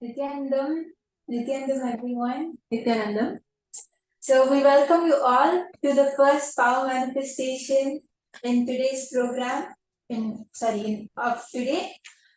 Nithyanandam, Nithyanandam everyone, Nithyanandam. So we welcome you all to the first power manifestation in today's program, of today.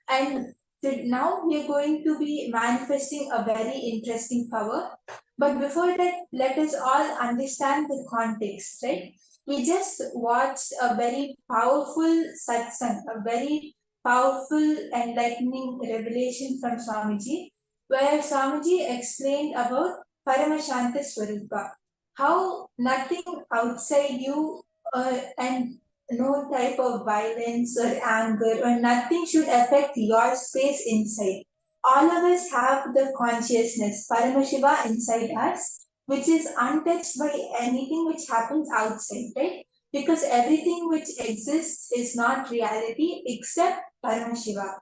And now we are going to be manifesting a very interesting power. But before that, let us all understand the context, right? We just watched a very powerful satsang, a very powerful enlightening revelation from Swamiji, where Swamiji explained about Paramashanta Svarupa, how nothing outside you and no type of violence or anger or nothing should affect your space inside. All of us have the consciousness, Paramashiva inside us, which is untouched by anything which happens outside, right? Because everything which exists is not reality except Paramashiva.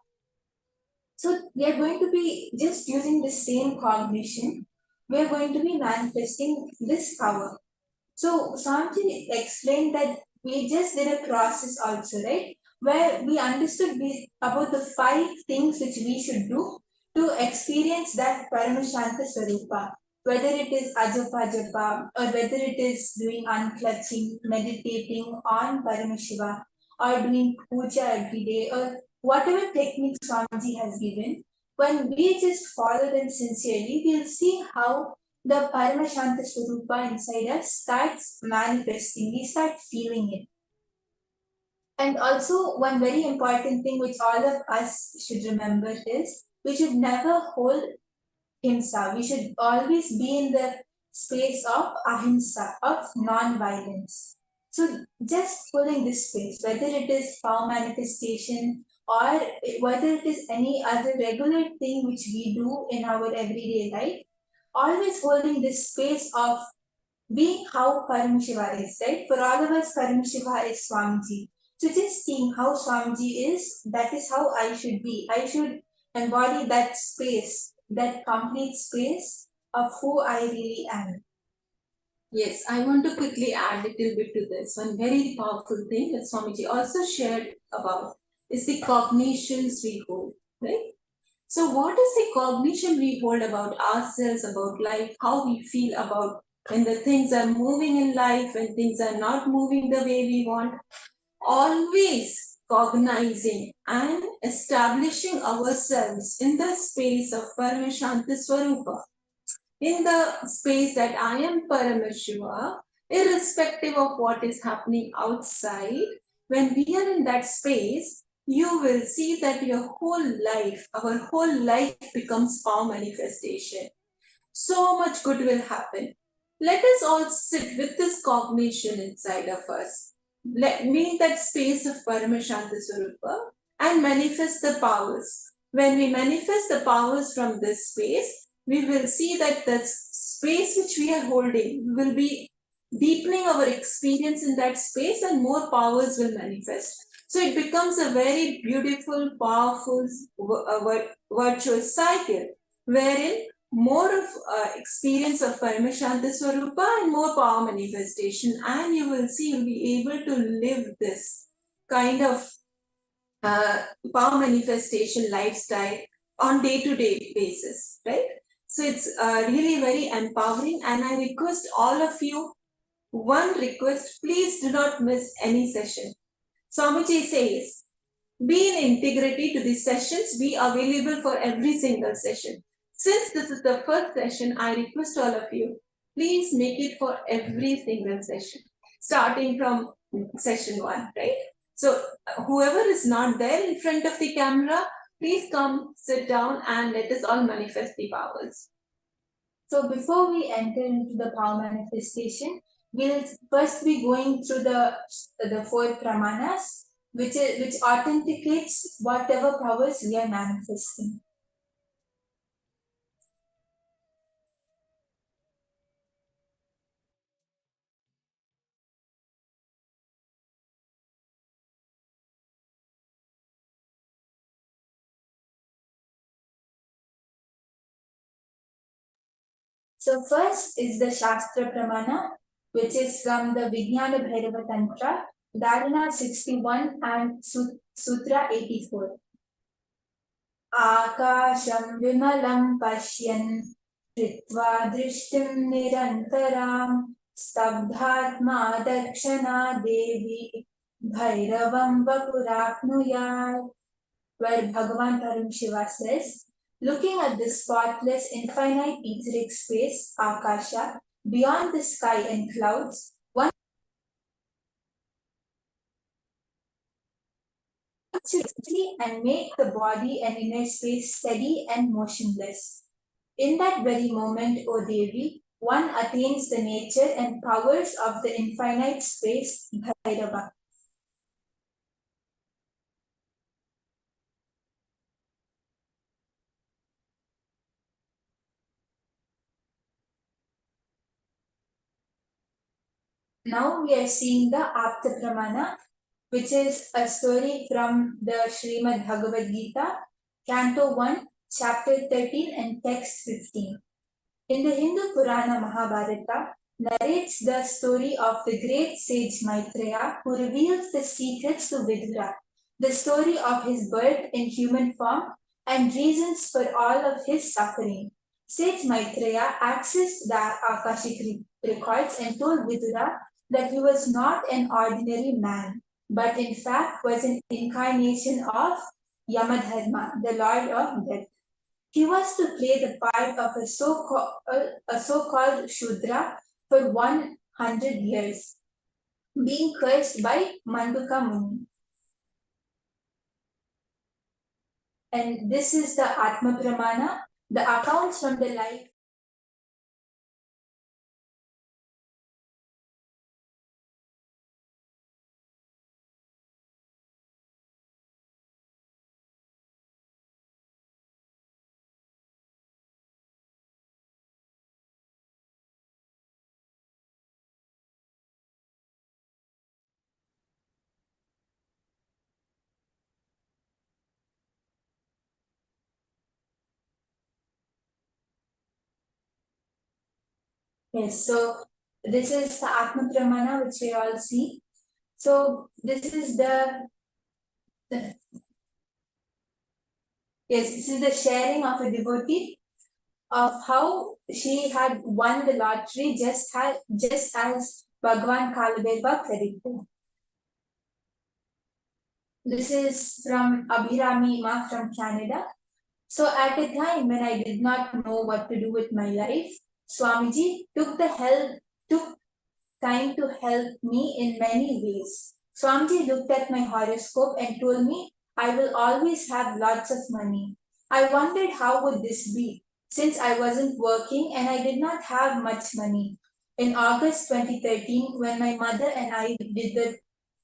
So we are going to be just using the same cognition. We are going to be manifesting this power. So Swamiji explained that we just did a process also, right? Where we understood about the 5 things which we should do to experience that Paramashanta Svarupa. Whether it is Ajapa Japa or whether it is doing unclutching, meditating on Paramashiva or doing puja every day or whatever technique Swamiji has given, when we just follow them sincerely, we'll see how the Paramashanta Svarupa inside us starts manifesting. We start feeling it. And also, one very important thing which all of us should remember is we should never hold himsa. We should always be in the space of ahimsa, of non-violence. So just pulling this space, whether it is power manifestation or whether it is any other regular thing which we do in our everyday life, always holding this space of being how Paramashiva is, right? For all of us, Paramashiva is Swamiji. So just seeing how Swamiji is, that is how I should be. I should embody that space, that complete space of who I really am. Yes, I want to quickly add a little bit to this. One very powerful thing that Swamiji also shared about is the cognitions we hold, right? So what is the cognition we hold about ourselves, about life, how we feel about when the things are moving in life, when things are not moving the way we want? Always cognizing and establishing ourselves in the space of Paramashanta Svarupa, in the space that I am Paramashiva, irrespective of what is happening outside. When we are in that space, you will see that your whole life, our whole life becomes power manifestation. So much good will happen. Let us all sit with this cognition inside of us. Let me in that space of Paramashanta Svarupa and manifest the powers. When we manifest the powers from this space, we will see that the space which we are holding will be deepening our experience in that space and more powers will manifest. So it becomes a very beautiful, powerful, virtuous cycle wherein more of experience of Paramashanta Svarupa and more power manifestation, and you will see you'll be able to live this kind of power manifestation lifestyle on day-to-day basis, right? So it's really very empowering, and I request all of you, one request, please do not miss any session. Swamiji says, be in integrity to these sessions, be available for every single session. Since this is the first session, I request all of you, please make it for every single session, starting from session 1, right? So whoever is not there in front of the camera, please come, sit down, and let us all manifest the powers. So before we enter into the power manifestation, we'll first be going through the 4 pramanas, which authenticates whatever powers we are manifesting. So first is the Shastra Pramana, which is from the Vijnana Bhairava Tantra, Dharana 61 and Sutra 84. आकाशं विमलं पश्यन् कृत्वा दृष्टिं निरन्तरां स्तब्धात्मा दक्षिणा देवी भैरवं वपुराप्नुयात्. Where Bhagavan Paramashiva says, looking at the spotless, infinite etheric space, Akasha, beyond the sky and clouds, one should see and make the body and inner space steady and motionless. In that very moment, O Devi, one attains the nature and powers of the infinite space, Bhairava. Now we are seeing the Apta Pramana, which is a story from the Srimad Bhagavad Gita, Canto 1, Chapter 13 and Text 15. In the Hindu Purana Mahabharata, narrates the story of the great sage Maitreya who reveals the secrets to Vidura, the story of his birth in human form and reasons for all of his suffering. Sage Maitreya accessed the Akashic records and told Vidura that he was not an ordinary man, but in fact was an incarnation of Yamadharma, the Lord of Death. He was to play the part of a so-called Shudra for 100 years, being cursed by Manduka Muni. And this is the Atma Pramana, the accounts from the life. Yes, so this is the Atma Pramana, which we all see. So this is the yes, this is the sharing of a devotee of how she had won the lottery just as Bhagwan Kalabhaiva predicted. This is from Abhirami Ma from Canada. So at a time when I did not know what to do with my life, Swamiji took time to help me in many ways. Swamiji looked at my horoscope and told me I will always have lots of money. I wondered how would this be since I wasn't working and I did not have much money. In August 2013, when my mother and I did the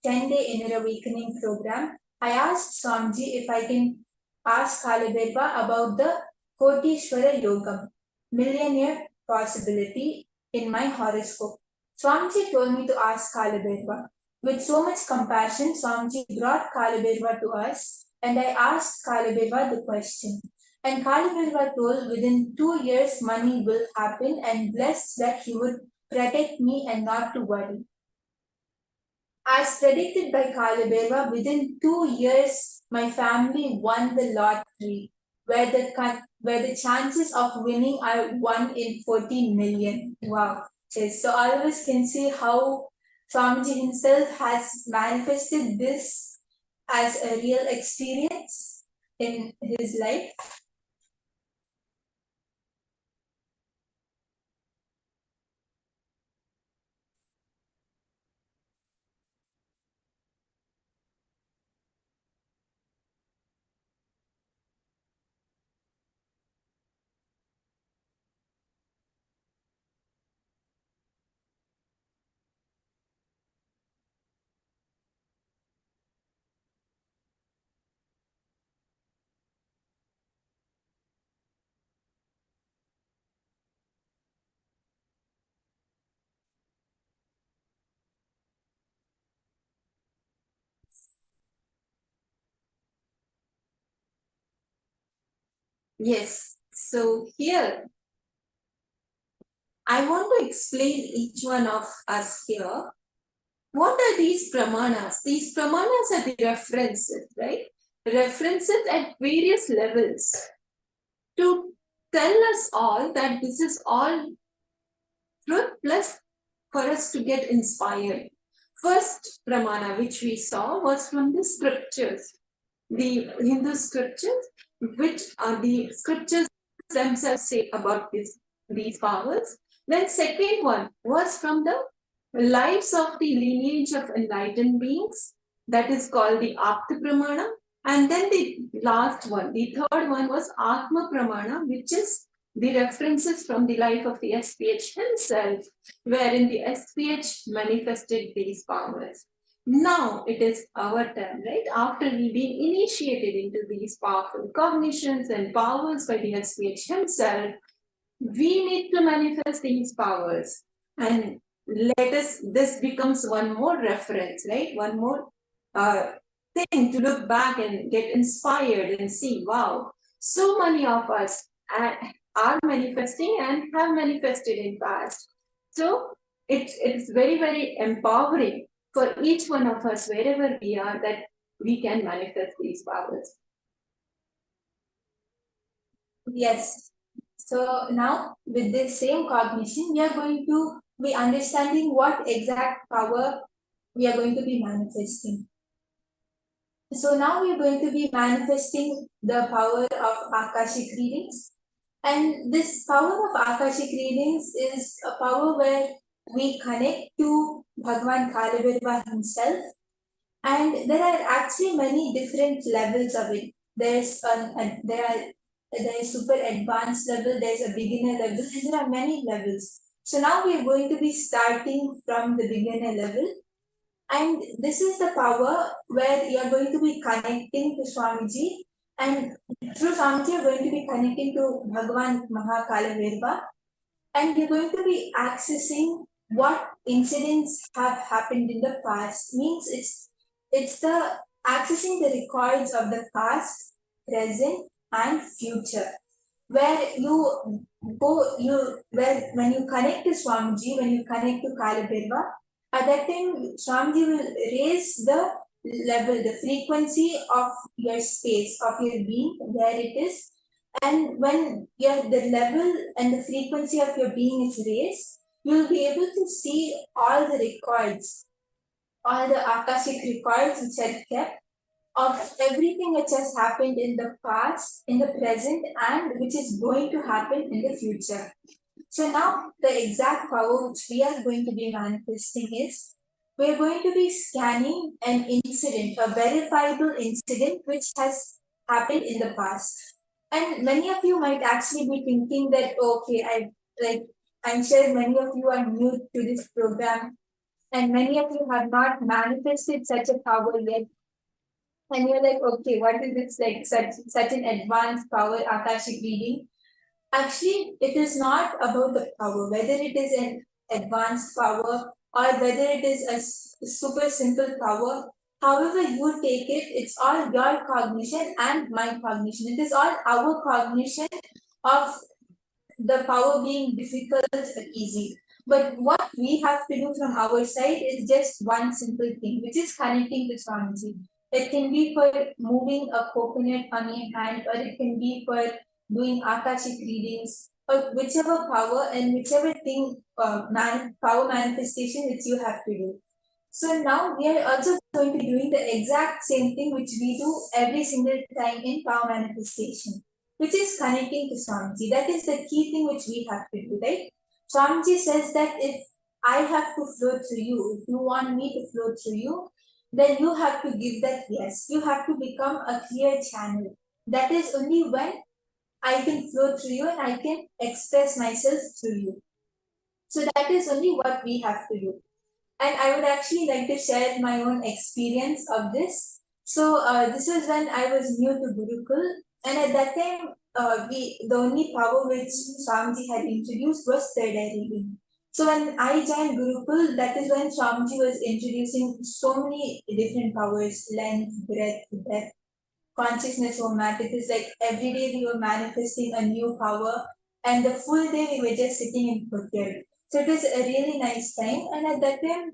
10-day inner awakening program, I asked Swamiji if I can ask Kalabhaiva about the Kotishwara Yogam, millionaire possibility in my horoscope. Swamiji told me to ask Kalabhaiva. With so much compassion, Swamiji brought Kalabhaiva to us, and I asked Kalabhaiva the question. And Kalabhaiva told within 2 years money will happen and blessed that he would protect me and not to worry. As predicted by Kalabhaiva, within 2 years, my family won the lottery, where the chances of winning are 1 in 14 million. Wow. Yes, so all of us can see how Swamiji himself has manifested this as a real experience in his life. Yes. So here, I want to explain each one of us here. What are these pramanas? These pramanas are the references, right? references at various levels to tell us all that this is all truth, plus for us to get inspired. First pramana which we saw was from the scriptures, the Hindu scriptures, which are the scriptures themselves say about these powers. Then second one was from the lives of the lineage of enlightened beings, that is called the Apta Pramana. And then the last one, the third one was Atma Pramana, which is the references from the life of the SPH himself, wherein the SPH manifested these powers. Now it is our turn, right? After we being initiated into these powerful cognitions and powers by the SPH himself, we need to manifest these powers. And this becomes one more reference, right? One more thing to look back and get inspired and see, wow, so many of us are manifesting and have manifested in past. So it's very, very empowering for each one of us, wherever we are, that we can manifest these powers. Yes. So now with this same cognition, we are going to be understanding what exact power we are going to be manifesting. So now we are going to be manifesting the power of Akashic readings. And this power of Akashic readings is a power where we connect to Bhagwan Kala himself. And there are actually many different levels of it. There's super advanced level, there's a beginner level, and there are many levels. So now we are going to be starting from the beginner level. And this is the power where you are going to be connecting to Swamiji, and through Swamiji you are going to be connecting to Bhagavan Mahakala, and you're going to be accessing what incidents have happened in the past. Means it's the accessing the records of the past, present, and future. Where you when you connect to Swamiji, when you connect to Kala, at that time, Swamiji will raise the level, the frequency of your space, of your being, where it is. And when the level and the frequency of your being is raised, you'll be able to see all the records, all the Akashic records which are kept of everything which has happened in the past, in the present, and which is going to happen in the future. So now the exact power which we are going to be manifesting is, we are going to be scanning an incident, a verifiable incident which has happened in the past. And many of you might actually be thinking that, okay, I'm sure many of you are new to this program, and many of you have not manifested such a power yet. And you're like, okay, what is this, like such an advanced power, Akashic reading? Actually, it is not about the power, whether it is an advanced power or whether it is a super simple power. However you take it, it's all your cognition and my cognition. It is all our cognition of the power being difficult or easy. But what we have to do from our side is just one simple thing, which is connecting to Swamiji. It can be for moving a coconut on your hand, or it can be for doing Akashic readings, or whichever power and whichever thing, power manifestation which you have to do. So now we are also going to be doing the exact same thing which we do every single time in power manifestation, which is connecting to Swamiji. That is the key thing which we have to do, right? Swamiji says that if I have to flow through you, if you want me to flow through you, then you have to give that yes. You have to become a clear channel. That is only when I can flow through you and I can express myself through you. So that is only what we have to do. And I would actually like to share my own experience of this. So this is when I was new to Gurukul, and at that time, the only power which Swamiji had introduced was third eye reading. So when I joined Gurukul, that is when Swamiji was introducing so many different powers: length, breadth, depth, consciousness format. It is like every day we were manifesting a new power, and the full day we were just sitting in Phuket. So it was a really nice time, and at that time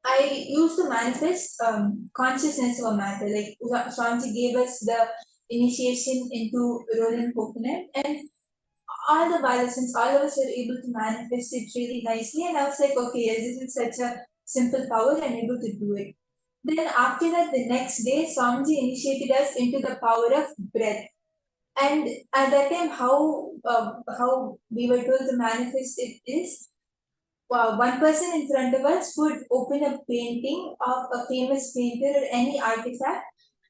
I used to manifest consciousness of matter. Like Swamiji gave us the initiation into rolling coconut, and all the balance, all of us were able to manifest it really nicely. And I was like, okay, yes, this is such a simple power, I'm able to do it. Then after that, the next day, Swamiji initiated us into the power of breath. And at that time, how we were told to manifest it is, one person in front of us would open a painting of a famous painter or any artifact,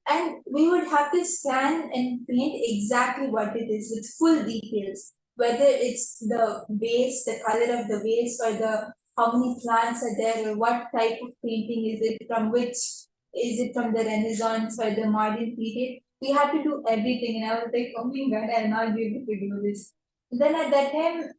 and we would have to scan and paint exactly what it is with full details, whether it's the vase, the color of the vase, or the how many plants are there, or what type of painting is it, from which is it, from the Renaissance or the modern period. We had to do everything, and I was like, oh my god, I'll not be able to do this. Then at that time,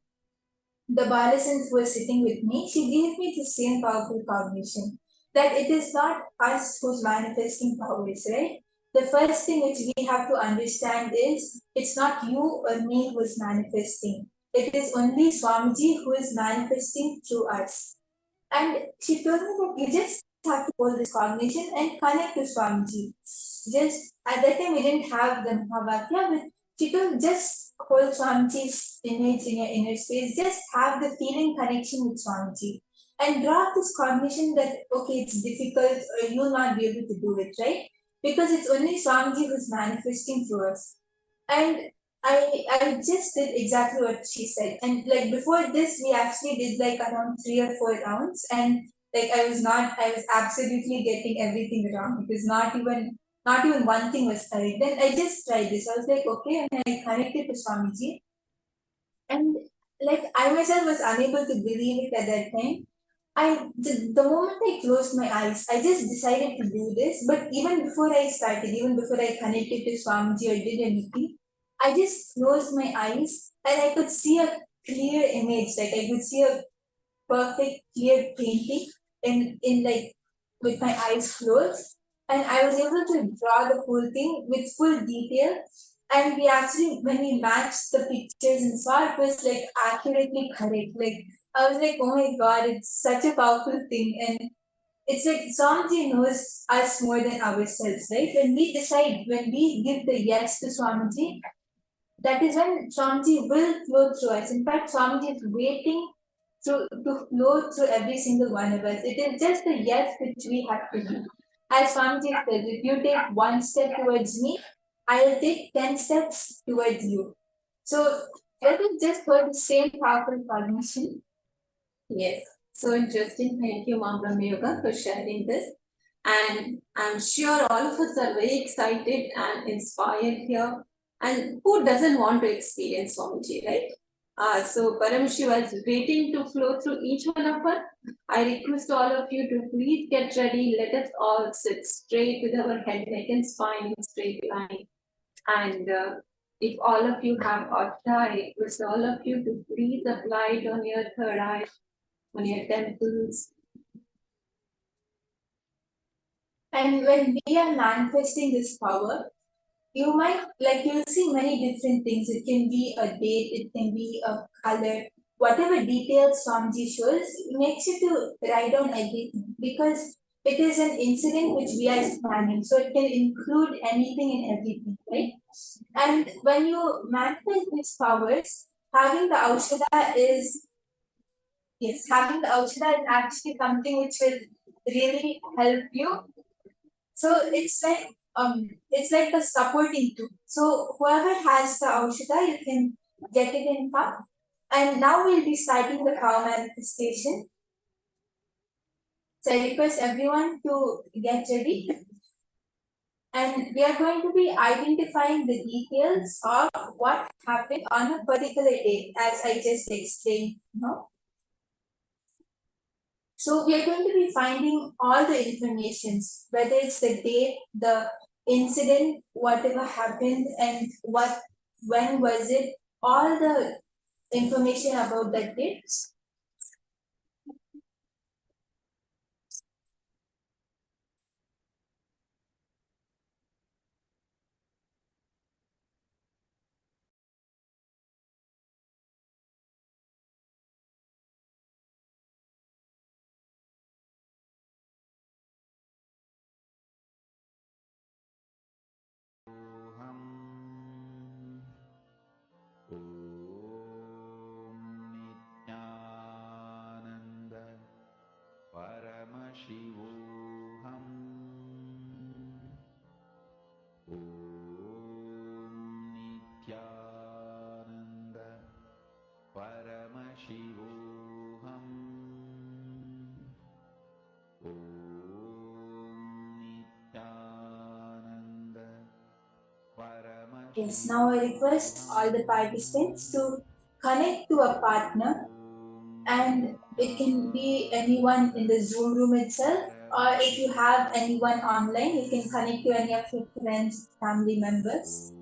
the Balasins who was sitting with me, she gave me the same powerful cognition that it is not us who's manifesting powers, right? The first thing which we have to understand is it's not you or me who is manifesting. It is only Swamiji who is manifesting through us. And she told me that you just have to hold this cognition and connect to Swamiji. Just at that time, we didn't have the Mahavakya, but she told just hold Swamiji's image in your inner space, just have the feeling connection with Swamiji. And draw this cognition that, okay, it's difficult or you'll not be able to do it, right? Because it's only Swamiji who's manifesting through us. And I just did exactly what she said. And like before this, we actually did like around 3 or 4 rounds, and like I was absolutely getting everything wrong. It was not even one thing was correct. Then I just tried this. I was like, okay, and I connected to Swamiji, and like I myself was unable to believe it at that time. The moment I closed my eyes, I just decided to do this. But even before I started, even before I connected to Swamiji or did anything, I just closed my eyes and I could see a clear image. Like I could see a perfect clear painting in like with my eyes closed, and I was able to draw the whole thing with full detail. And we actually, when we matched the pictures and saw, it was like accurately correct. Like I was like, oh my god, it's such a powerful thing. And it's like Swamiji knows us more than ourselves, right? When we give the yes to Swamiji, that is when Swamiji will flow through us. In fact, Swamiji is waiting to flow through every single one of us. It is just the yes which we have to do. As Swamiji says, if you take one step towards me, I'll take 10 steps towards you. So let us just hold the same powerful cognition. Yes, so interesting. Thank you, Mom Yoga, for sharing this. And I'm sure all of us are very excited and inspired here. And who doesn't want to experience Swamiji, right? So Paramashiva is waiting to flow through each one of us. I request all of you to please get ready. Let us all sit straight with our head, neck, and spine in straight line. And if all of you have Otta, I request all of you to please apply it on your third eye, on your temples. And when we are manifesting this power, you might like you'll see many different things. It can be a date, it can be a color, whatever details Swamiji shows, makes you to write down everything because it is an incident which we are spanning. So it can include anything and everything, right? And when you manifest these powers, having the Aushadha is yes, having the Aushadha is actually something which will really help you. So it's like a supporting tool. So whoever has the Aushita, you can get it in part. And now we'll be starting the cow manifestation. So I request everyone to get ready. And we are going to be identifying the details of what happened on a particular day, as I just explained. No? So we are going to be finding all the informations, whether it's the date, the incident, whatever happened, and when was it, all the information about that date. Yes, now I request all the participants to connect to a partner, and it can be anyone in the Zoom room itself, or if you have anyone online, you can connect to any of your friends, family members,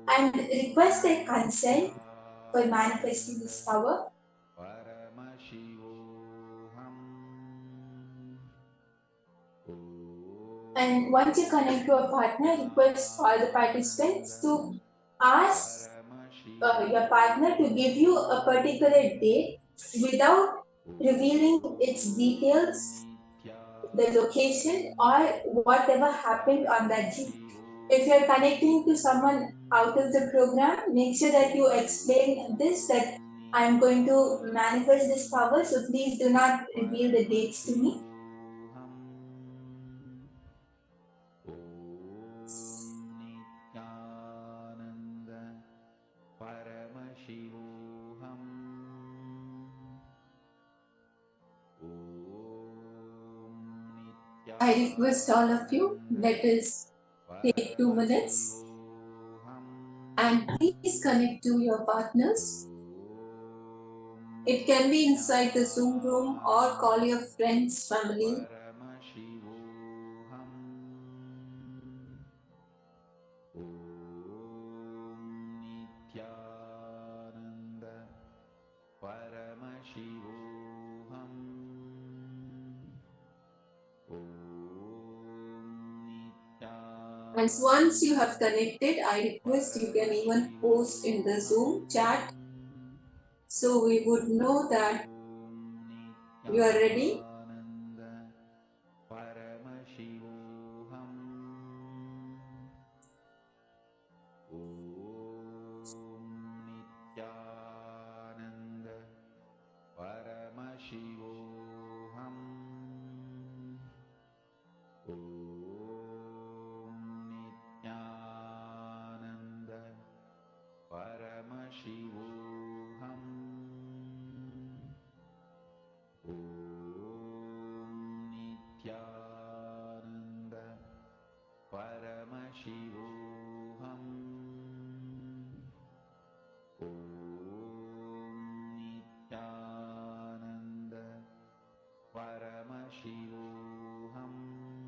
and request their consent for manifesting this power. And once you connect to a partner, request all the participants to ask your partner to give you a particular date without revealing its details, the location, or whatever happened on that date. If you're connecting to someone out of the program, make sure that you explain this, that I'm going to manifest this power, so please do not reveal the dates to me. I request all of you, let us take 2 minutes and please connect to your partners. It can be inside the Zoom room or call your friends, family. And once you have connected, I request you can even post in the Zoom chat so we would know that you are ready.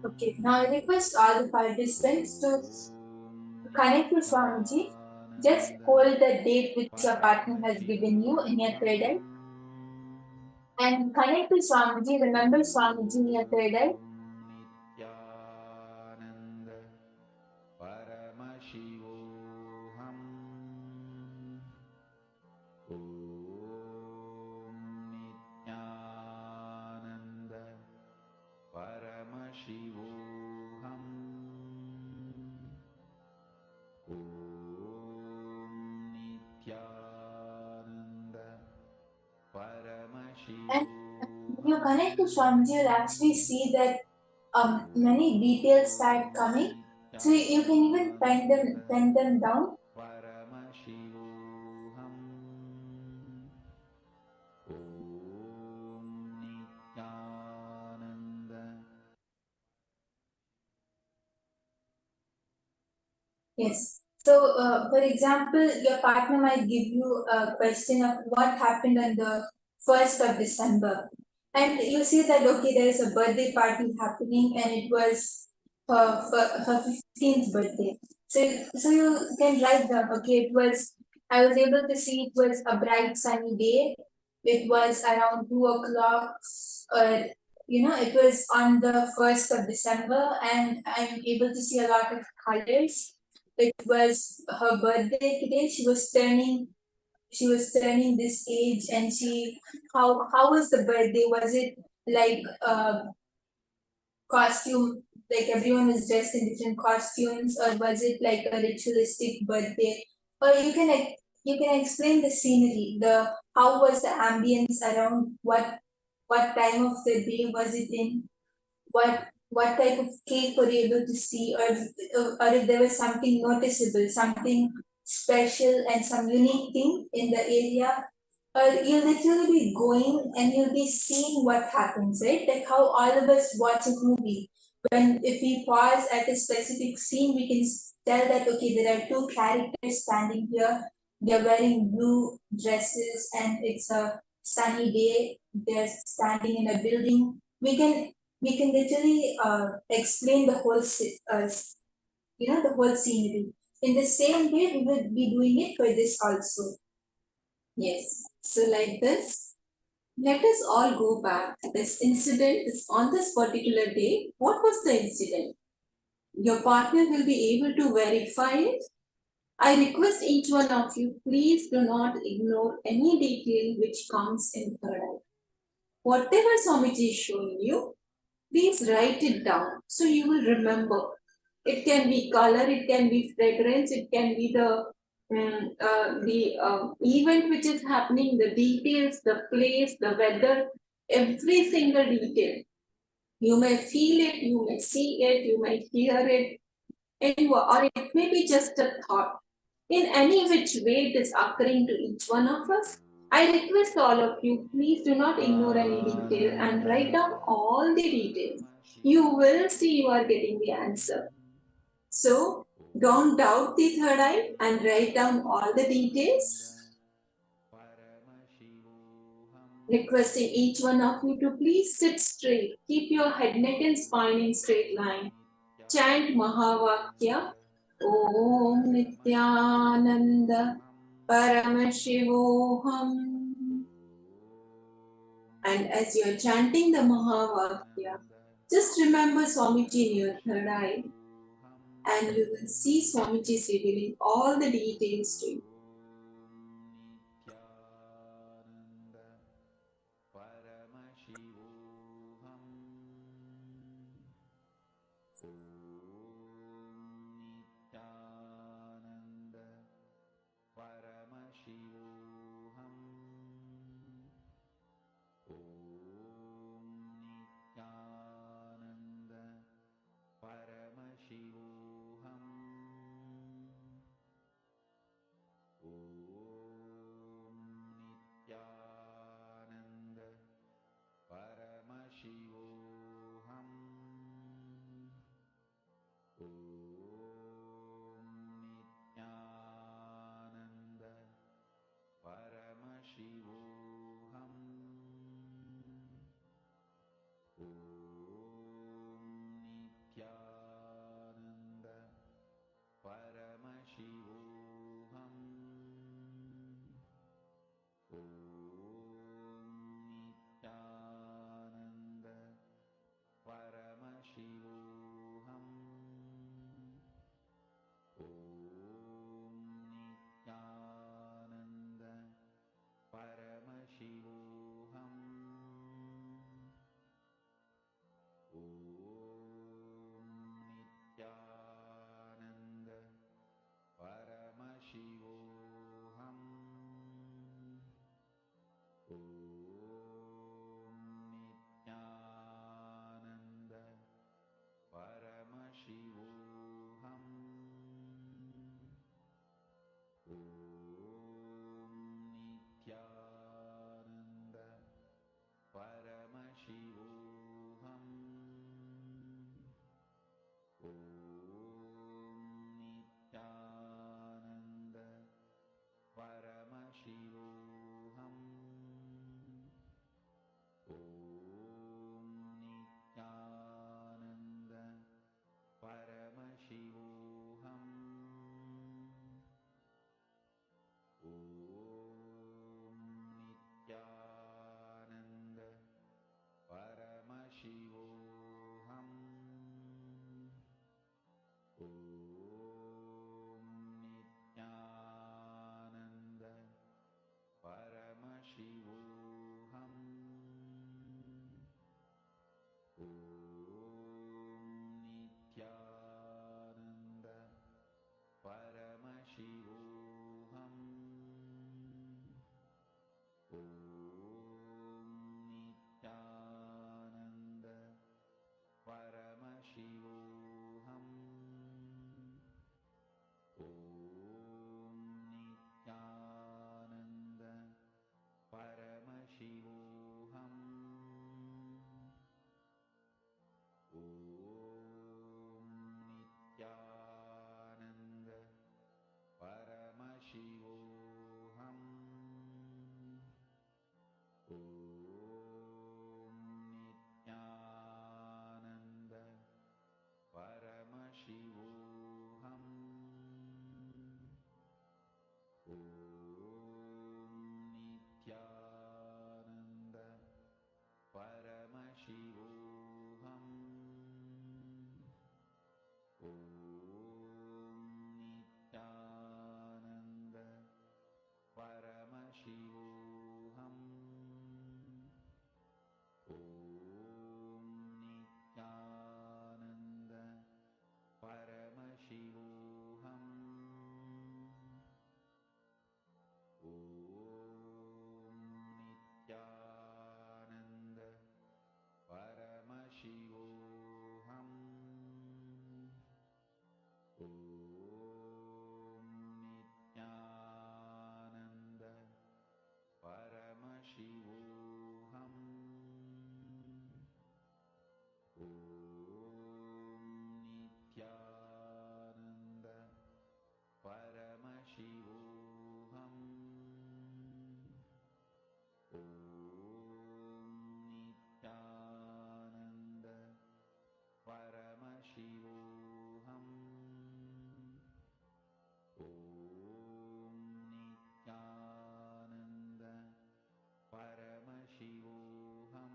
Okay, now I request all the participants to connect to Swamiji. Just hold the date which your partner has given you in your third eye. And connect to Swamiji. Remember Swamiji in your third eye. And when you connect to Swamiji, you'll actually see that many details start coming. So you can even pen them down. Yes. So, for example, your partner might give you a question of what happened on the 1st of December. And you see that, okay, there is a birthday party happening and it was her 15th birthday. So you can write down, okay, I was able to see it was a bright sunny day. It was around 2 o'clock. It was on the 1st of December and I'm able to see a lot of colors. It was her birthday today. She was turning this age, and how was the birthday? Was it like costume, like everyone was dressed in different costumes, or was it like a ritualistic birthday? Or you can explain the scenery, the how was the ambience around, what time of the day was it in? what type of cake were you able to see, or if there was something noticeable, something special and some unique thing in the area, or you'll literally be going and you'll be seeing what happens, right? Like how all of us watch a movie. When if we pause at a specific scene, we can tell that okay, there are two characters standing here. They're wearing blue dresses and it's a sunny day. They're standing in a building. We can literally explain the whole the whole scenery. In the same way, we will be doing it for this also. Yes. So like this, let us all go back. This incident is on this particular day. What was the incident? Your partner will be able to verify it. I request each one of you, please do not ignore any detail which comes in third eye. Whatever Swamiji is showing you, please write it down so you will remember. It can be color, it can be fragrance, it can be the event which is happening, the details, the place, the weather, every single detail. You may feel it, you may see it, you may hear it, or it may be just a thought. In any which way it is occurring to each one of us, I request all of you, please do not ignore any detail and write down all the details. You will see you are getting the answer. So don't doubt the third eye and write down all the details. Requesting each one of you to please sit straight. Keep your head, neck and spine in straight line. Chant Mahavakya. Om Nithyananda Paramashivoham. And as you are chanting the Mahavakya, just remember Swamiji in your third eye, and you will see Swamiji revealing all the details to you. Nithyananda Paramashivoham. Nithyananda Paramashivoham. Nithyananda Paramashivoham. Nithyananda Paramashivoham. Nithyananda Paramashivoham. Nithyananda Paramashivoham. Nithyananda Paramashivoham. Nithyananda Paramashivoham. Nithyananda Paramashivoham.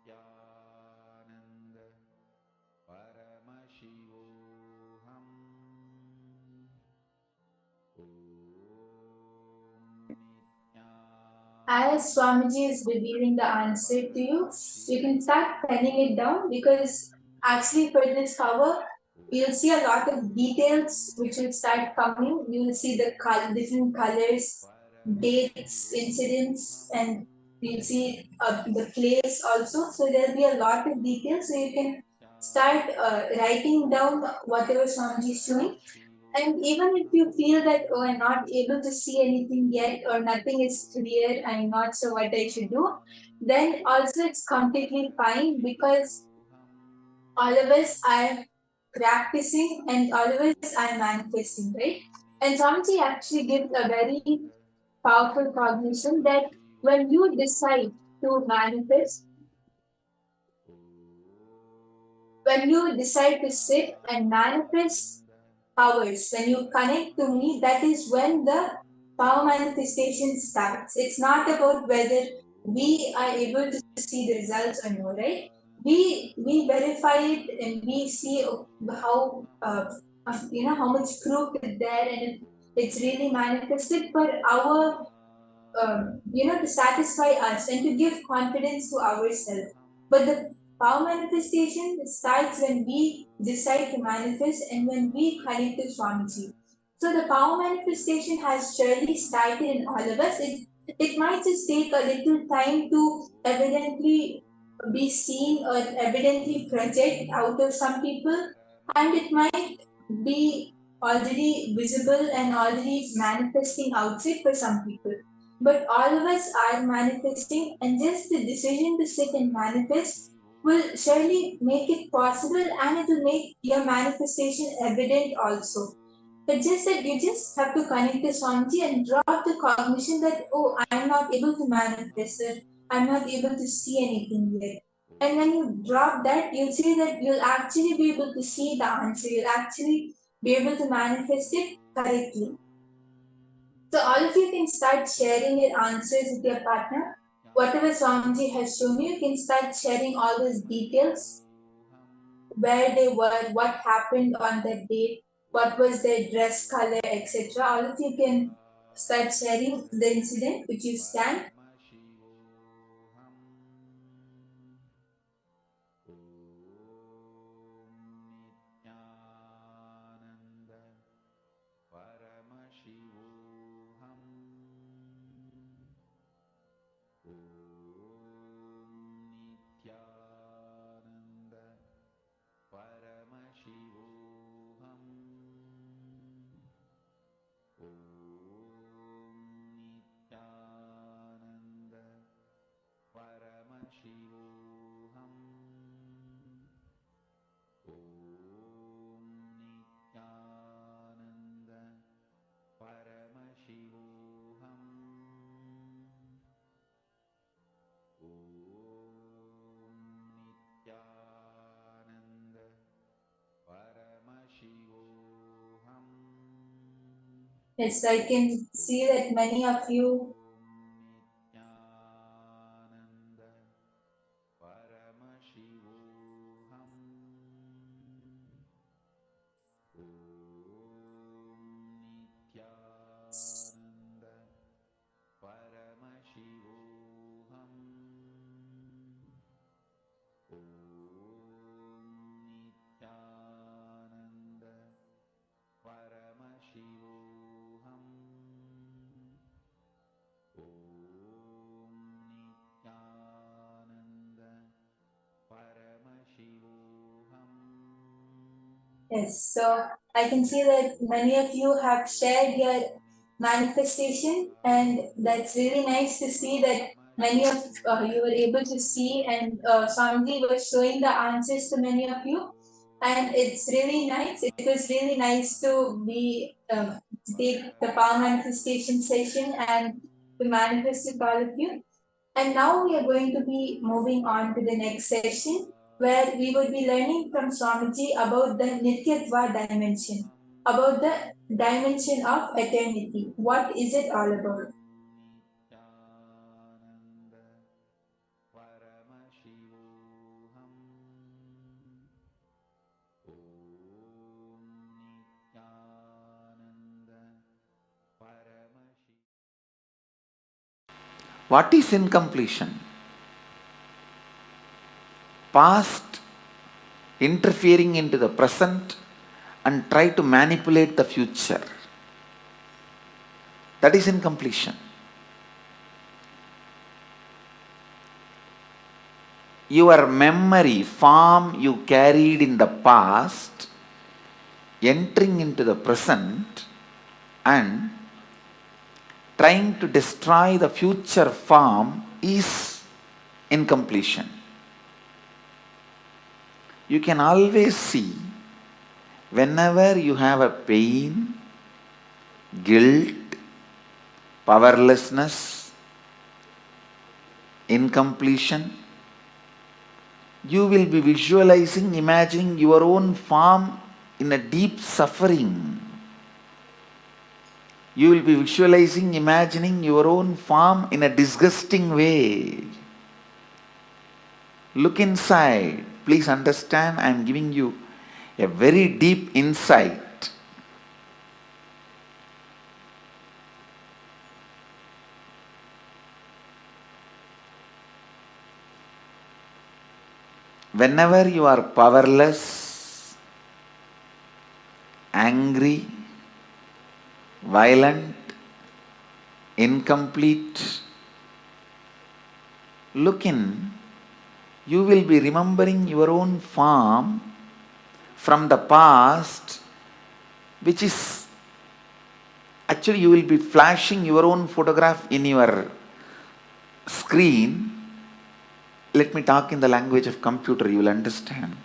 Nithyananda Paramashivoham. As Swamiji is revealing the answer to you, you can start penning it down, because actually for this cover, you'll see a lot of details which will start coming. You will see the different colors, dates, incidents, and you'll see the place also. So there'll be a lot of details, so you can start writing down whatever Swamiji is showing. And even if you feel that, oh, I'm not able to see anything yet, or nothing is clear, I'm not sure what I should do, then also it's completely fine, because all of us are practicing and all of us are manifesting, right? And Swamiji actually gives a very powerful cognition that when you decide to manifest, when you decide to sit and manifest powers, when you connect to me, that is when the power manifestation starts. It's not about whether we are able to see the results or no, right? We verify it and we see how how much proof is there, and if it's really manifested for our to satisfy us and to give confidence to ourselves. But the power manifestation starts when we decide to manifest and when we connect to Swamiji. So the power manifestation has surely started in all of us. It might just take a little time to evidently be seen or evidently project out of some people, and it might be already visible and already manifesting outside for some people. But all of us are manifesting, and just the decision to sit and manifest will surely make it possible, and it will make your manifestation evident also. But just that you just have to connect to Swamiji and drop the cognition that, oh, I'm not able to manifest it, I'm not able to see anything yet. And when you drop that, you'll see that you'll actually be able to see the answer, you'll actually be able to manifest it correctly. So all of you can start sharing your answers with your partner. Whatever Swamiji has shown you, you can start sharing all those details, where they were, what happened on that date, what was their dress color, etc. All of you can start sharing the incident which you scanned. Nithyananda Paramashivoham. Nithyananda Paramashivoham. Nithyananda Yes, I can see that many of you. Nithyananda Paramashivoham Nithyananda Paramashivoham Nithyananda Paramashivoham Nithyananda Paramashivoham. Yes, so I can see that many of you have shared your manifestation, and that's really nice to see that many of you were able to see, and Swamiji was showing the answers to many of you, and it's really nice. It was really nice to be to take the power manifestation session and to manifest with all of you. And now we are going to be moving on to the next session where we would be learning from Swamiji about the Nityatva dimension, about the dimension of eternity. What is it all about? Nithyananda Paramashivoham Nithyananda Paramashi. What is incompletion? Past interfering into the present and try to manipulate the future. That is incompletion. Your memory, form you carried in the past, entering into the present and trying to destroy the future form is incompletion. You can always see whenever you have a pain, guilt, powerlessness, incompletion, you will be visualizing, imagining your own form in a deep suffering. You will be visualizing, imagining your own form in a disgusting way. Look inside. Please understand, I am giving you a very deep insight. Whenever you are powerless, angry, violent, incomplete, look in, you will be remembering your own form from the past, which is actually you will be flashing your own photograph in your screen. Let me talk in the language of computer, you will understand.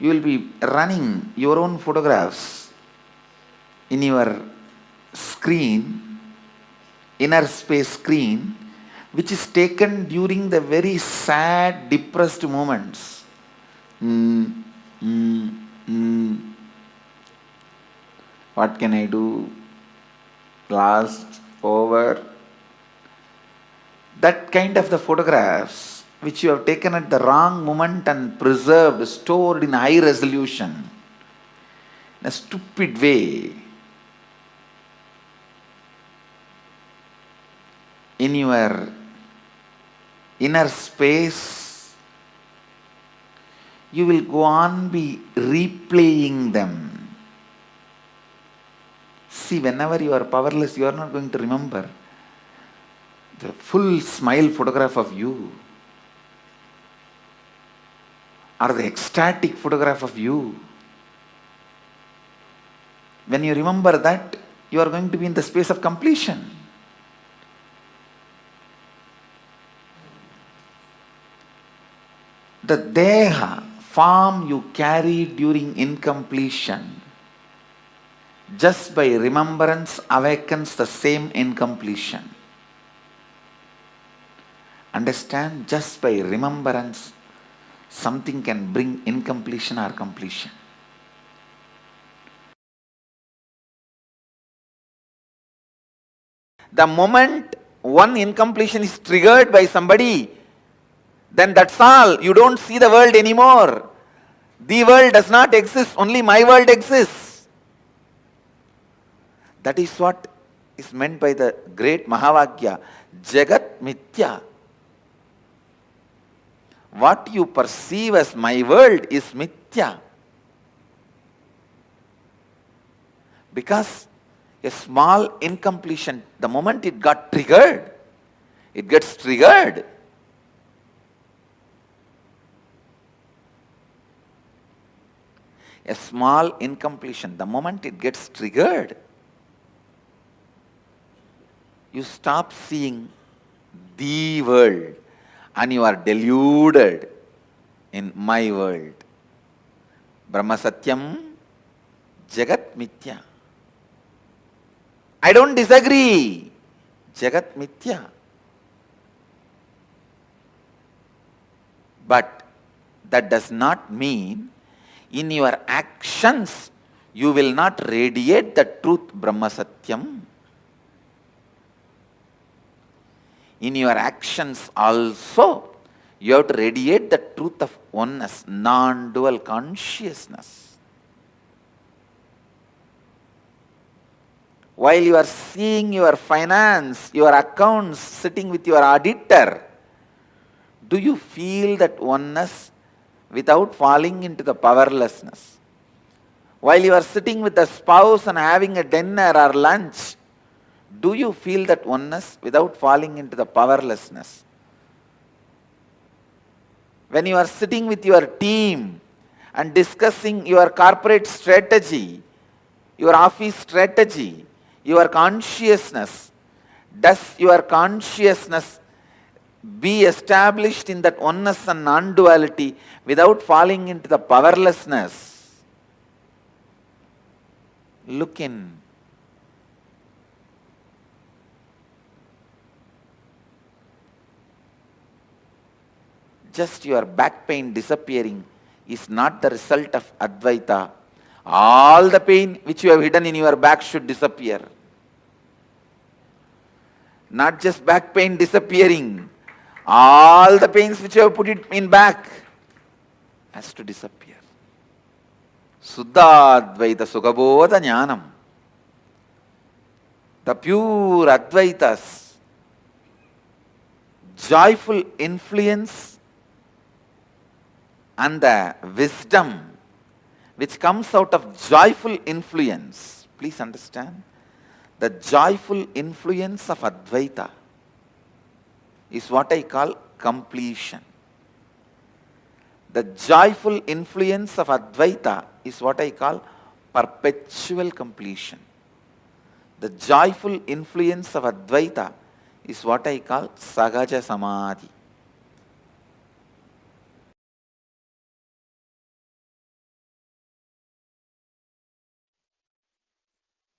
You will be running your own photographs in your screen, inner space screen, which is taken during the very sad, depressed moments. What can I do? Lost, over. That kind of the photographs which you have taken at the wrong moment and preserved, stored in high resolution, in a stupid way, in your inner space, you will go on be replaying them. See, whenever you are powerless, you are not going to remember the full smile photograph of you or the ecstatic photograph of you. When you remember that, you are going to be in the space of completion. The deha, form you carry during incompletion, just by remembrance awakens the same incompletion. Understand? Just by remembrance, something can bring incompletion or completion. The moment one incompletion is triggered by somebody, then that's all. You don't see the world anymore. The world does not exist, only my world exists. That is what is meant by the great Mahavakya, Jagat Mithya. What you perceive as my world is Mithya. Because a small incompletion, the moment it got triggered, it gets triggered. A small incompletion, the moment it gets triggered, you stop seeing the world and you are deluded in my world. Brahma Satyam, Jagat Mithya. I don't disagree. Jagat Mithya. But that does not mean in your actions you will not radiate the truth Brahma Satyam. In your actions also you have to radiate the truth of oneness, non-dual consciousness. While you are seeing your finance, your accounts, sitting with your auditor, do you feel that oneness without falling into the powerlessness? While you are sitting with a spouse and having a dinner or lunch, do you feel that oneness without falling into the powerlessness? When you are sitting with your team and discussing your corporate strategy, your office strategy, your consciousness, does your consciousness be established in that oneness and non-duality without falling into the powerlessness? Look in. Just your back pain disappearing is not the result of Advaita. All the pain which you have hidden in your back should disappear. Not just back pain disappearing. All the pains which you have put it in back has to disappear. Suddha Advaita Sukhabodha Jnanam. The pure Advaitas, joyful influence and the wisdom which comes out of joyful influence. Please understand, the joyful influence of Advaita is what I call completion. The joyful influence of Advaita is what I call perpetual completion. The joyful influence of Advaita is what I call Sahaja Samadhi.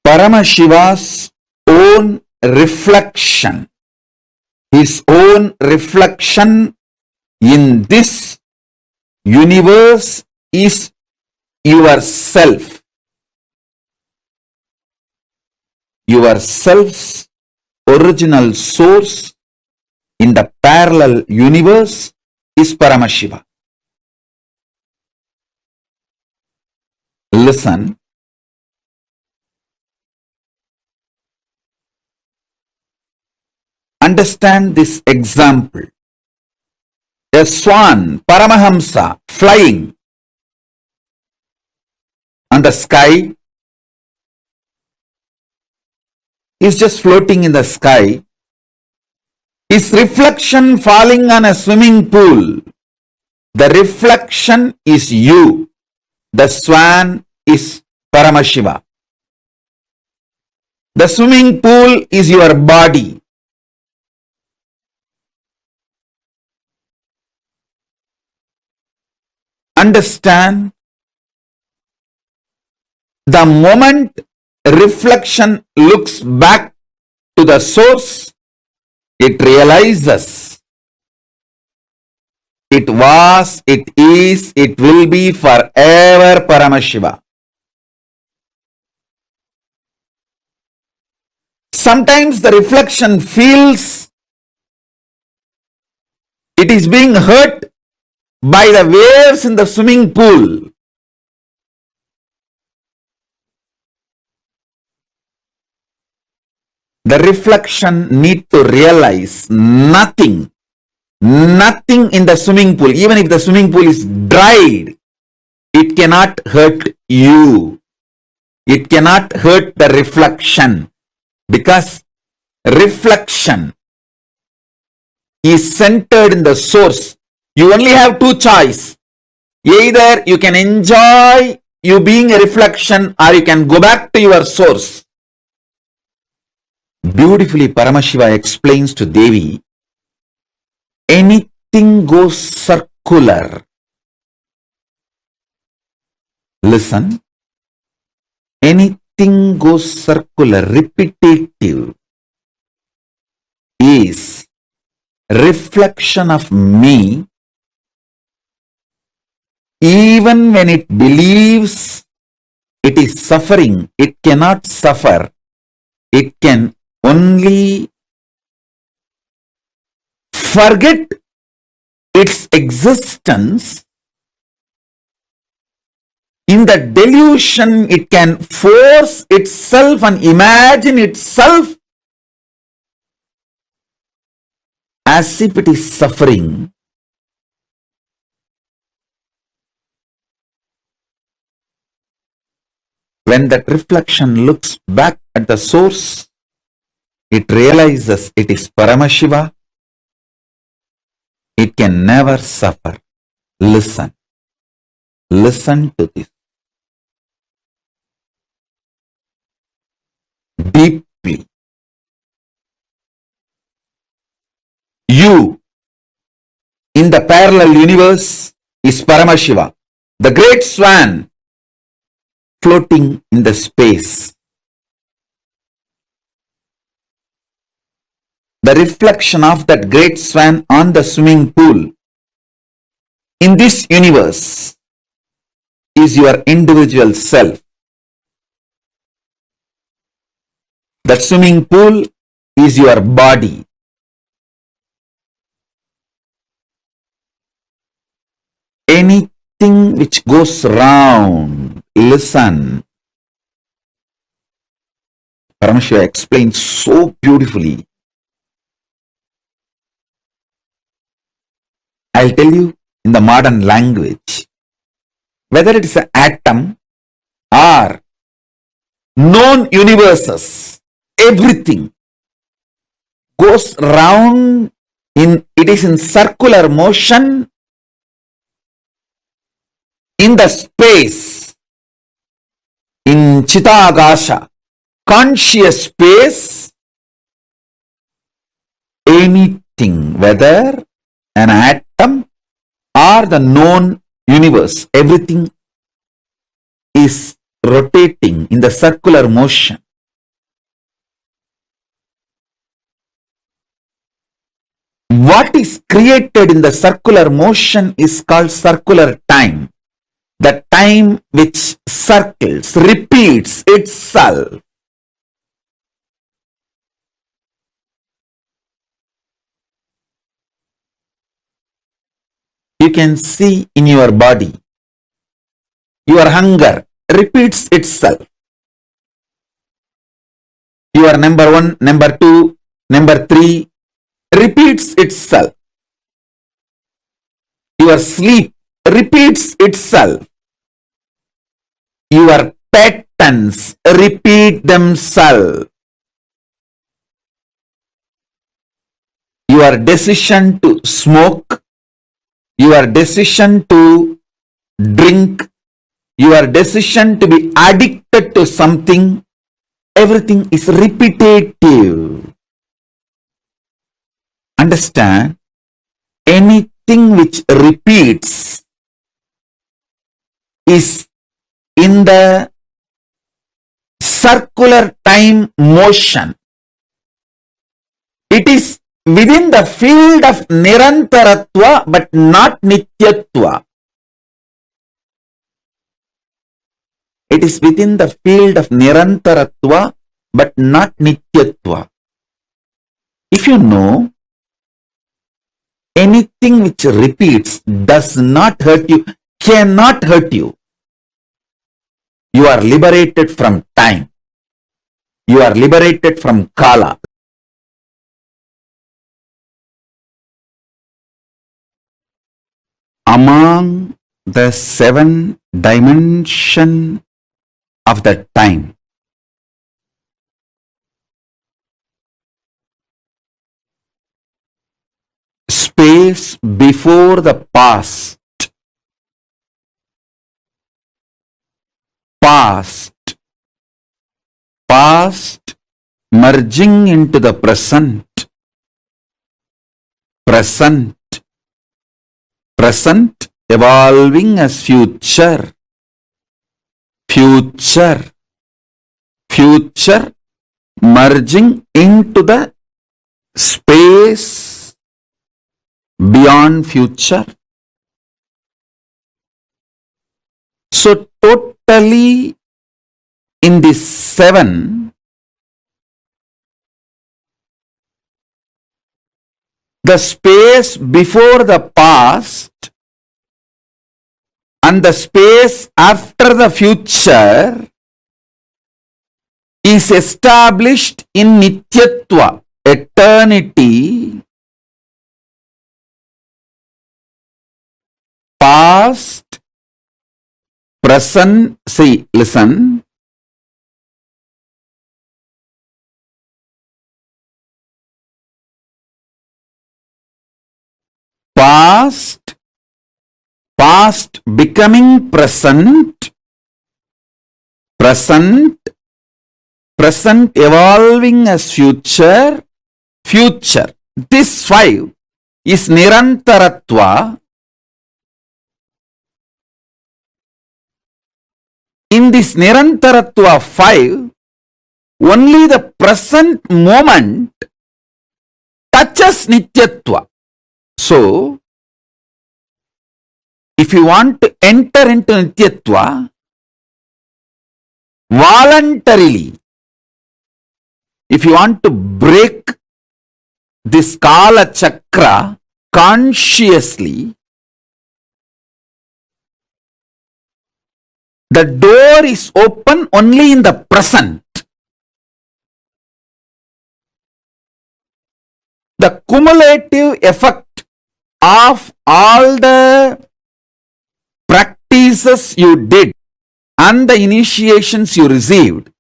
Paramashiva's own reflection, his own reflection in this universe is yourself. Yourself's original source in the parallel universe is Paramashiva. Listen. Understand this example. A swan, Paramahamsa, flying on the sky, is just floating in the sky. His reflection falling on a swimming pool. The reflection is you. The swan is Paramashiva. The swimming pool is your body. Understand, the moment reflection looks back to the source, it realizes it was, it is, it will be forever Paramashiva. Sometimes the reflection feels it is being hurt by the waves in the swimming pool. The reflection need to realize nothing in the swimming pool, even if the swimming pool is dried, it cannot hurt you. It cannot hurt the reflection, because reflection is centered in the source. You only have two choices. Either you can enjoy you being a reflection, or you can go back to your source. Beautifully, Paramashiva explains to Devi, anything goes circular. Listen, anything goes circular, repetitive, is reflection of me. Even when it believes it is suffering, it cannot suffer. It can only forget its existence. In the delusion, it can force itself and imagine itself as if it is suffering. When that reflection looks back at the source, it realizes it is Paramashiva. It can never suffer. Listen. Listen to this deeply. You in the parallel universe is Paramashiva, the great swan floating in the space. The reflection of that great swan on the swimming pool in this universe is your individual self. That swimming pool is your body. Anything which goes round, listen. Paramashiva explains so beautifully. I'll tell you in the modern language, whether it is an atom or known universes, everything goes round it is in circular motion in the space, in Chitagasha, conscious space. Anything, whether an atom or the known universe, everything is rotating in the circular motion. What is created in the circular motion is called circular time. The time which circles, repeats itself. You can see in your body, your hunger repeats itself. Your number 1, number 2, number 3 repeats itself. Your sleep repeats itself. Your patterns repeat themselves. Your decision to smoke, your decision to drink, your decision to be addicted to something, everything is repetitive. Understand? Anything which repeats is in the circular time motion. It is within the field of Nirantaratva but not Nityatva. It is within the field of Nirantaratva but not Nityatva. If you know, anything which repeats does not hurt you, cannot hurt you. You are liberated from time. You are liberated from Kaala. Among the 7 dimensions of the time, space before the past, past merging into the present, present evolving as future, future merging into the space beyond future. So totally in these 7, the space before the past and the space after the future is established in Nityatva, eternity, past, present, see, listen, past becoming present, present evolving as future. This 5 is Nirantaratva. In this Nirantaratva 5, only the present moment touches Nityatva. So, if you want to enter into Nityatva, voluntarily, if you want to break this Kaala Chakra consciously, the door is open only in the present. The cumulative effect of all the practices you did and the initiations you received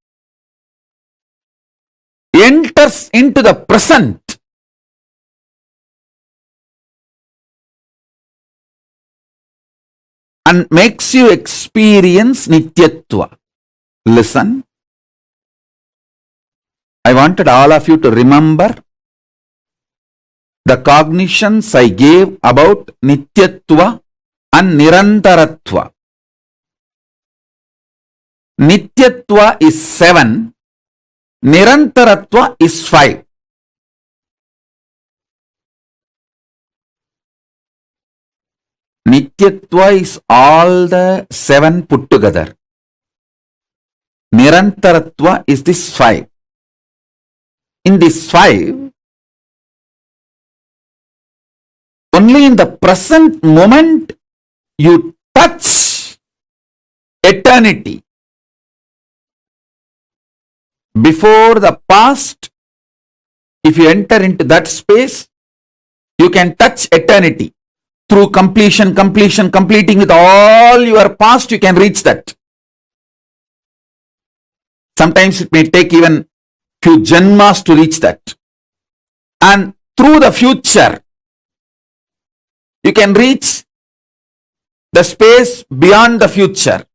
enters into the present. And makes you experience Nityatva. Listen. I wanted all of you to remember the cognitions I gave about Nityatva and Nirantaratva. Nityatva is 7, Nirantaratva is 5. Nityatva is all the 7 put together. Nirantaratva is this 5. In this 5, only in the present moment you touch eternity. Before the past, if you enter into that space, you can touch eternity. Through completing with all your past, you can reach that. Sometimes it may take even few janmas to reach that. And through the future, you can reach the space beyond the future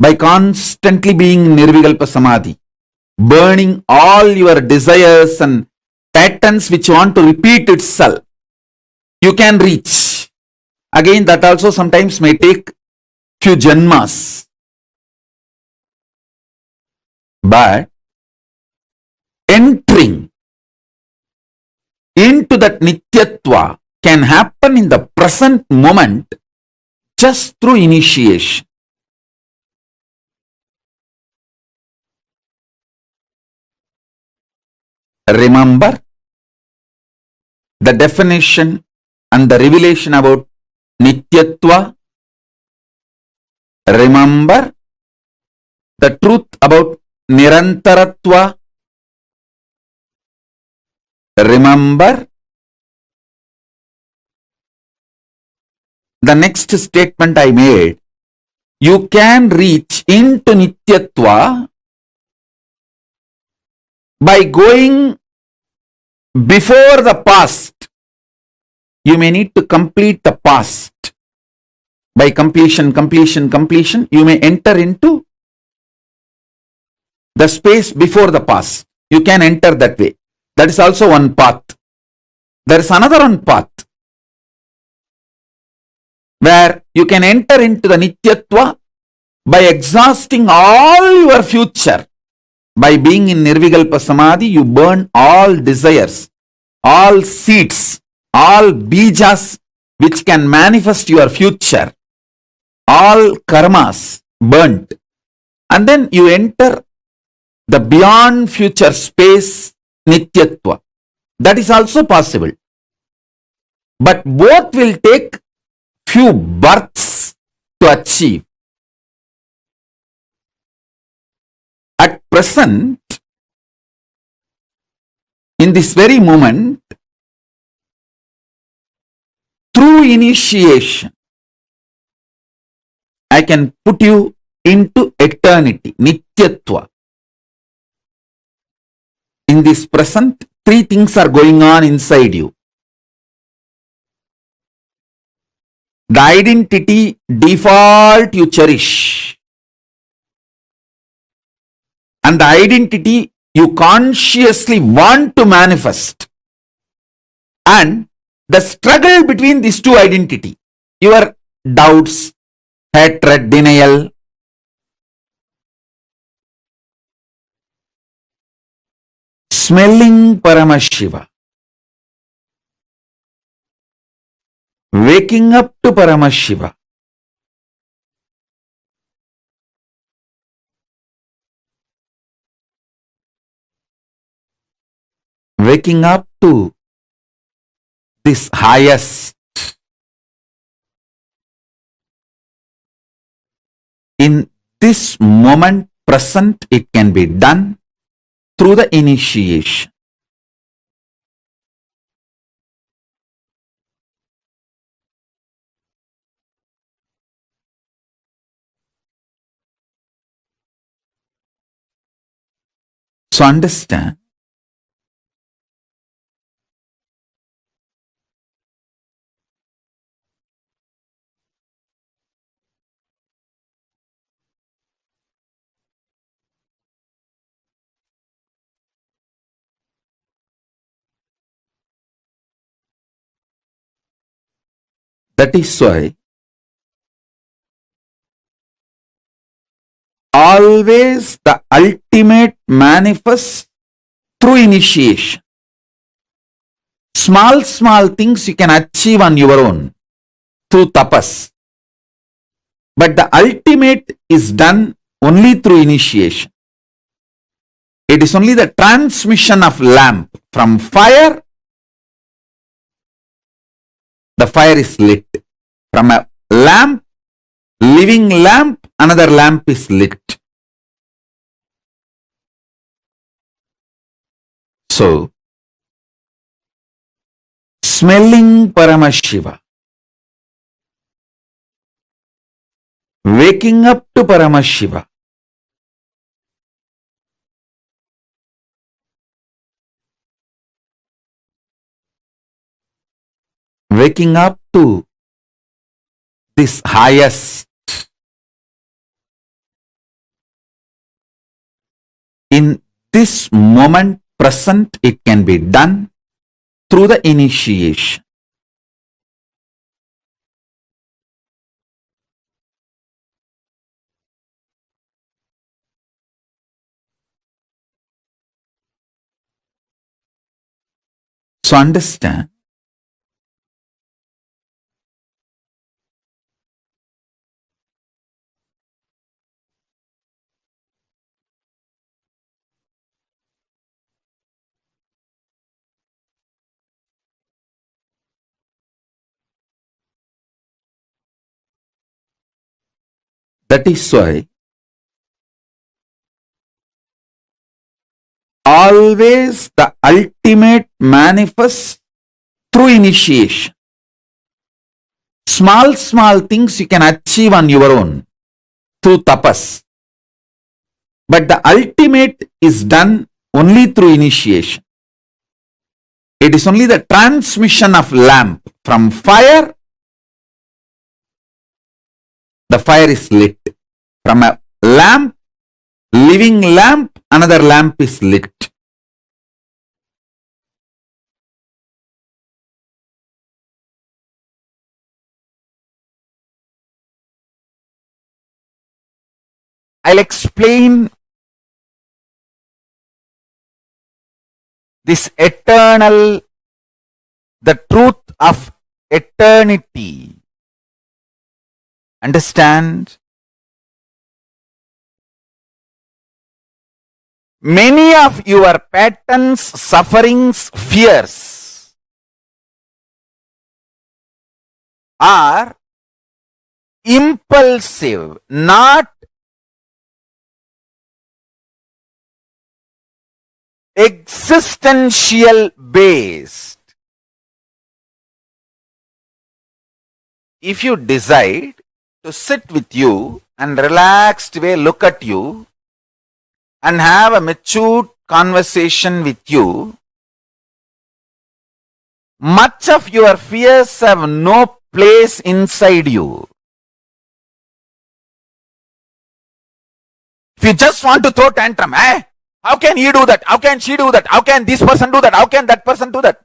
by constantly being Nirvikalpa Samadhi, burning all your desires and patterns which want to repeat itself. You can reach. Again, that also sometimes may take few janmas. But entering into that Nityatva can happen in the present moment just through initiation. remember the definition and the revelation about Nityatva. Remember the truth about Nirantaratva. Remember the next statement I made. You can reach into Nityatva by going before the past. You may need to complete the past. By completion, you may enter into the space before the past. You can enter that way. That is also one path. There is another one path where you can enter into the Nityatva by exhausting all your future. By being in Nirvikalpa Samadhi, you burn all desires, all seeds, all bijas which can manifest your future, all karmas burnt. And then you enter the beyond future space Nityatva. That is also possible. But both will take few births to achieve. At present, in this very moment, through initiation, I can put you into eternity, Nityatva. In this present, three things are going on inside you. The identity default you cherish, and the identity you consciously want to manifest, and the struggle between these two identity, your doubts, hatred, denial. Smelling Paramashiva, waking up to Paramashiva, waking up to this highest. In this moment present, it can be done through the initiation. So understand, that is why always the ultimate manifests through initiation. Small things you can achieve on your own through tapas. But the ultimate is done only through initiation. It is only the transmission of lamp from fire. The fire is lit. From a lamp, living lamp, another lamp is lit. So, smelling Paramashiva, waking up to Paramashiva, waking up to this highest. In this moment present, it can be done through the initiation. So understand, That is why always the ultimate manifests through initiation. Small things you can achieve on your own through tapas. But the ultimate is done only through initiation. It is only the transmission of lamp from fire. The fire is lit. From a lamp, living lamp, another lamp is lit. I'll explain this eternal, the truth of eternity. Understand? Many of your patterns, sufferings, fears are impulsive, not existential based. If you decide to sit with you and relaxed way look at you and have a matured conversation with you, much of your fears have no place inside you. If you just want to throw tantrum, how can he do that? How can she do that? How can this person do that? How can that person do that?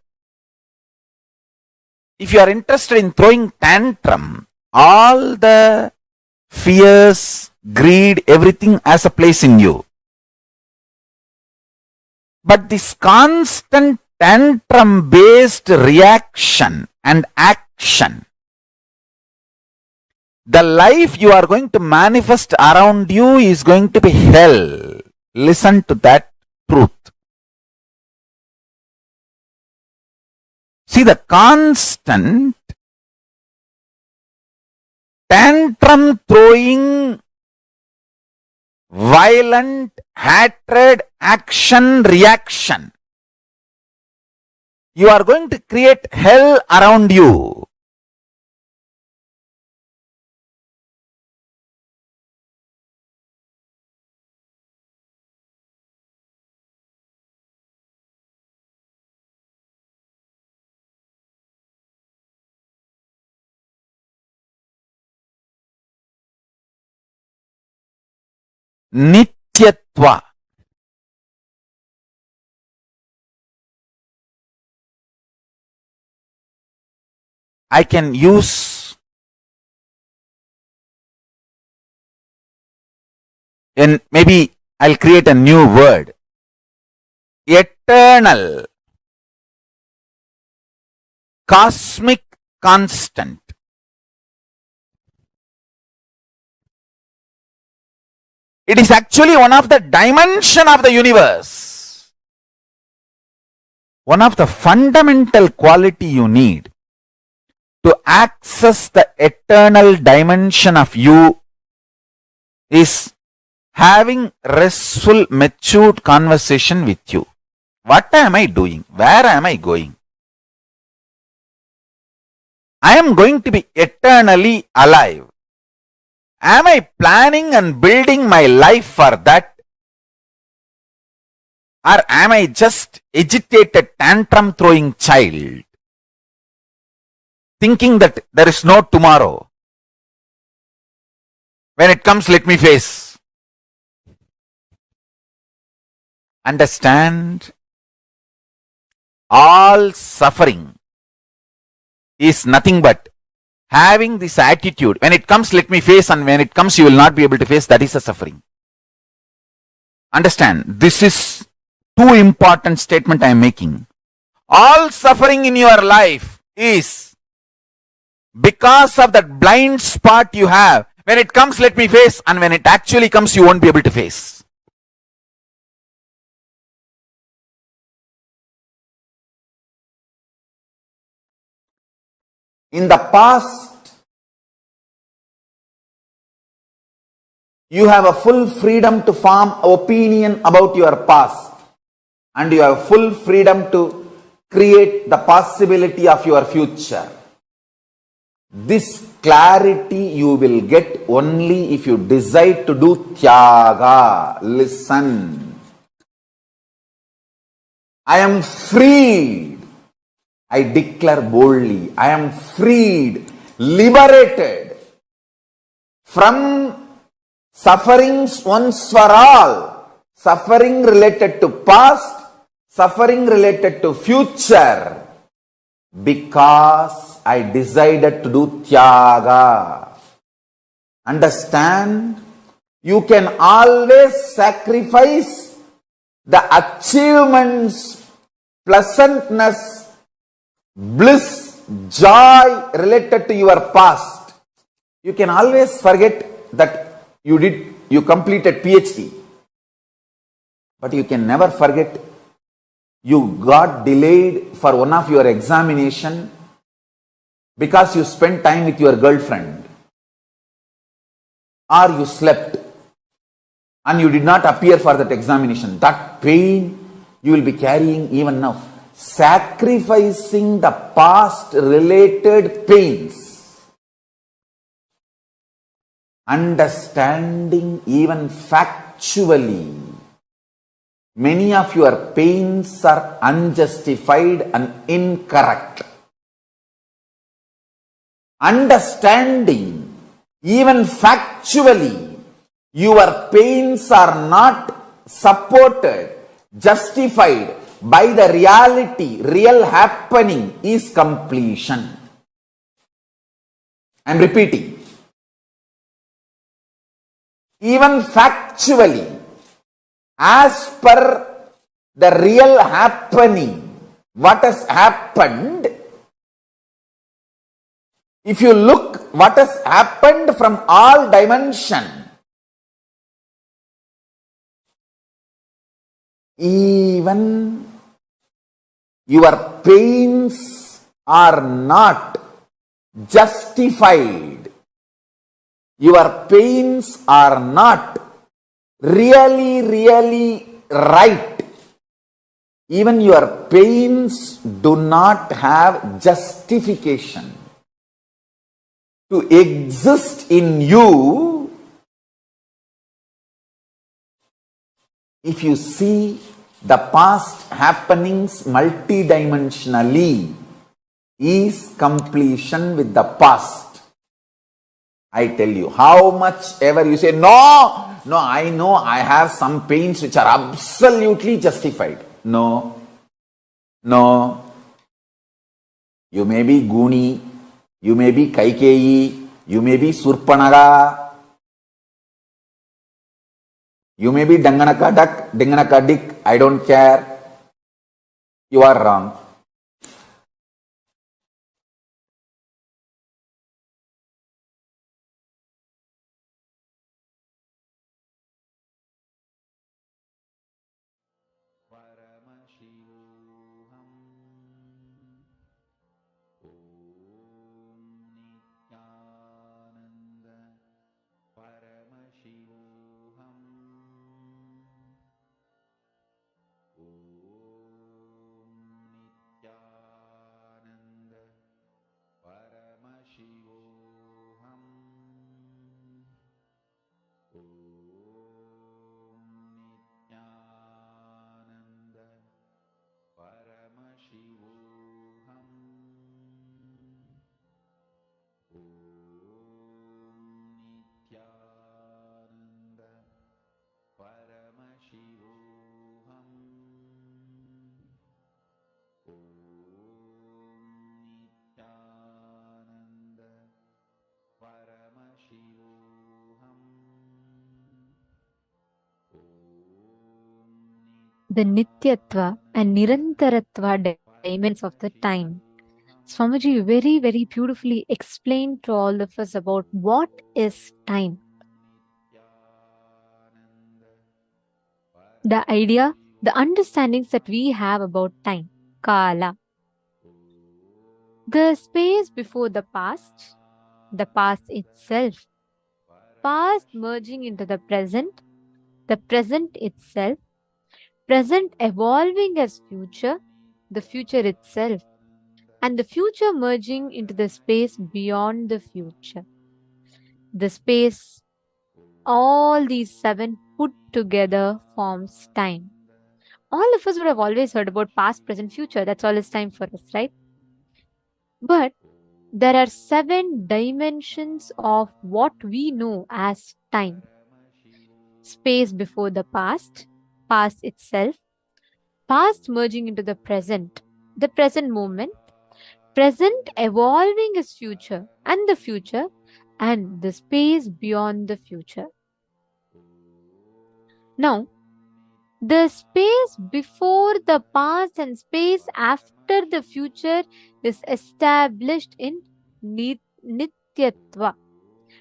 If you are interested in throwing tantrum, all the fears, greed, everything has a place in you. But this constant tantrum based reaction and action, the life you are going to manifest around you is going to be hell. Listen to that truth. See, the constant tantrum throwing, violent hatred, action, reaction, you are going to create hell around you. Nityatva. I can use in, maybe I'll create a new word. Eternal, cosmic constant. It is actually one of the dimension of the universe. One of the fundamental quality you need to access the eternal dimension of you is having restful, matured conversation with you. What am I doing? Where am I going? I am going to be eternally alive. Am I planning and building my life for that? Or am I just agitated, tantrum throwing child, thinking that there is no tomorrow? When it comes, let me face. Understand? All suffering is nothing but having this attitude. When it comes, let me face, and when it comes, you will not be able to face. That is a suffering. Understand? This is two important statement I am making. All suffering in your life is because of that blind spot you have. When it comes, let me face, and when it actually comes, you won't be able to face. In the past, You have a full freedom to form opinion about your past, and you have full freedom to create the possibility of your future. This clarity you will get only if you decide to do tyaga. Listen. I am freed. I declare boldly. I am freed, liberated from sufferings once for all. Suffering related to past, suffering related to future. Because I decided to do tyaga. Understand? You can always sacrifice the achievements, pleasantness, bliss, joy related to your past. You can always forget that you completed PhD. But you can never forget you got delayed for one of your examination because you spent time with your girlfriend, or you slept and you did not appear for that examination. That pain you will be carrying even now. Sacrificing the past related pains, understanding even factually many of your pains are unjustified and incorrect. Understanding, even factually, your pains are not supported, justified by the reality, real happening is completion. I am repeating. Even factually, as per the real happening, what has happened, if you look what has happened from all dimension, even your pains are not justified. Your pains are not really right. Even your pains do not have justification to exist in you. If you see the past happenings multidimensionally, is completion with the past. I tell you, how much ever you say, no, I know I have some pains which are absolutely justified. No. You may be Guni, you may be Kaikeyi, you may be Surpanaga, you may be Danganaka duck, Danganaka dick, I don't care. You are wrong. Paramashivoham. Om Nithyananda. Paramashivoham. Om Nithyananda. Paramashivoham. Om Nithyananda. Paramashivoham. Om Nithyananda. Paramashivoham. Om Nithyananda. Paramashivoham. The Nityatva and Nirantaratva dimensions of the time. Swamiji very, very beautifully explained to all of us about what is time. The idea, the understandings that we have about time, Kaala. The space before the past itself, past merging into the present itself, present evolving as future, the future itself, and the future merging into the space beyond the future. The space, all these seven put together forms time. All of us would have always heard about past, present, future. That's all is time for us, right? But there are seven dimensions of what we know as time. Space before the past itself, past merging into the present moment, present evolving as future, and the space beyond the future. Now, the space before the past and space after the future is established in Nityatva.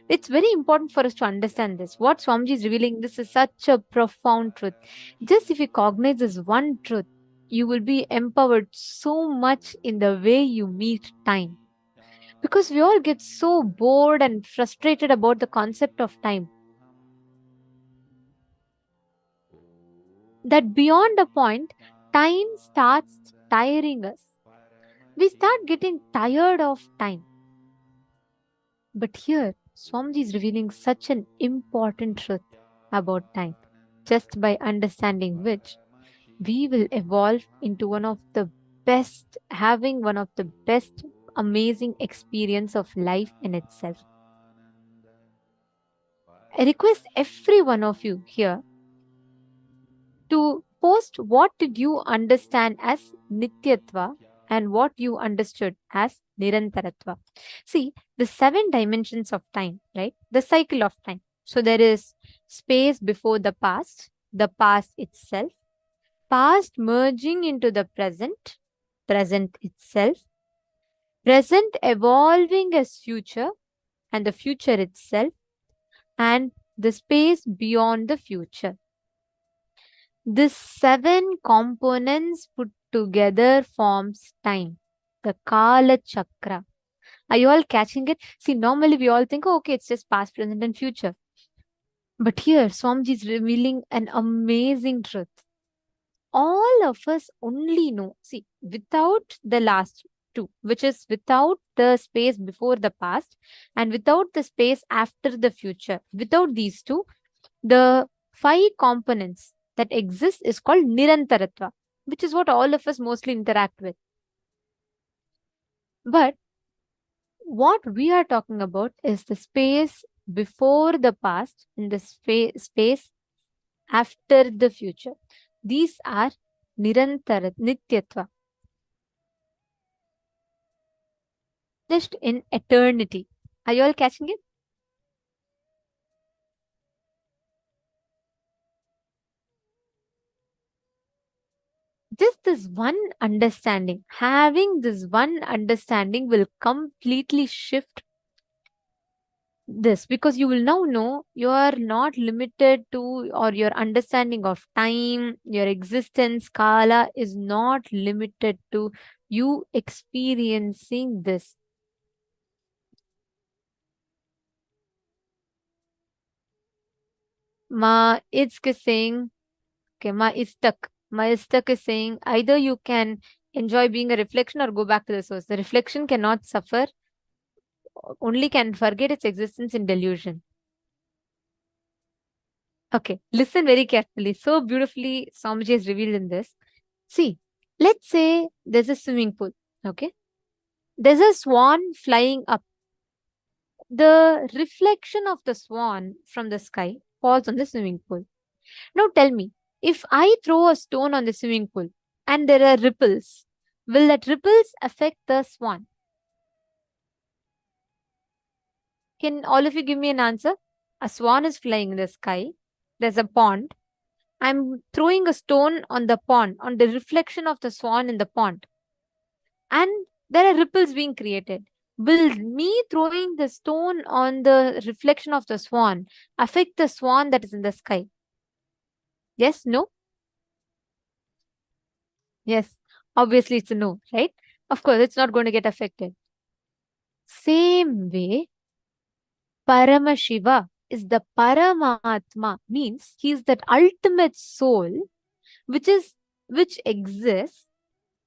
It's very important for us to understand this. What Swamiji is revealing, this is such a profound truth. Just if you cognize this one truth, you will be empowered so much in the way you meet time. Because we all get so bored and frustrated about the concept of time, that beyond a point, time starts tiring us. We start getting tired of time. But here, Swamiji is revealing such an important truth about time, just by understanding which we will evolve into having one of the best, amazing experience of life in itself. I request every one of you here to post what did you understand as Nityatva and what you understood as Nirantaratva. See, the seven dimensions of time, right? The cycle of time. So there is space before the past itself, past merging into the present itself, present evolving as future, and the future itself, and the space beyond the future. These seven components put together forms time, the Kaala Chakra. Are you all catching it? See, normally we all think, oh, okay, it's just past, present, and future. But here, Swamiji is revealing an amazing truth. All of us only know, see, without the last two, which is without the space before the past and without the space after the future, without these two, the five components that exist is called Nirantaratva, which is what all of us mostly interact with. But what we are talking about is the space before the past and the space after the future. These are Nityatva. Just in eternity. Are you all catching it? Just this one understanding, having this one understanding will completely shift this, because you will now know you are not limited to, or your understanding of time, your existence, Kala is not limited to you experiencing this. Ma Itzk is saying, okay, Ma Istak is saying either you can enjoy being a reflection or go back to the source. The reflection cannot suffer, only can forget its existence in delusion. Okay, listen very carefully. So beautifully, Swamiji has revealed in this. See, let's say there's a swimming pool. Okay, there's a swan flying up. The reflection of the swan from the sky falls on the swimming pool. Now tell me, if I throw a stone on the swimming pool and there are ripples, will that ripples affect the swan? Can all of you give me an answer? A swan is flying in the sky. There's a pond. I'm throwing a stone on the pond, on the reflection of the swan in the pond. And there are ripples being created. Will me throwing the stone on the reflection of the swan affect the swan that is in the sky? Yes? No? Yes. Obviously, it's a no, right? Of course, it's not going to get affected. Same way, Paramashiva, is the Paramatma, means he is that ultimate soul which exists.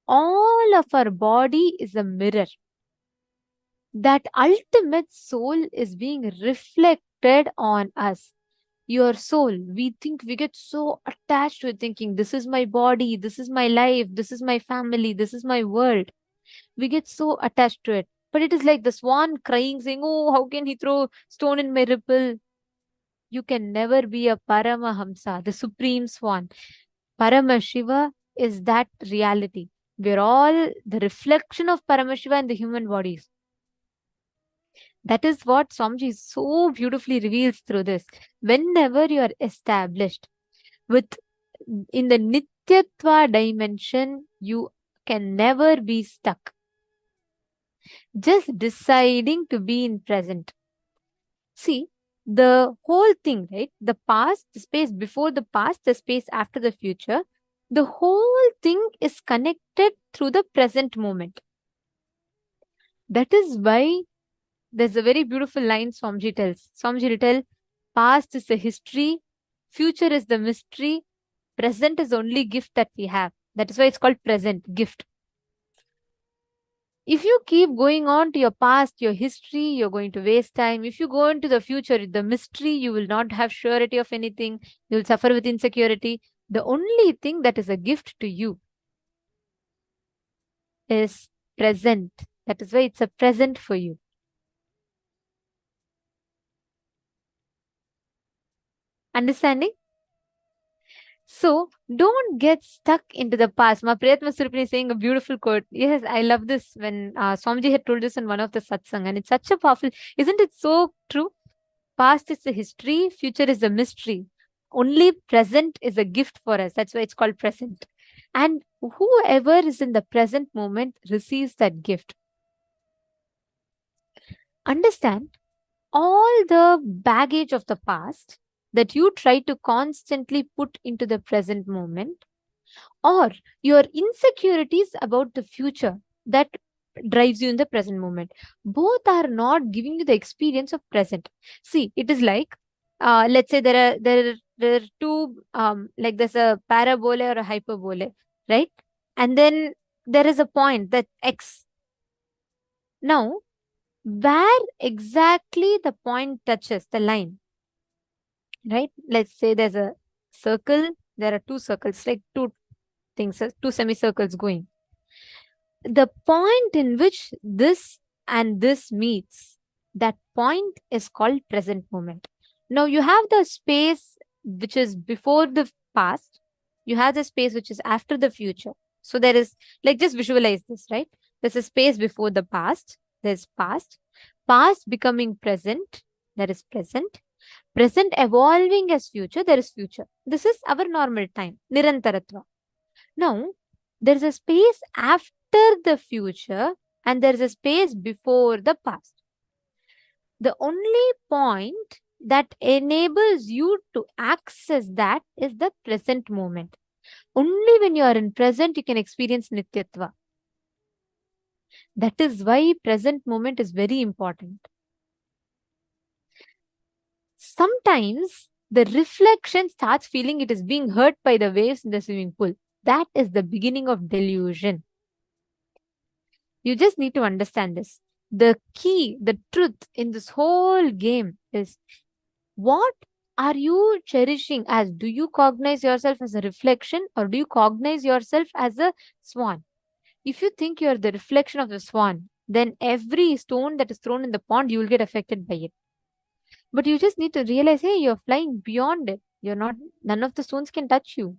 All of our body is a mirror. That ultimate soul is being reflected on us. Your soul, we think, we get so attached to it, thinking this is my body, this is my life, this is my family, this is my world. We get so attached to it. But it is like the swan crying, saying, oh, how can he throw stone in my ripple? You can never be a Paramahamsa, the supreme swan. Paramashiva is that reality. We're all the reflection of Paramashiva in the human bodies. That is what Swamiji so beautifully reveals through this. Whenever you are established with in the Nityatva dimension, you can never be stuck. Just deciding to be in present. See, the whole thing, right? The past, the space before the past, the space after the future, the whole thing is connected through the present moment. That is why there's a very beautiful line Swamiji tells. Swamiji will tell, past is the history, future is the mystery, present is the only gift that we have. That is why it's called present, gift. If you keep going on to your past, your history, you're going to waste time. If you go into the future, the mystery, you will not have surety of anything. You'll suffer with insecurity. The only thing that is a gift to you is present. That is why it's a present for you. Understanding? So don't get stuck into the past. Ma Priyatma Surupini is saying a beautiful quote. Yes, I love this when Swamiji had told this in one of the satsang, and it's such a powerful, isn't it so true? Past is the history, future is a mystery. Only present is a gift for us. That's why it's called present. And whoever is in the present moment receives that gift. Understand, all the baggage of the past that you try to constantly put into the present moment, or your insecurities about the future that drives you in the present moment, both are not giving you the experience of present. See, it is like, let's say there are two, like there's a parabola or a hyperbola, right? And then there is a point, that x. Now, where exactly the point touches the line, right? Let's say there's a circle, there are two circles, like two things, two semicircles going. The point in which this and this meets, that point is called present moment. Now you have the space which is before the past, you have the space which is after the future. So there is, like, just visualize this, right? There's a space before the past, there's past becoming present, there is present evolving as future, there is future. This is our normal time, Nirantaratva. Now, there's a space after the future and there's a space before the past. The only point that enables you to access that is the present moment. Only when you are in present, you can experience Nityatva. That is why present moment is very important. Sometimes the reflection starts feeling it is being hurt by the waves in the swimming pool. That is the beginning of delusion. You just need to understand this. The key, the truth in this whole game is, what are you cherishing as? Do you cognize yourself as a reflection, or do you cognize yourself as a swan? If you think you're the reflection of the swan, then every stone that is thrown in the pond, you will get affected by it. But you just need to realize, hey, you're flying beyond it. You're not, none of the stones can touch you.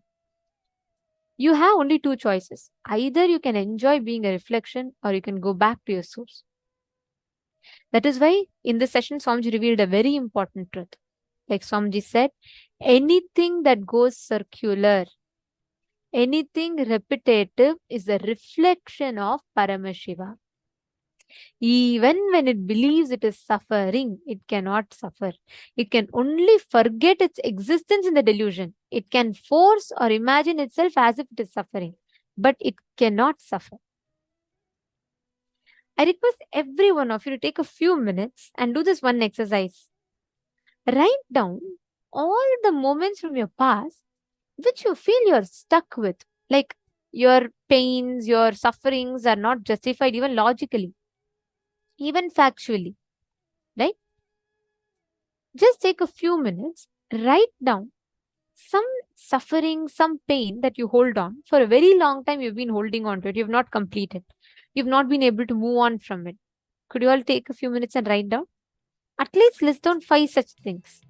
You have only two choices. Either you can enjoy being a reflection, or you can go back to your source. That is why in this session, Swamiji revealed a very important truth. Like Swamiji said, anything that goes circular, anything repetitive is a reflection of Paramashiva. Even when it believes it is suffering, it cannot suffer. It can only forget its existence in the delusion. It can force or imagine itself as if it is suffering, but it cannot suffer. I request every one of you to take a few minutes and do this one exercise. Write down all the moments from your past which you feel you're stuck with. Like your pains, your sufferings are not justified even logically, even factually, right? Just take a few minutes, write down some suffering, some pain that you hold on for a very long time. You've been holding on to it, you've not completed, you've not been able to move on from it. Could you all take a few minutes and write down? At least list down 5 such things.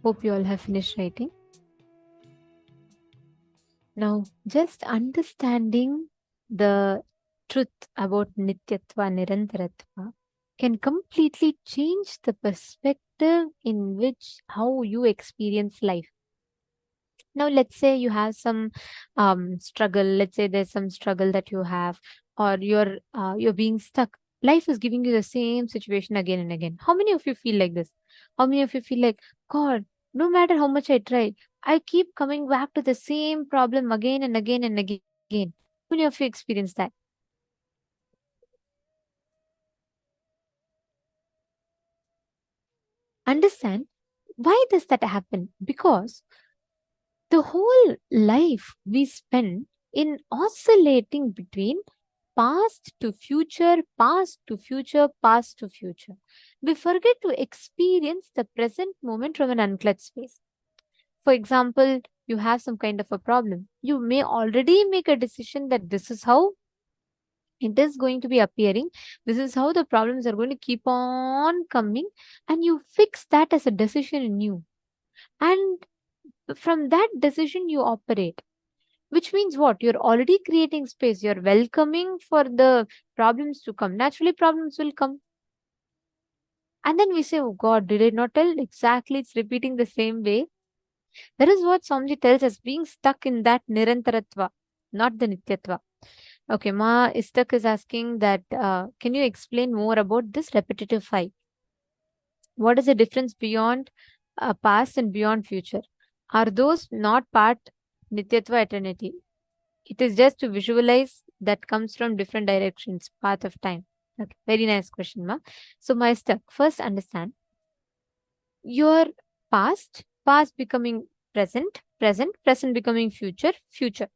Hope you all have finished writing. Now, just understanding the truth about Nityatva, Nirantaratva can completely change the perspective in which how you experience life. Now, let's say you have some struggle. Let's say there's some struggle that you have, or you're being stuck. Life is giving you the same situation again and again. How many of you feel like this? How many of you feel like, God, no matter how much I try, I keep coming back to the same problem again and again and again? How many of you experience that? Understand why does that happen? Because the whole life we spend in oscillating between past to future, past to future, past to future. We forget to experience the present moment from an unclutched space. For example, you have some kind of a problem. You may already make a decision that this is how it is going to be appearing. This is how the problems are going to keep on coming, and you fix that as a decision in you. And from that decision, you operate, which means what? You're already creating space, you're welcoming for the problems to come. Naturally, problems will come. And then we say, oh God, did I not tell? Exactly, it's repeating the same way. That is what Swamiji tells us, being stuck in that Nirantaratva, not the Nityatva. Okay, Ma Istak is asking that, can you explain more about this repetitive fight? What is the difference beyond past and beyond future? Are those not part Nityatva eternity? It is just to visualize that comes from different directions, path of time. Okay, very nice question, Ma. So, my stuck. First, understand your past becoming present, present becoming future, future.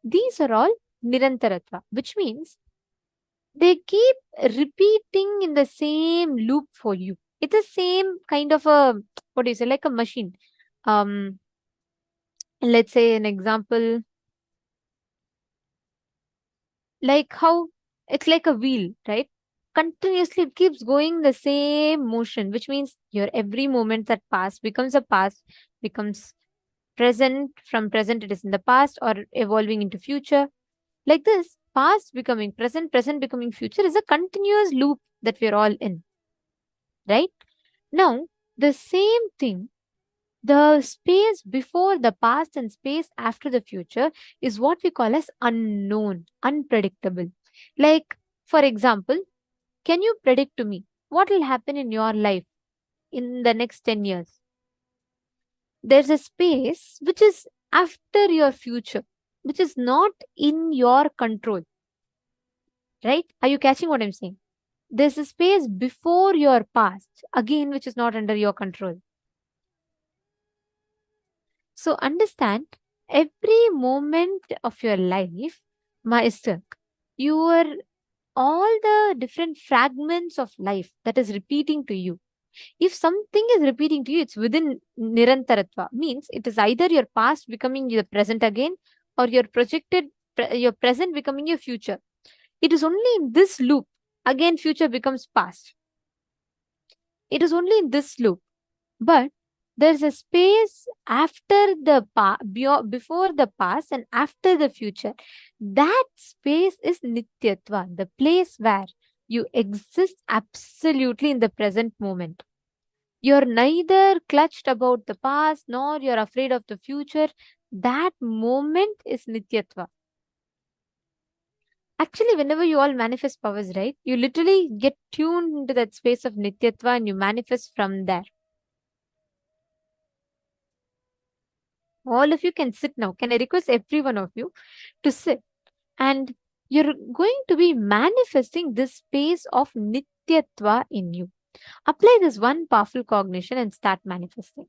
These are all Nirantaratva, which means they keep repeating in the same loop for you. It's the same kind of a, what do you say, like a machine. Um, let's say an example, like how it's like a wheel, right? Continuously it keeps going the same motion, which means your every moment that pass becomes a past, becomes present. From present it is in the past or evolving into future. Like this, past becoming present, present becoming future is a continuous loop that we're all in, right? Now, the same thing, the space before the past and space after the future is what we call as unknown, unpredictable. Like, for example, can you predict to me what will happen in your life in the next 10 years? There's a space which is after your future, which is not in your control, right? Are you catching what I'm saying? There's a space before your past, again, which is not under your control. So understand every moment of your life, Master, your all the different fragments of life that is repeating to you. If something is repeating to you, it's within Nirantaratva. Means it is either your past becoming your present again, or your your present becoming your future. It is only in this loop. Again, future becomes past. It is only in this loop. But there's a space after the before the past and after the future. That space is Nityatva, the place where you exist absolutely in the present moment. You're neither clutched about the past nor you're afraid of the future. That moment is Nityatva. Actually, whenever you all manifest powers, right, you literally get tuned into that space of Nityatva and you manifest from there. All of you can sit now. Can I request every one of you to sit? And you're going to be manifesting this space of Nityatva in you. Apply this one powerful cognition and start manifesting.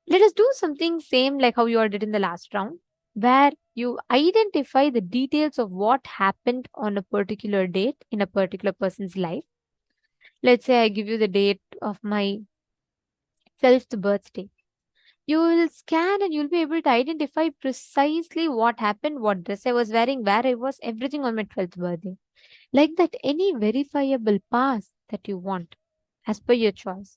Let us do something same like how you all did in the last round, where you identify the details of what happened on a particular date in a particular person's life. Let's say I give you the date of my 12th birthday. You will scan and you'll be able to identify precisely what happened, what dress I was wearing, where I was, everything on my 12th birthday. Like that, any verifiable past that you want, as per your choice,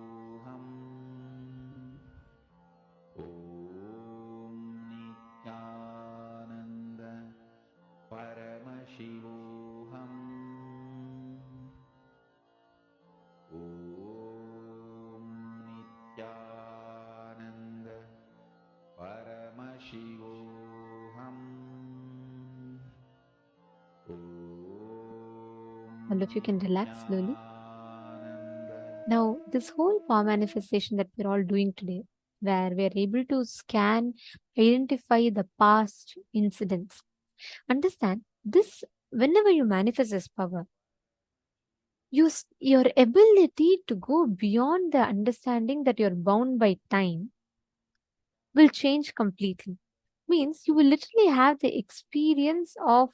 All of you can relax slowly. Now, this whole power manifestation that we're all doing today, where we're able to scan, identify the past incidents, understand this whenever you manifest this power, your ability to go beyond the understanding that you're bound by time will change completely. Means you will literally have the experience of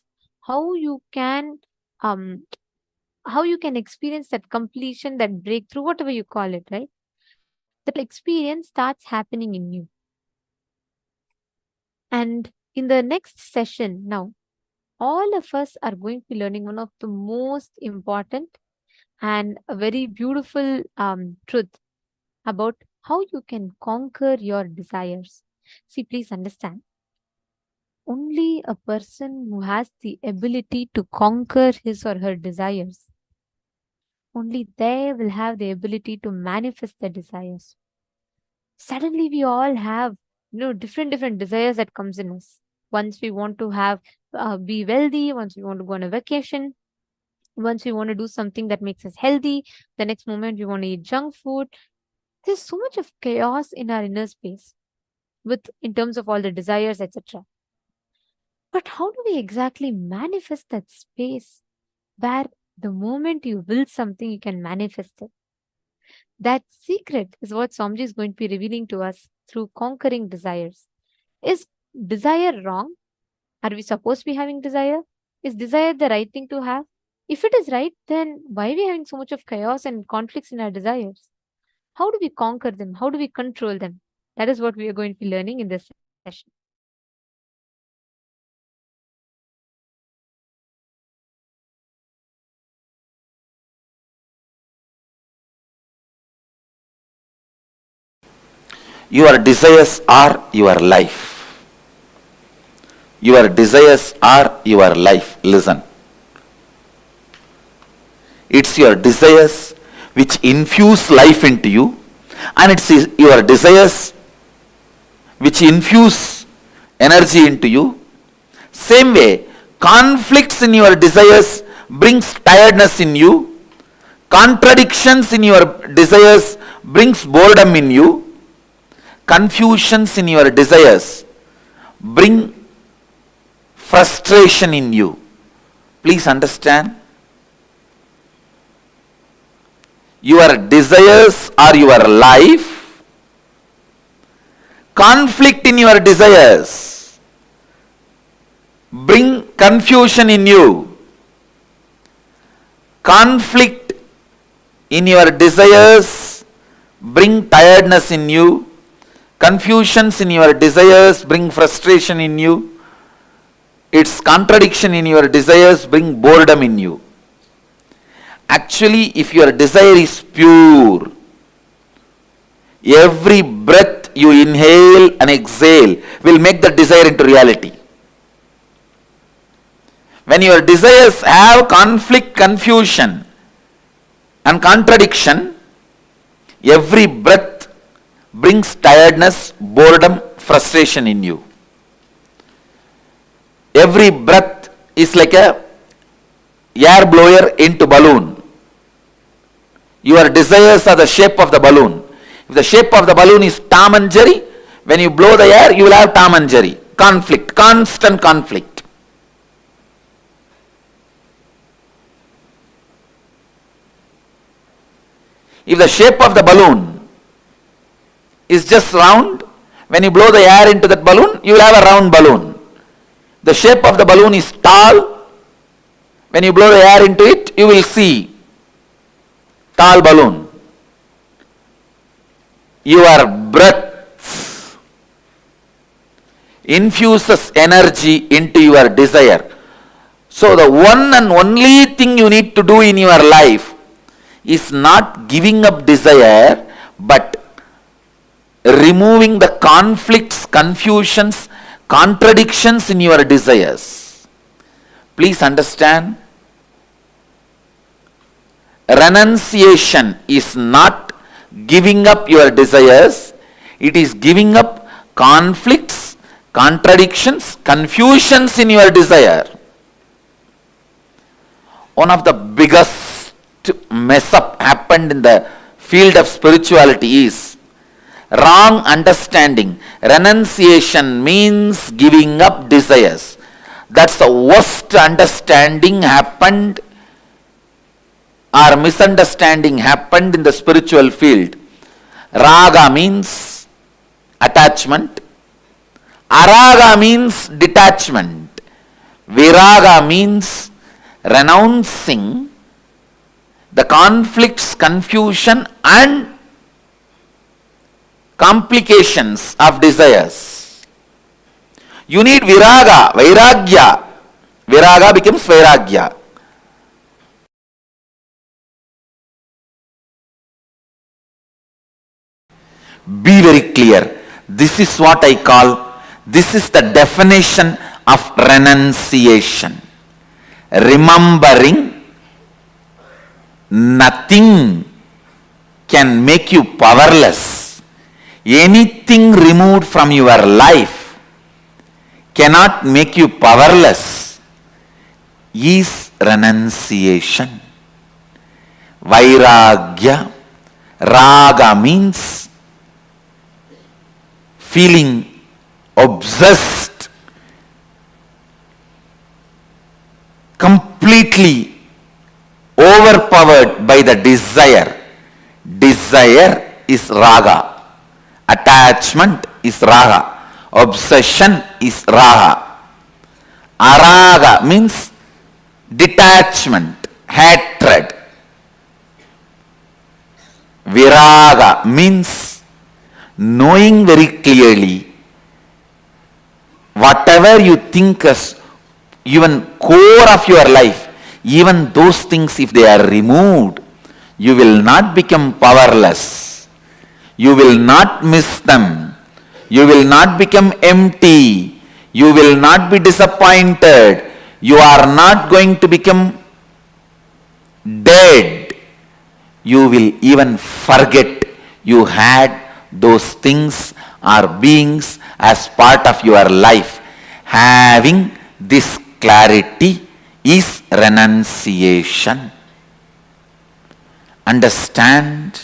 how you can um how you can experience that completion, that breakthrough, whatever you call it, right? That experience starts happening in you. And in the next session now, all of us are going to be learning one of the most important and a very beautiful truth about how you can conquer your desires. See, please understand, only a person who has the ability to conquer his or her desires, only they will have the ability to manifest their desires. Suddenly we all have different desires that comes in us. Once we want to have be wealthy, once we want to go on a vacation, once we want to do something that makes us healthy, the next moment we want to eat junk food. There's so much of chaos in our inner space with in terms of all the desires, etc. But how do we exactly manifest that space where the moment you will something, you can manifest it? That secret is what Somji is going to be revealing to us through conquering desires. Is desire wrong? Are we supposed to be having desire? Is desire the right thing to have? If it is right, then why are we having so much of chaos and conflicts in our desires? How do we conquer them? How do we control them? That is what we are going to be learning in this session. Your desires are your life. Your desires are your life. Listen. It's your desires which infuse life into you, and it's your desires which infuse energy into you. Same way, conflicts in your desires brings tiredness in you. Contradictions in your desires brings boredom in you. Confusions in your desires bring frustration in you. Please understand. Your desires are your life. Conflict in your desires bring confusion in you. Conflict in your desires bring tiredness in you. Confusions in your desires bring frustration in you. Its contradiction in your desires bring boredom in you. Actually, if your desire is pure, every breath you inhale and exhale will make the desire into reality. When your desires have conflict, confusion and contradiction, every breath brings tiredness, boredom, frustration in you. Every breath is like a air blower into balloon. Your desires are the shape of the balloon. If the shape of the balloon is Tom and Jerry, when you blow the air, you will have Tom and Jerry. Conflict, constant conflict. If the shape of the balloon is just round, when you blow the air into that balloon, you will have a round balloon. The shape of the balloon is tall. When you blow the air into it, you will see tall balloon. Your breath infuses energy into your desire. So the one and only thing you need to do in your life is not giving up desire, but removing the conflicts, confusions, contradictions in your desires. Please understand, renunciation is not giving up your desires, it is giving up conflicts, contradictions, confusions in your desire. one of the biggest mess up happened in the field of spirituality is wrong understanding. Renunciation means giving up desires. That's the worst understanding happened or misunderstanding happened in the spiritual field. Raga means attachment. Araga means detachment. Viraga means renouncing the conflicts, confusion and complications of desires. You need viraga, vairagya. Viraga becomes vairagya. Be very clear. This is what I call, this is the definition of renunciation. Remembering nothing can make you powerless. Anything removed from your life cannot make you powerless is renunciation. Vairagya, raga means feeling obsessed, completely overpowered by the desire. Desire is raga. Attachment is raga. Obsession is raga. Araga means detachment, hatred. Viraga means knowing very clearly whatever you think as even core of your life, even those things, if they are removed, you will not become powerless. You will not miss them. You will not become empty. You will not be disappointed. You are not going to become dead. You will even forget you had those things or beings as part of your life. Having this clarity is renunciation. Understand?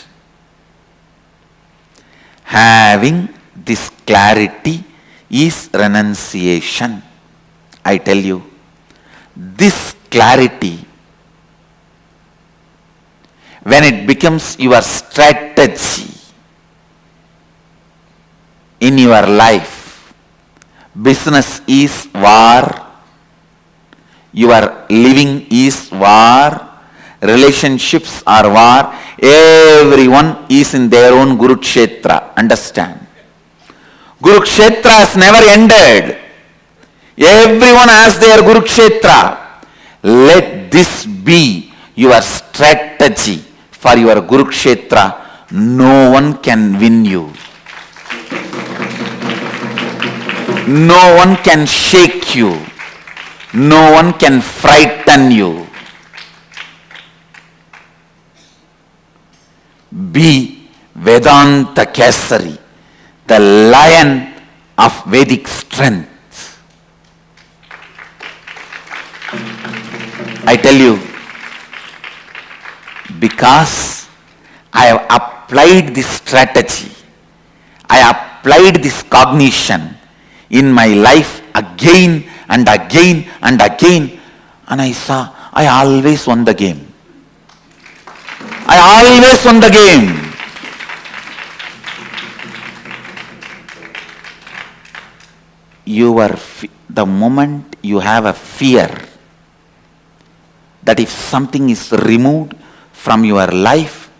Having this clarity is renunciation. I tell you, this clarity, when it becomes your strategy in your life, business is war, your living is war, relationships are war, everyone is in their own Kurukshetra. Understand? Kurukshetra has never ended. Everyone has their Kurukshetra. Let this be your strategy for your Kurukshetra. No one can win you. No one can shake you. No one can frighten you. Be Vedanta Kesari, the lion of Vedic strength. I tell you, because I have applied this strategy, I applied this cognition in my life again and again and again, and I saw I always won the game. I always won the game. The moment you have a fear that if something is removed from your life,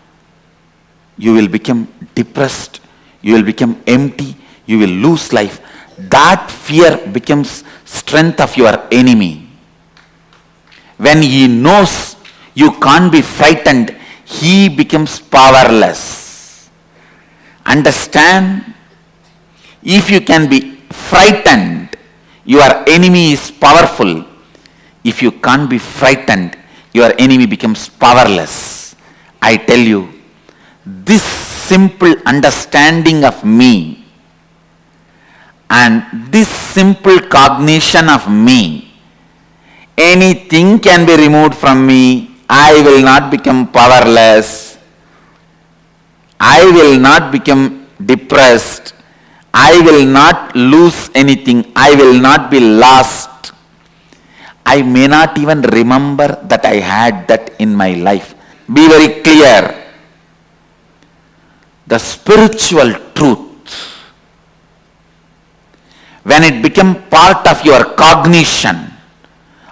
you will become depressed, you will become empty, you will lose life. That fear becomes strength of your enemy. When he knows you can't be frightened, he becomes powerless. Understand? If you can be frightened, your enemy is powerful. If you can't be frightened, your enemy becomes powerless. I tell you, this simple understanding of me and this simple cognition of me anything can be removed from me. I will not become powerless. I will not become depressed. I will not lose anything. I will not be lost. I may not even remember that I had that in my life. Be very clear. The spiritual truth, when it becomes part of your cognition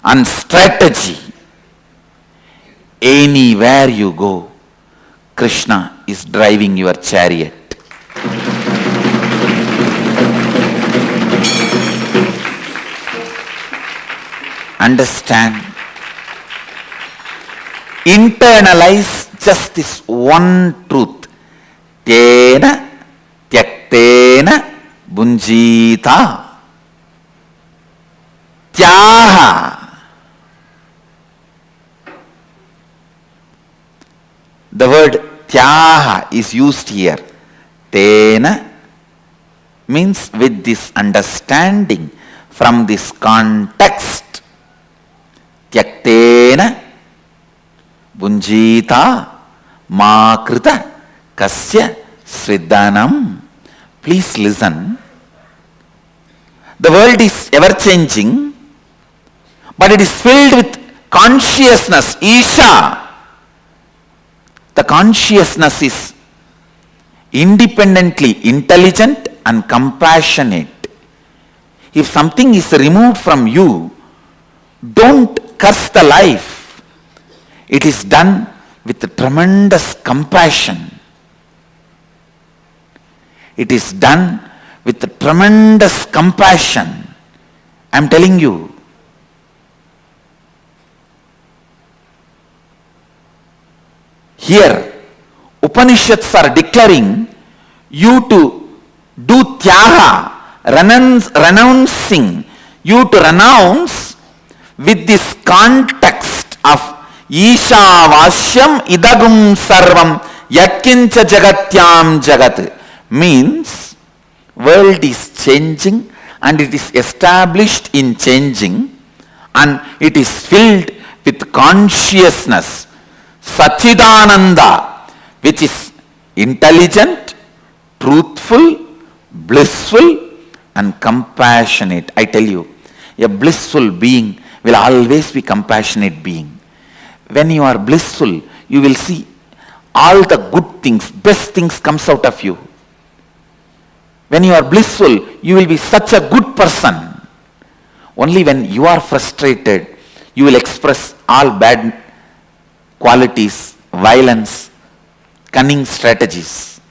and strategy, anywhere you go, Krishna is driving your chariot. Understand? Internalize just this one truth. Tena tyaktena bunjita. Tyaha. The word tyaha is used here. Tena means with this understanding from this context. Tyaktena bunjita makrita kasya sridhanam. Please listen. The world is ever changing, but it is filled with consciousness, Isha. The consciousness is independently intelligent and compassionate. If something is removed from you, don't curse the life. It is done with tremendous compassion. It is done with tremendous compassion. I am telling you. Here, Upanishads are declaring you to do tyaha, renouncing, you to renounce with this context of Isha Vashyam Idagum Sarvam Yatkincha Jagatyam Jagat. Means world is changing and it is established in changing and it is filled with consciousness, Sachidananda, which is intelligent, truthful, blissful and compassionate. I tell you, a blissful being will always be compassionate being. When you are blissful, you will see all the good things, best things comes out of you. When you are blissful, you will be such a good person. Only when you are frustrated, you will express all bad qualities, violence, cunning strategies.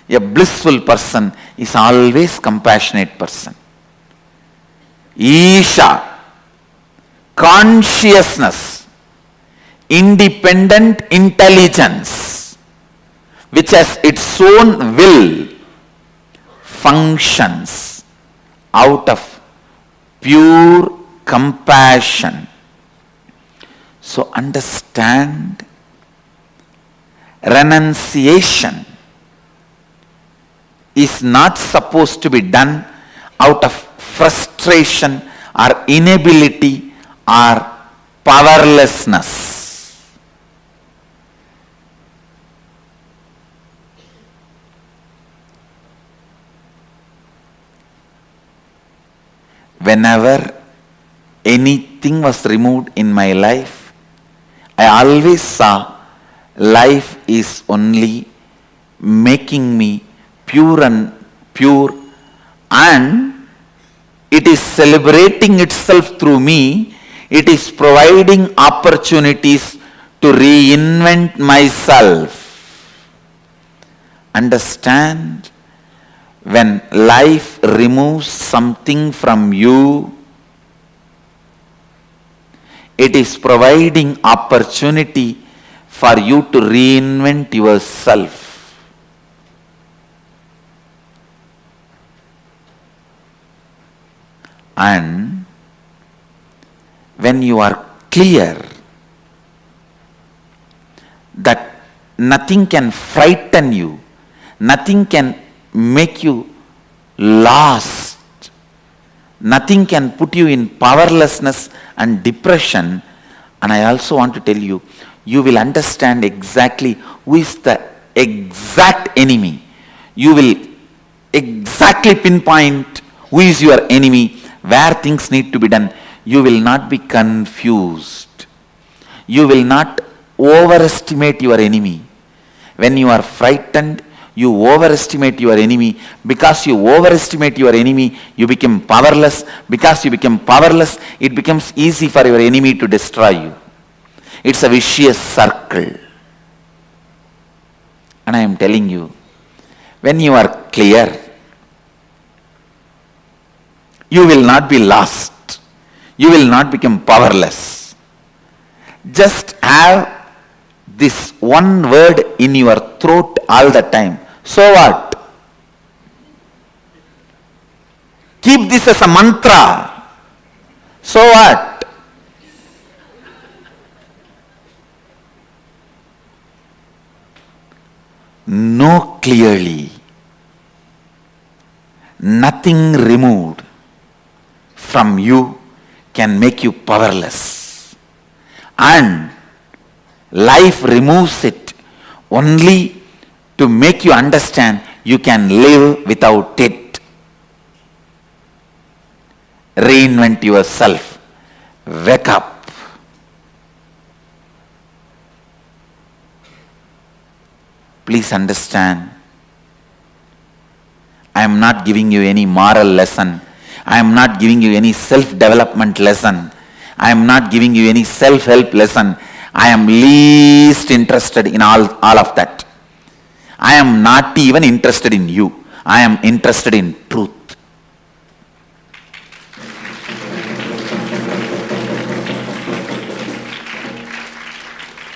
A blissful person is always compassionate person. Isha, consciousness, independent intelligence, which has its own will, functions out of pure compassion. So understand, renunciation is not supposed to be done out of frustration or inability or powerlessness. Whenever anything was removed in my life, I always saw life is only making me pure and it is celebrating itself through me. It is providing opportunities to reinvent myself. Understand? When life removes something from you, it is providing opportunity for you to reinvent yourself. And when you are clear that nothing can frighten you, nothing can make you lost, nothing can put you in powerlessness and depression. And I also want to tell you, you will understand exactly who is the exact enemy. You will exactly pinpoint who is your enemy, where things need to be done. You will not be confused. You will not overestimate your enemy. When you are frightened, you overestimate your enemy. Because you overestimate your enemy, you become powerless. Because you become powerless, it becomes easy for your enemy to destroy you. It's a vicious circle. And I am telling you, when you are clear, you will not be lost. You will not become powerless. Just have this one word in your throat all the time. So what? Keep this as a mantra. So what? Know clearly. Nothing removed from you can make you powerless. And life removes it only to make you understand you can live without it. Reinvent yourself. Wake up. Please understand, I am not giving you any moral lesson. I am not giving you any self-development lesson. I am not giving you any self-help lesson. I am least interested in all of that. I am not even interested in you. I am interested in truth.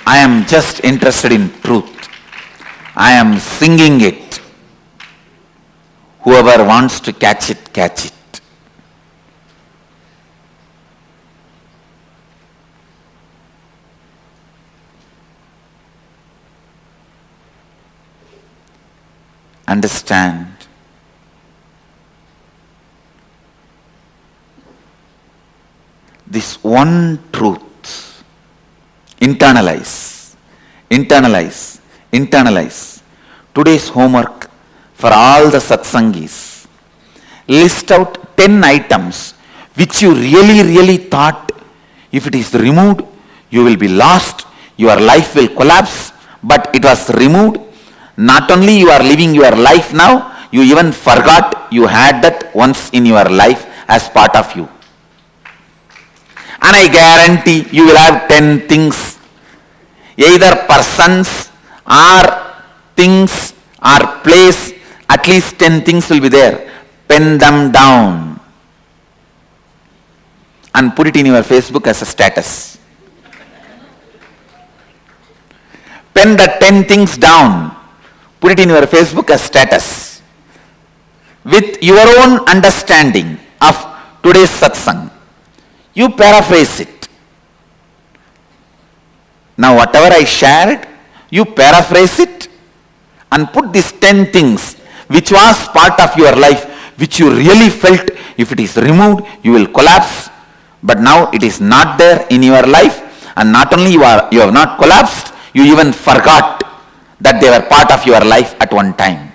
I am just interested in truth. I am singing it. Whoever wants to catch it, catch it. Understand. This one truth. Internalize. Internalize. Internalize. Today's homework for all the satsangis. List out 10 items which you really thought if it is removed, you will be lost, your life will collapse, but it was removed. Not only you are living your life now, you even forgot you had that once in your life as part of you. And I guarantee you will have 10 things, either persons or things or place, at least 10 things will be there. Pen them down and put it in your Facebook as a status. Pen the 10 things down, put it in your Facebook as status. With your own understanding of today's satsang, you paraphrase it. Now whatever I shared, you paraphrase it and put these 10 things which was part of your life, which you really felt if it is removed, you will collapse. But now it is not there in your life, and not only you have not collapsed, you even forgot that they were part of your life at one time.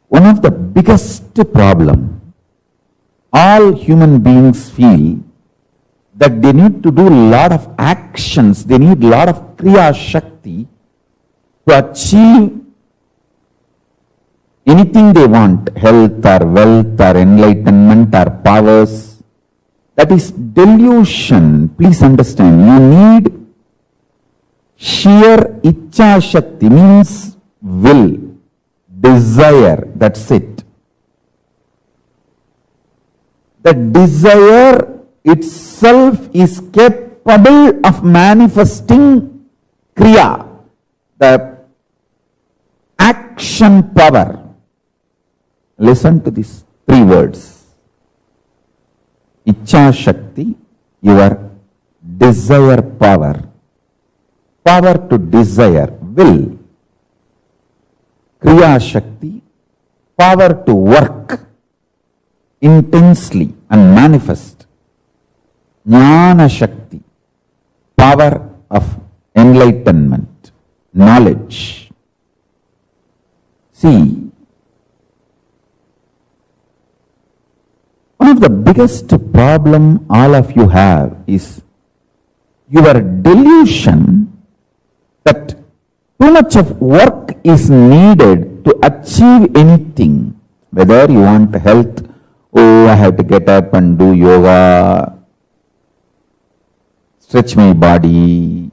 One of the biggest problem all human beings feel that they need to do a lot of actions, they need a lot of kriya shakti to achieve anything they want, health or wealth or enlightenment or powers. That is delusion. Please understand, you need sheer ichcha shakti, means will, desire, that's it. The desire itself is capable of manifesting kriya, the action power. Listen to these 3 words. Ichcha Shakti, your desire power. Power to desire, will. Kriya Shakti, power to work intensely and manifest. Jnana Shakti, power of enlightenment, knowledge. See, one of the biggest problem all of you have is your delusion that too much of work is needed to achieve anything. Whether you want health, oh, I have to get up and do yoga, stretch my body.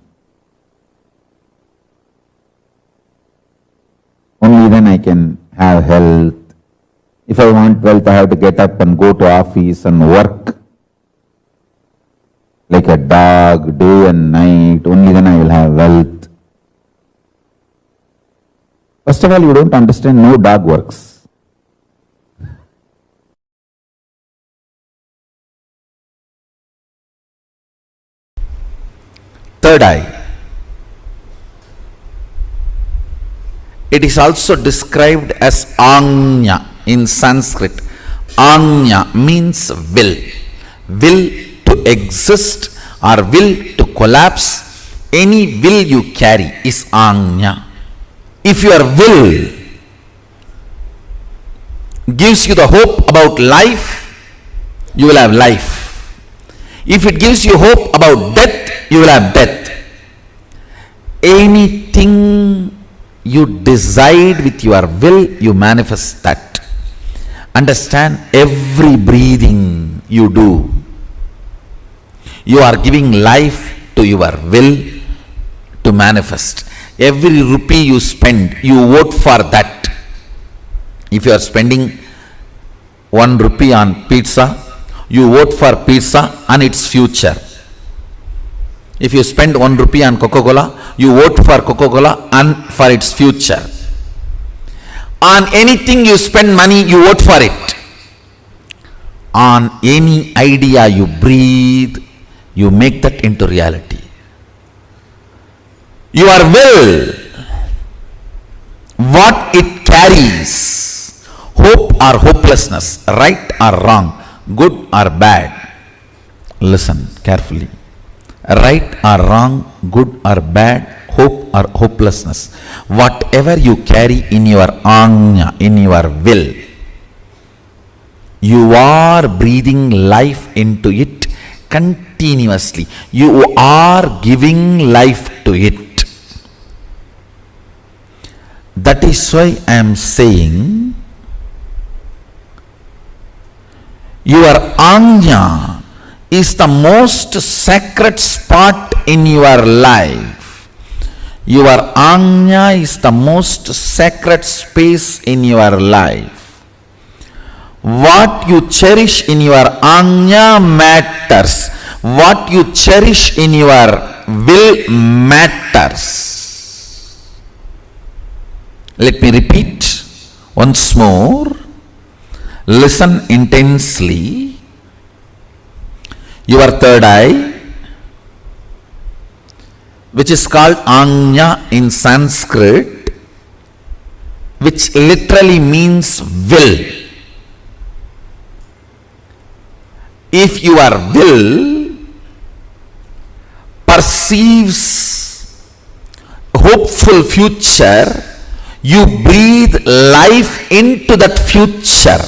Only then I can have health. If I want wealth, I have to get up and go to office and work like a dog, day and night. Only then I will have wealth. First of all, you don't understand, no dog works. Third eye. It is also described as Anya in Sanskrit. Anya means will. Will to exist or will to collapse. Any will you carry is Anya. If your will gives you the hope about life, you will have life. If it gives you hope about death, you will have death. Anything you decide with your will, you manifest that. Understand, every breathing you do, you are giving life to your will to manifest. Every rupee you spend, you vote for that. If you are spending 1 rupee on pizza, you vote for pizza and its future. If you spend 1 rupee on Coca-Cola, you vote for Coca-Cola and for its future. On anything you spend money, you vote for it. On any idea you breathe, you make that into reality. Your will, what it carries, hope or hopelessness, right or wrong, good or bad. Listen carefully. Right or wrong, good or bad, hope or hopelessness, whatever you carry in your anya, in your will, you are breathing life into it continuously. You are giving life to it. That is why I am saying your anya is the most sacred spot in your life. Your anya is the most sacred space in your life. What you cherish in your anya matters. What you cherish in your will matters. Let me repeat once more. Listen intensely. Your third eye, which is called Anya in Sanskrit, which literally means will. If your will perceives hopeful future, you breathe life into that future,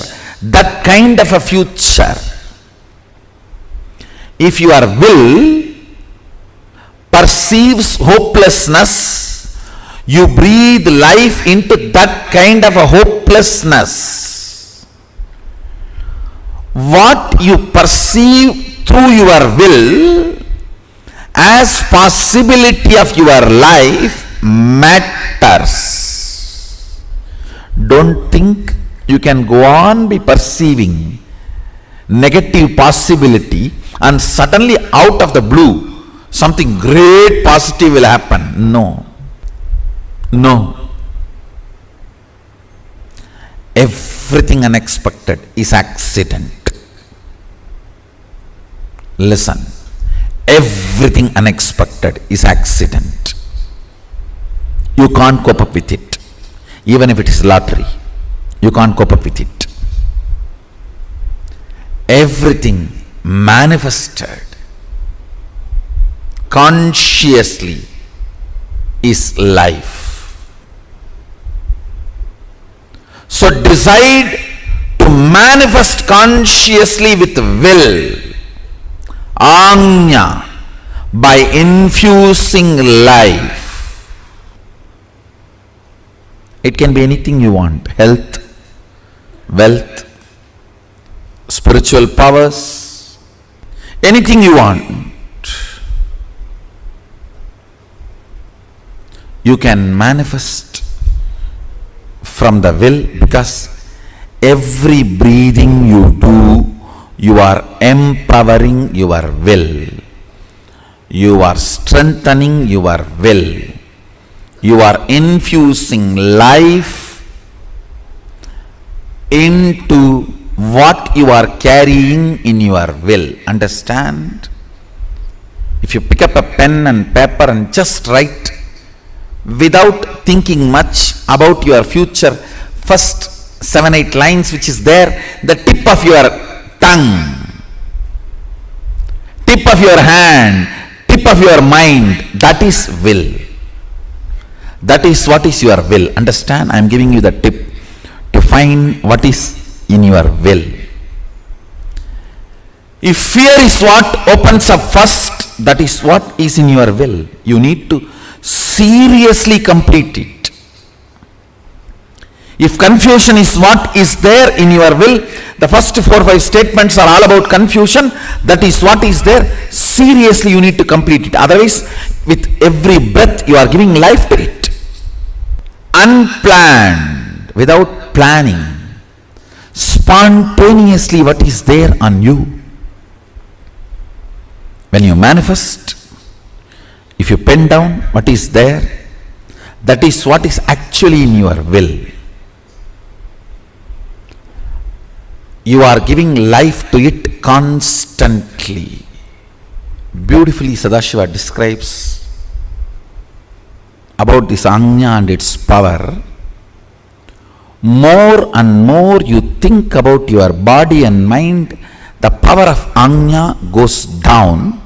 that kind of a future. If your will perceives hopelessness, you breathe life into that kind of a hopelessness. What you perceive through your will as possibility of your life matters. Don't think you can go on be perceiving negative possibility and suddenly out of the blue something great positive will happen. No. Everything unexpected is accident. Listen. Everything unexpected is accident. You can't cope up with it. Even if it is lottery, you can't cope up with it. Everything manifested consciously is life. So decide to manifest consciously with will, Anya, by infusing life. It can be anything you want: health, wealth, spiritual powers, anything you want. You can manifest from the will, because every breathing you do, you are empowering your will. You are strengthening your will. You are infusing life into what you are carrying in your will. Understand? If you pick up a pen and paper and just write without thinking much about your future, first 7-8 lines which is there, the tip of your tongue, tip of your hand, tip of your mind, that is will. That is what is your will. Understand? I am giving you the tip to find what is in your will. If fear is what opens up first, that is what is in your will. You need to seriously complete it. If confusion is what is there in your will, the first 4 or 5 statements are all about confusion. That is what is there. Seriously you need to complete it. Otherwise, with every breath you are giving life to it. Unplanned, without planning, spontaneously what is there on you. When you manifest, if you pen down what is there, that is what is actually in your will. You are giving life to it constantly. Beautifully Sadashiva describes about this Anya and its power. More and more you think about your body and mind, the power of Anya goes down.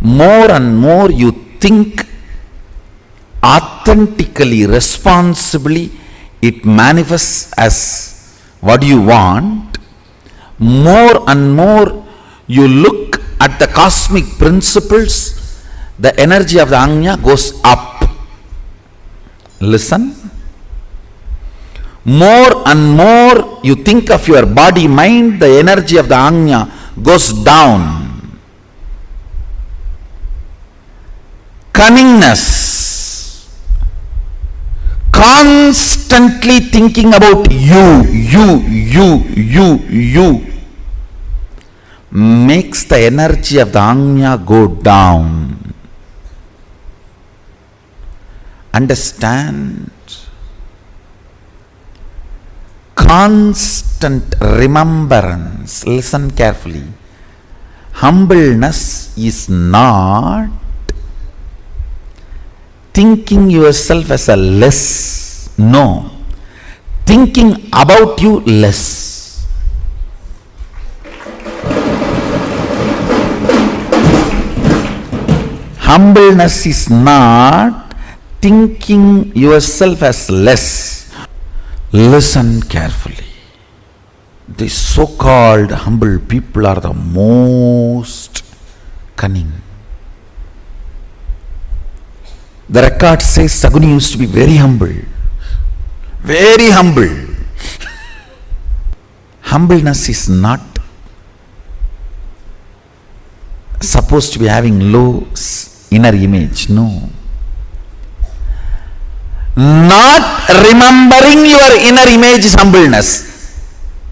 More and more you think authentically, responsibly, it manifests as what you want. More and more you look at the cosmic principles, the energy of the Anya goes up. Listen. More and more you think of your body, mind, the energy of the Anya goes down. Cunningness, constantly thinking about you, makes the energy of the Anya go down. Understand? Constant remembrance. Listen carefully. Humbleness is not thinking yourself as a less. No. Thinking about you less. Humbleness is not thinking yourself as less. Listen carefully. These so-called humble people are the most cunning. The record says Saguni used to be very humble. Very humble. Humbleness is not supposed to be having low inner image. No. Not remembering your inner image is humbleness.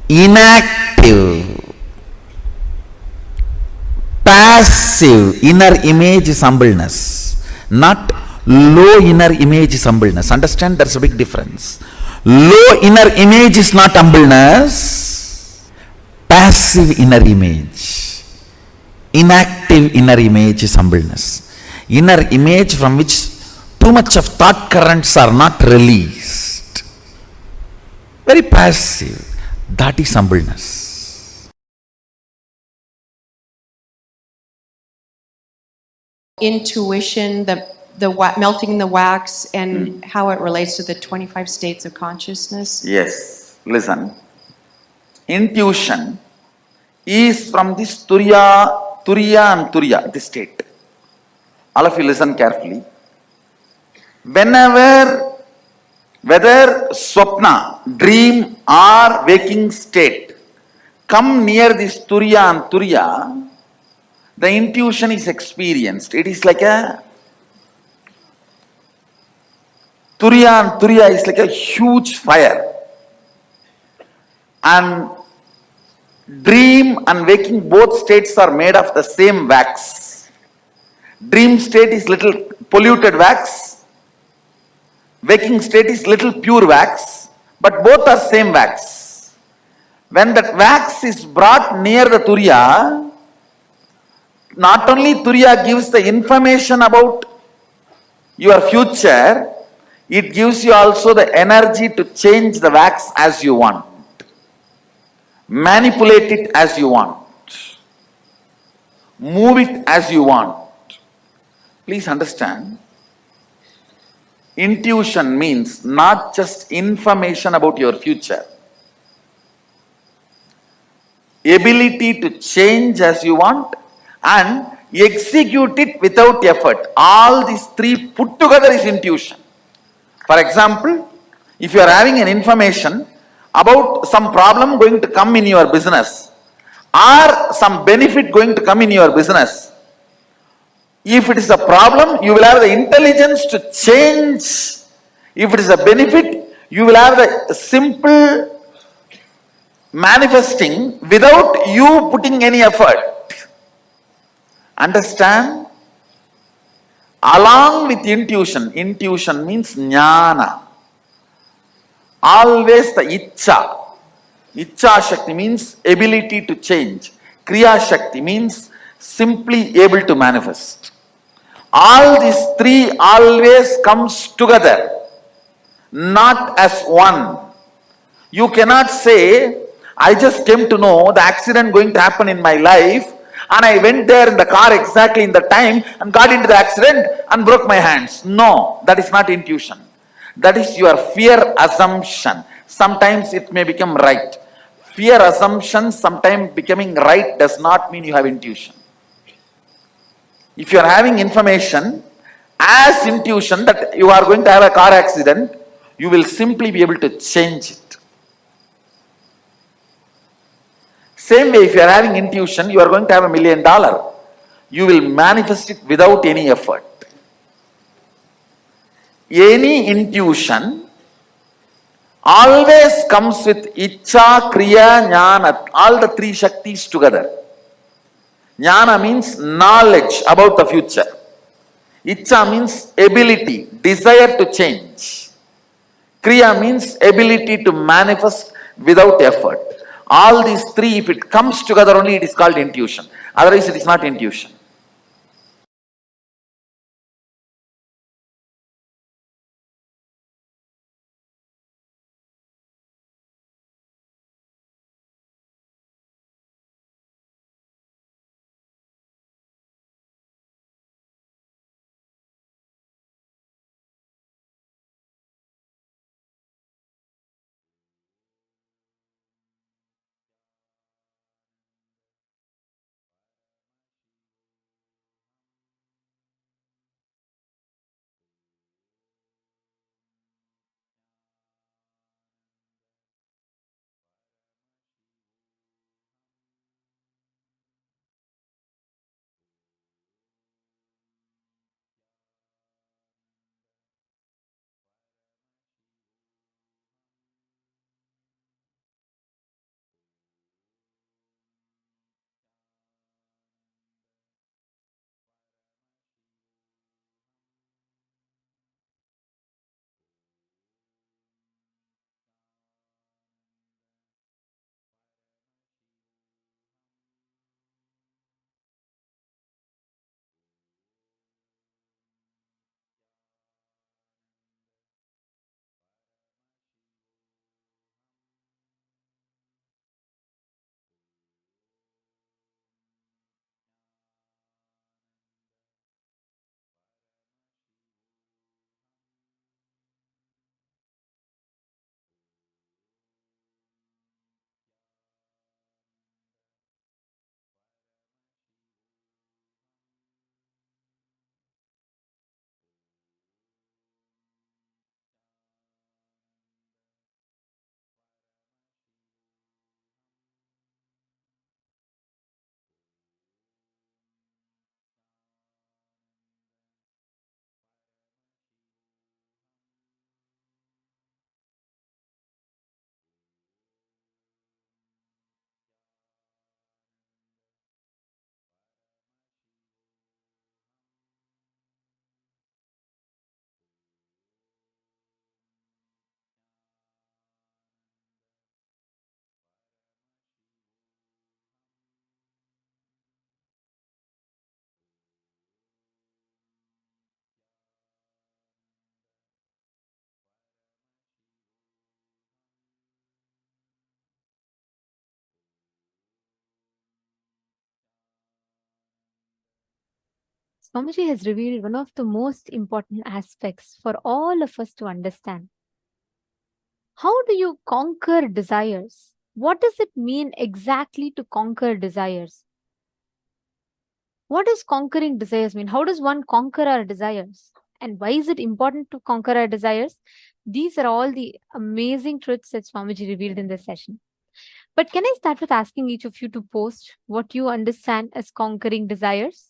Inactive, passive inner image is humbleness. Not low inner image is humbleness. Understand? There's a big difference. Low inner image is not humbleness. Passive inner image, inactive inner image is humbleness. Inner image from which too much of thought currents are not released. very passive. That is humbleness. Intuition, melting the wax, and how it relates to the 25 states of consciousness? Yes, listen. Intuition is from this Turiya and Turiya, this state. All of you listen carefully. Whenever, whether swapna, dream or waking state, come near this Turiya and Turiya, the intuition is experienced. It is like a Turiya and Turiya is like a huge fire. And dream and waking, both states are made of the same wax. Dream state is little polluted wax. Waking state is little pure wax. But both are same wax. When that wax is brought near the Turiya, not only Turiya gives the information about your future, it gives you also the energy to change the wax as you want. Manipulate it as you want. Move it as you want. Please understand, intuition means not just information about your future. Ability to change as you want and execute it without effort. All these three put together is intuition. For example, if you are having an information about some problem going to come in your business or some benefit going to come in your business, if it is a problem, you will have the intelligence to change. If it is a benefit, you will have the simple manifesting without you putting any effort. Understand? Along with intuition, intuition means jnana. Always the icha. Icha Shakti means ability to change. Kriya Shakti means simply able to manifest. All these three always comes together, not as one. You cannot say, I just came to know the accident going to happen in my life and I went there in the car exactly in the time and got into the accident and broke my hands. No, that is not intuition. That is your fear assumption. Sometimes it may become right. Fear assumption sometimes becoming right does not mean you have intuition. If you are having information as intuition that you are going to have a car accident, you will simply be able to change it. Same way, if you are having intuition, you are going to have $1 million. You will manifest it without any effort. Any intuition always comes with Icha, Kriya, Jnana, all the three Shaktis together. Jnana means knowledge about the future. Icha means ability, desire to change. Kriya means ability to manifest without effort. All these three, if it comes together only, it is called intuition. Otherwise, it is not intuition. Swamiji has revealed one of the most important aspects for all of us to understand. How do you conquer desires? What does it mean exactly to conquer desires? What does conquering desires mean? How does one conquer our desires? And why is it important to conquer our desires? These are all the amazing truths that Swamiji revealed in this session. But can I start with asking each of you to post what you understand as conquering desires?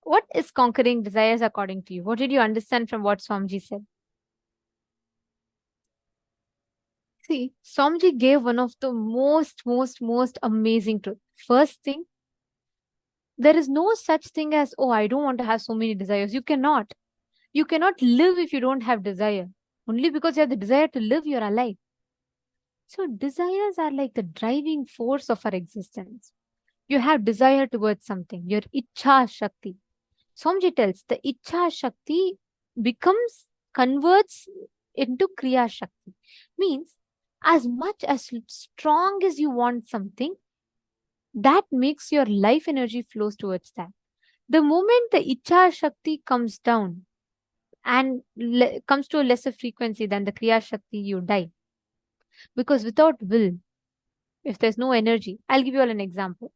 What is conquering desires according to you? What did you understand from what Swamiji said? See, Swamiji gave one of the most amazing truth. First thing, there is no such thing as, oh, I don't want to have so many desires. You cannot. You cannot live if you don't have desire. Only because you have the desire to live, you're alive. So desires are like the driving force of our existence. You have desire towards something, your Ichha Shakti. Swamiji tells the Ichha Shakti converts into Kriya Shakti. Means as much as strong as you want something, that makes your life energy flows towards that. The moment the Ichha Shakti comes down and comes to a lesser frequency than the Kriya Shakti, you die. Because without will, if there's no energy, I'll give you all an example.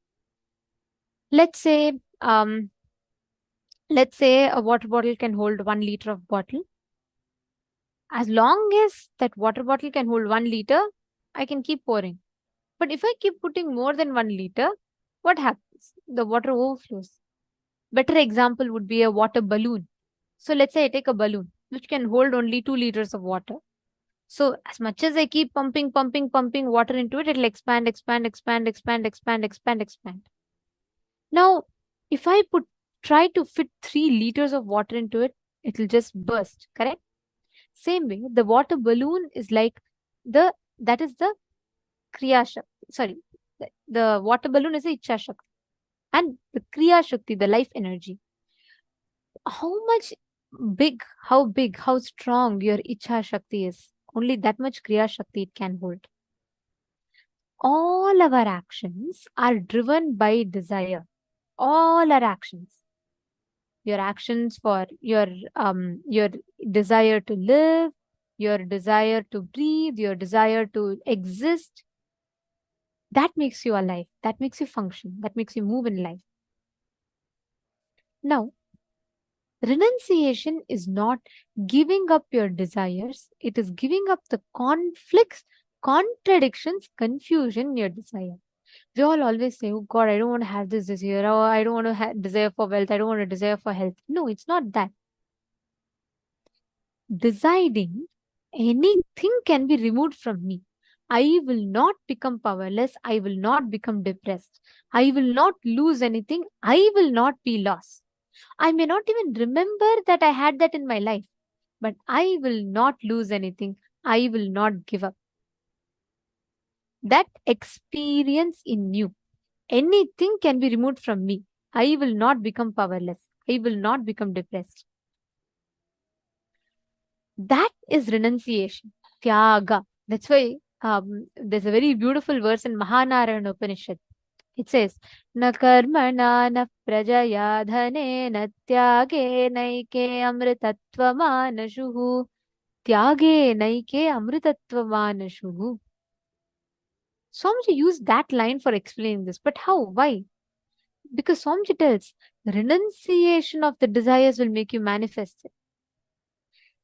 Let's say a water bottle can hold 1 liter of bottle. As long as that water bottle can hold 1 liter, I can keep pouring. But if I keep putting more than 1 liter, what happens? The water overflows. Better example would be a water balloon. So let's say I take a balloon which can hold only 2 liters of water. So as much as I keep pumping water into it, it'll expand. Now, if I try to fit 3 liters of water into it, it'll just burst, correct? Same way, the water balloon is like that is the Kriya Shakti. Sorry, the water balloon is the Ichha Shakti. And the Kriya Shakti, the life energy. How big, how strong your Ichha Shakti is, only that much Kriya Shakti it can hold. All our actions are driven by desire. All our actions. Your actions for your desire to live, your desire to breathe, your desire to exist. That makes you alive. That makes you function. That makes you move in life. Now, renunciation is not giving up your desires. It is giving up the conflicts, contradictions, confusion in your desire. We all always say, oh God, I don't want to have this year. Oh, I don't want to have desire for wealth. I don't want to desire for health. No, it's not that. Deciding anything can be removed from me. I will not become powerless. I will not become depressed. I will not lose anything. I will not be lost. I may not even remember that I had that in my life, but I will not lose anything. I will not give up. That experience in you, anything can be removed from me. I will not become powerless. I will not become depressed. That is renunciation, tyaga. That's why there's a very beautiful verse in Mahanarayana Upanishad. It says, na karmana na prajaya dhane na tyage naike amritattva manashuhu. Tyage naike amritattva manashuhu. Swamiji used that line for explaining this. But how? Why? Because Swamiji tells, renunciation of the desires will make you manifest it.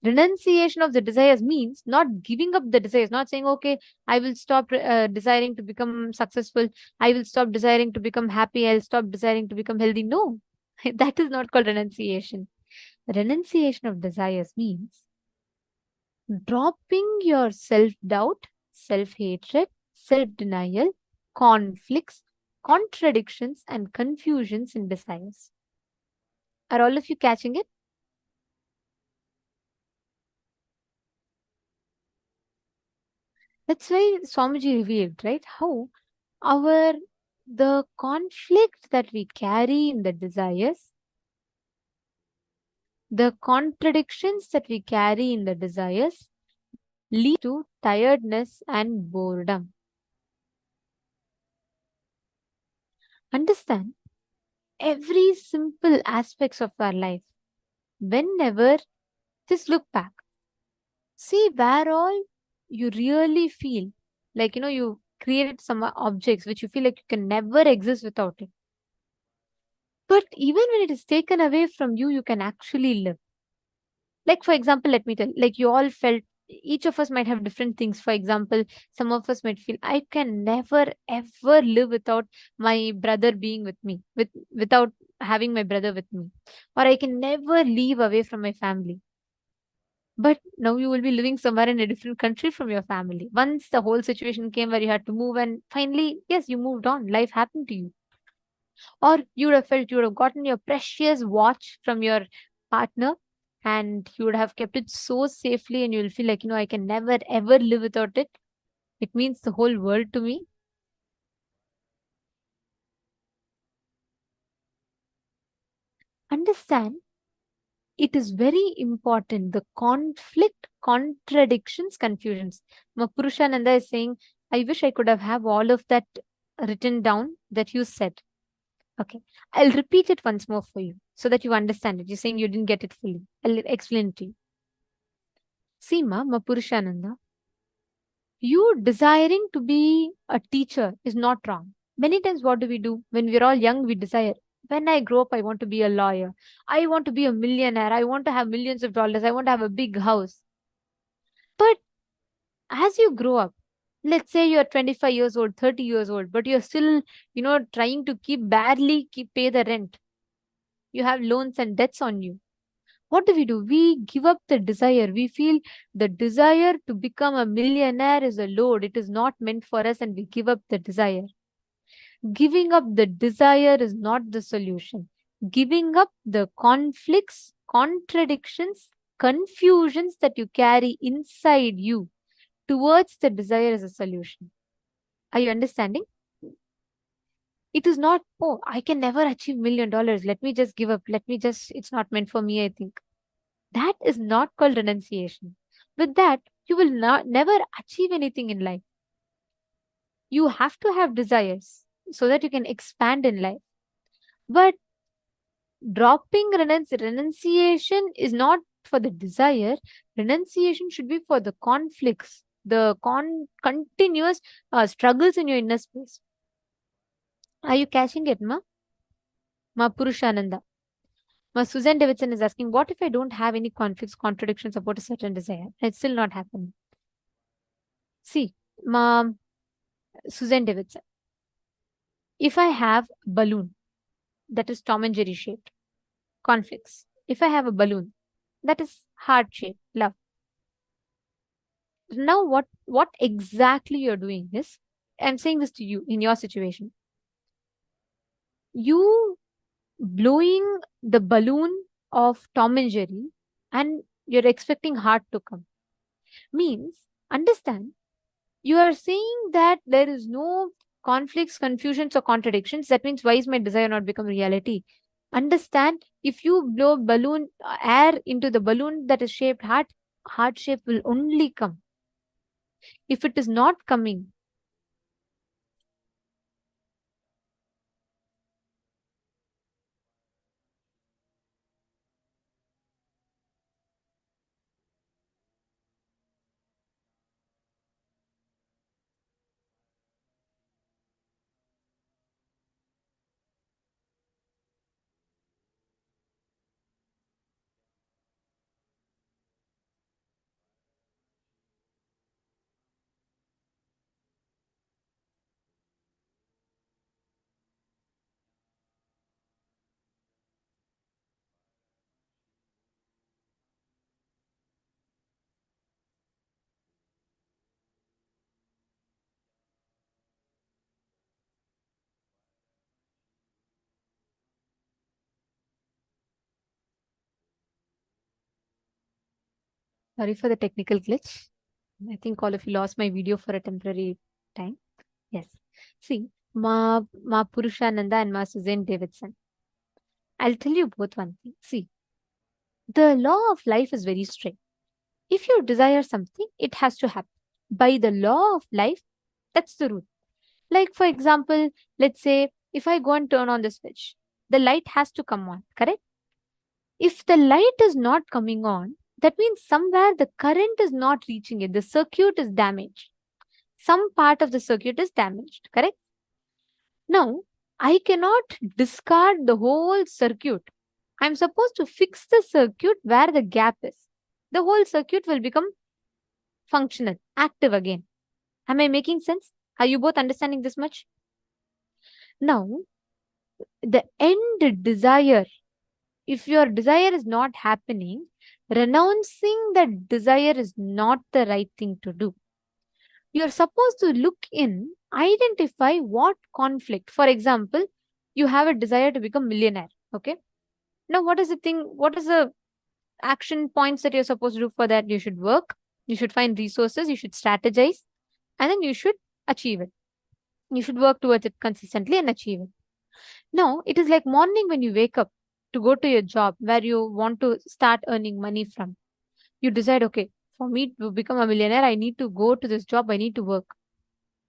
Renunciation of the desires means not giving up the desires, not saying, okay, I will stop desiring to become successful. I will stop desiring to become happy. I'll stop desiring to become healthy. No, that is not called renunciation. Renunciation of desires means dropping your self-doubt, self-hatred, self-denial, conflicts, contradictions, and confusions in desires. Are all of you catching it? That's why Swamiji revealed, right? How the conflict that we carry in the desires, the contradictions that we carry in the desires lead to tiredness and boredom. Understand every simple aspects of our life. Whenever, just look back. See where all you really feel like, you created some objects which you feel like you can never exist without it. But even when it is taken away from you, you can actually live. Like, for example, let me tell, like you all felt, each of us might have different things. For example, some of us might feel, I can never ever live without my brother being with me, without having my brother with me, or I can never leave away from my family. But now you will be living somewhere in a different country from your family. Once the whole situation came where you had to move, and finally, yes, you moved on, life happened to you. Or you would have felt you would have gotten your precious watch from your partner, and you would have kept it so safely, and you'll feel like, I can never ever live without it. It means the whole world to me. Understand, it is very important. The conflict, contradictions, confusions. Purushananda is saying, I wish I could have all of that written down that you said. Okay. I'll repeat it once more for you so that you understand it. You're saying you didn't get it fully. I'll explain it to you. See, Purushananda, you desiring to be a teacher is not wrong. Many times, what do? When we're all young, we desire, when I grow up, I want to be a lawyer. I want to be a millionaire. I want to have millions of dollars. I want to have a big house. But as you grow up, let's say you're 25 years old, 30 years old, but you're still, trying to barely pay the rent. You have loans and debts on you. What do? We give up the desire. We feel the desire to become a millionaire is a load. It is not meant for us, and we give up the desire. Giving up the desire is not the solution. Giving up the conflicts, contradictions, confusions that you carry inside you towards the desire is a solution. Are you understanding? It is not, oh, I can never achieve $1 million. Let me just give up. It's not meant for me, I think. That is not called renunciation. With that, you will never achieve anything in life. You have to have desires so that you can expand in life. But dropping renunciation is not for the desire. Renunciation should be for the conflicts, the continuous struggles in your inner space. Are you catching it, Ma Purushananda? Susan Davidson is asking, what if I don't have any conflicts, contradictions about a certain desire? It's still not happening. See, Susan Davidson, if I have a balloon that is Tom and Jerry shaped, conflicts. If I have a balloon that is heart shaped, love. Now, what exactly you're doing is, I'm saying this to you in your situation. You blowing the balloon of Tom and Jerry, and you're expecting heart to come. Means, understand, you are saying that there is no conflicts, confusions, or contradictions. That means, why is my desire not become reality? Understand, if you blow balloon air into the balloon that is shaped heart shape will only come. If it is not coming, sorry for the technical glitch. I think all of you lost my video for a temporary time. Yes. See, Ma Purushananda and Ma Suzanne Davidson. I'll tell you both one thing. See, the law of life is very strict. If you desire something, it has to happen. By the law of life, that's the rule. Like, for example, let's say if I go and turn on the switch, the light has to come on, correct? If the light is not coming on, that means somewhere the current is not reaching it. The circuit is damaged. Some part of the circuit is damaged, correct? Now, I cannot discard the whole circuit. I'm supposed to fix the circuit where the gap is. The whole circuit will become functional, active again. Am I making sense? Are you both understanding this much? Now, the end desire, if your desire is not happening, renouncing that desire is not the right thing to do. You're supposed to look in, identify what conflict. For example, you have a desire to become millionaire. Okay. Now, what is the thing? What is the action points that you're supposed to do for that? You should work, you should find resources, you should strategize, and then you should achieve it. You should work towards it consistently and achieve it. Now, it is like morning when you wake up to go to your job where you want to start earning money from. You decide, okay, for me to become a millionaire, I need to go to this job, I need to work.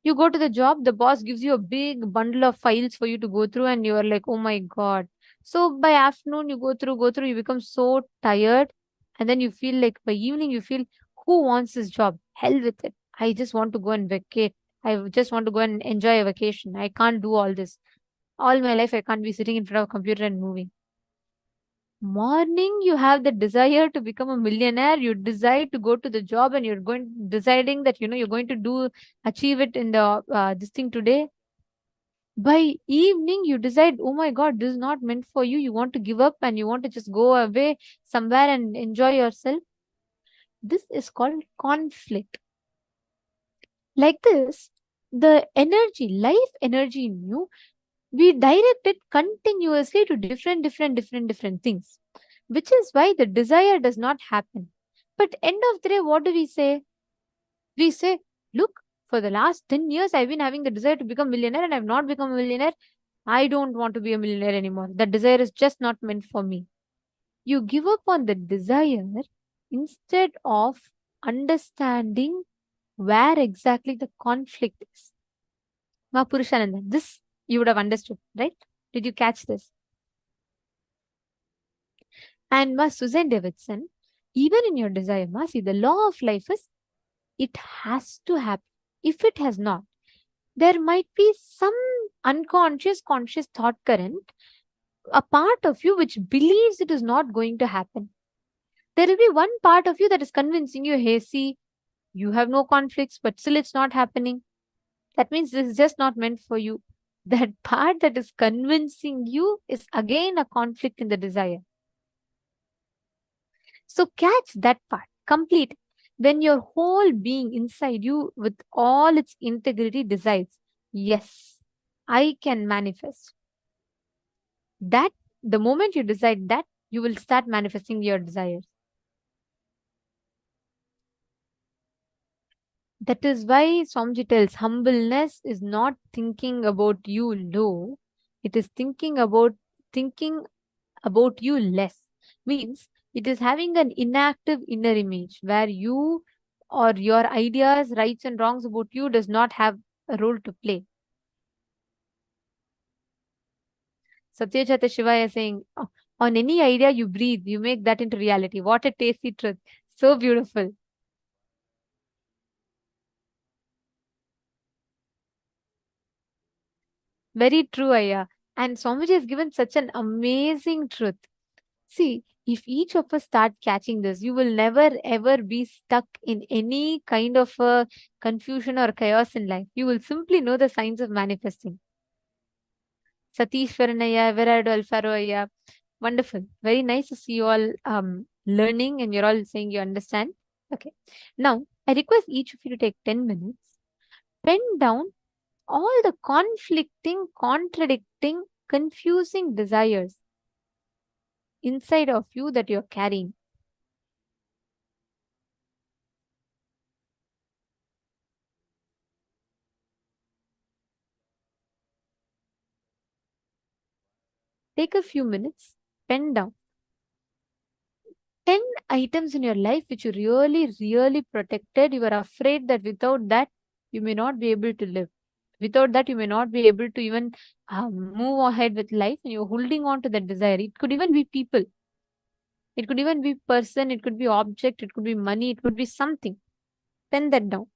You go to the job, the boss gives you a big bundle of files for you to go through, and you are like, oh my God. So by afternoon, you go through, you become so tired. And then you feel like by evening, you feel, who wants this job? Hell with it. I just want to go and vacate. I just want to go and enjoy a vacation. I can't do all this. All my life, I can't be sitting in front of a computer and moving. Morning, you have the desire to become a millionaire. You decide to go to the job, and you're deciding that you're going to achieve it in the this thing today. By evening, you decide, oh my God, this is not meant for you. You want to give up and you want to just go away somewhere and enjoy yourself. This is called conflict. Like this, the energy, life energy in you, we direct it continuously to different things, which is why the desire does not happen. But end of the day, what do we say? We say, look, for the last 10 years, I've been having the desire to become a millionaire and I've not become a millionaire. I don't want to be a millionaire anymore. That desire is just not meant for me. You give up on the desire instead of understanding where exactly the conflict is. Purushananda, this you would have understood, right? Did you catch this? And Susan Davidson, even in your desire, see, the law of life is it has to happen. If it has not, there might be some unconscious, conscious thought current, a part of you which believes it is not going to happen. There will be one part of you that is convincing you, hey, see, you have no conflicts, but still it's not happening. That means this is just not meant for you. That part that is convincing you is again a conflict in the desire. So catch that part, complete. When your whole being inside you with all its integrity decides, yes, I can manifest. That the moment you decide that, you will start manifesting your desires. That is why Swamiji tells humbleness is not thinking about you low. It is thinking about you less. Means it is having an inactive inner image where you or your ideas, rights and wrongs about you does not have a role to play. Satyajata Shivaya is saying, on any idea you breathe, you make that into reality. What a tasty truth. So beautiful. Very true, Aya. And Swamiji has given such an amazing truth. See, if each of us start catching this, you will never ever be stuck in any kind of a confusion or chaos in life. You will simply know the signs of manifesting. Satish Varanaya, Everardo Alfaro Aya. Wonderful. Very nice to see you all learning and you're all saying you understand. Okay. Now, I request each of you to take 10 minutes. Pen down all the conflicting, contradicting, confusing desires inside of you that you're carrying. Take a few minutes, pen down 10 items in your life which you really protected. You are afraid that without that, you may not be able to live. Without that, you may not be able to even move ahead with life, and you're holding on to that desire. It could even be people. It could even be person. It could be object. It could be money. It could be something. Pen that down.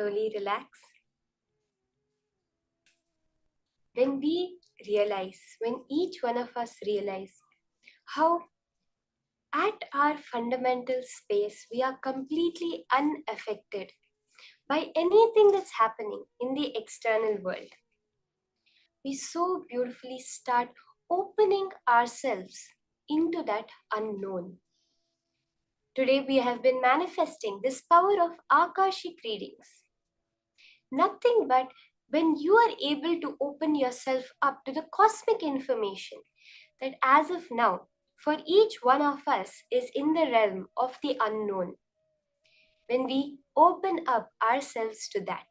slowly relax. When each one of us realize how at our fundamental space we are completely unaffected by anything that's happening in the external world, we so beautifully start opening ourselves into that unknown. Today we have been manifesting this power of Akashic readings. Nothing but when you are able to open yourself up to the cosmic information that as of now, for each one of us is in the realm of the unknown. When we open up ourselves to that,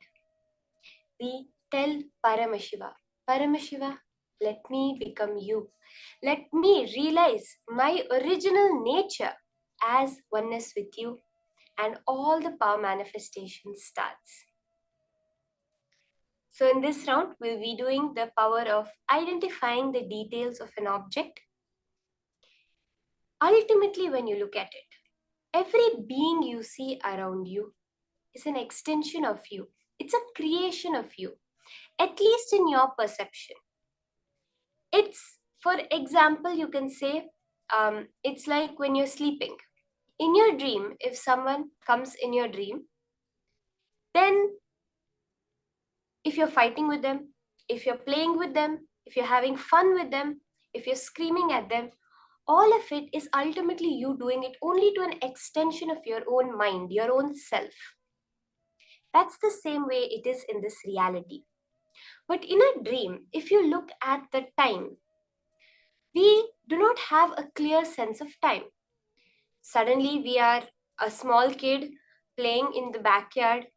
we tell Paramashiva, let me become you. Let me realize my original nature as oneness with you, and all the power manifestation starts. So in this round, we'll be doing the power of identifying the details of an object. Ultimately, when you look at it, every being you see around you is an extension of you. It's a creation of you, at least in your perception. It's, for example, you can say, it's like when you're sleeping. In your dream, if someone comes in your dream, then if you're fighting with them, if you're playing with them, if you're having fun with them, if you're screaming at them, all of it is ultimately you doing it only to an extension of your own mind, your own self. That's the same way it is in this reality. But in a dream, if you look at the time, we do not have a clear sense of time. Suddenly, we are a small kid playing in the backyard.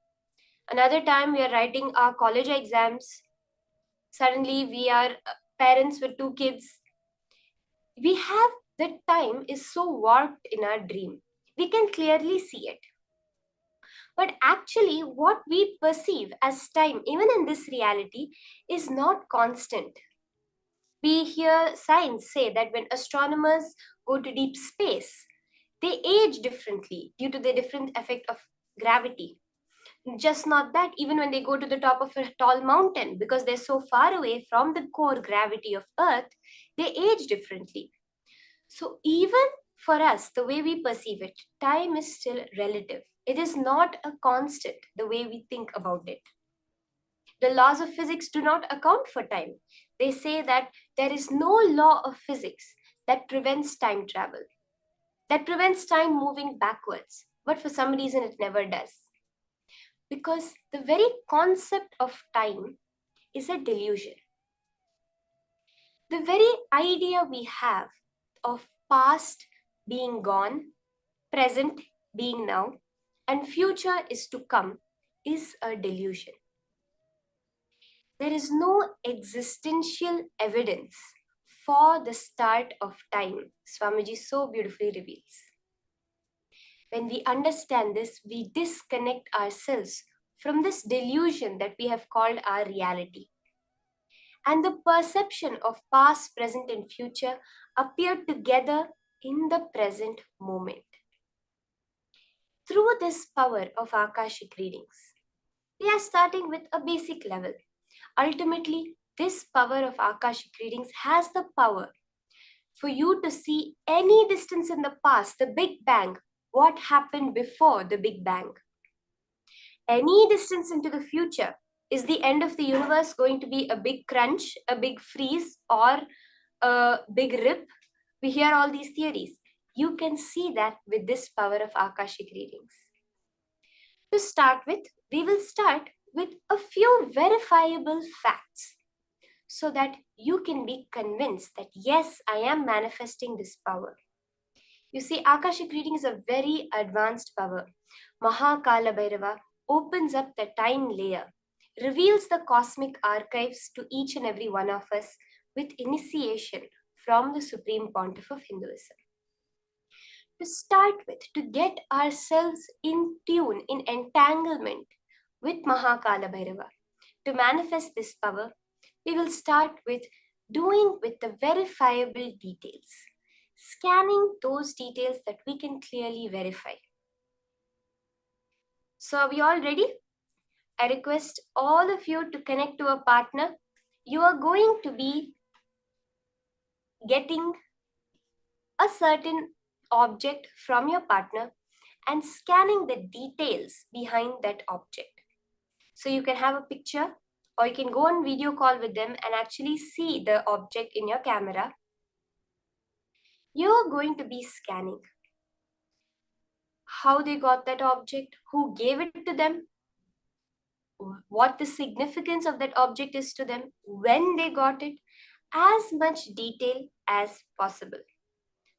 Another time, we are writing our college exams. Suddenly, we are parents with 2 kids. We have the time is so warped in our dream. We can clearly see it. But actually, what we perceive as time, even in this reality, is not constant. We hear science say that when astronomers go to deep space, they age differently due to the different effect of gravity. Just not that, even when they go to the top of a tall mountain, because they're so far away from the core gravity of Earth, they age differently. So even for us, the way we perceive it, time is still relative. It is not a constant the way we think about it. The laws of physics do not account for time. They say that there is no law of physics that prevents time travel, that prevents time moving backwards. But for some reason, it never does. Because the very concept of time is a delusion. The very idea we have of past being gone, present being now, and future is to come is a delusion. There is no existential evidence for the start of time, Swamiji so beautifully reveals. When we understand this, we disconnect ourselves from this delusion that we have called our reality. And the perception of past, present, and future appear together in the present moment. Through this power of Akashic readings, we are starting with a basic level. Ultimately, this power of Akashic readings has the power for you to see any distance in the past, the Big Bang, what happened before the Big Bang. Any distance into the future, is the end of the universe going to be a big crunch, a big freeze, or a big rip? We hear all these theories. You can see that with this power of Akashic readings. To start with, we will start with a few verifiable facts so that you can be convinced that yes, I am manifesting this power. You see, Akashic reading is a very advanced power. Kaala Tattva opens up the time layer, reveals the cosmic archives to each and every one of us with initiation from the Supreme Pontiff of Hinduism. To start with, to get ourselves in tune, in entanglement with Kaala Tattva, to manifest this power, we will start with doing with the verifiable details, scanning those details that we can clearly verify. So are we all ready? I request all of you to connect to a partner. You are going to be getting a certain object from your partner and scanning the details behind that object. So you can have a picture or you can go on video call with them and actually see the object in your camera. You are going to be scanning how they got that object, who gave it to them, what the significance of that object is to them, when they got it, as much detail as possible.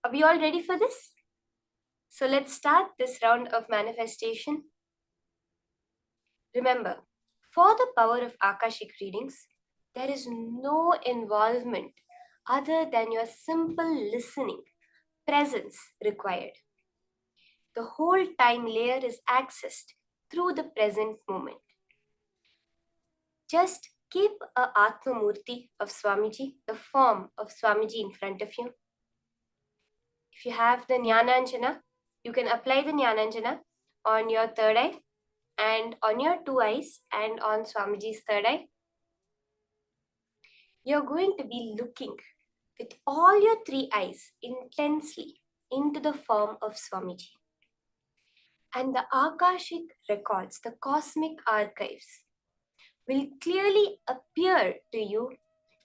Are we all ready for this? So let's start this round of manifestation. Remember, for the power of Akashic readings, there is no involvement other than your simple listening, presence required. The whole time layer is accessed through the present moment. Just keep a Atma Murti of Swamiji, the form of Swamiji in front of you. If you have the Jnananjana, you can apply the Jnananjana on your third eye and on your two eyes and on Swamiji's third eye. You're going to be looking with all your three eyes intensely into the form of Swamiji. And the Akashic records, the cosmic archives, will clearly appear to you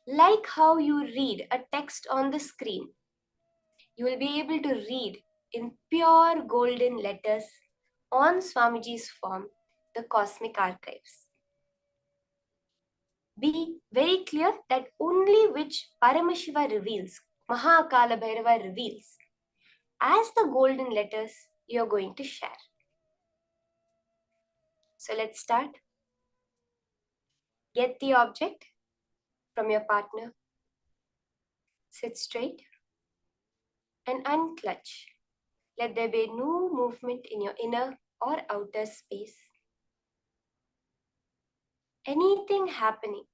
like how you read a text on the screen. You will be able to read in pure golden letters on Swamiji's form, the cosmic archives. Be very clear that only which Paramashiva reveals, Mahakala Bhairava reveals, as the golden letters you're going to share. So let's start. Get the object from your partner. Sit straight and unclutch. Let there be no movement in your inner or outer space. Anything happening,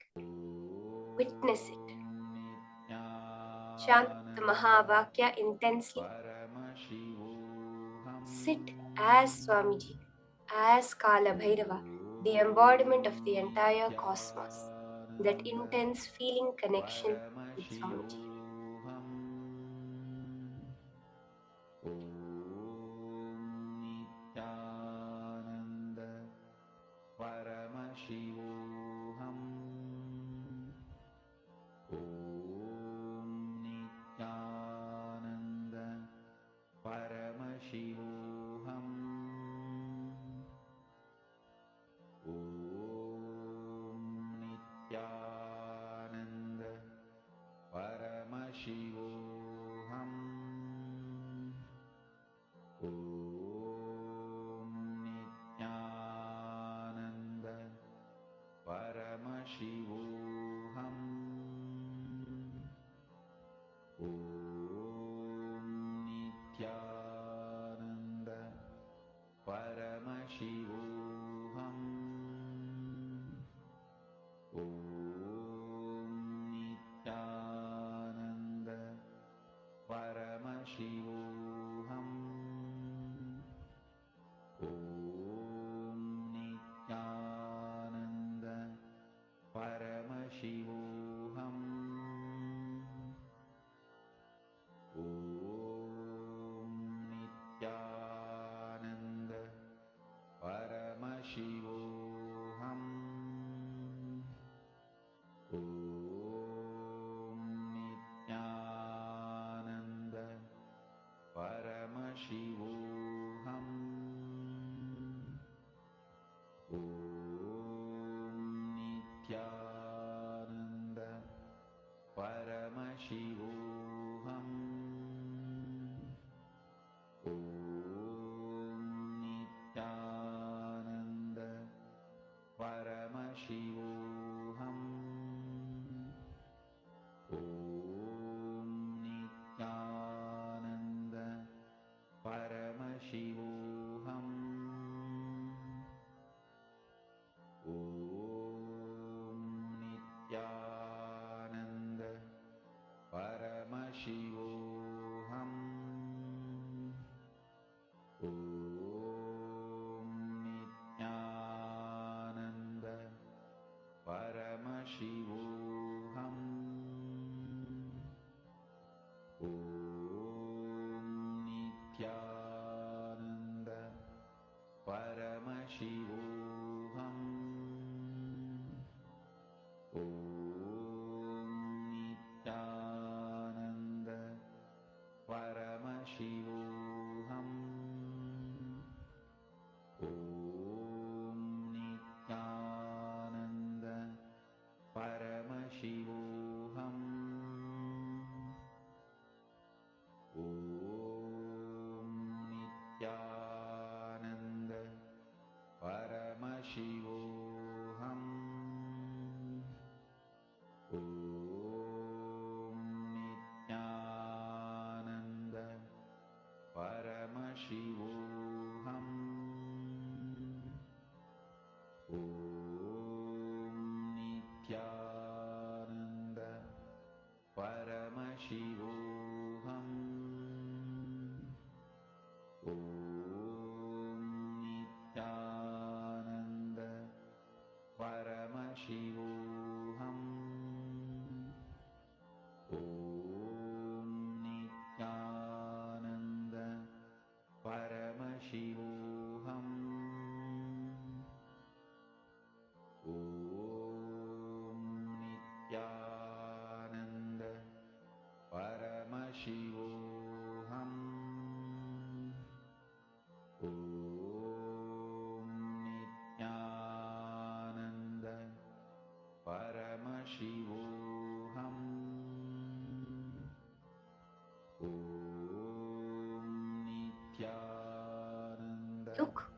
witness it. Chant the Mahavakya intensely. Sit as Swamiji, as Kaala Bhairava, the embodiment of the entire cosmos, that intense feeling connection with Swamiji. Nithyananda Paramashivoham. Nithyananda Paramashivoham. Nithyananda Paramashivoham. Nithyananda Paramashivoham. Nithyananda Paramashivoham. Nithyananda Paramashivoham. Nithyananda Paramashivoham. Nithyananda Paramashivoham. Nithyananda Paramashivoham. Nithyananda Paramashivoham. Nithyananda Paramashivoham. Nithyananda Paramashivoham.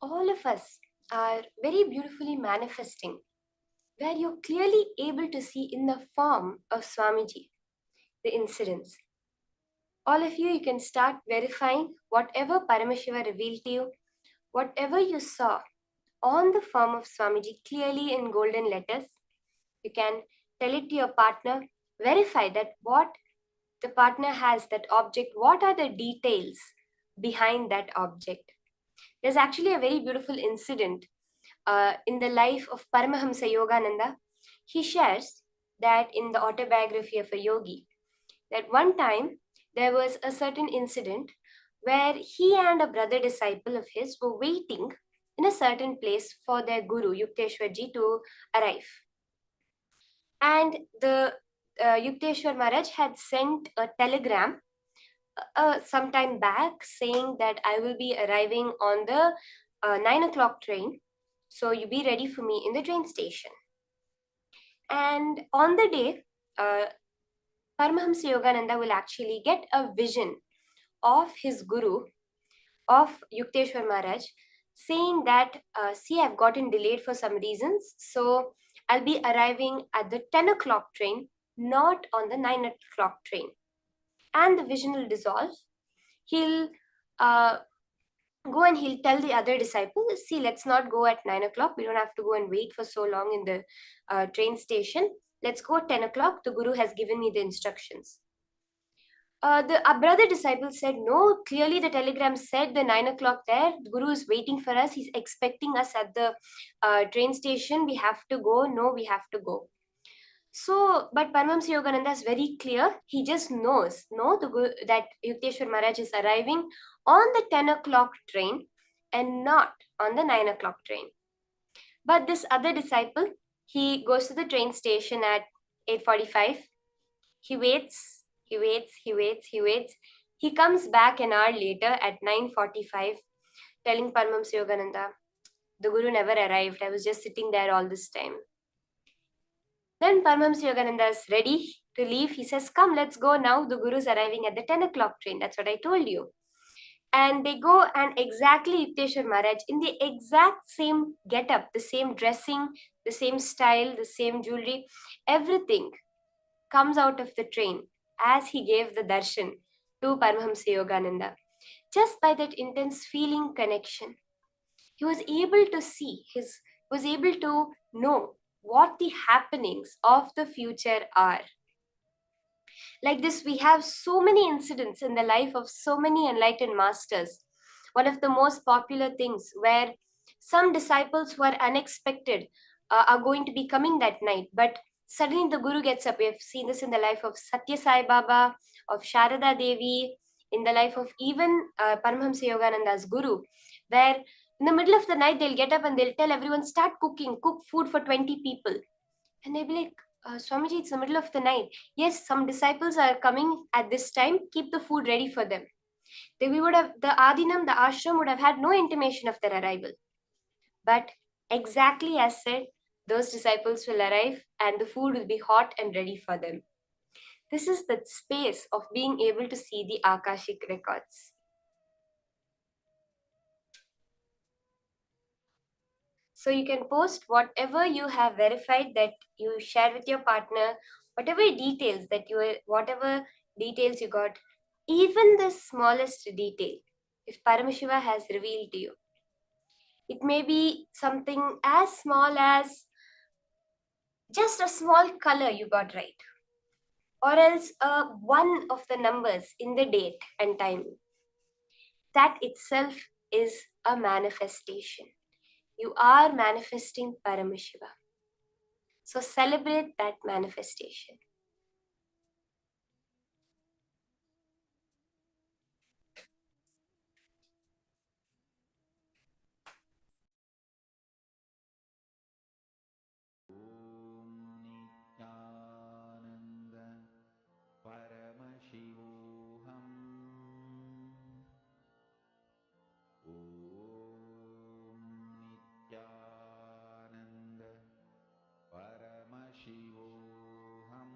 All of us are very beautifully manifesting, where you're clearly able to see in the form of Swamiji the incidents. All of you can start verifying whatever Paramashiva revealed to you, whatever you saw on the form of Swamiji clearly in golden letters. You can tell it to your partner, verify that what the partner has, that object, what are the details behind that object. There's actually a very beautiful incident in the life of Paramahamsa Yogananda. He shares that in the autobiography of a yogi, that one time there was a certain incident where he and a brother disciple of his were waiting in a certain place for their guru, Yukteswarji, to arrive. And the Yukteswar Maharaj had sent a telegram some time back saying that I will be arriving on the 9 o'clock train. So you be ready for me in the train station. And on the day, Paramahamsa Yogananda will actually get a vision of his guru, of Yukteswar Maharaj, saying that, see, I've gotten delayed for some reasons. So I'll be arriving at the 10 o'clock train, not on the 9 o'clock train. And the vision will dissolve. He'll go and he'll tell the other disciple, see, let's not go at 9 o'clock. We don't have to go and wait for so long in the train station. Let's go at 10 o'clock. The guru has given me the instructions. The brother disciple said, no, clearly the telegram said the 9 o'clock there. The guru is waiting for us. He's expecting us at the train station. We have to go. No, we have to go. So, but Paramahamsa Yogananda is very clear. He just knows, that Yukteswar Maharaj is arriving on the 10 o'clock train and not on the 9 o'clock train. But this other disciple, he goes to the train station at 8:45. He waits. He comes back an hour later at 9:45, telling Paramahamsa Yogananda, the guru never arrived. I was just sitting there all this time. Then Paramahamsa Yogananda is ready to leave. He says, come, let's go now. The guru is arriving at the 10 o'clock train. That's what I told you. And they go, and exactly Yukteswar Maharaj, in the exact same get-up, the same dressing, the same style, the same jewelry, everything comes out of the train as he gave the darshan to Paramahamsa Yogananda. Just by that intense feeling connection, he was able to see, was able to know what the happenings of the future are. Like this, we have so many incidents in the life of so many enlightened masters one of the most popular things where some disciples who are unexpected are going to be coming that night, but suddenly the Guru gets up. We have seen this in the life of Satya Sai Baba, of Sharada Devi, in the life of even Paramahamsa Yogananda's Guru, where in the middle of the night they'll get up and they'll tell everyone, start cooking, cook food for 20 people. And they'll be like, Swamiji, it's the middle of the night. Yes, some disciples are coming at this time, keep the food ready for them. The Adinam, the ashram would have had no intimation of their arrival. But exactly as said, those disciples will arrive and the food will be hot and ready for them. This is the space of being able to see the Akashic records. So you can post whatever you have verified that you share with your partner, whatever details you got, even the smallest detail, if Paramashiva has revealed to you. It may be something as small as just a small color you got right, or else one of the numbers in the date and time. That itself is a manifestation. You are manifesting Paramashiva. So celebrate that manifestation. Nithyananda Paramashivoham. Nithyananda Paramashivoham.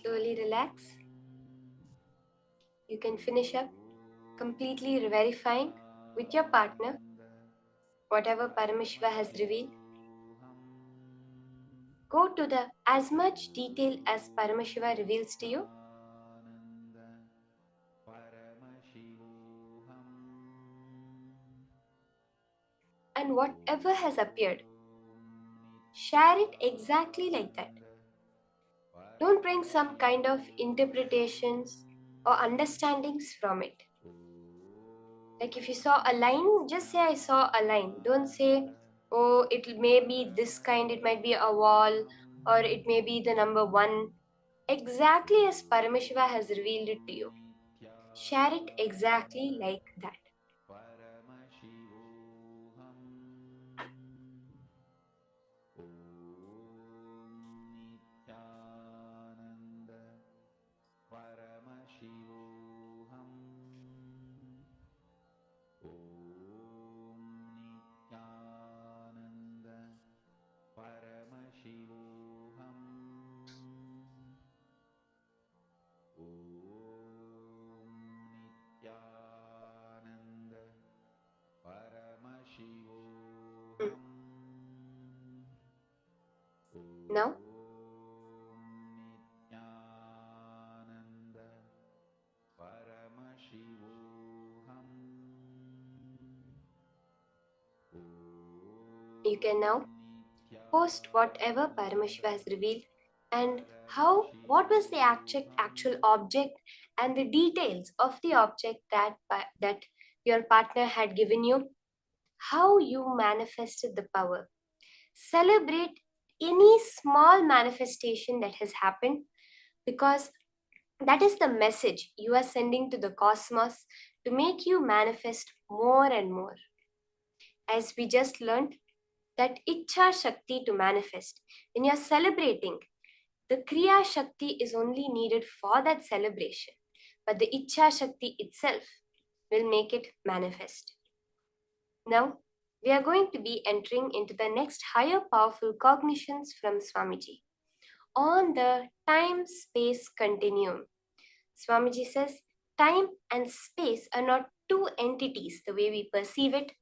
Slowly relax. You can finish up completely verifying with your partner whatever Paramashiva has revealed. Go to the as much detail as Paramashiva reveals to you. And whatever has appeared, share it exactly like that. Don't bring some kind of interpretations or understandings from it. Like if you saw a line, just say I saw a line. Don't say, oh, it may be this kind, it might be a wall, or it may be the number 1. Exactly as Paramashiva has revealed it to you. Share it exactly like that. Nithyananda Paramashivoham Nithyananda Paramashivoham Nithyananda Paramashivoham. Now, Nithyananda Paramashivoham. you can now post whatever Paramashiva has revealed and what was the actual object and the details of the object that your partner had given you, how you manifested the power. Celebrate any small manifestation that has happened, because that is the message you are sending to the cosmos to make you manifest more and more. As we just learned, that Ichha Shakti to manifest, when you are celebrating, the Kriya Shakti is only needed for that celebration, but the Ichha Shakti itself will make it manifest. Now, we are going to be entering into the next higher powerful cognitions from Swamiji on the time-space continuum. Swamiji says, time and space are not two entities the way we perceive it.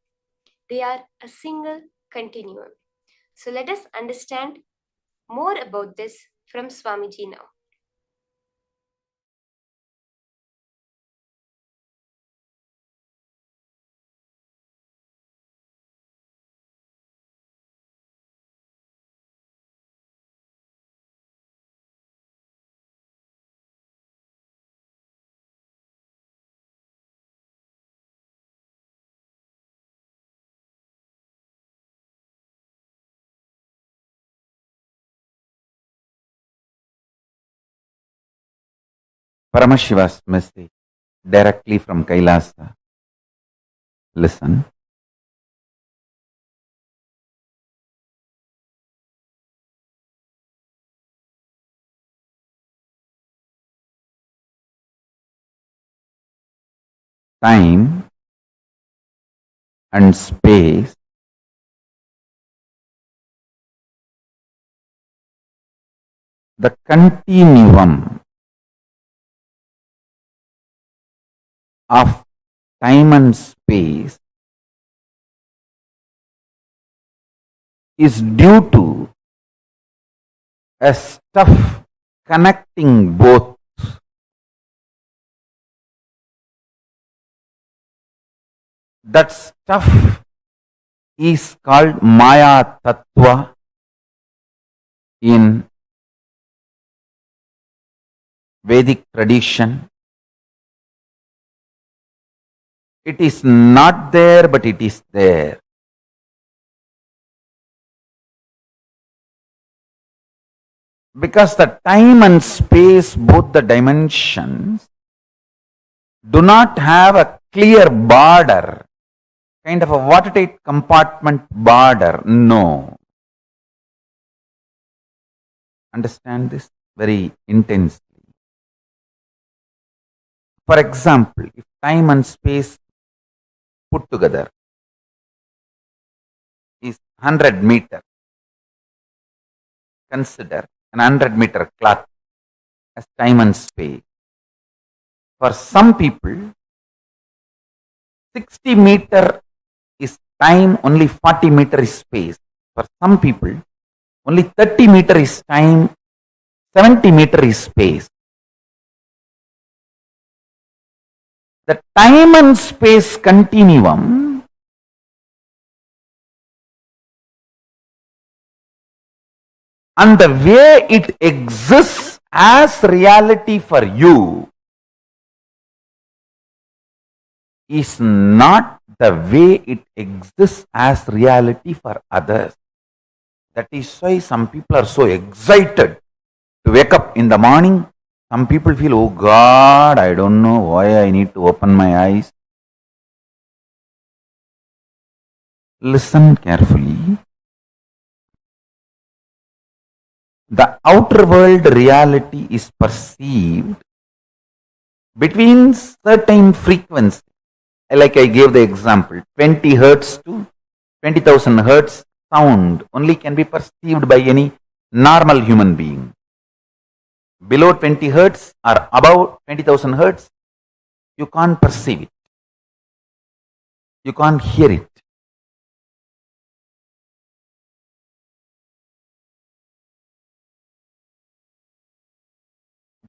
They are a single continuum. So let us understand more about this from Swamiji now. Paramashiva's message directly from KAILASA. Listen. Time and space the continuum of time and space is due to a stuff connecting both. That stuff is called Maya Tattva in Vedic tradition. It is not there, but it is there. Because the time and space, both the dimensions, do not have a clear border, kind of a watertight compartment border. No. Understand this very intensely. For example, if time and space put together is 100 meter, consider an 100-meter cloth. as time and space. For some people, 60 meter is time, only 40 meter is space. For some people, only 30 meter is time, 70 meter is space. The time and space continuum and the way it exists as reality for you is not the way it exists as reality for others. That is why some people are so excited to wake up in the morning. Some people feel, oh God, I don't know why I need to open my eyes. Listen carefully. The outer world reality is perceived between certain frequencies. Like I gave the example, 20 hertz to 20,000 hertz sound only can be perceived by any normal human being. Below 20 hertz or above 20,000 hertz, you can't perceive it. You can't hear it.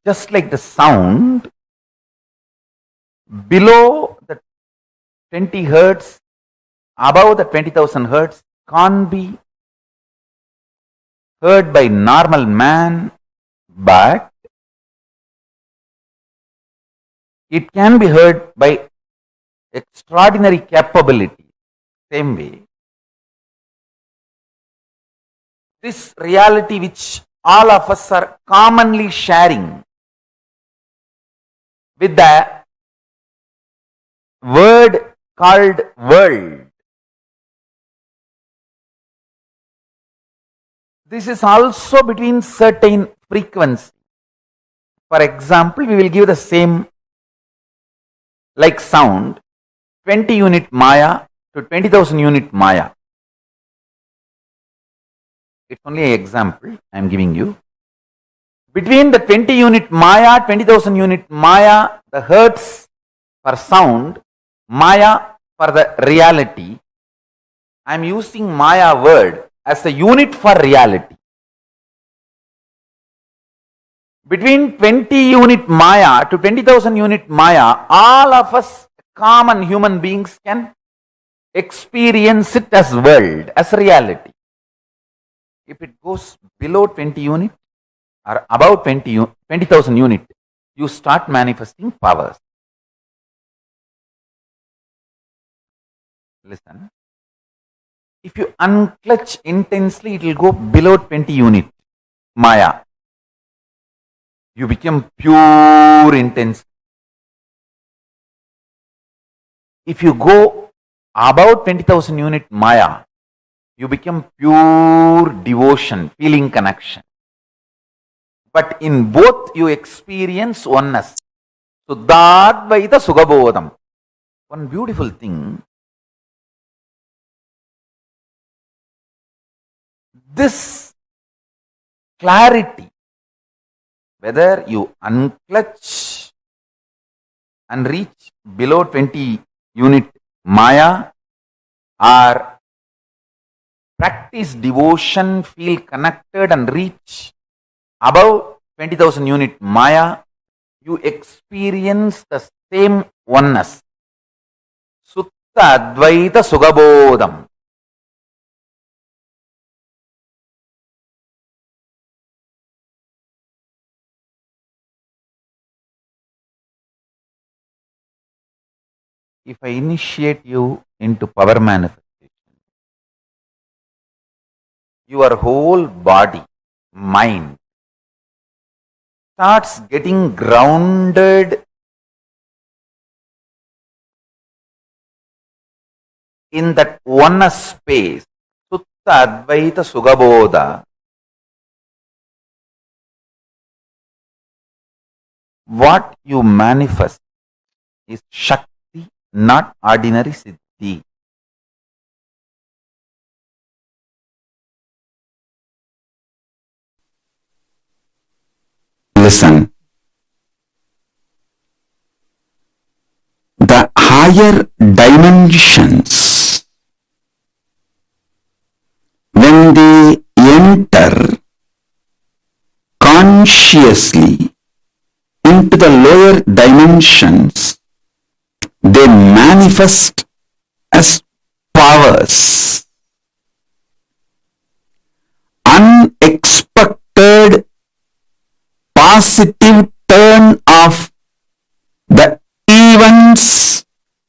Just like the sound, below the 20 hertz, above the 20,000 hertz can't be heard by normal man, but it can be heard by extraordinary capability. Same way, this reality which all of us are commonly sharing with the word called world. This is also between certain frequencies. For example, we will give the same like sound, 20 unit Maya to 20,000 unit Maya. It's only an example I am giving you. Between the 20 unit Maya, 20,000 unit Maya, the hertz for sound, Maya for the reality, I am using Maya word as a unit for reality. Between 20 unit Maya to 20,000 unit Maya, all of us common human beings can experience it as world, as reality. If it goes below 20 unit or above 20,000 unit, you start manifesting powers. Listen. If you unclutch intensely, it will go below 20 unit Maya. You become pure intense. If you go above 20,000 unit Maya, you become pure devotion, feeling connection. But in both you experience oneness. Suddhadvaita Sugabodham. One beautiful thing, this clarity, whether you unclutch and reach below 20 unit Maya or practice devotion, feel connected and reach above 20,000 unit Maya, you experience the same oneness. Sutta Advaita Sugabodham. If I initiate you into power manifestation, your whole body, mind starts getting grounded in that oneness space. Sutta Advaita Sugabodha. What you manifest is Shakti, not ordinary Siddhi. Listen. lower dimensions, when they enter consciously into the lower dimensions, they manifest as powers. Unexpected positive turn of the events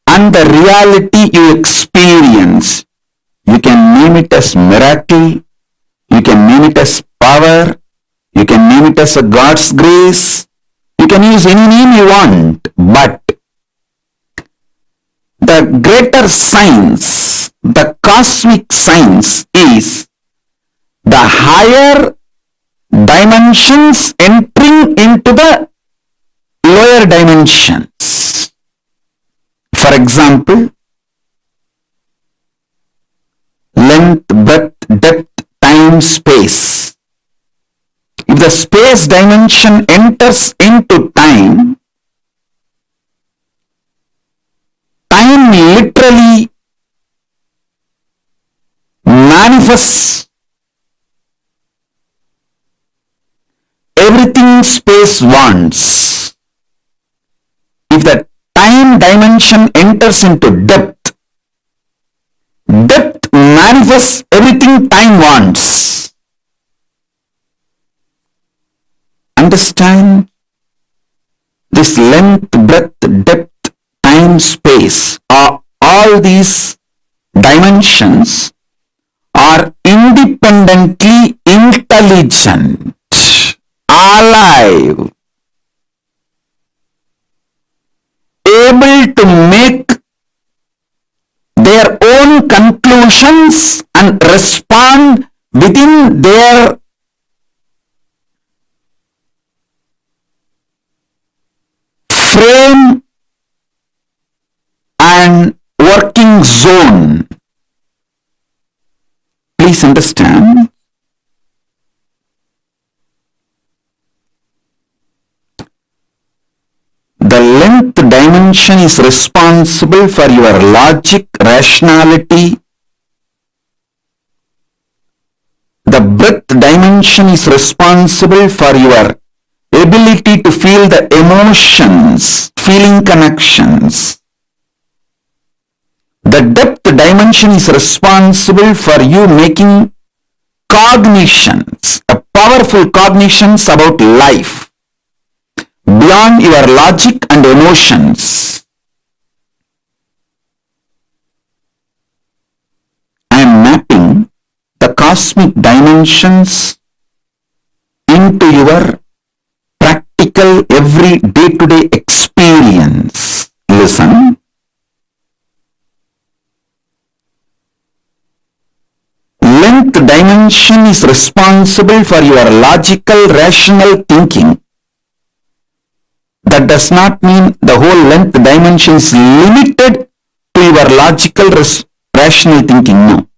and the reality you experience. You can name it as miracle, you can name it as power, you can name it as a God's grace, you can use any name you want, but the greater science, the cosmic science is the higher dimensions entering into the lower dimensions. For example, length, breadth, depth, time, space. If the space dimension enters into time, time literally manifests everything space wants. If the time dimension enters into depth, depth manifests everything time wants. Understand? This length, breadth, depth, time, space, all these dimensions are independently intelligent, alive, able to make their own conclusions and respond within their frame and working zone. Please understand. The length dimension is responsible for your logic, rationality. The breadth dimension is responsible for your ability to feel the emotions, feeling connections. The depth dimension is responsible for you making cognitions, powerful cognitions about life, beyond your logic and emotions. I am mapping the cosmic dimensions into your practical every day-to-day experience. Listen. Length dimension is responsible for your logical, rational thinking. That does not mean the whole length dimension is limited to your logical, rational thinking. No.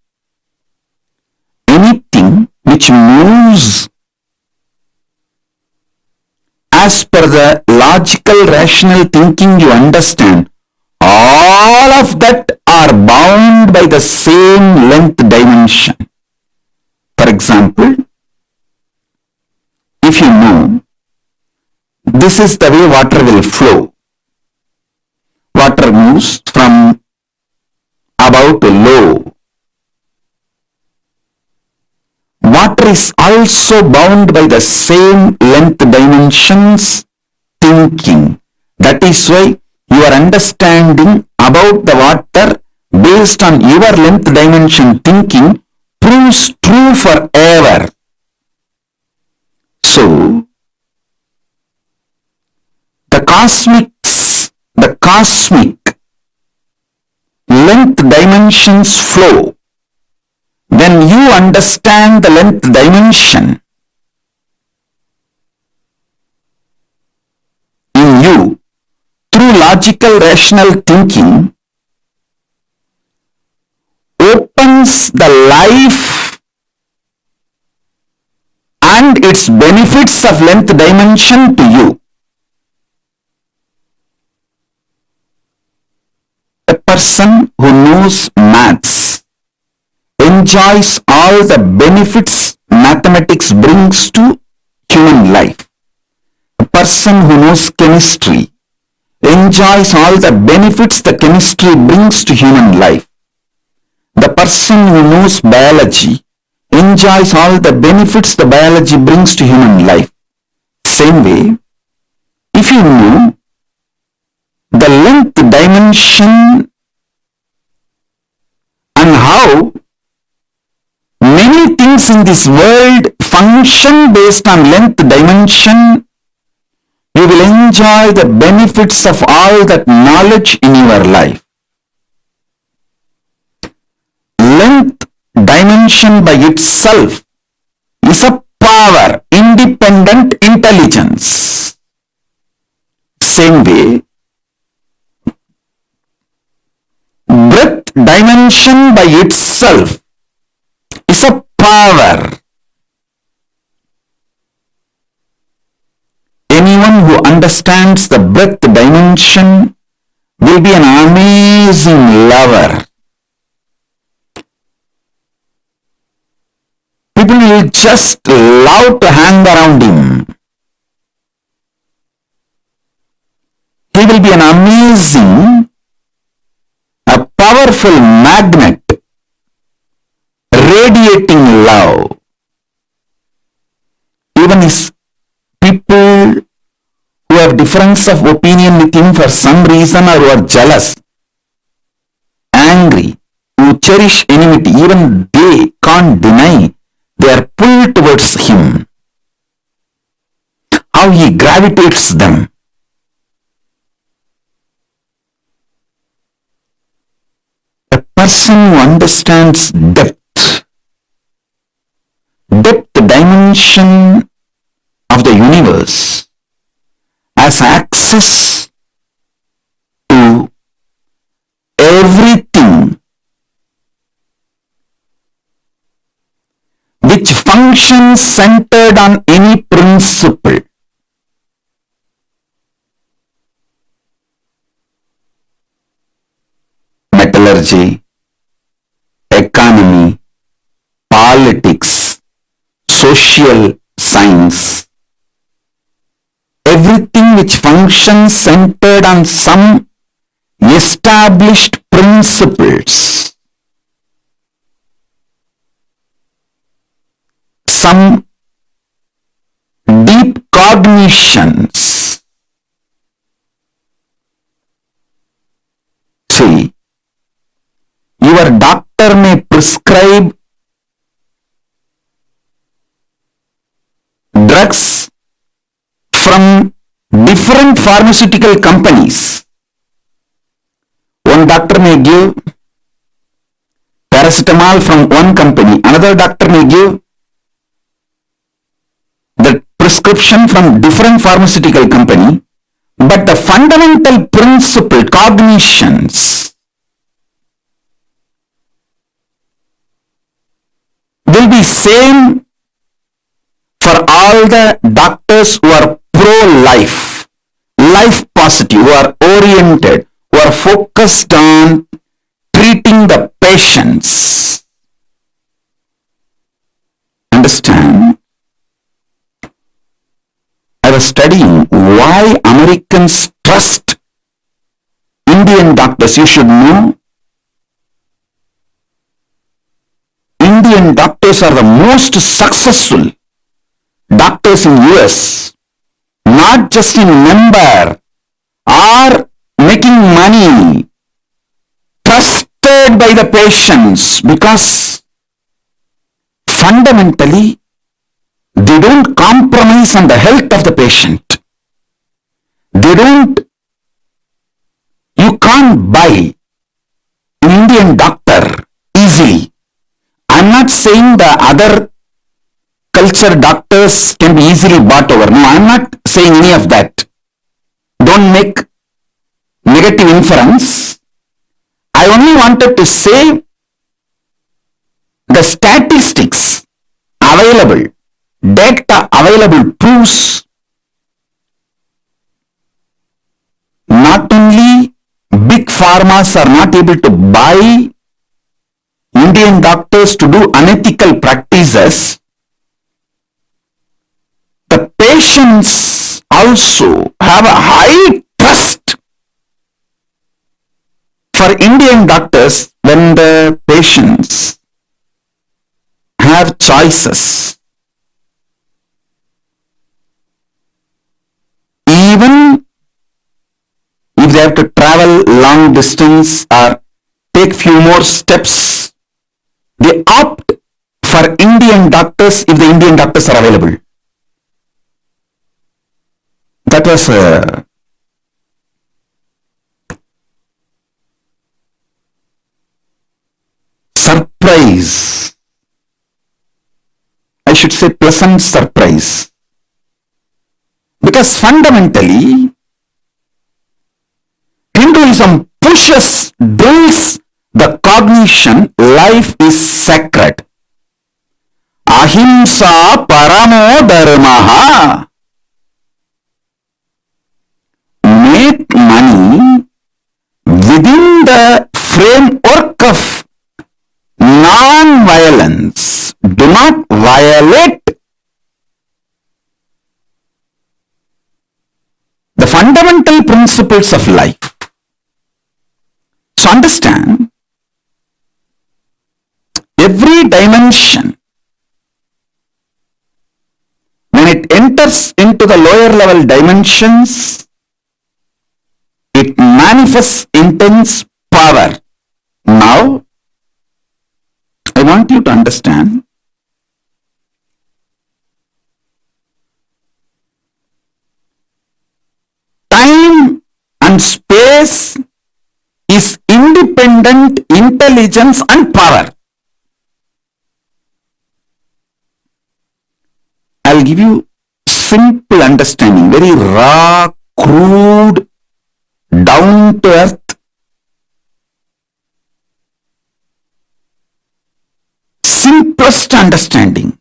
Anything which moves as per the logical, rational thinking you understand, all of that are bound by the same length dimension. For example, if you know this is the way water will flow, water moves from above to low. Water is also bound by the same length dimensions thinking. That is why your understanding about the water based on your length dimension thinking proves true forever. So, the cosmic length dimensions flow. When you understand the length dimension in you through logical, rational thinking, opens the life and its benefits of length dimension to you. person who knows maths enjoys all the benefits mathematics brings to human life. A person who knows chemistry enjoys all the benefits the chemistry brings to human life. The person who knows biology enjoys all the benefits the biology brings to human life. Same way, if you know the length dimension and how many things in this world function based on length dimension, you will enjoy the benefits of all that knowledge in your life. Length dimension by itself is a power, independent intelligence. Same way, breadth dimension by itself is a power. Anyone who understands the breadth dimension will be an amazing lover. People will just love to hang around him. He will be an amazing, a powerful magnet, radiating love. Even his people who have difference of opinion with him for some reason or who are jealous, angry, who cherish enmity, even they can't deny they are pulled towards him. How he gravitates them. A person who understands depth dimension of the universe has access to everything which functions centered on any principle. Metallurgy, economy, politics, social science, everything which functions centered on some established principles, some deep cognitions. See, your doctor may prescribe drugs from different pharmaceutical companies. One doctor may give paracetamol from one company, another doctor may give the prescription from different pharmaceutical company, but the fundamental principle, cognitions, will be same for all the doctors who are pro-life, life positive, who are oriented, who are focused on treating the patients. Understand? I was studying why Americans trust Indian doctors. You should know, Indian doctors are the most successful doctors in US, not just in number, are making money, trusted by the patients, because fundamentally they don't compromise on the health of the patient. You can't buy an Indian doctor easily. I'm not saying the other culture doctors can be easily bought over. No, I'm not saying any of that. Don't make negative inference. I only wanted to say the statistics available, data available proves not only big pharmas are not able to buy Indian doctors to do unethical practices, the patients also have a high trust for Indian doctors when the patients have choices. Even if they have to travel long distance or take few more steps, they opt for Indian doctors if the Indian doctors are available. That was a surprise. I should say pleasant surprise. Because fundamentally, Hinduism drills the cognition life is sacred. Ahimsa paramo dharmaha. Make money within the framework of non-violence. Do not violate the fundamental principles of life. So understand, every dimension, when it enters into the lower level dimensions, it manifests intense power. Now, I want you to understand, time and space is independent intelligence and power. I'll give you simple understanding, very raw, crude, down to earth, simplest understanding.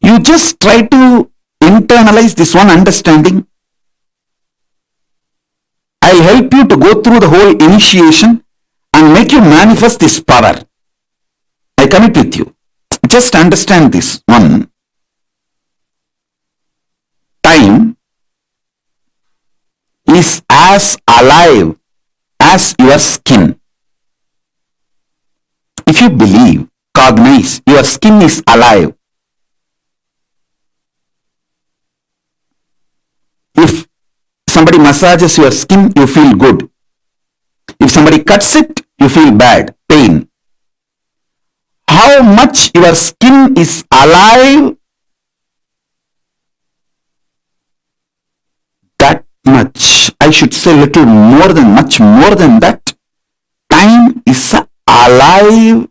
You just try to internalize this one understanding. I'll help you to go through the whole initiation and make you manifest this power. I commit with you. Just understand this one. Time is as alive as your skin. If you believe, cognize, your skin is alive. If somebody massages your skin, you feel good. If somebody cuts it, you feel bad, pain. How much your skin is alive, that much, I should say little more than, much more than that, time is alive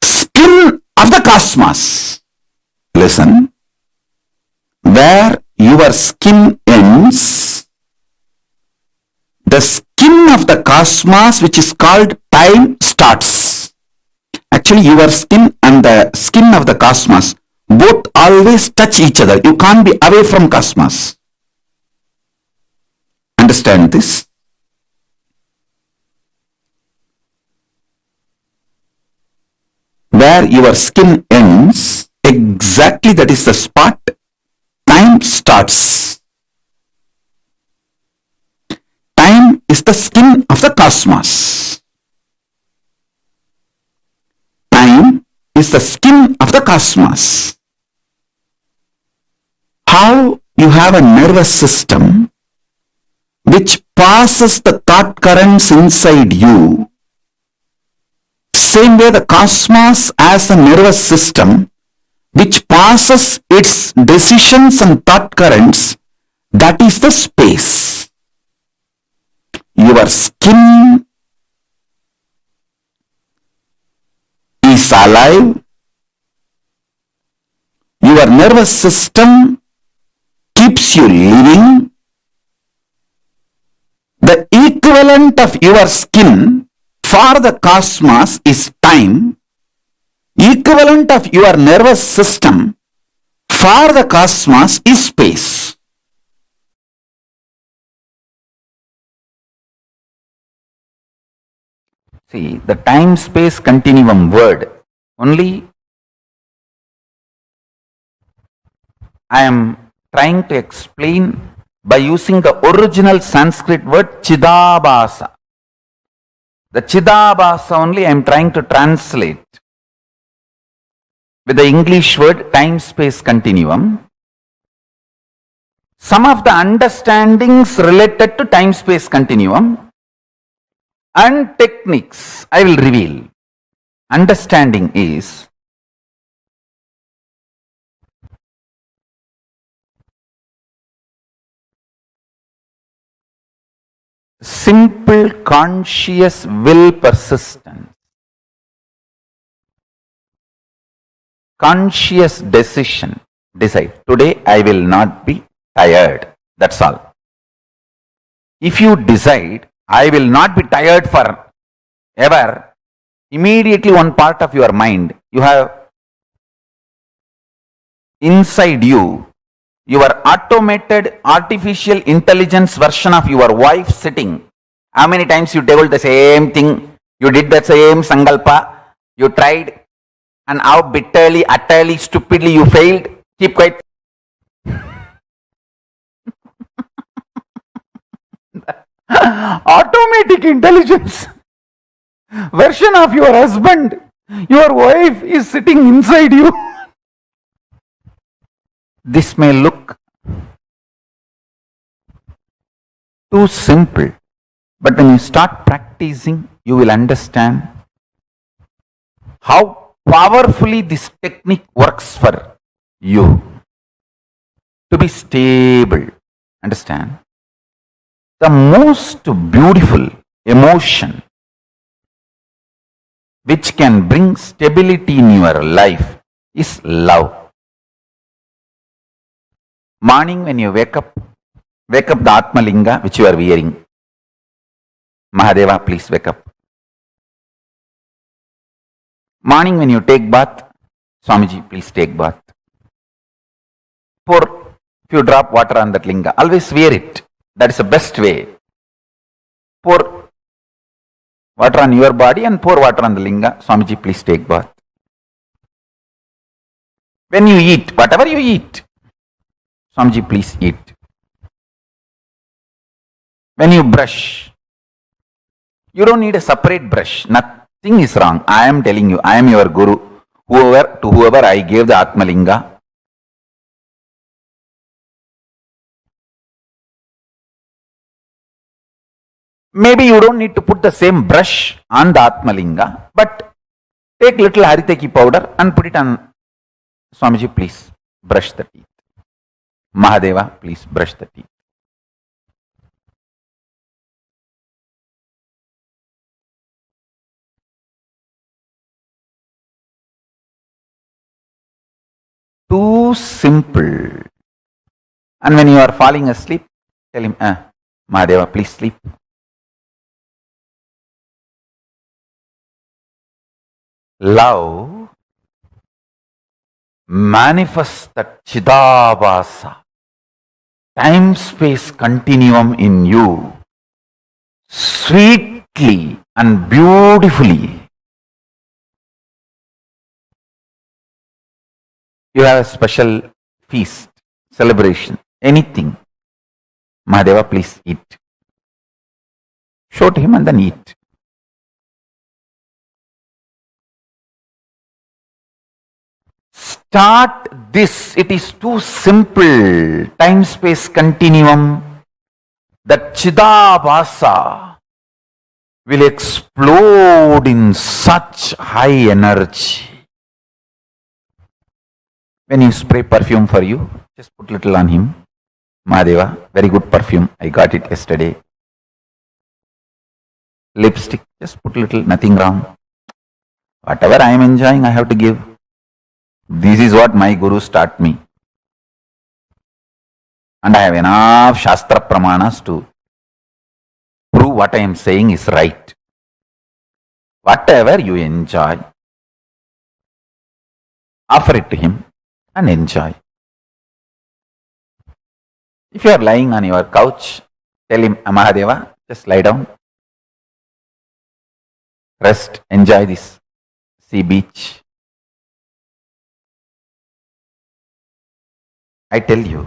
skin of the cosmos. Listen, where your skin ends, the skin of the cosmos, which is called time, starts. Actually, your skin and the skin of the cosmos both always touch each other. You can't be away from cosmos. Understand this? Where your skin ends, exactly that is the spot time starts. Time is the skin of the cosmos. Time is the skin of the cosmos. How you have a nervous system which passes the thought currents inside you, same way the cosmos has a nervous system which passes its decisions and thought currents, that is the space. Your skin is alive. Your nervous system keeps you living. The equivalent of your skin for the cosmos is time. Equivalent of your nervous system for the cosmos is space. See, the time-space continuum word, only I am trying to explain by using the original Sanskrit word Chidabhasa. The Chidabhasa only I am trying to translate with the English word time-space continuum. Some of the understandings related to time-space continuum and techniques I will reveal. Understanding is simple conscious will persistence, conscious decision. Decide, today I will not be tired. That's all. If you decide, I will not be tired for ever, immediately one part of your mind, you have inside you, your automated artificial intelligence version of your wife sitting. How many times you told the same thing, you did the same sankalpa, you tried, and how bitterly, utterly, stupidly you failed? Keep quiet. Automatic intelligence version of your husband, your wife is sitting inside you. This may look too simple, but when you start practicing, you will understand how powerfully this technique works for you to be stable. Understand? The most beautiful emotion which can bring stability in your life is love. Morning when you wake up the Atma Linga which you are wearing. Mahadeva, please wake up. Morning when you take bath, Swamiji, please take bath. Pour few drop water on that linga. Always wear it. That is the best way. Pour water on your body and pour water on the linga. Swamiji, please take bath. When you eat, whatever you eat, Swamiji, please eat. When you brush, you don't need a separate brush. Nothing is wrong. I am telling you, I am your guru. To whoever I gave the Atmalinga, maybe you don't need to put the same brush on the Atmalinga, but take little Haritaki powder and put it on. Swamiji, please brush the teeth. Mahadeva, please brush the teeth. Too simple. And when you are falling asleep, tell him, Mahadeva, please sleep. Love manifests that Chidabhasa, time-space continuum in you, sweetly and beautifully. You have a special feast, celebration, anything. Mahadeva, please eat. Show to him and then eat. Start this. It is too simple. Time-space continuum. That Chidabhasa will explode in such high energy. When you spray perfume for you, just put little on him. Mahadeva, very good perfume. I got it yesterday. Lipstick, just put little, nothing wrong. Whatever I am enjoying, I have to give. This is what my gurus taught me. And I have enough Shastra Pramanas to prove what I am saying is right. Whatever you enjoy, offer it to him and enjoy. If you are lying on your couch, tell him, Mahadeva, just lie down. rest, enjoy this sea beach. I tell you,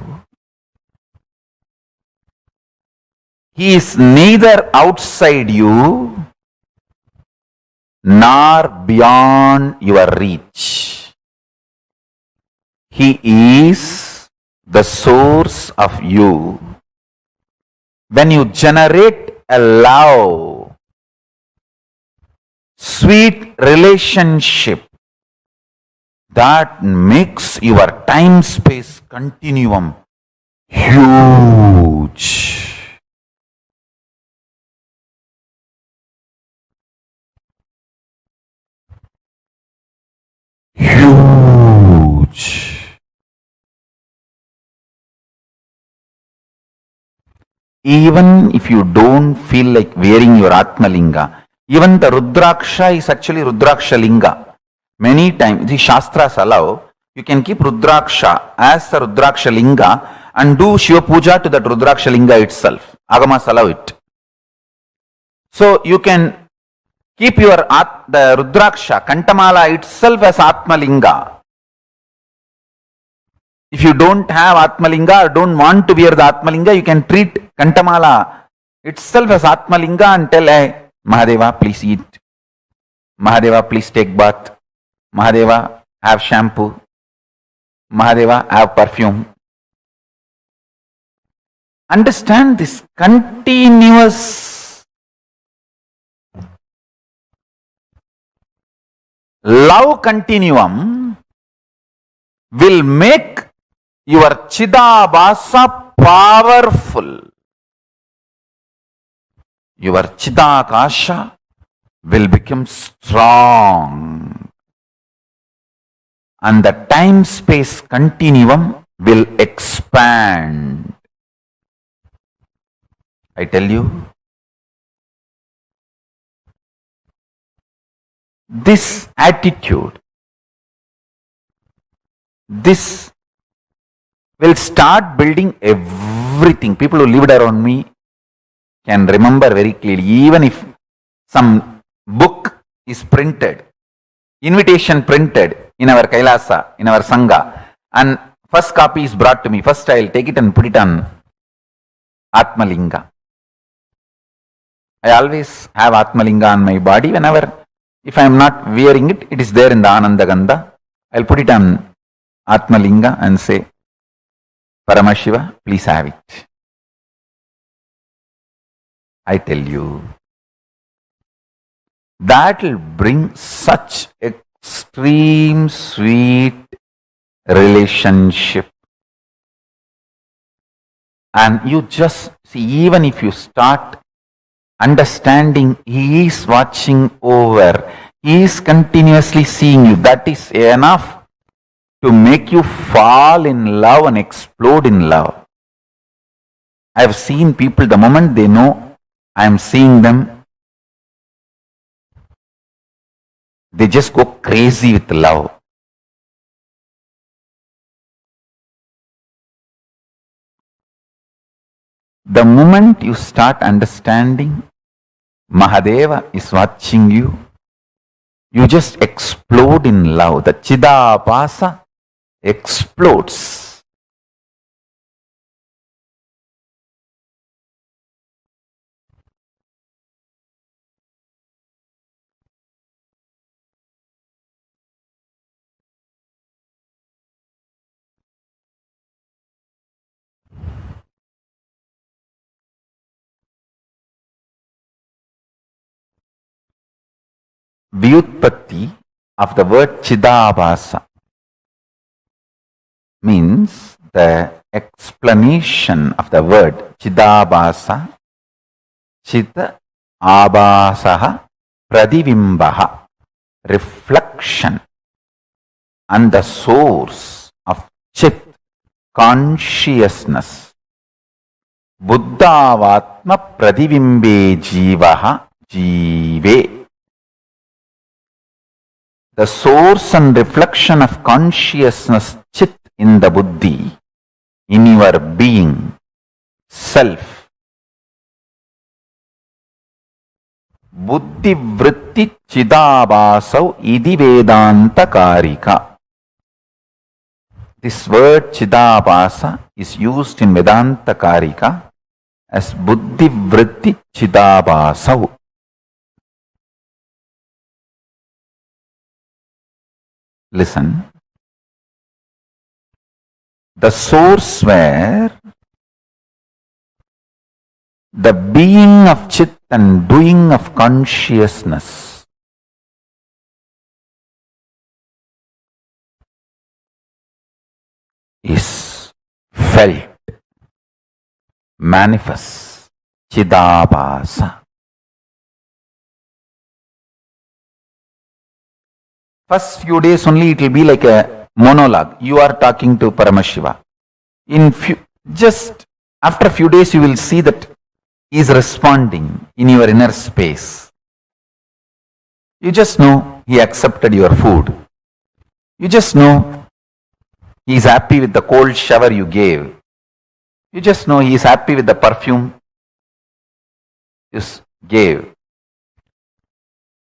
he is neither outside you nor beyond your reach. He is the source of you. When you generate a love, sweet relationship that makes your time-space continuum huge. Huge. Even if you don't feel like wearing your Atmalinga, even the Rudraksha is actually Rudraksha Linga. Many times, the Shastras allow, you can keep Rudraksha as the Rudraksha Linga and do Shiva Puja to that Rudraksha Linga itself. Agamas allow it. So you can keep your the Rudraksha, Kantamala itself as Atmalinga. If you don't have Atmalinga or don't want to wear the Atmalinga, you can treat Kantamala itself as Atmalinga and tell, hey, Mahadeva, please eat. Mahadeva, please take bath. Mahadeva, have shampoo. Mahadeva, have perfume. Understand this continuous love continuum will make your Chidabhasa powerful. Your Chidakasha will become strong. And the time-space continuum will expand. I tell you, this attitude, this will start building everything. People who lived around me can remember very clearly. Even if some book is printed, invitation printed in our KAILASA, in our Sangha, and first copy is brought to me, first I will take it and put it on Atmalinga. I always have Atmalinga on my body. Whenever, if I am not wearing it, it is there in the Ananda Gandha. I will put it on Atmalinga and say, Paramashiva, please have it. I tell you, that will bring such extreme sweet relationship. And you just see, even if you start understanding, he is watching over, he is continuously seeing you, that is enough to make you fall in love and explode in love. I have seen people, the moment they know I am seeing them, they just go crazy with love. The moment you start understanding Mahadeva is watching you, you just explode in love. The Chidabhasa explodes. Vyutpatti of the word Chidabhasa means the explanation of the word Chidabhasa, Chita Abhasaha Pradivimbaha, reflection, and the source of Chit, consciousness. Buddhavatma Pradivimbe Jivaha Jive. The source and reflection of consciousness, Chit, in the Buddhi, in your being, self. buddhi vritti chidabhasau idi vedanta karika. This word chidabhasa is used in Vedanta karika as buddhi vritti chidabhasau. Listen. The source where the being of Chit and doing of consciousness is felt, manifest, Chidabhasa. First few days only it will be like a monologue. You are talking to Paramashiva. Just after a few days you will see that he is responding in your inner space. You just know he accepted your food. You just know he is happy with the cold shower you gave. You just know he is happy with the perfume you gave.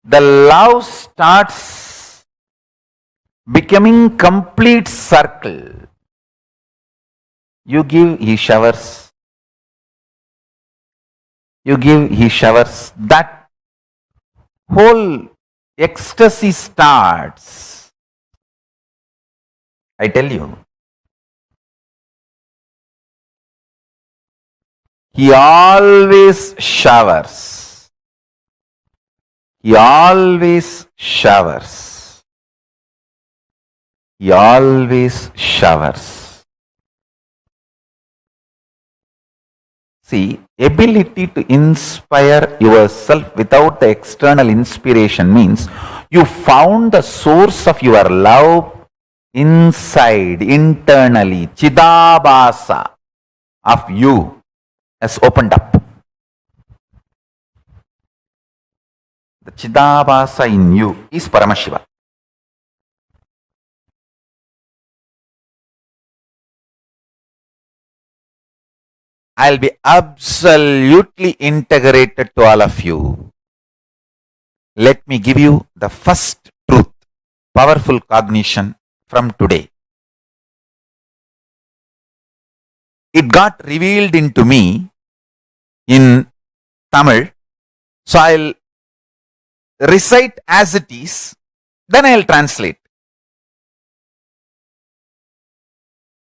The love starts becoming complete circle. You give, he showers. You give, he showers. That whole ecstasy starts. I tell you. He always showers. He always showers. He always showers. See, ability to inspire yourself without the external inspiration means you found the source of your love inside, internally. Chidabhasa of you has opened up. The Chidabhasa in you is Paramashiva. I'll be absolutely integrated to all of you. Let me give you the first truth, powerful cognition from today. It got revealed into me in Tamil, so I'll recite as it is, then I'll translate.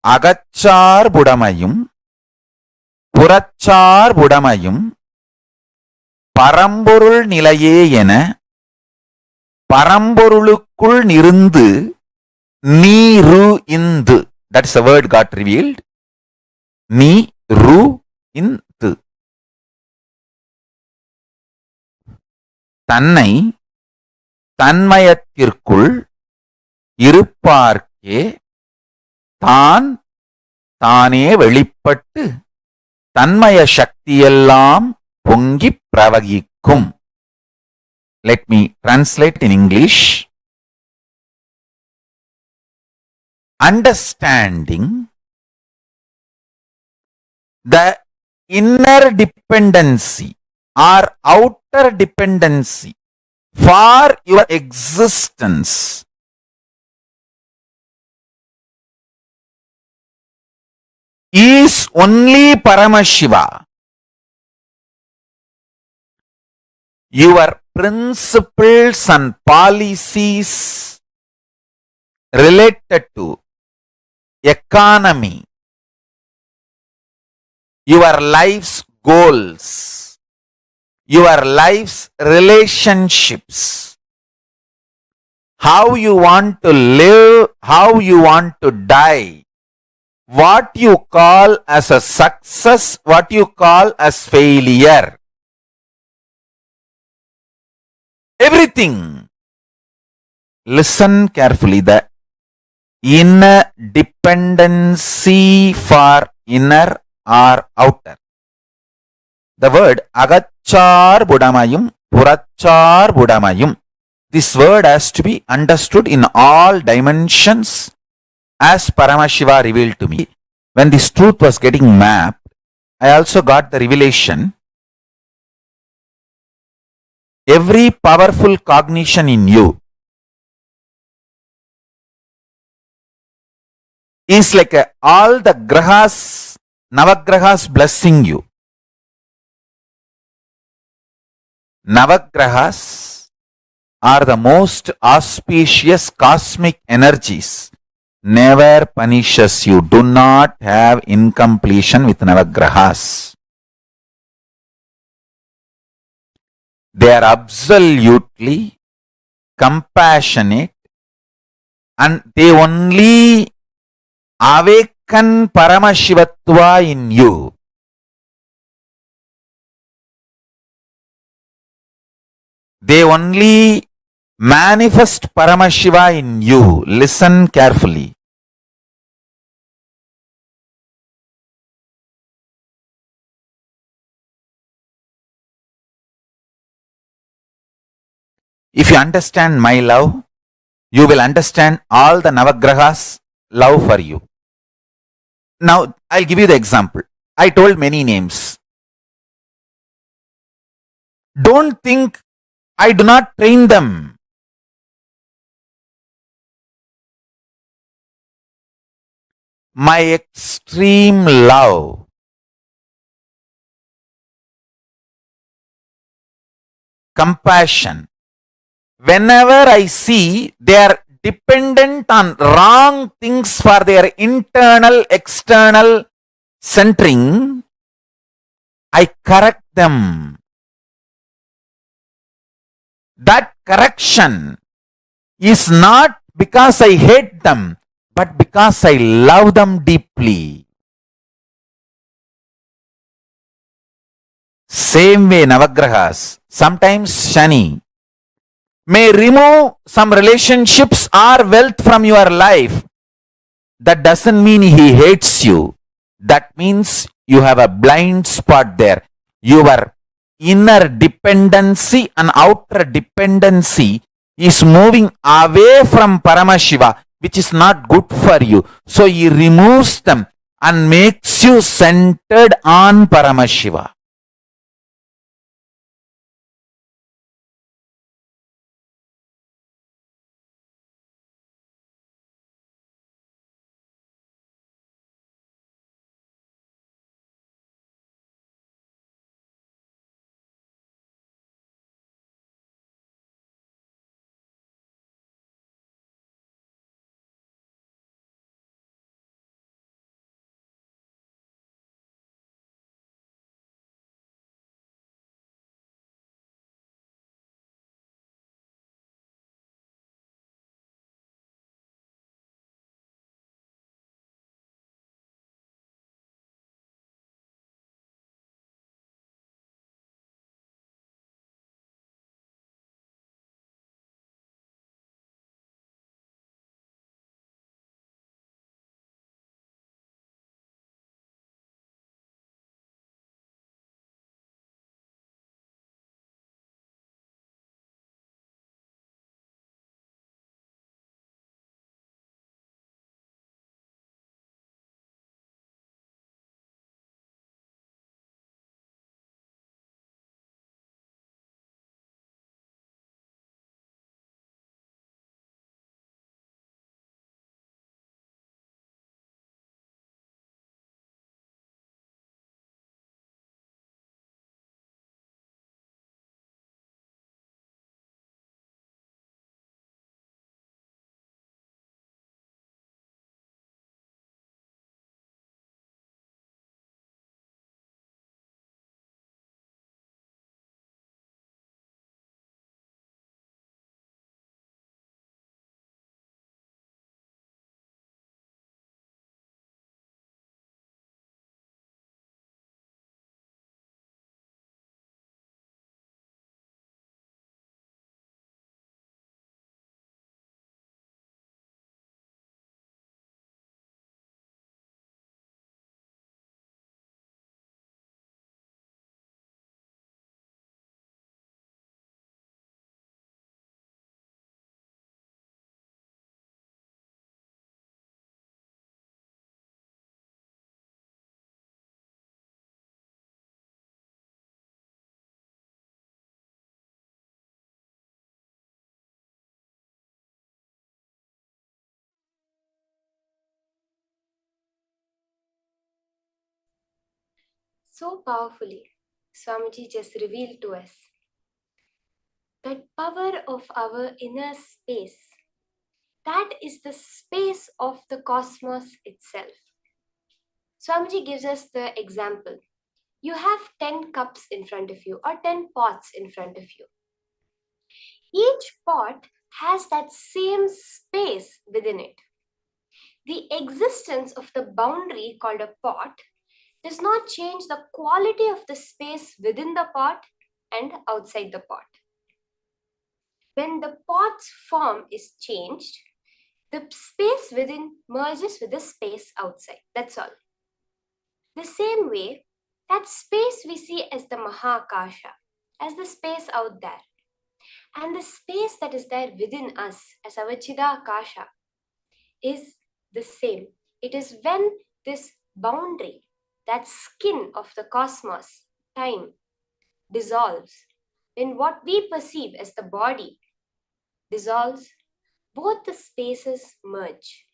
Agachar budamayum புறச்சார் புடமையும் பரம்பொருள் நிலையே என பரம்பொருளுக்குள் நிருந்து நீரு Hindu. That's the word got revealed. நீரு இந்து. தன்னை தன்மயத்திற்குள் இருப்பார்க்கே தான் தானே வெளிப்பட்டு தன்மய சக்தியெல்லாம் பொங்கி பிரவகிக்கும். Let me translate in English. Understanding the inner dependency or outer dependency for your existence is only Paramashiva. Your principles and policies related to economy, your life's goals, your life's relationships, how you want to live, how you want to die, what you call as a success, what you call as failure. Everything. Listen carefully. The inner dependency for inner or outer. The word agachar budamayum, purachar budamayum. This word has to be understood in all dimensions as Paramashiva revealed to me. When this truth was getting mapped, I also got the revelation Every powerful cognition in you is like all the grahas, navagrahas blessing you. Navagrahas are the most auspicious cosmic energies. Never punishes you. Do not have incompletion with navagrahas. They are absolutely compassionate and they only awaken Paramashivatva in you. They only manifest Paramashiva in you. Listen carefully. If you understand my love, you will understand all the Navagrahas' love for you. Now, I'll give you the example. I told many names. Don't think I do not train them. My extreme love, compassion. Whenever I see they are dependent on wrong things for their internal, external centering, I correct them. That correction is not because I hate them, but because I love them deeply. Same way, Navagrahas, sometimes Shani may remove some relationships or wealth from your life. That doesn't mean he hates you. That means you have a blind spot there. Your inner dependency and outer dependency is moving away from Paramashiva, which is not good for you. So he removes them and makes you centered on Paramashiva. So powerfully, Swamiji just revealed to us that power of our inner space, that is the space of the cosmos itself. Swamiji gives us the example. You have 10 cups in front of you or 10 pots in front of you. Each pot has that same space within it. The existence of the boundary called a pot does not change the quality of the space within the pot and outside the pot. When the pot's form is changed, the space within merges with the space outside. That's all. The same way, that space we see as the Mahakasha, as the space out there, and the space that is there within us as our Chidakasha is the same. It is when this boundary, that skin of the cosmos, time, dissolves, when what we perceive as the body dissolves, both the spaces merge.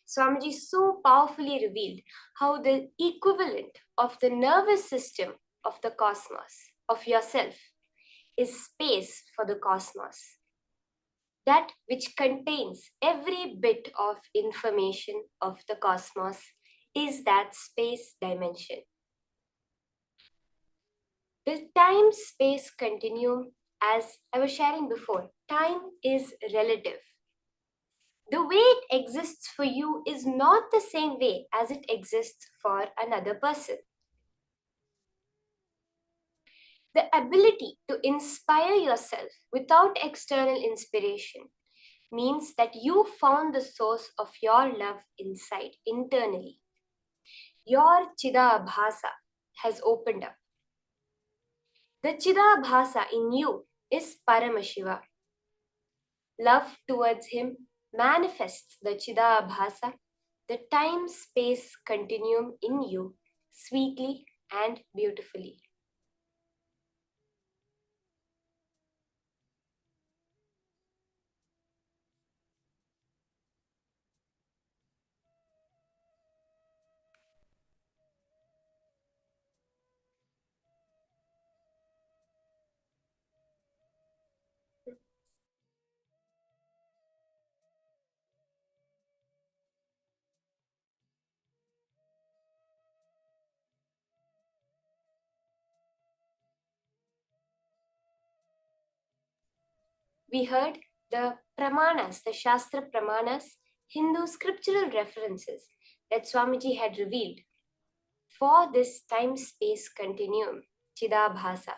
Swamiji so powerfully revealed how the equivalent of the nervous system of the cosmos, of yourself, is space for the cosmos. That which contains every bit of information of the cosmos is that space dimension. The time-space continuum, as I was sharing before, time is relative. The way it exists for you is not the same way as it exists for another person. The ability to inspire yourself without external inspiration means that you found the source of your love inside, internally. Your Chidabhasa has opened up. The Chidabhasa in you is Paramashiva. Love towards him manifests the Chidabhasa, the time-space continuum in you, sweetly and beautifully. We heard the Pramanas, the Shastra Pramanas, Hindu scriptural references that Swamiji had revealed for this time-space continuum, Chidabhasa.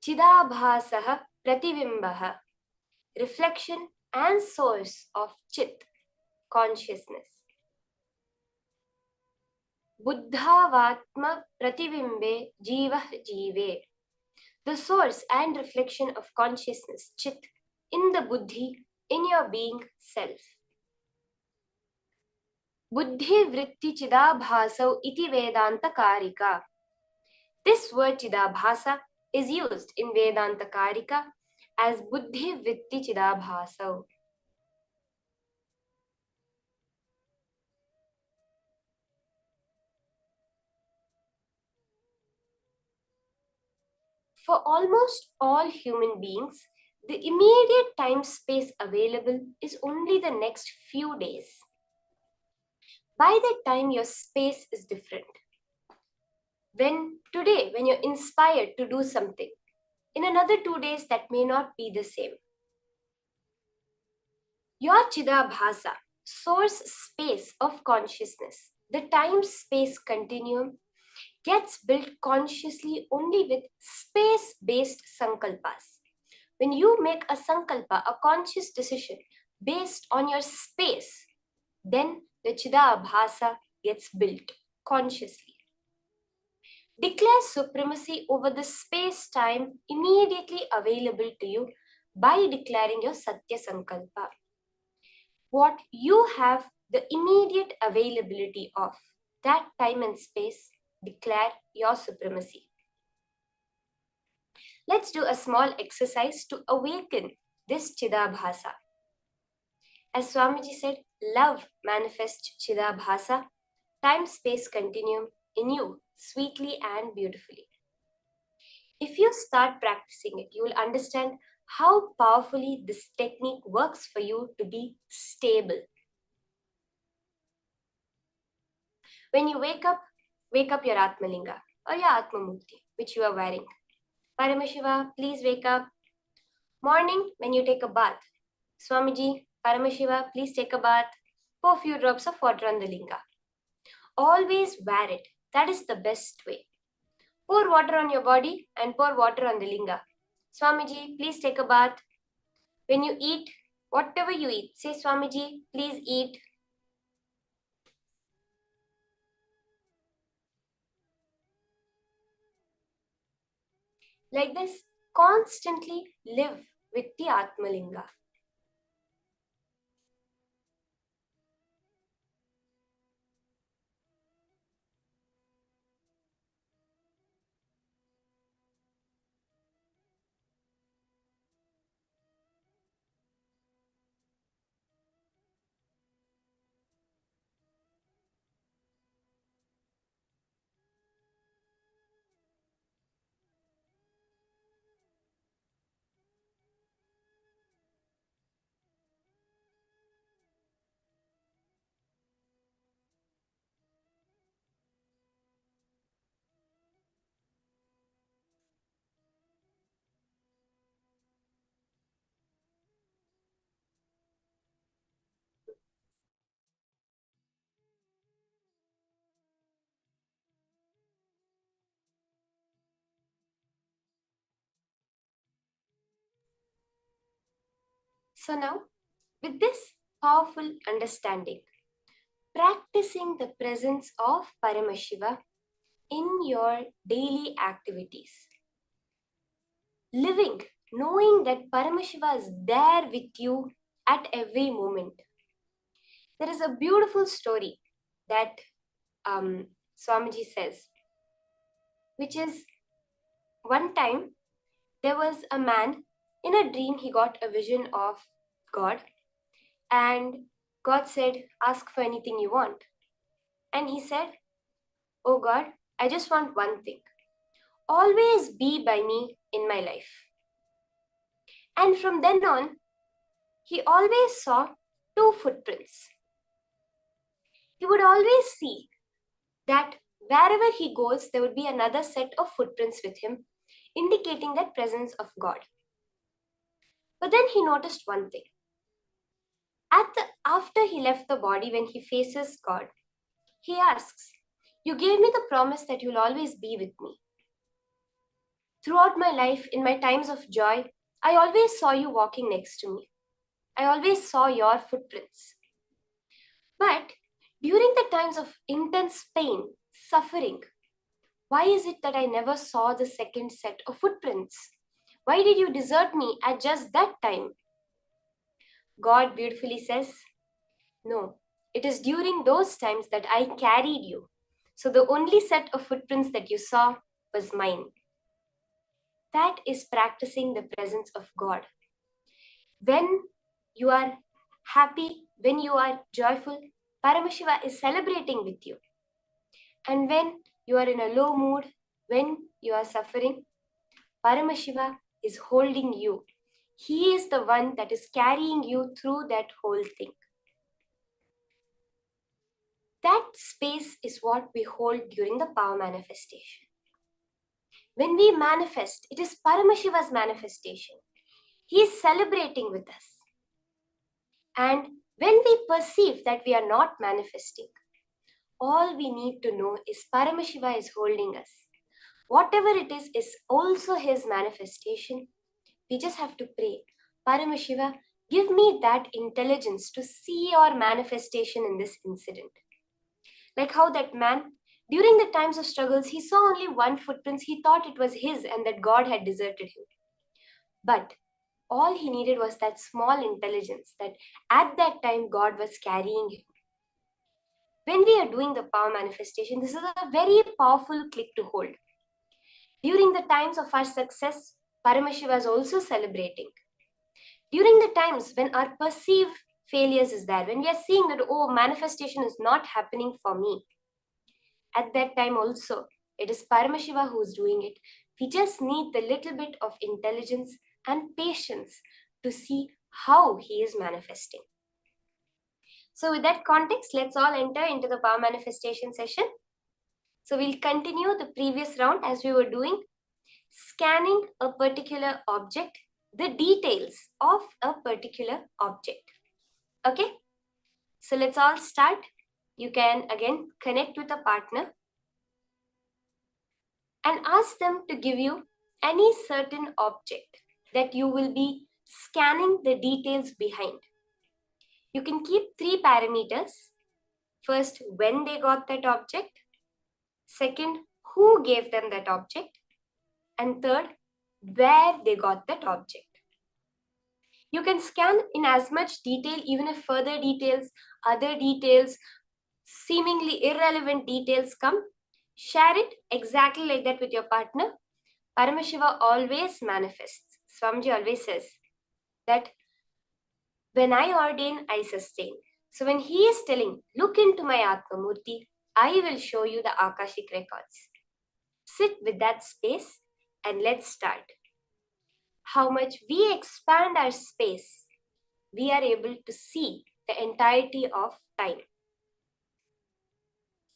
Chidabhasaha prativimbaha, reflection and source of Chit, consciousness. Buddhavatma prativimbe jivah jive, the source and reflection of consciousness, Chit, in the Buddhi, in your being self. Buddhi vritti chidabhasau iti Vedanta karika. This word chidabhasa is used in Vedanta karika as buddhi vritti chidabhasau. For almost all human beings, the immediate time-space available is only the next few days. By that time, your space is different. When you're inspired to do something, in another 2 days, that may not be the same. Your Chidabhasa, source space of consciousness, the time-space continuum, gets built consciously only with space-based sankalpas. When you make a sankalpa, a conscious decision based on your space, then the Chidabhasa gets built consciously. Declare supremacy over the space-time immediately available to you by declaring your Satya Sankalpa. What you have the immediate availability of, that time and space, declare your supremacy. Let's do a small exercise to awaken this Chidabhasa. As Swamiji said, love manifests Chidabhasa. time-space continuum in you sweetly and beautifully. If you start practicing it, you will understand how powerfully this technique works for you to be stable. When you wake up your Atmalinga or your Atmamukti, which you are wearing. Paramashiva, please wake up. Morning, when you take a bath. Swamiji, Paramashiva, please take a bath. Pour a few drops of water on the linga. Always wear it. That is the best way. Pour water on your body and pour water on the linga. Swamiji, please take a bath. When you eat, whatever you eat, say Swamiji, please eat. Like this, constantly live with the Atmalinga. So now, with this powerful understanding, practicing the presence of Paramashiva in your daily activities, living, knowing that Paramashiva is there with you at every moment. There is a beautiful story that Swamiji says, which is one time there was a man, in a dream he got a vision of God, and God said, ask for anything you want. And he said, oh God, I just want one thing. Always be by me in my life. And from then on, he always saw two footprints. He would always see that wherever he goes, there would be another set of footprints with him, indicating that presence of God. But then he noticed one thing. After he left the body, when he faces God, he asks, you gave me the promise that you'll always be with me. Throughout my life, in my times of joy, I always saw you walking next to me. I always saw your footprints. But during the times of intense pain, suffering, why is it that I never saw the second set of footprints? Why did you desert me at just that time? God beautifully says, no, it is during those times that I carried you. So the only set of footprints that you saw was mine. That is practicing the presence of God. When you are happy, when you are joyful, Paramashiva is celebrating with you. And when you are in a low mood, when you are suffering, Paramashiva is holding you. He is the one that is carrying you through that whole thing. That space is what we hold during the power manifestation. When we manifest, it is Paramashiva's manifestation. He is celebrating with us. And when we perceive that we are not manifesting, all we need to know is Paramashiva is holding us. Whatever it is also his manifestation. We just have to pray, Paramashiva, give me that intelligence to see your manifestation in this incident. Like how that man, during the times of struggles, he saw only one footprint. He thought it was his and that God had deserted him. But all he needed was that small intelligence that at that time God was carrying him. When we are doing the power manifestation, this is a very powerful click to hold. During the times of our success, Paramashiva is also celebrating. During the times when our perceived failures is there, when we are seeing that, oh, manifestation is not happening for me, At that time also, it is Paramashiva who's doing it. We just need the little bit of intelligence and patience to see how he is manifesting. So with that context, let's all enter into the power manifestation session. So we'll continue the previous round as we were doing, scanning a particular object, the details of a particular object. Okay, so let's all start. You can again connect with a partner and ask them to give you any certain object that you will be scanning the details behind. You can keep 3 parameters. First, when they got that object. Second, who gave them that object. And third, where they got that object. You can scan in as much detail, even if further details, other details, seemingly irrelevant details come. Share it exactly like that with your partner. Paramashiva always manifests. Swamiji always says that when I ordain, I sustain. So when he is telling, look into my Atma Murti, I will show you the Akashic records. Sit with that space and let's start. How much we expand our space, we are able to see the entirety of time.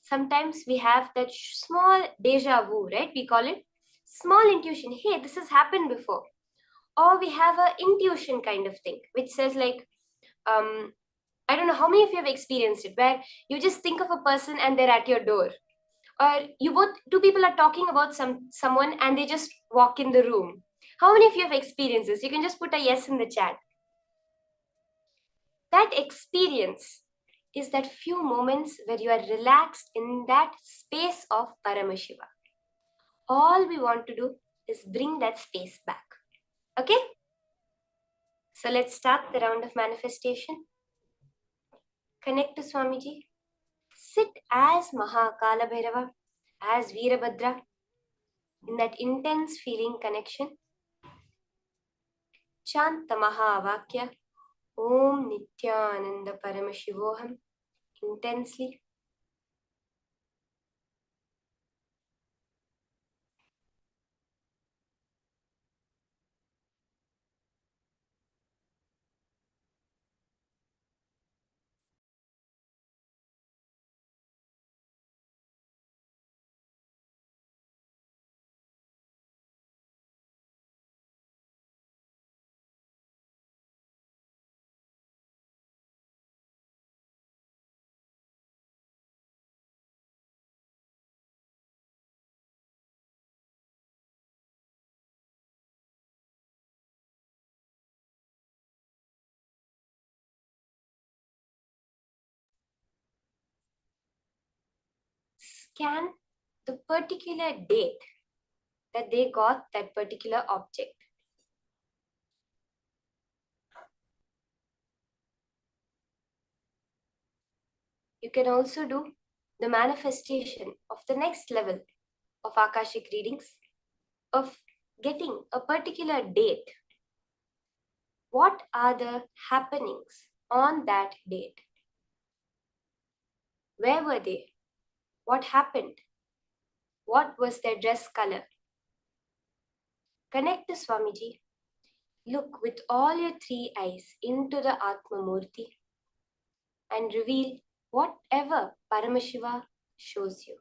Sometimes we have that small deja vu, right? We call it small intuition. Hey, this has happened before. Or we have an intuition kind of thing, which says like, I don't know how many of you have experienced it, where you just think of a person and they're at your door. Or two people are talking about someone and they just walk in the room. How many of you have experienced this? You can just put a yes in the chat. That experience is that few moments where you are relaxed in that space of Paramashiva. All we want to do is bring that space back. Okay? So let's start the round of manifestation. Connect to Swamiji. Sit as Mahakala Bhairava, as Veerabhadra, in that intense feeling connection. Chant the Mahavakya, Om Nithyananda Paramashivoham, intensely. Scan the particular date that they got that particular object. You can also do the manifestation of the next level of Akashic readings, of getting a particular date. What are the happenings on that date? Where were they? What happened? What was their dress color? Connect to Swamiji. Look with all your 3 eyes into the Atma Murti and reveal whatever Paramashiva shows you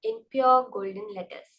in pure golden letters.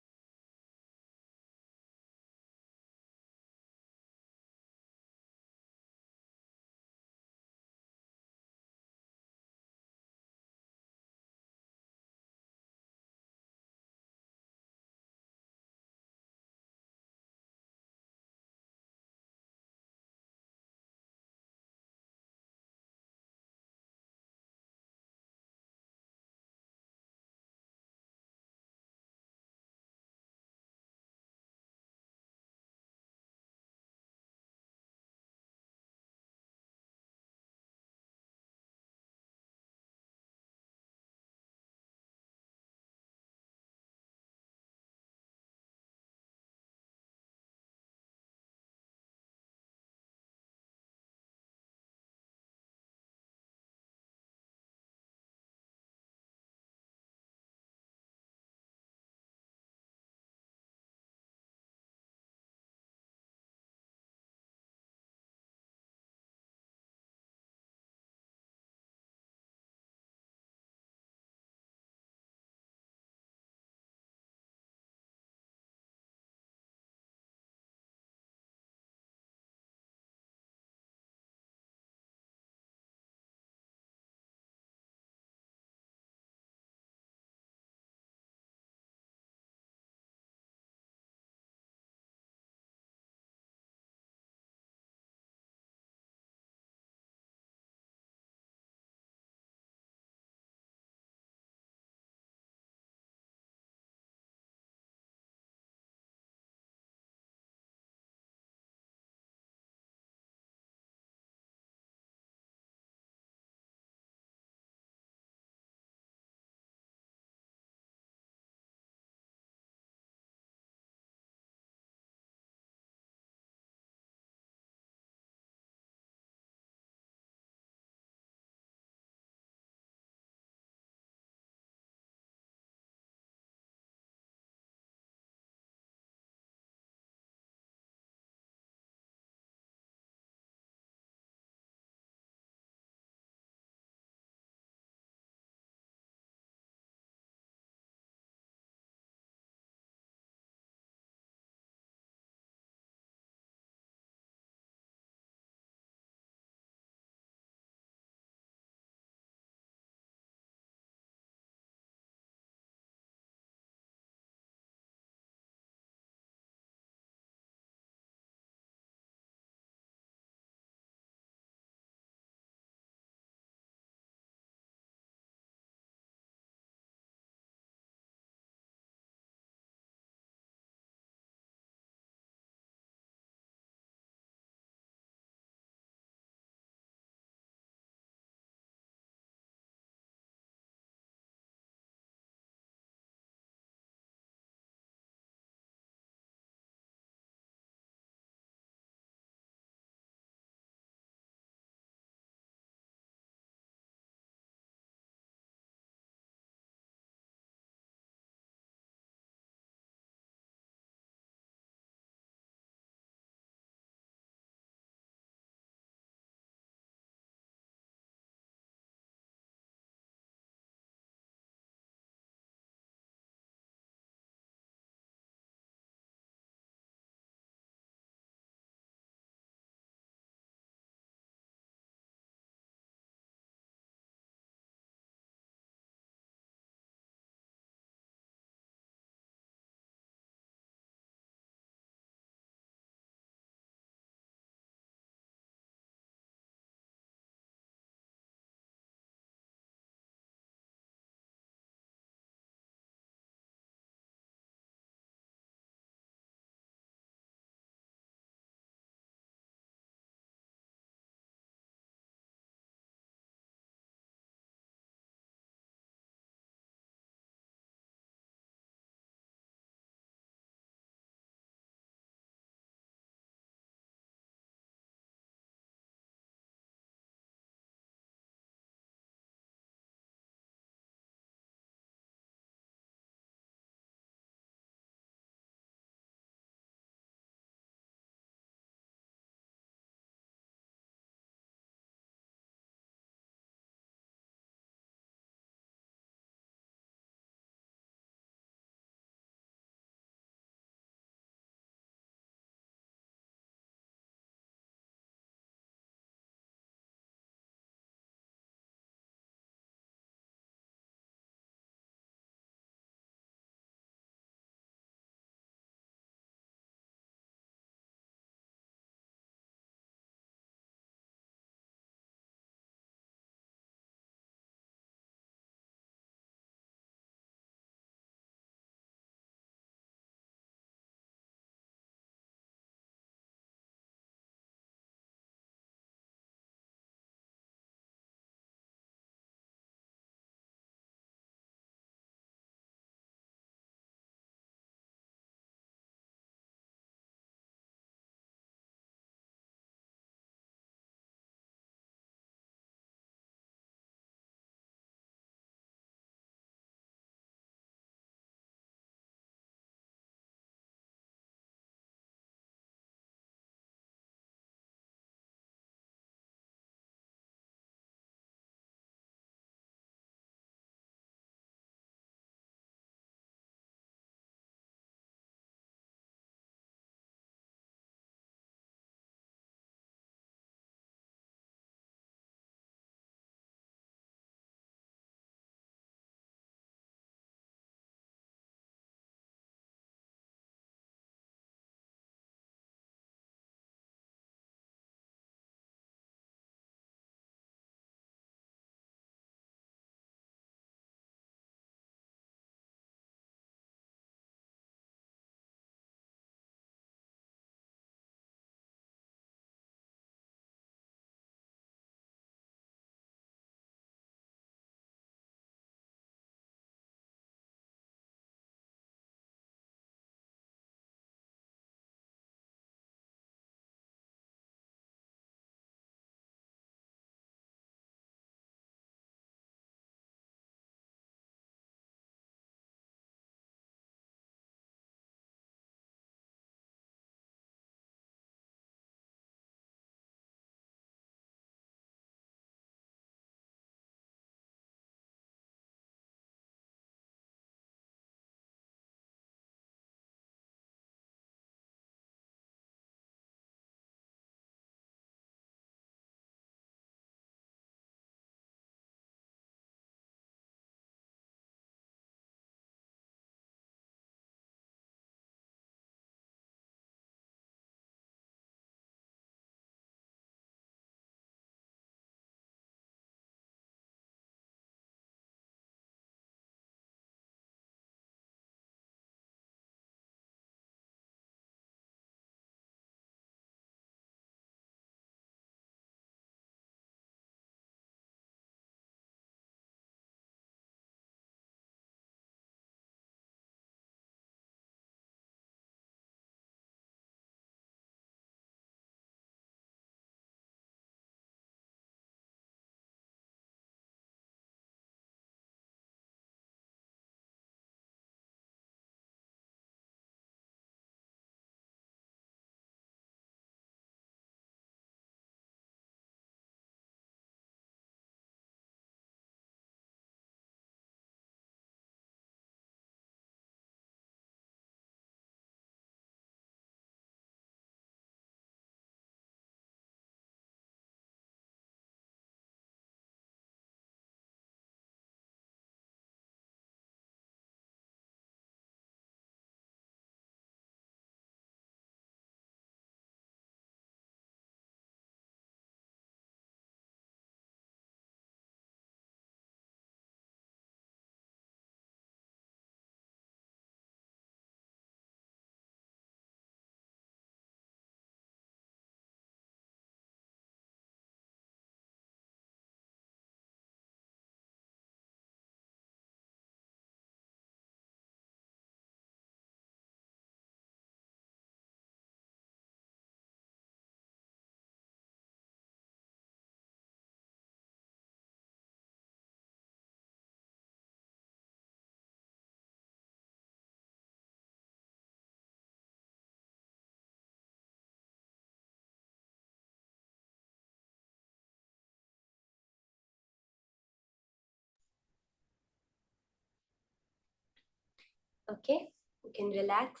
Okay, you can relax.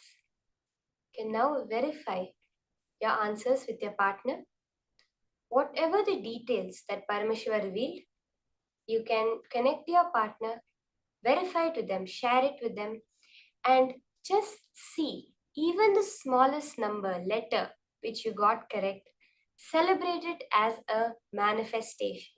You can now verify your answers with your partner. Whatever the details that Paramashiva revealed, you can connect to your partner, verify to them, share it with them, and just see even the smallest number, letter which you got correct, celebrate it as a manifestation.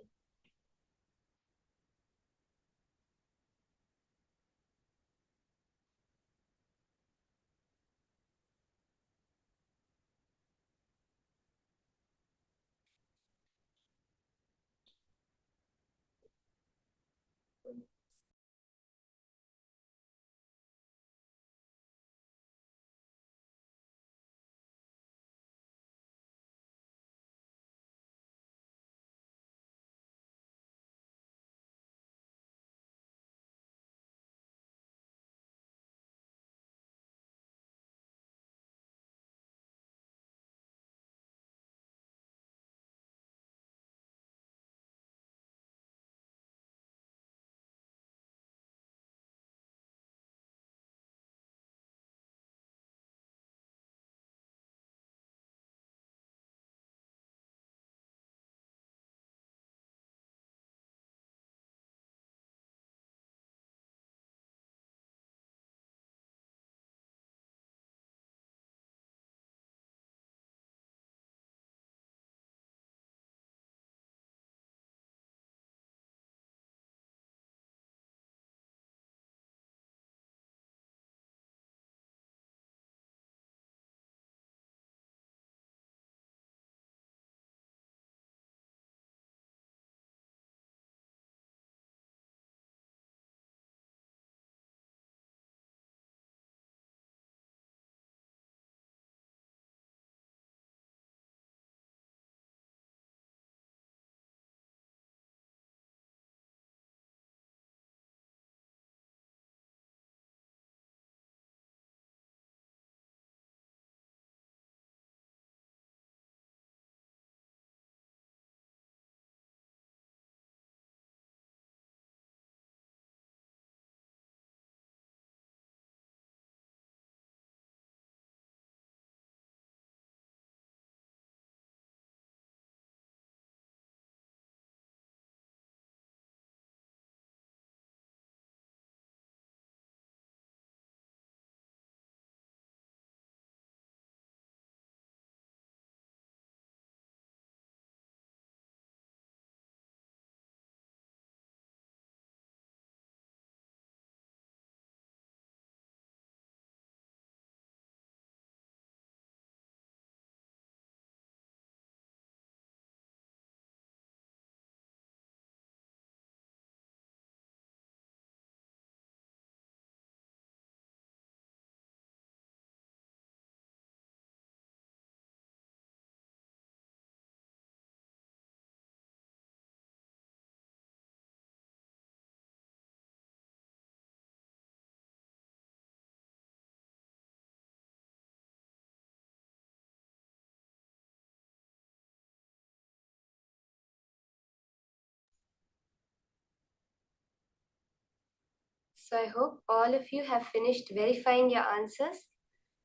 So I hope all of you have finished verifying your answers.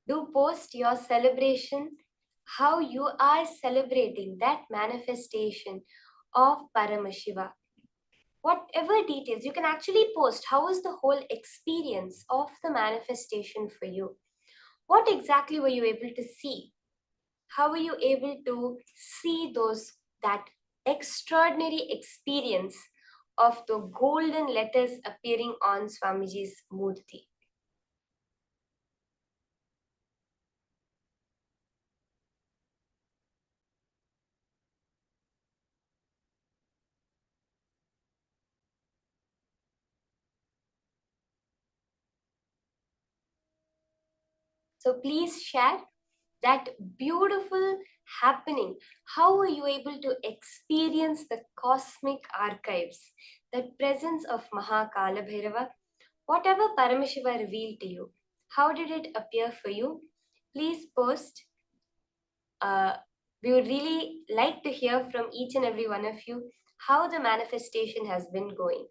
Do post your celebration, how you are celebrating that manifestation of Paramashiva. Whatever details, you can actually post how was the whole experience of the manifestation for you. What exactly were you able to see? How were you able to see that extraordinary experience of the golden letters appearing on Swamiji's murti? So please share that beautiful happening. How were you able to experience the cosmic archives, the presence of Mahakala Bhairava? Whatever Paramashiva revealed to you, how did it appear for you? Please post. We would really like to hear from each and every one of you how the manifestation has been going.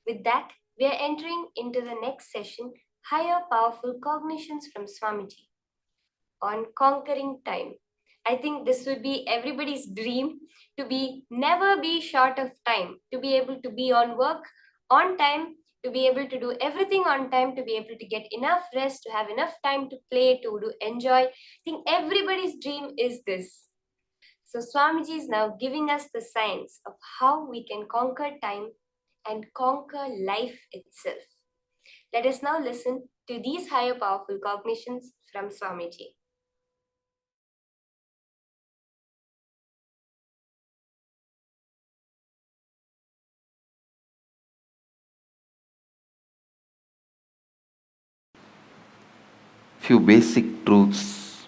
With that, we are entering into the next session, higher powerful cognitions from Swamiji on conquering time. I think this would be everybody's dream, to be never be short of time, to be able to be on work on time, to be able to do everything on time, to be able to get enough rest, to have enough time to play, to enjoy. I think everybody's dream is this. So Swamiji is now giving us the science of how we can conquer time and conquer life itself. Let us now listen to these higher powerful cognitions from Swamiji. Few basic truths.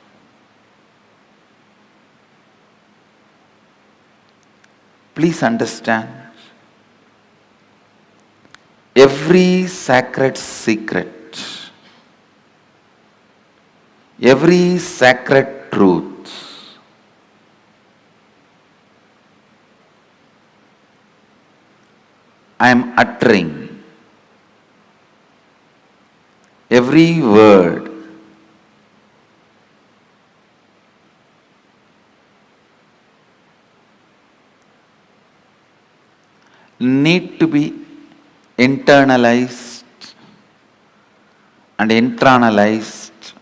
Please understand, every sacred secret, every sacred truth I am uttering, every word need to be internalized and internalized.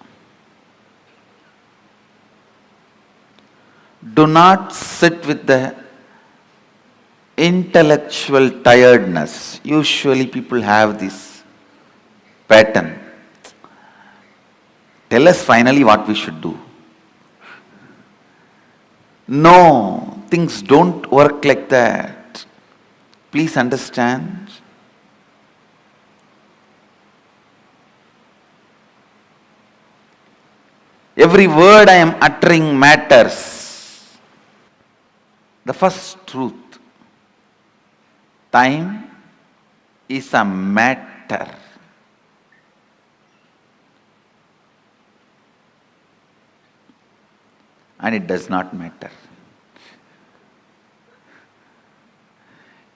Do not sit with the intellectual tiredness. Usually people have this pattern. Tell us finally what we should do. No, things don't work like that. Please understand. Every word I am uttering matters. The first truth, time is a matter. And it does not matter.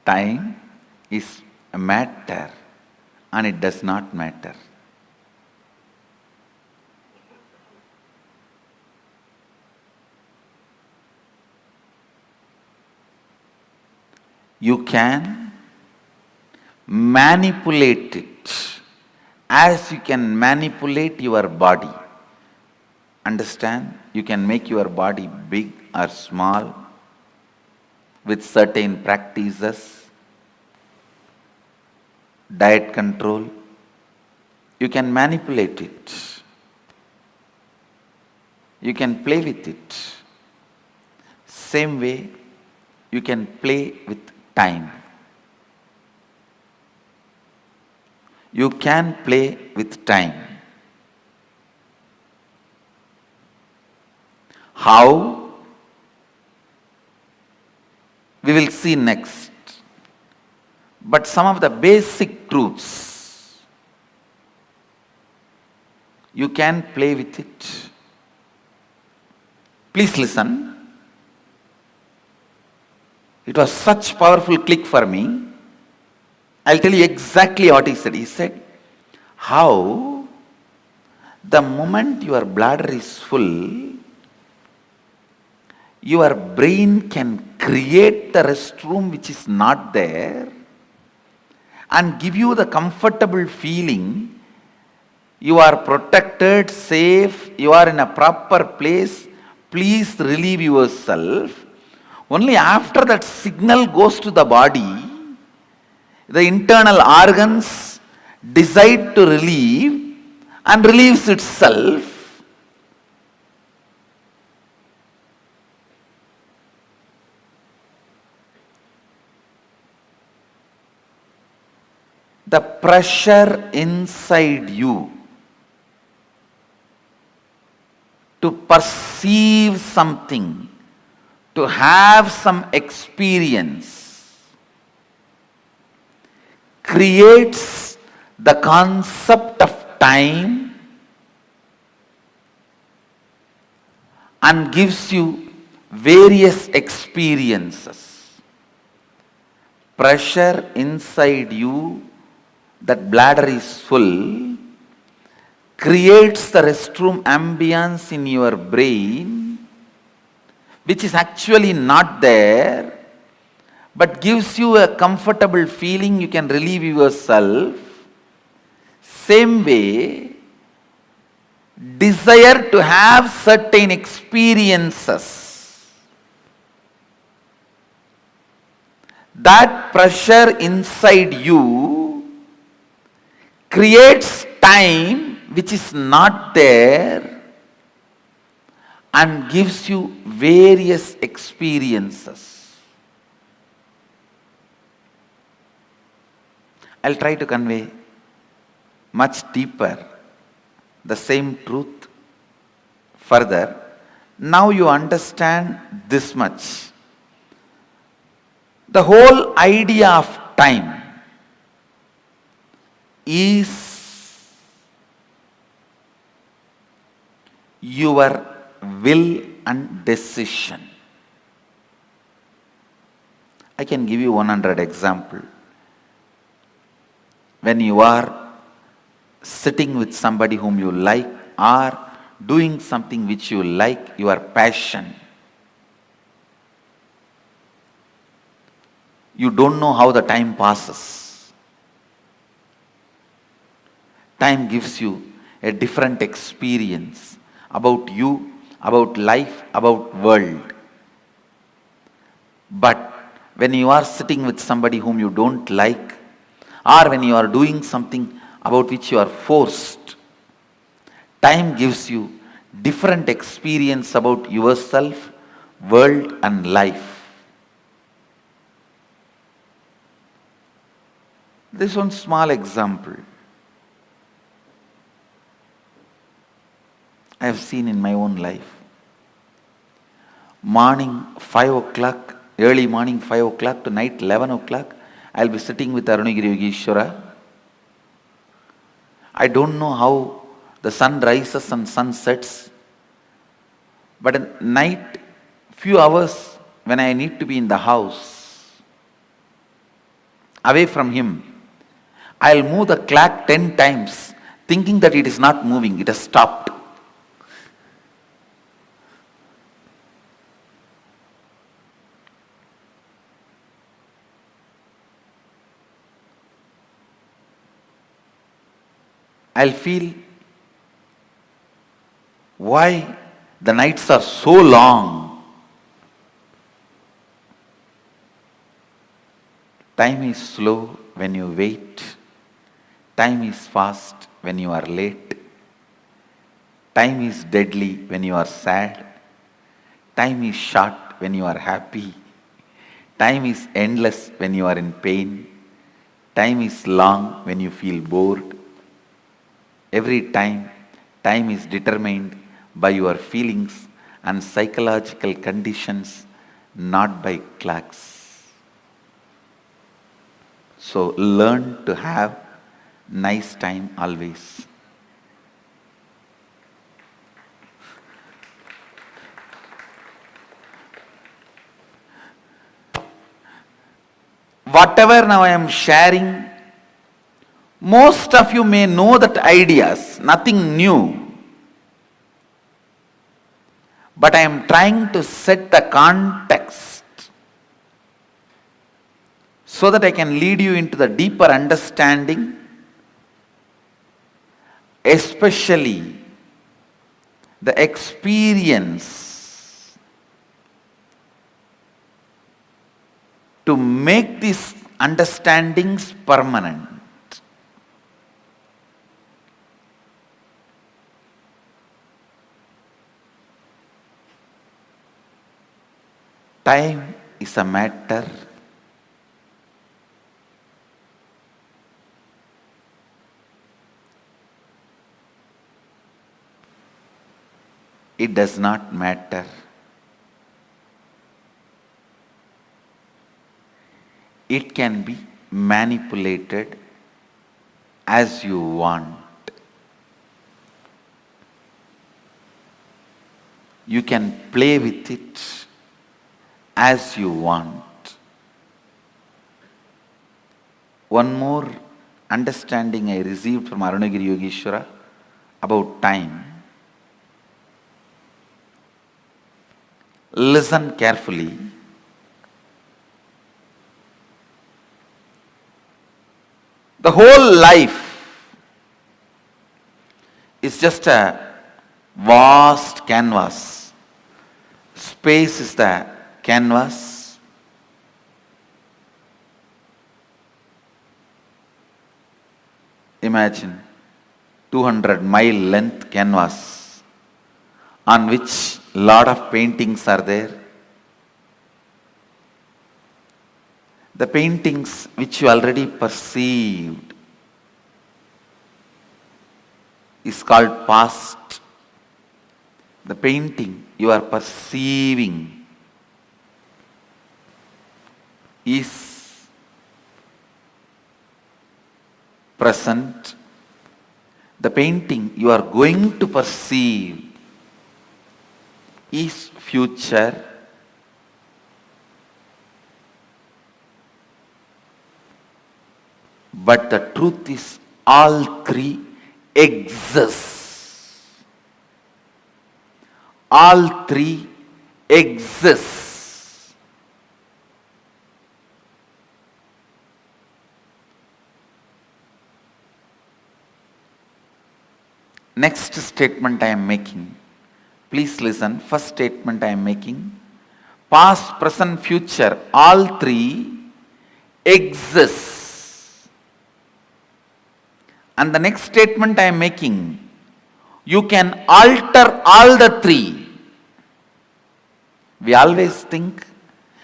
Time is a matter and it does not matter. You can manipulate it as you can manipulate your body. Understand? You can make your body big or small with certain practices, diet control. You can manipulate it. You can play with it. Same way, you can play with time. You can play with time. How? We will see next. But some of the basic truths, you can play with it. Please listen. It was such powerful click for me. I'll tell you exactly what he said. He said, how the moment your bladder is full, your brain can create the restroom which is not there and give you the comfortable feeling you are protected, safe, you are in a proper place, please relieve yourself. Only after that signal goes to the body, the internal organs decide to relieve and relieves itself. The pressure inside you to perceive something, to have some experience, creates the concept of time and gives you various experiences. Pressure inside you, that bladder is full, creates the restroom ambience in your brain, which is actually not there, but gives you a comfortable feeling, you can relieve yourself. Same way, desire to have certain experiences, that pressure inside you creates time which is not there and gives you various experiences. I'll try to convey much deeper the same truth further. Now you understand this much. The whole idea of time is your will and decision. I can give you 100 example. When you are sitting with somebody whom you like or doing something which you like, your passion, you don't know how the time passes. Time gives you a different experience about you, about life, about world. But when you are sitting with somebody whom you don't like, or when you are doing something about which you are forced, time gives you different experience about yourself, world and life. This one small example I have seen in my own life. Morning 5 o'clock, early morning 5 o'clock to night 11 o'clock, I'll be sitting with Arunagiri Yogeshwara. I don't know how the sun rises and sun sets, but at night, few hours when I need to be in the house, away from him, I'll move the clock 10 times, thinking that it is not moving, it has stopped. I'll feel why the nights are so long. Time is slow when you wait. Time is fast when you are late. Time is deadly when you are sad. Time is short when you are happy. Time is endless when you are in pain. Time is long when you feel bored. Every time, time is determined by your feelings and psychological conditions, not by clocks. So learn to have nice time always. Whatever now I am sharing, most of you may know that ideas, nothing new. But I am trying to set the context so that I can lead you into the deeper understanding, especially the experience to make these understandings permanent. Time is a matter it does not matter. It can be manipulated as you want. You can play with it as you want. One more understanding I received from Arunagiri Yogeshwara about time, listen carefully. The whole life is just a vast canvas. Space is the canvas. Imagine 200-mile length canvas on which lot of paintings are there. The paintings which you already perceived is called past. The painting you are perceiving is present. The painting you are going to perceive is future. But the truth is all three exist. All three exist. Next statement I am making. Please listen. First statement I am making. Past, present, future, all three exist. And the next statement I am making, you can alter all the three. We always think,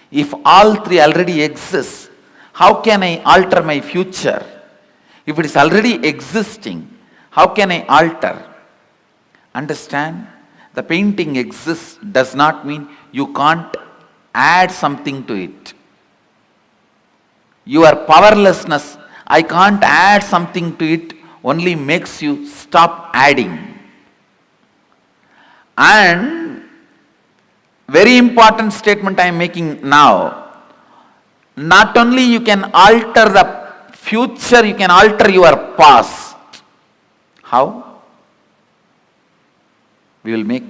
if all three already exist, how can I alter my future? If it is already existing, how can I alter? Understand? The painting exists does not mean you can't add something to it. Your powerlessness, I can't add something to it, only makes you stop adding. And very important statement I am making now. Not only you can alter the future, you can alter your past. How? We will make.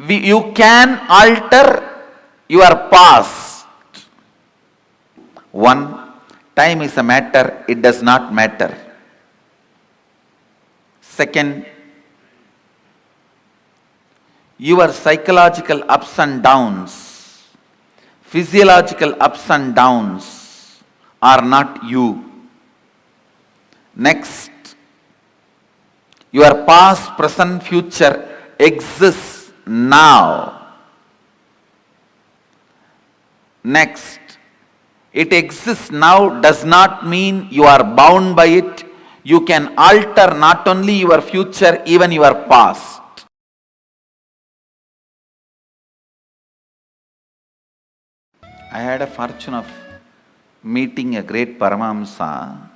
You can alter your past. One, time is a matter, it does not matter. Second, your psychological ups and downs, physiological ups and downs are not you. Next, your past, present, future exists now. Next, it exists now does not mean you are bound by it. You can alter not only your future, even your past. I had a fortune of meeting a great Paramahamsa.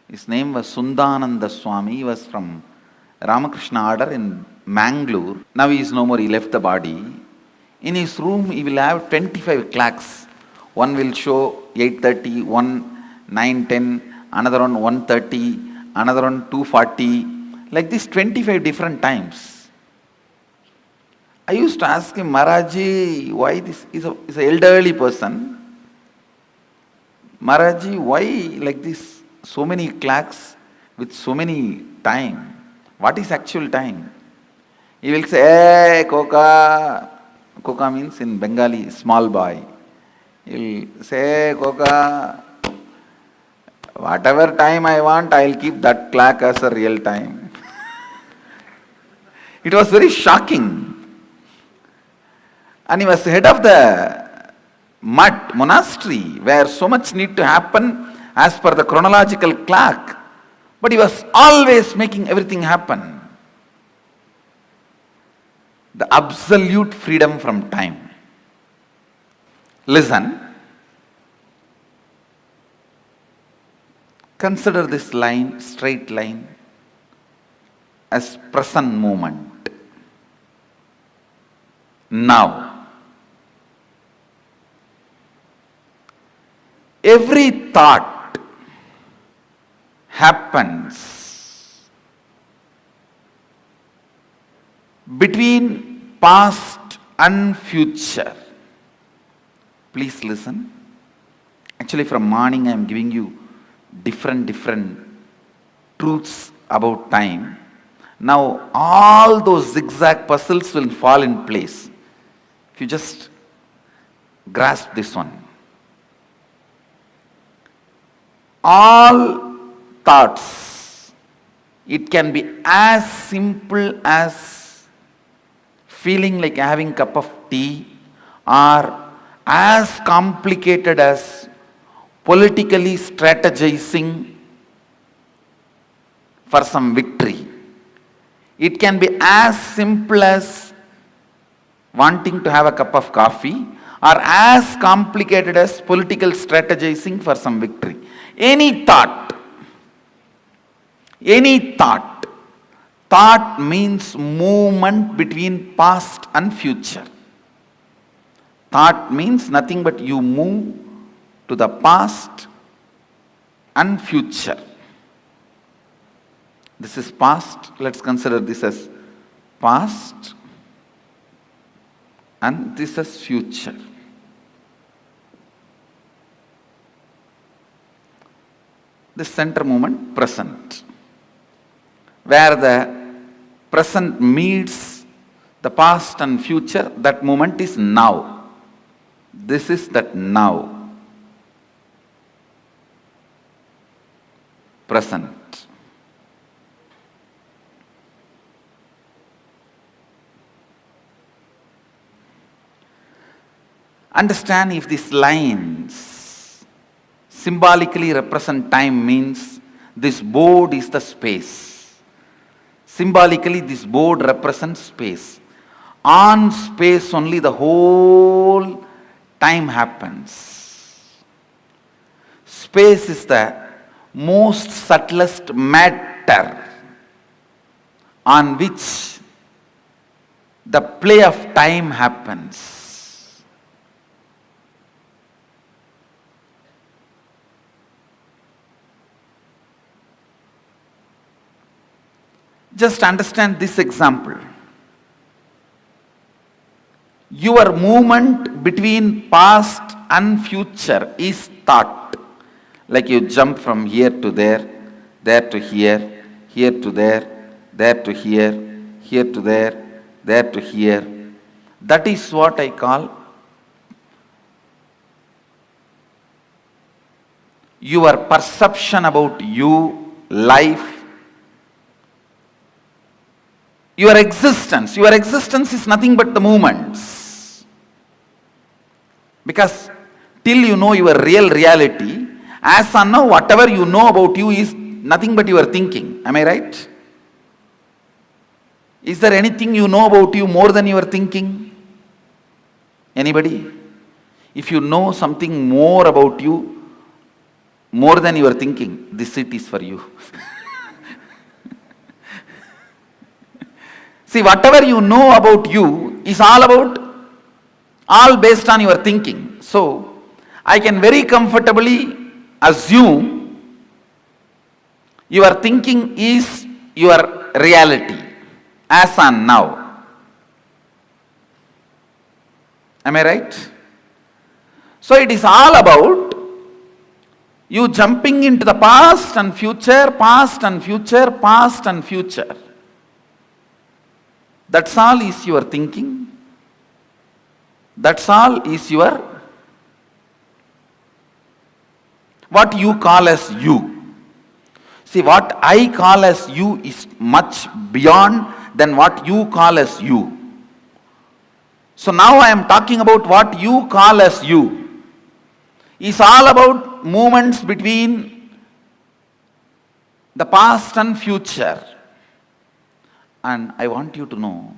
His name was Sundananda Swami. He was from Ramakrishna order in Mangalore. Now he is no more, he left the body. In his room he will have 25 clocks. One will show 8:30, one 9:10, another one 1:30, another one 2:40. Like this 25 different times. I used to ask him, Maharaji, why this is an elderly person. Maharaji, why like this? So many clocks with so many time. What is actual time? He will say, hey, Koka. Koka means in Bengali, small boy. He will say, hey, Koka. Whatever time I want, I will keep that clock as a real time. It was very shocking. And he was head of the mud monastery where so much need to happen as per the chronological clock. But he was always making everything happen. The absolute freedom from time. Listen. Consider this line, straight line, as present moment. Now. Every thought happens between past and future. Please listen. Actually, from morning I am giving you different truths about time. Now all those zigzag puzzles will fall in place if you just grasp this one. All thoughts, it can be as simple as feeling like having a cup of tea, or as complicated as politically strategizing for some victory. It can be as simple as wanting to have a cup of coffee, or as complicated as political strategizing for some victory. Any thought, thought means movement between past and future. Thought means nothing but you move to the past and future. This is past. Let's consider this as past, and this as future. The center moment, present. Where the present meets the past and future, that moment is now. This is that now. Present. Understand, if these lines symbolically represent time, means this board is the space. Symbolically, this board represents space. On space only the whole time happens. Space is the most subtlest matter on which the play of time happens. Just understand this example. Your movement between past and future is thought. Like you jump from here to there to here, here to there to here, here to there to here. That is what I call your perception about you, life, your existence. Your existence is nothing but the movements. Because till you know your real reality, as of now, whatever you know about you is nothing but your thinking. Am I right? Is there anything you know about you more than your thinking? Anybody? If you know something more about you, more than your thinking, this seat is for you. See, whatever you know about you is all based on your thinking. So, I can very comfortably assume your thinking is your reality as on now. Am I right? So, it is all about you jumping into the past and future, past and future, past and future. That's all is your thinking. That's all is your, what you call as you. See, what I call as you is much beyond than what you call as you. So now I am talking about what you call as you. It's all about movements between the past and future. And I want you to know,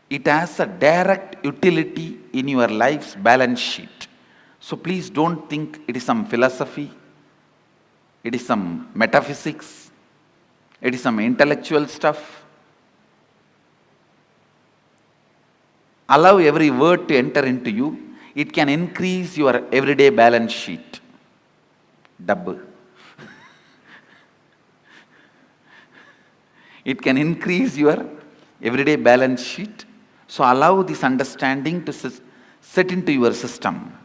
it has a direct utility in your life's balance sheet. So please don't think it is some philosophy, it is some metaphysics, it is some intellectual stuff. Allow every word to enter into you. It can increase your everyday balance sheet. Double. It can increase your everyday balance sheet. So allow this understanding to set into your system.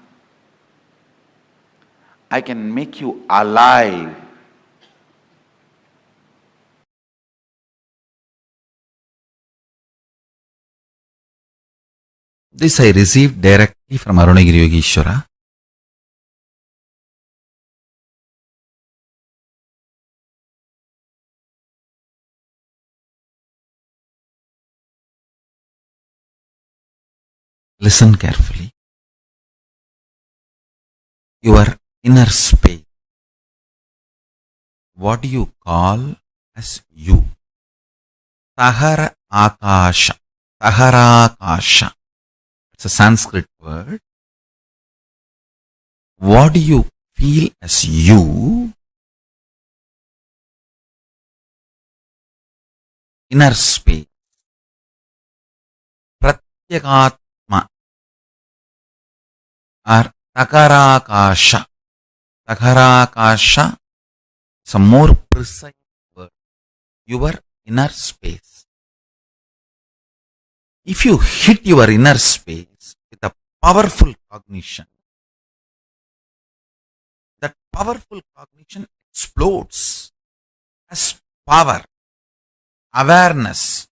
I can make you alive. This I received directly from Arunagiri Yogeshwara. Listen carefully. Your inner space. What do you call as you? Tahara Akasha. Taharakasha. It's a Sanskrit word. What do you feel as you? Inner space. Pratyakatma or Takarakasha. Takarakasha is a more precise word. Your inner space. If you hit your inner space with a powerful cognition, that powerful cognition explodes as power, awareness,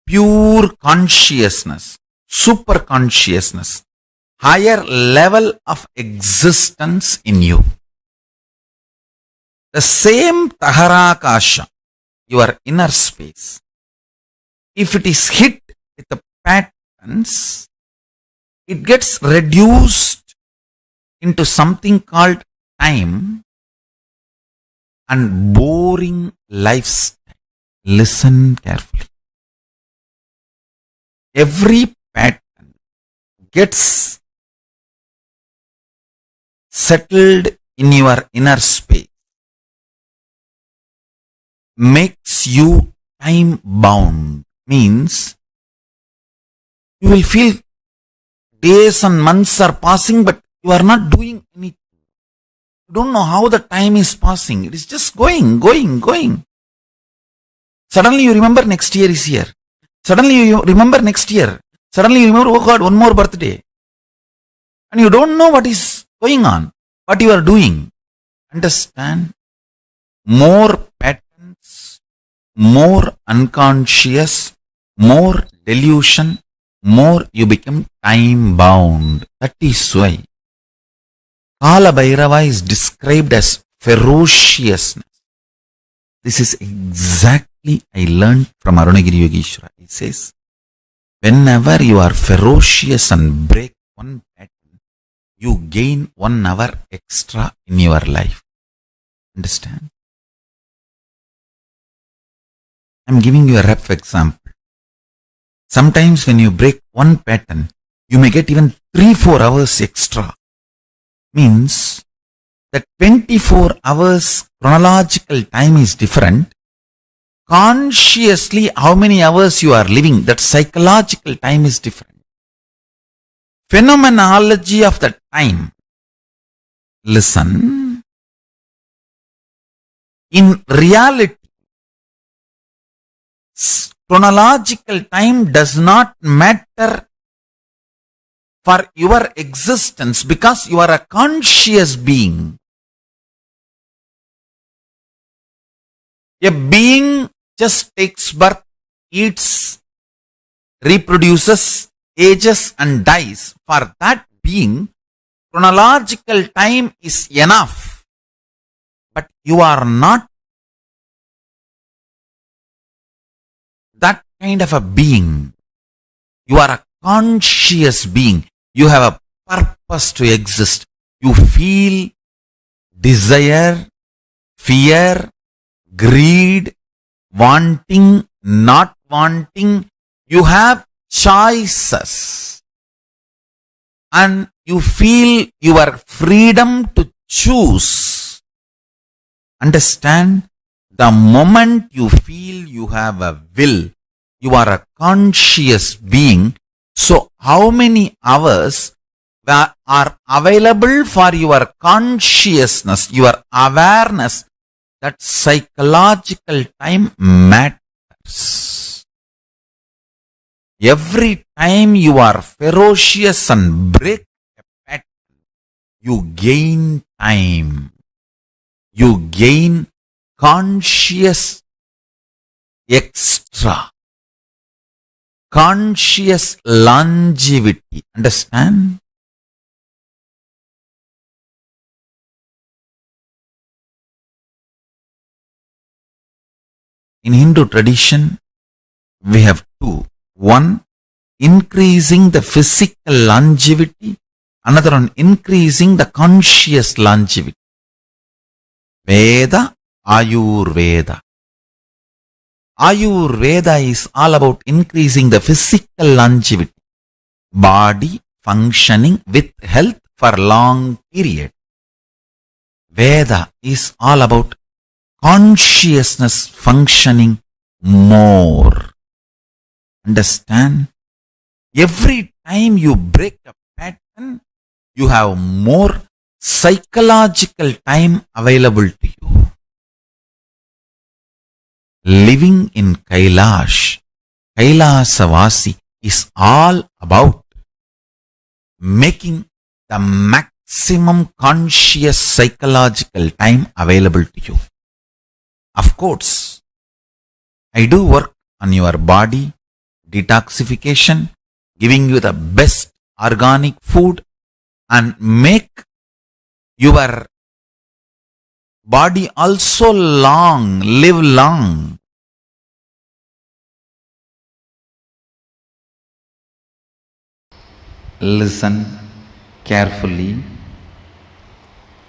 pure consciousness, super consciousness, higher level of existence in you. The same Taharakasha, your inner space, if it is hit with the patterns, it gets reduced into something called time and boring lifestyle. Listen carefully. Every pattern gets settled in your inner space, makes you time bound, means you will feel days and months are passing, but you are not doing anything. You don't know how the time is passing. It is just going. Suddenly you remember next year is here. Suddenly you remember next year. Suddenly you remember, oh God, one more birthday. And you don't know what is going on, what you are doing. Understand? More patterns, more unconscious, more delusion, more you become time bound. That is why Kala Bhairava is described as ferociousness. This is exactly I learned from Arunagiri Yogeshwara. He says, whenever you are ferocious and break one pattern, you gain 1 hour extra in your life. Understand? I am giving you a rough example. Sometimes when you break one pattern, you may get even 3-4 hours extra. Means that 24 hours chronological time is different. Consciously, how many hours you are living, that psychological time is different. Phenomenology of the time. Listen. In reality, chronological time does not matter for your existence because you are a conscious being. A being just takes birth, eats, reproduces, ages and dies. For that being, chronological time is enough. But you are not that kind of a being. You are a conscious being. You have a purpose to exist. You feel desire, fear, greed, wanting, not wanting. You have choices. And you feel your freedom to choose. Understand? The moment you feel you have a will, you are a conscious being. So how many hours are available for your consciousness, your awareness? That psychological time matters. Every time you are ferocious and break a pattern, you gain time. You gain conscious extra, conscious longevity. Understand? In Hindu tradition, we have two. One, increasing the physical longevity. Another one, increasing the conscious longevity. Veda, Ayurveda. Ayurveda is all about increasing the physical longevity. Body functioning with health for long period. Veda is all about consciousness functioning more. Understand? Every time you break a pattern, you have more psychological time available to you. Living in Kailash, Kailasavasi is all about making the maximum conscious psychological time available to you. Of course, I do work on your body, detoxification, giving you the best organic food and make your body also live long. Listen carefully.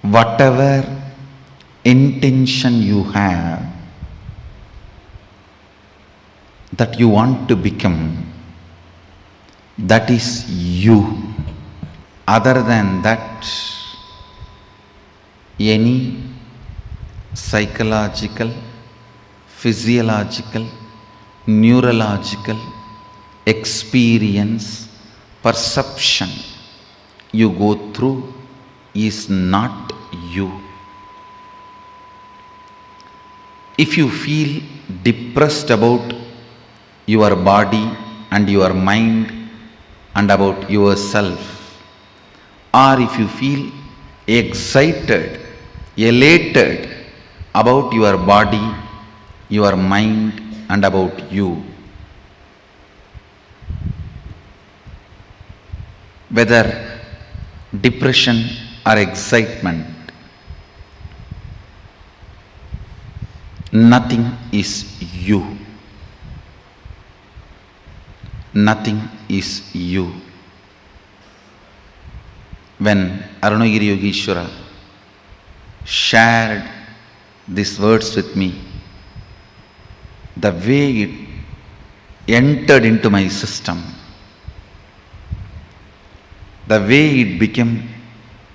Whatever intention you have that you want to become, that is you. Other than that, any psychological, physiological, neurological experience, perception you go through is not you. If you feel depressed about your body and your mind and about yourself, or if you feel excited, elated about your body, your mind and about you, whether depression or excitement, nothing is you. Nothing is you. When Arunagiri Yogeshwara shared these words with me, the way it entered into my system, the way it became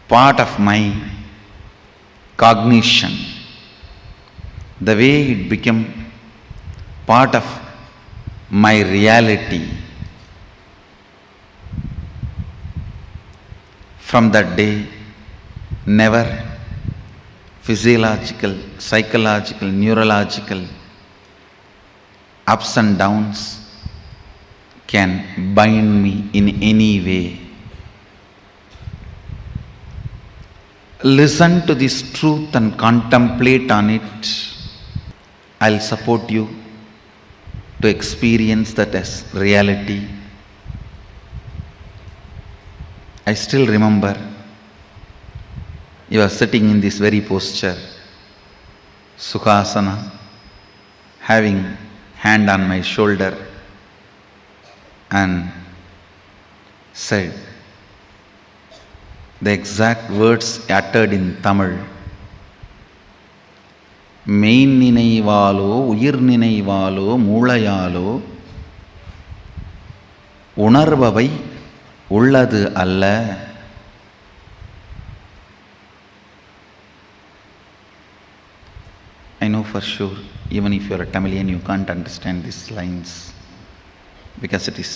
part of my cognition, the way it became part of my reality, from that day, never physiological, psychological, neurological ups and downs can bind me in any way. Listen to this truth and contemplate on it. I'll support you to experience that as reality. I still remember you are sitting in this very posture, Sukhasana, having hand on my shoulder, and said the exact words uttered in Tamil. மெயின் நினைவாலோ உயிர் நினைவாலோ மூளையாலோ உணர்பவை உள்ளது அல்ல. I know for sure, even if you are a Tamilian, you can't understand these lines because it is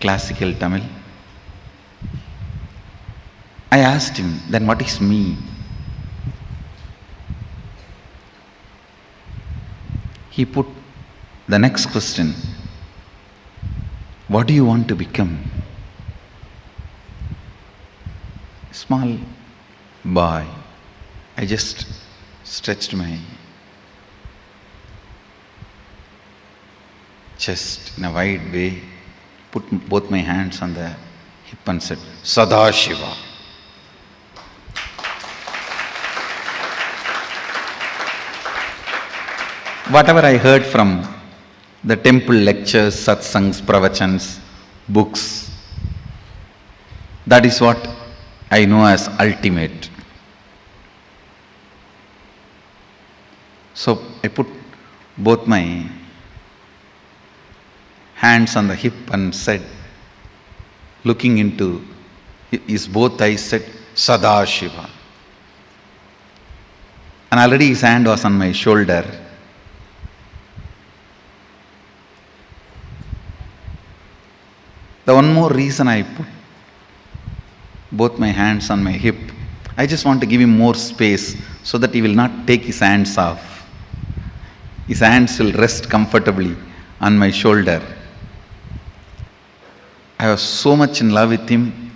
classical Tamil. I asked him, then what is me? He put the next question. What do you want to become? Small boy. I just stretched my chest in a wide way, put both my hands on the hip and said, Sadashiva. Whatever I heard from the temple lectures, satsangs, pravachans, books, that is what I know as ultimate. So I put both my hands on the hip and said, looking into his both eyes, said, Sadashiva. And already his hand was on my shoulder. The one more reason I put both my hands on my hip, I just want to give him more space so that he will not take his hands off. His hands will rest comfortably on my shoulder. I was so much in love with him,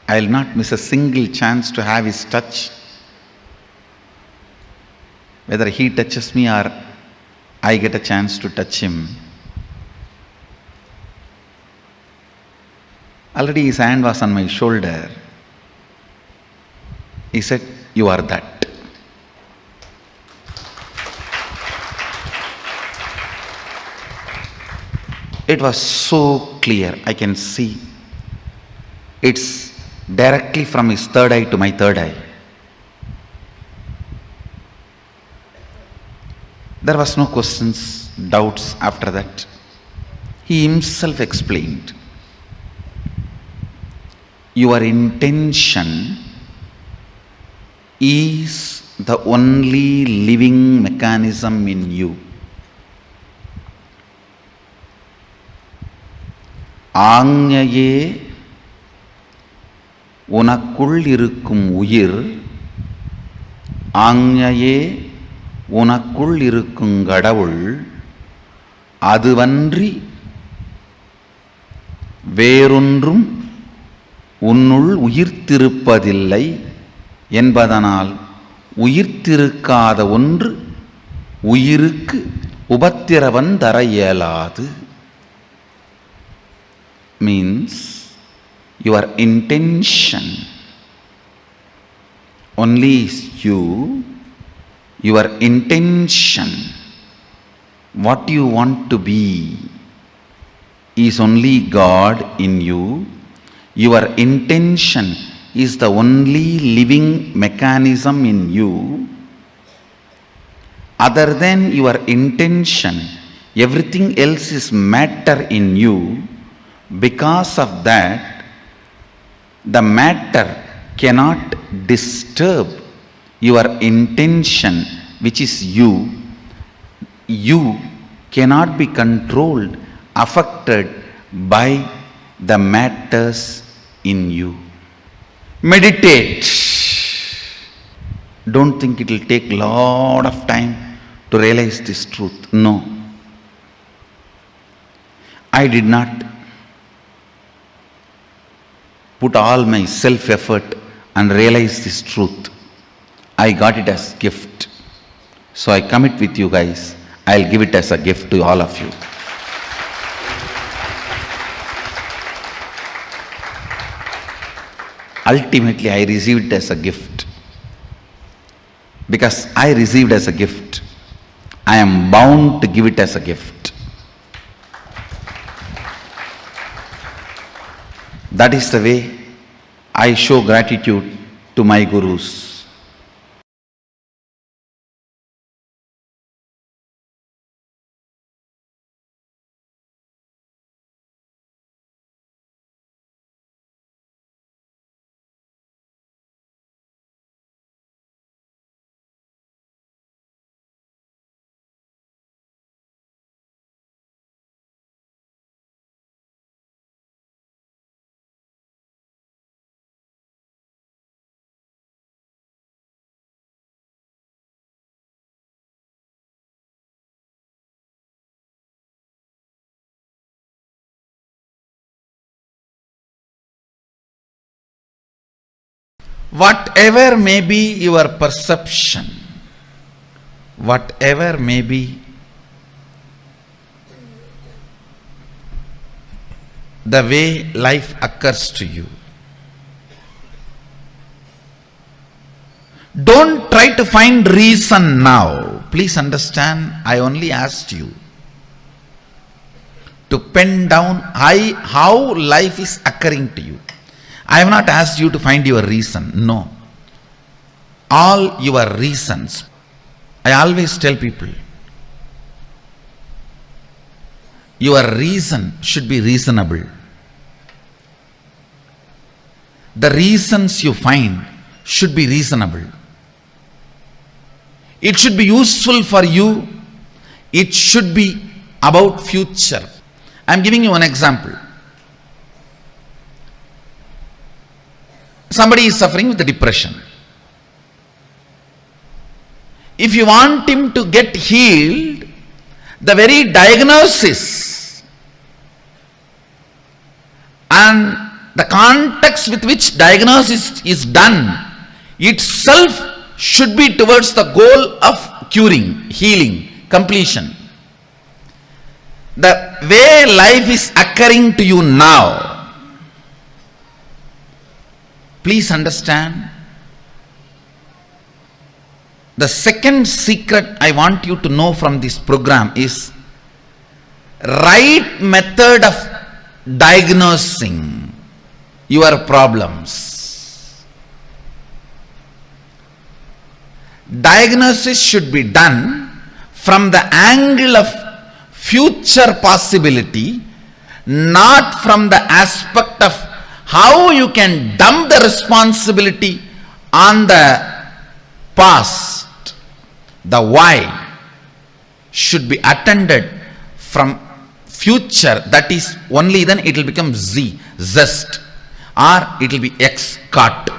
I will not miss a single chance to have his touch. Whether he touches me or I get a chance to touch him. Already his hand was on my shoulder. He said, you are that. It was so clear, I can see. It's directly from his third eye to my third eye. There was no questions, doubts after that. He himself explained. Your intention is the only living mechanism in you. ஆஞ்ஞையே உனக்குள் இருக்கும் உயிர், ஆஞ்ஞையே உனக்குள் இருக்கும் கடவுள், அதுவன்றி வேறொன்றும் உன்னுள் உயிர்த்திருப்பதில்லை என்பதனால் உயிர்த்திருக்காத ஒன்று உயிருக்கு உபத்திரவம் தர இயலாது. Means your intention only is you, your intention, what you want to be is only God in you. Your intention is the only living mechanism in you. Other than your intention, everything else is matter in you. Because of that, the matter cannot disturb your intention, which is you. You cannot be controlled, affected by the matters in you. Meditate. Don't think it will take a lot of time to realize this truth. No. I did not put all my self-effort and realize this truth. I got it as gift. So I commit with you guys. I'll give it as a gift to all of you. Ultimately, I received it as a gift. Because I received as a gift, I am bound to give it as a gift. That is the way I show gratitude to my gurus. Whatever may be your perception, whatever may be the way life occurs to you, don't try to find reason now. Please understand, I only asked you to pen down how life is occurring to you. I have not asked you to find your reason. No. All your reasons. I always tell people, your reason should be reasonable. The reasons you find should be reasonable. It should be useful for you. It should be about future. I am giving you an example. Somebody is suffering with depression. If you want him to get healed, the very diagnosis and the context with which diagnosis is done itself should be towards the goal of curing, healing, completion. The way life is occurring to you now, please understand, the second secret I want you to know from this program is right method of diagnosing your problems. Diagnosis should be done from the angle of future possibility, not from the aspect of how you can dump the responsibility on the past. The why should be attended from future. That is, only then it will become zest, or it will be cut.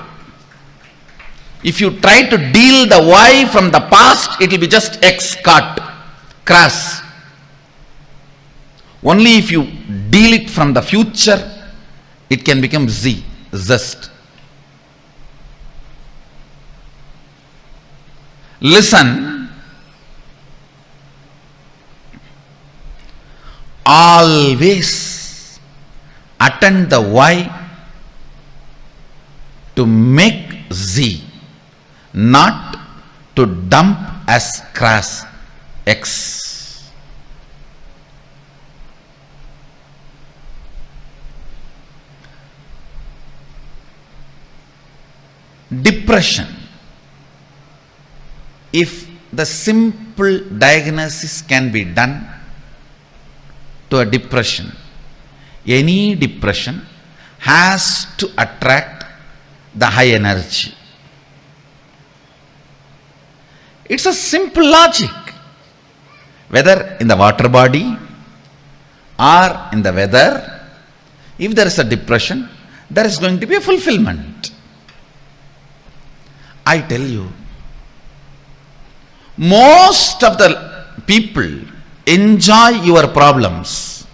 If you try to deal the why from the past, it will be just cut, crass. Only if you deal it from the future, it can become zest. Listen, always attend the why to make not to dump as crass X. Depression. If the simple diagnosis can be done to a depression, any depression has to attract the high energy. It's a simple logic. Whether in the water body or in the weather, if there is a depression, there is going to be a fulfillment. I tell you, most of the people enjoy your problems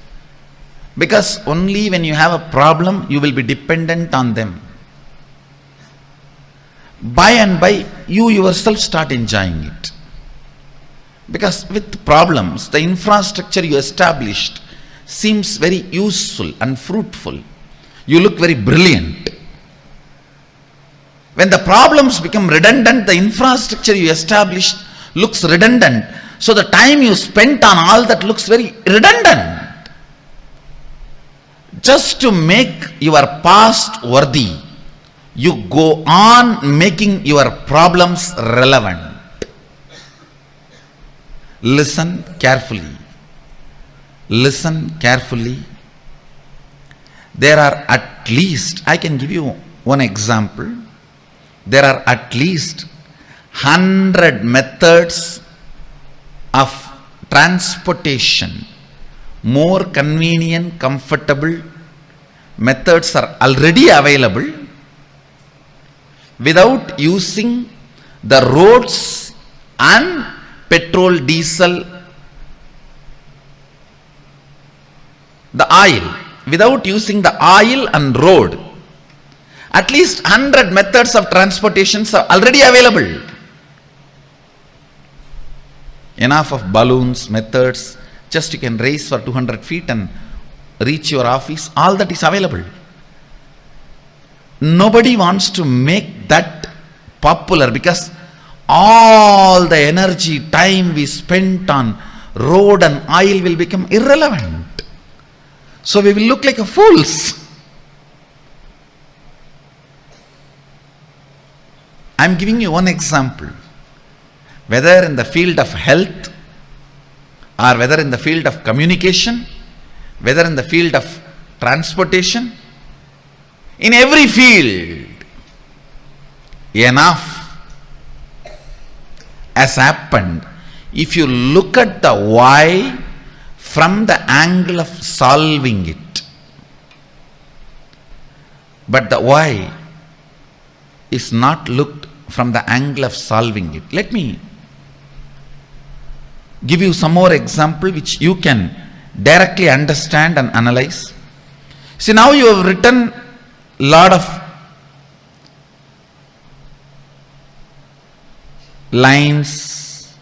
because only when you have a problem, you will be dependent on them. By and by, you yourself start enjoying it. Because with problems, the infrastructure you established seems very useful and fruitful. You look very brilliant. When the problems become redundant, the infrastructure you established looks redundant. So the time you spent on all that looks very redundant. Just to make your past worthy, you go on making your problems relevant. Listen carefully. Listen carefully. There are at least, I can give you one example. There are at least 100 methods of transportation. More convenient, comfortable methods are already available without using the roads and petrol, diesel, the oil, without using the oil and road. At least 100 methods of transportations are already available. Enough of balloons, methods, just you can race for 200 feet and reach your office, all that is available. Nobody wants to make that popular because all the energy, time we spent on road and oil will become irrelevant. So we will look like fools. I am giving you one example. Whether in the field of health, or whether in the field of communication, whether in the field of transportation, in every field, enough has happened. If you look at the why from the angle of solving it, but the why is not looked from the angle of solving it. Let me give you some more example which you can directly understand and analyze. See, now you have written lot of lines,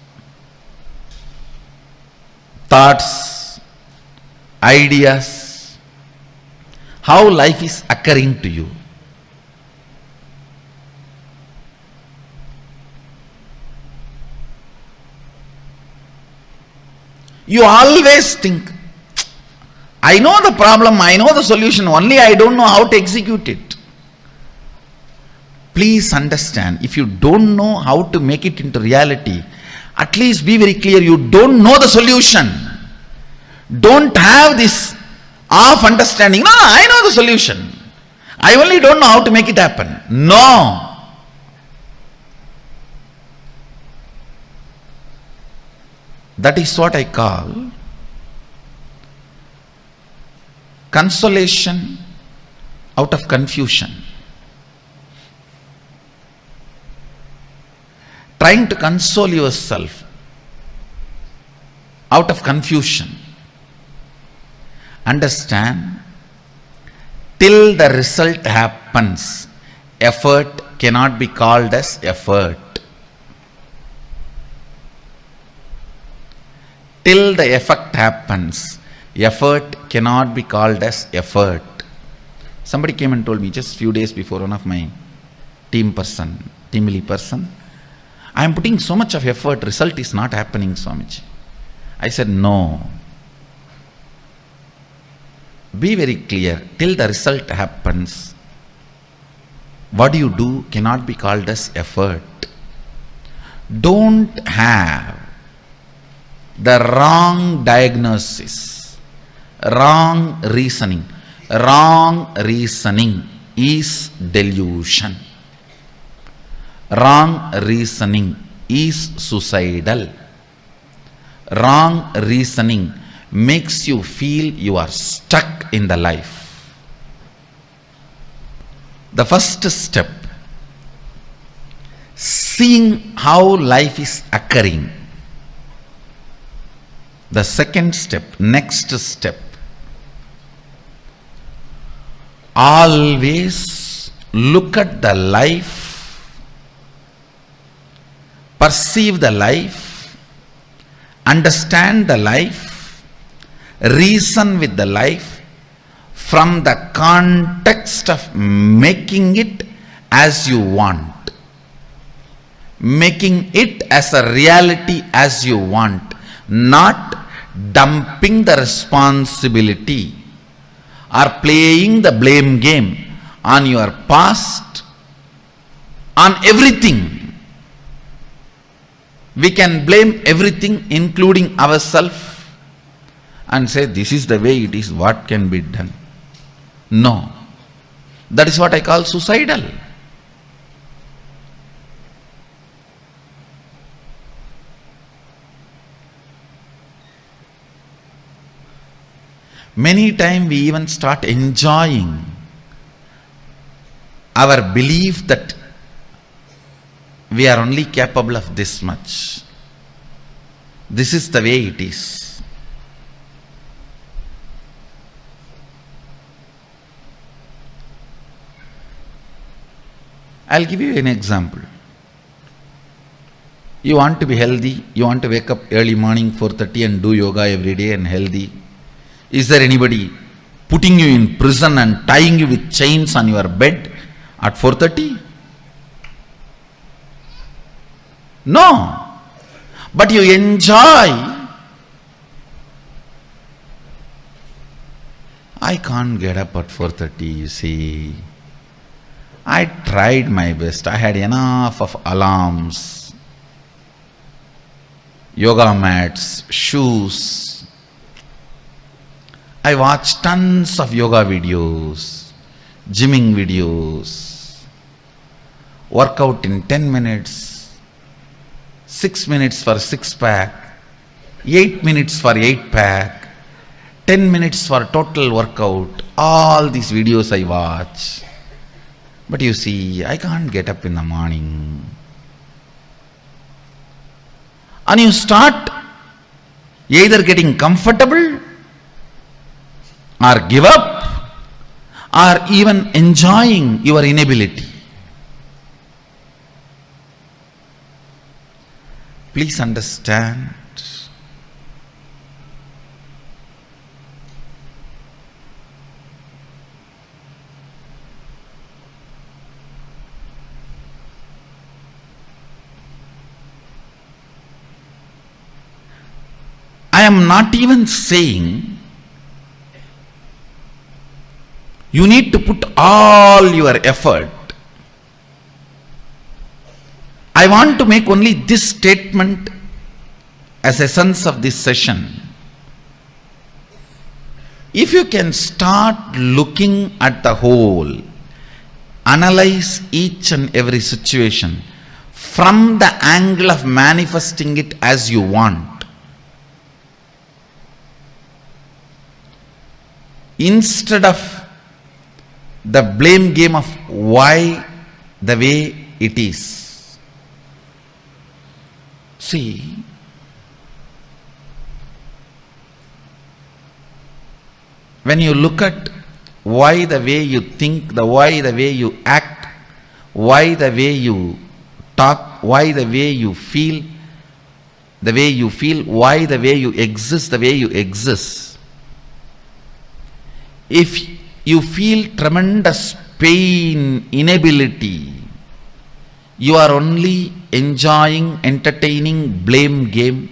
thoughts, ideas, how life is occurring to you. You always think, I know the problem, I know the solution, only I don't know how to execute it. Please understand, if you don't know how to make it into reality, at least be very clear, you don't know the solution. Don't have this half understanding. No, I know the solution. I only don't know how to make it happen. No. That is what I call consolation out of confusion. Trying to console yourself out of confusion. Understand, till the result happens, effort cannot be called as effort. Till the effect happens, effort cannot be called as effort. Somebody came and told me just few days before, one of my team lead person, I am putting so much of effort, result is not happening, Swamiji. I said, no. Be very clear, till the result happens, what you do cannot be called as effort. Don't have the wrong diagnosis, wrong reasoning. Wrong reasoning is delusion. Wrong reasoning is suicidal. Wrong reasoning makes you feel you are stuck in the life. The first step, seeing how life is occurring. The second step, next step, always look at the life, perceive the life, understand the life, reason with the life from the context of making it as you want, making it as a reality as you want, not dumping the responsibility or playing the blame game on your past, on everything. We can blame everything including ourselves and say this is the way it is, what can be done. No, that is what I call suicidal. Many times we even start enjoying our belief that we are only capable of this much. This is the way it is. I'll give you an example. You want to be healthy, you want to wake up early morning 4:30 and do yoga every day and healthy. Is there anybody putting you in prison and tying you with chains on your bed at 4:30? No. But you enjoy. I can't get up at 4:30, you see. I tried my best. I had enough of alarms, yoga mats, shoes. I watched tons of yoga videos, gymming videos, workout in 10 minutes, 6 minutes for 6-pack, 8 minutes for 8-pack, 10 minutes for total workout. All these videos I watch. But you see, I can't get up in the morning. And you start either getting comfortable or give up or even enjoying your inability. Please understand. I am not even saying you need to put all your effort. I want to make only this statement as essence of this session. If you can start looking at the whole, analyze each and every situation from the angle of manifesting it as you want, instead of the blame game of why the way it is. See, when you look at why the way you think, why the way you act, why the way you talk, why the way you feel, why the way you exist, if you feel tremendous pain, inability, you are only enjoying, entertaining blame game,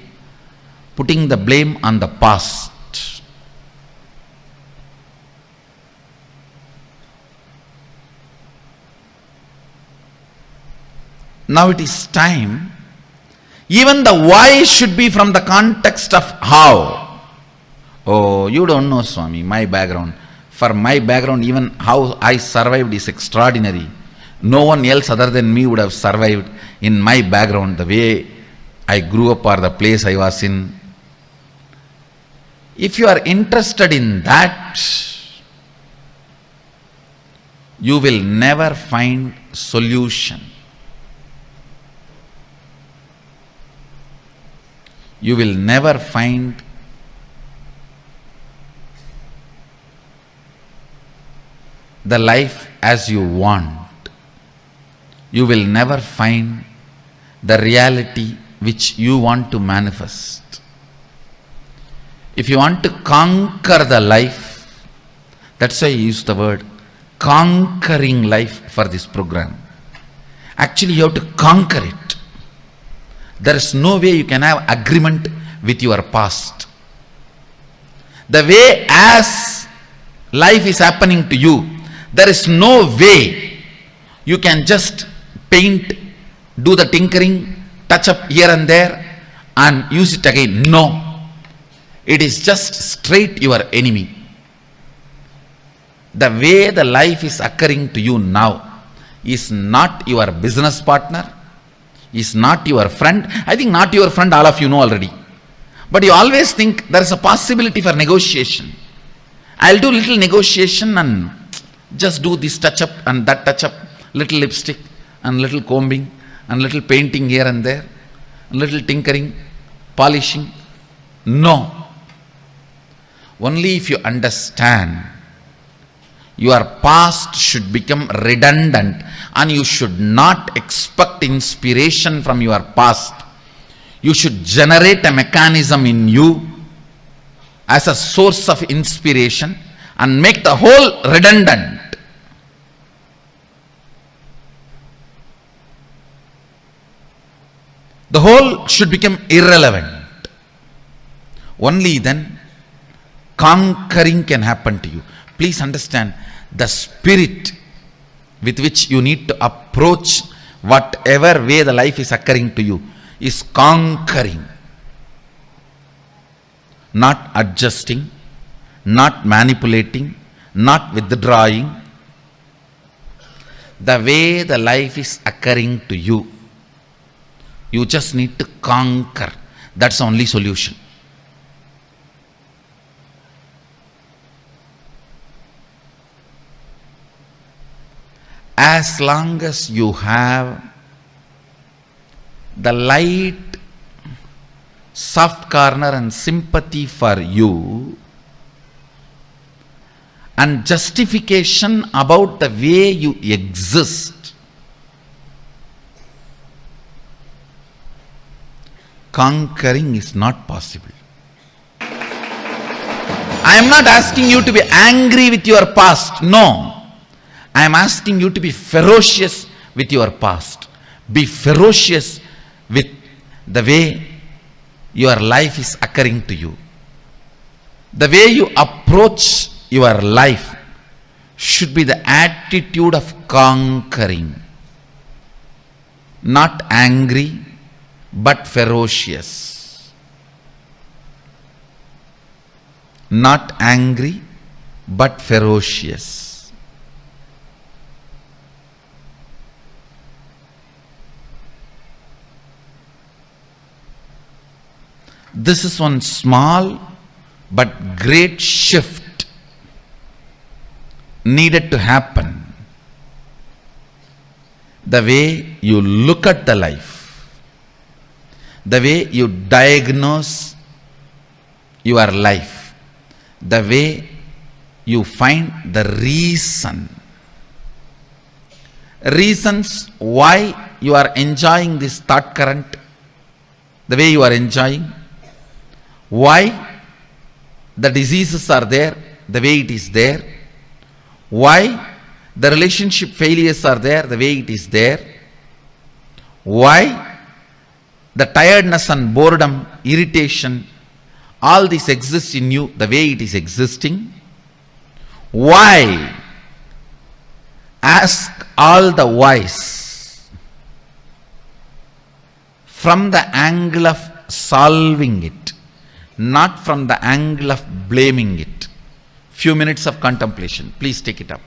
putting the blame on the past. Now it is time. Even the why should be from the context of how. Oh, you don't know, Swami, my background. For my background, even how I survived is extraordinary. No one else other than me would have survived in my background, the way I grew up or the place I was in. If you are interested in that, you will never find solution. You will never find the life as you want. You will never find the reality which you want to manifest. If you want to conquer the life, that's why I use the word conquering life for this program. Actually, you have to conquer it. There is no way you can have agreement with your past. The way as life is happening to you, there is no way you can just paint, do the tinkering, touch up here and there and use it again. No. It is just straight your enemy. The way the life is occurring to you now is not your business partner, is not your friend. I think not your friend, all of you know already. But you always think there is a possibility for negotiation. I'll do little negotiation and just do this touch up and that touch up, little lipstick and little combing and little painting here and there, and little tinkering, polishing. No. Only if you understand Your past should become redundant, and you should not expect inspiration from your past. You should generate a mechanism in you as a source of inspiration and make the whole redundant. The whole should become irrelevant. Only then conquering can happen to you. Please understand, the spirit with which you need to approach whatever way the life is occurring to you is conquering, not adjusting, not manipulating, not withdrawing. The way the life is occurring to you, you just need to conquer. That's the only solution. As long as you have the light, soft corner and sympathy for you, and justification about the way you exist, conquering is not possible. I am not asking you to be angry with your past. No. I am asking you to be ferocious with your past. Be ferocious with the way your life is occurring to you. The way you approach your life should be the attitude of conquering. Not angry, but ferocious. Not angry, but ferocious. This is one small but great shift needed to happen. The way you look at the life, the way you diagnose your life, the way you find the reasons why you are enjoying this thought current, the way you are enjoying, why the diseases are there the way it is there, why the relationship failures are there the way it is there, why the tiredness and boredom, irritation, all this exists in you the way it is existing. Why? Ask all the whys from the angle of solving it, not from the angle of blaming it. Few minutes of contemplation. Please take it up.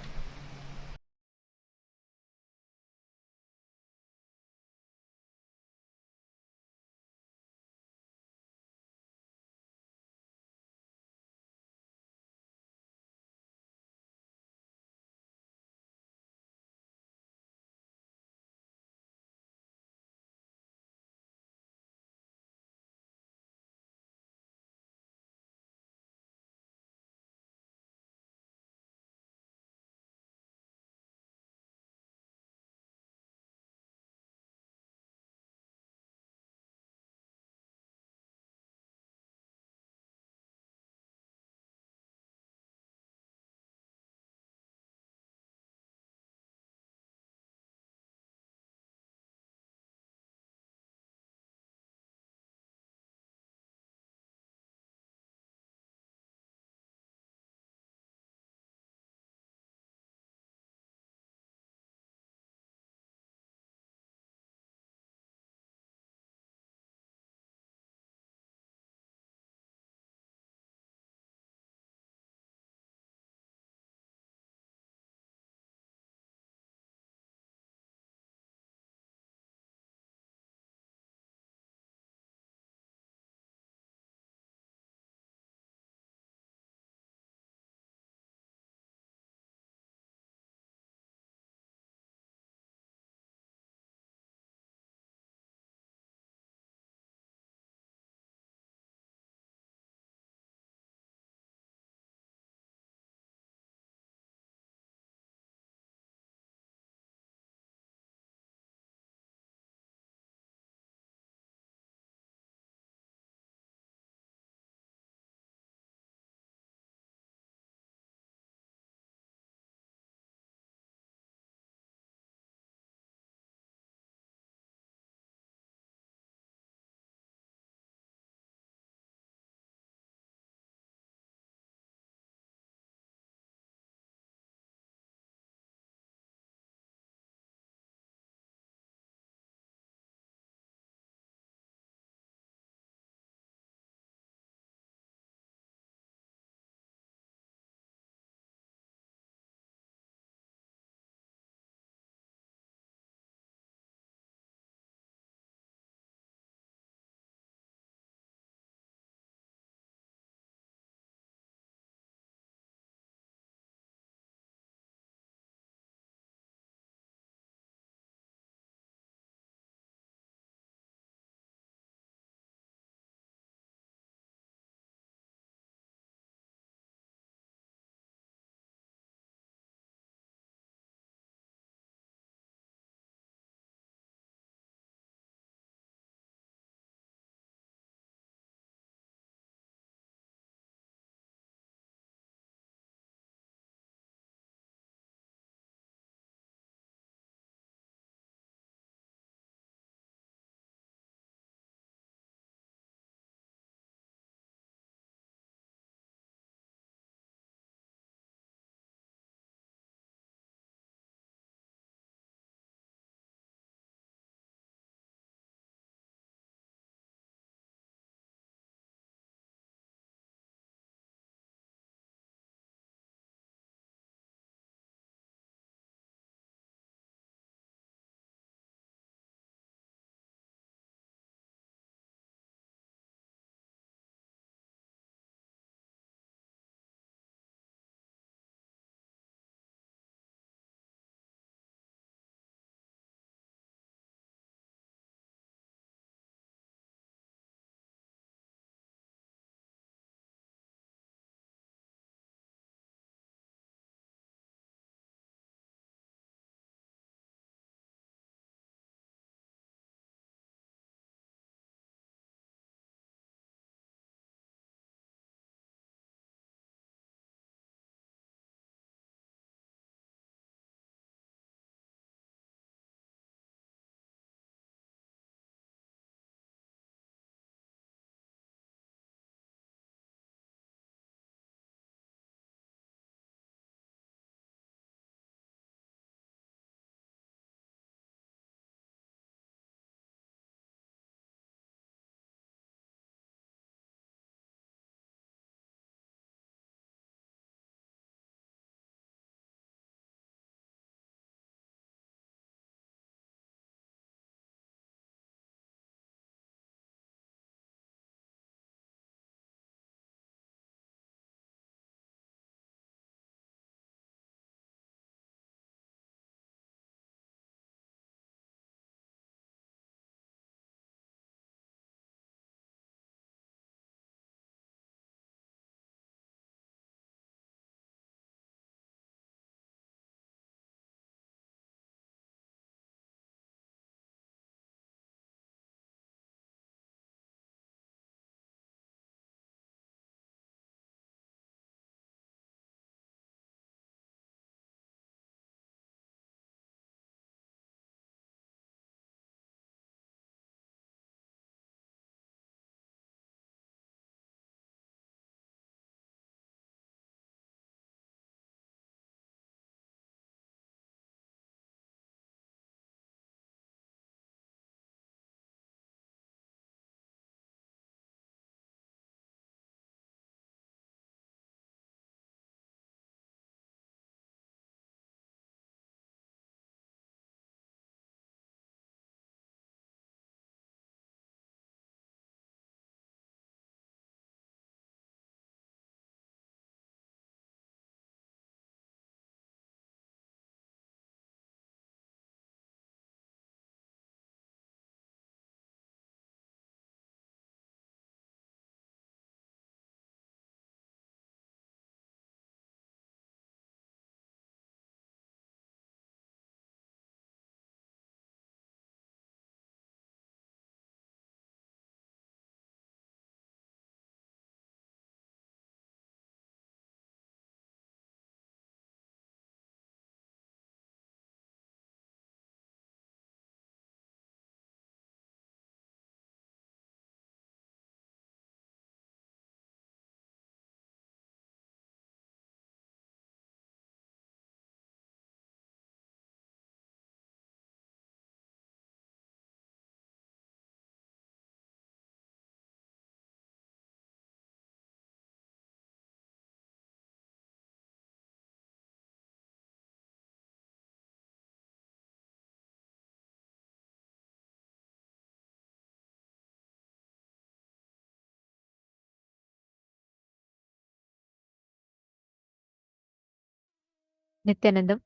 Nithyananda,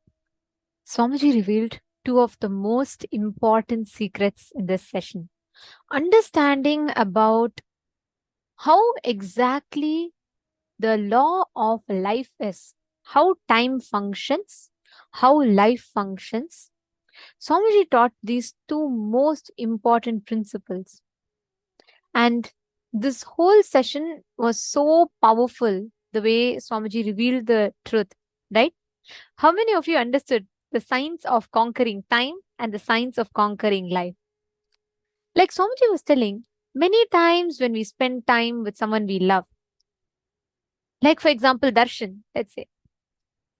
Swamiji revealed two of the most important secrets in this session. Understanding about how exactly the law of life is, how time functions, how life functions. Swamiji taught these two most important principles. And this whole session was so powerful, the way Swamiji revealed the truth, right? How many of you understood the science of conquering time and the science of conquering life? Like Swamiji was telling, many times when we spend time with someone we love, like for example, Darshan, let's say,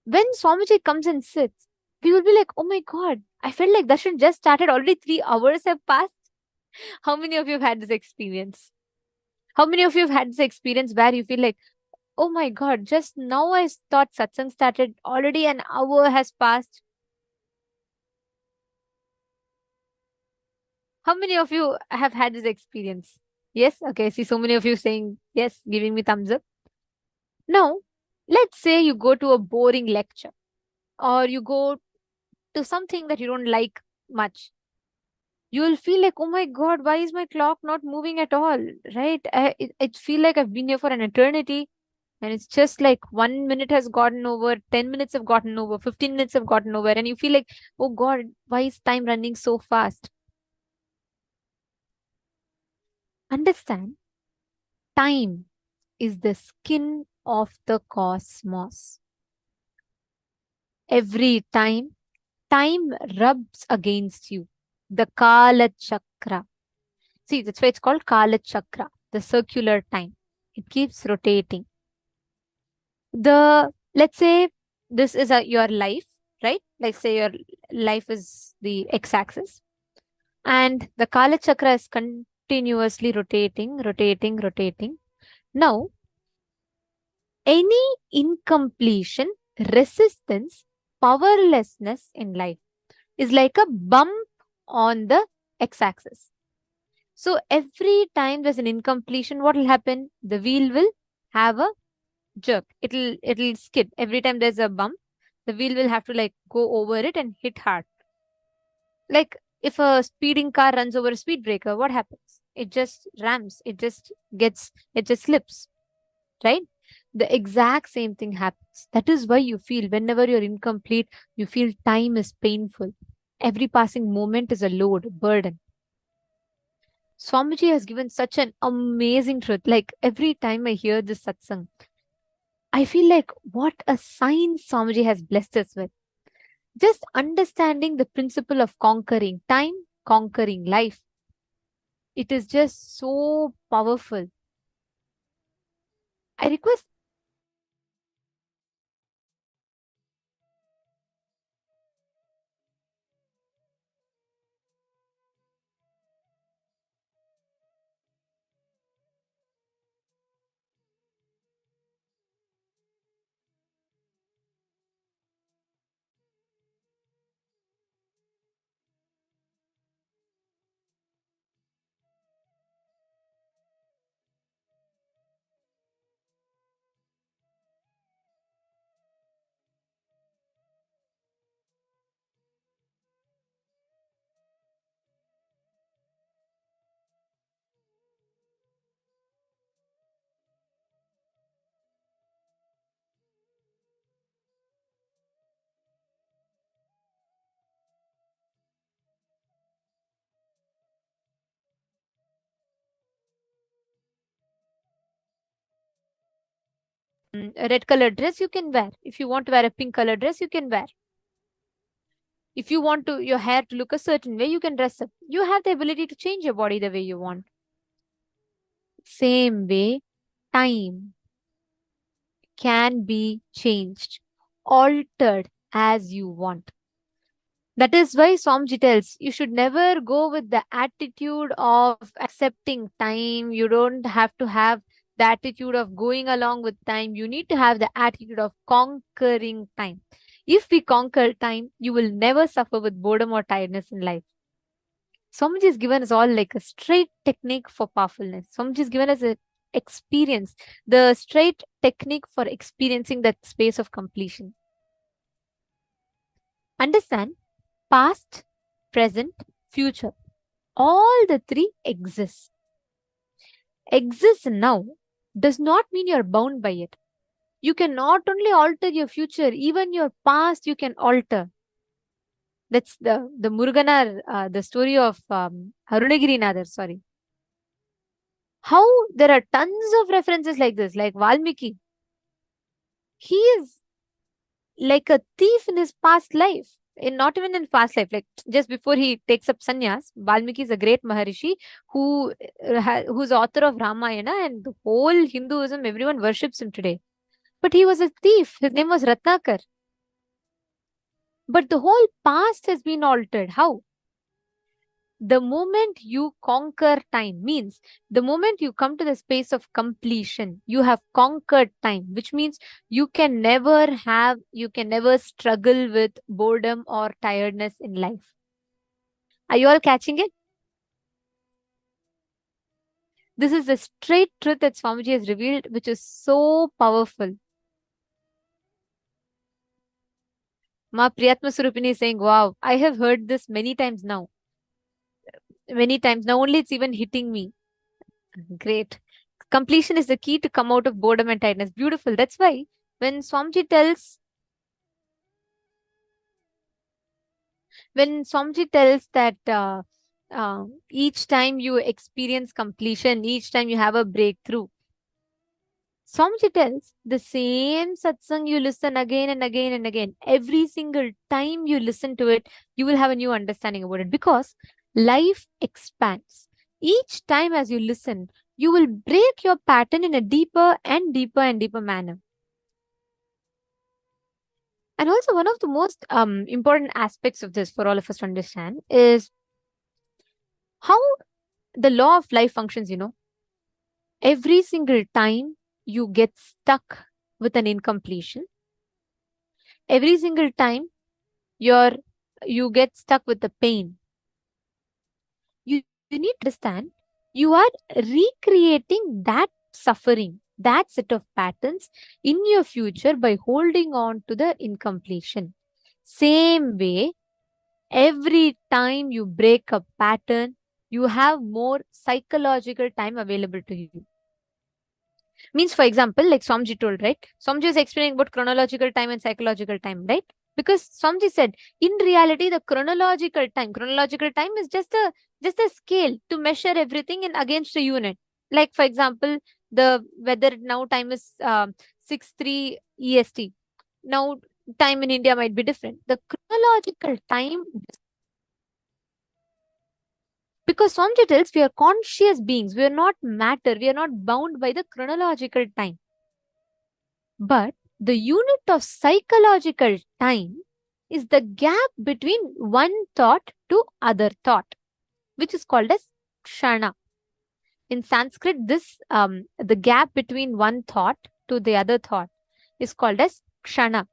when Swamiji comes and sits, we will be like, oh my God, I felt like Darshan just started, already 3 hours have passed. How many of you have had this experience? How many of you have had this experience where you feel like, oh my God, just now I thought satsang started, already an hour has passed? How many of you have had this experience? Yes? Okay, I see so many of you saying yes, giving me thumbs up. Now, let's say you go to a boring lecture or you go to something that you don't like much. You will feel like, oh my God, why is my clock not moving at all? Right? It feel like I've been here for an eternity. And it's just like 1 minute has gotten over, 10 minutes have gotten over, 15 minutes have gotten over. And you feel like, oh God, why is time running so fast? Understand, time is the skin of the cosmos. Every time, time rubs against you. The Kaala Chakra. See, that's why it's called Kaala Chakra, the circular time. It keeps rotating. Let's say this is your life, right? Let's say your life is the x-axis, and the Kaala Chakra is continuously rotating, rotating, rotating. Now, any incompletion, resistance, powerlessness in life is like a bump on the x-axis. So every time there's an incompletion, what will happen? The wheel will have a jerk. It'll skid. Every time there's a bump, the wheel will have to like go over it and hit hard. Like if a speeding car runs over a speed breaker, what happens? It just rams. It just slips, right? The exact same thing happens. That is why you feel whenever you're incomplete, you feel time is painful. Every passing moment is a load, a burden. Swamiji has given such an amazing truth. Like every time I hear this satsang, I feel like what a science Swamiji has blessed us with. Just understanding the principle of conquering time, conquering life. It is just so powerful. I request a red color dress you can wear. If you want to wear a pink color dress, you can wear. If you want your hair to look a certain way, you can dress up. You have the ability to change your body the way you want. Same way, time can be changed, altered as you want. That is why Swamiji tells you should never go with the attitude of accepting time. You don't have to have the attitude of going along with time. You need to have the attitude of conquering time. If we conquer time, you will never suffer with boredom or tiredness in life. Swamiji has given us all like a straight technique for powerfulness. Swamiji has given us an experience, the straight technique for experiencing that space of completion. Understand, past, present, future. All the three exist. Exist now does not mean you're bound by it. You can not only alter your future, even your past you can alter. That's the Muruganar, the story of Arunagirinathar, sorry. How there are tons of references like this, like Valmiki. He is like a thief in his past life. Not even in past life, like just before he takes up sannyas, Valmiki is a great Maharishi who's author of Ramayana, and the whole Hinduism, everyone worships him today. But he was a thief. His name was Ratnakar. But the whole past has been altered. How? The moment you conquer time means the moment you come to the space of completion, you have conquered time, which means you can never struggle with boredom or tiredness in life. Are you all catching it? This is the straight truth that Swamiji has revealed, which is so powerful. Ma Priyatma Surupini is saying, wow, I have heard this many times now. Many times. Now only it's even hitting me. Great. Completion is the key to come out of boredom and tiredness. Beautiful. That's why when Swamiji tells that each time you experience completion, each time you have a breakthrough, Swamiji tells the same satsang you listen again and again and again. Every single time you listen to it, you will have a new understanding about it, because life expands. Each time as you listen, you will break your pattern in a deeper and deeper and deeper manner. And also one of the most important aspects of this for all of us to understand is how the law of life functions, Every single time you get stuck with an incompletion, every single time you get stuck with the pain, you need to understand you are recreating that suffering, that set of patterns in your future by holding on to the incompletion. Same way, every time you break a pattern, you have more psychological time available to you. Means, for example, like Swamiji told, right? Swamiji is explaining about chronological time and psychological time, right? Because Swamiji said, in reality, the chronological time is just a scale to measure everything in against a unit. Like, for example, the weather now time is 6:03 EST. Now time in India might be different. The chronological time, because Swamiji tells we are conscious beings, we are not matter, we are not bound by the chronological time. But the unit of psychological time is the gap between one thought to other thought, which is called as kshana. In Sanskrit, this the gap between one thought to the other thought is called as kshana.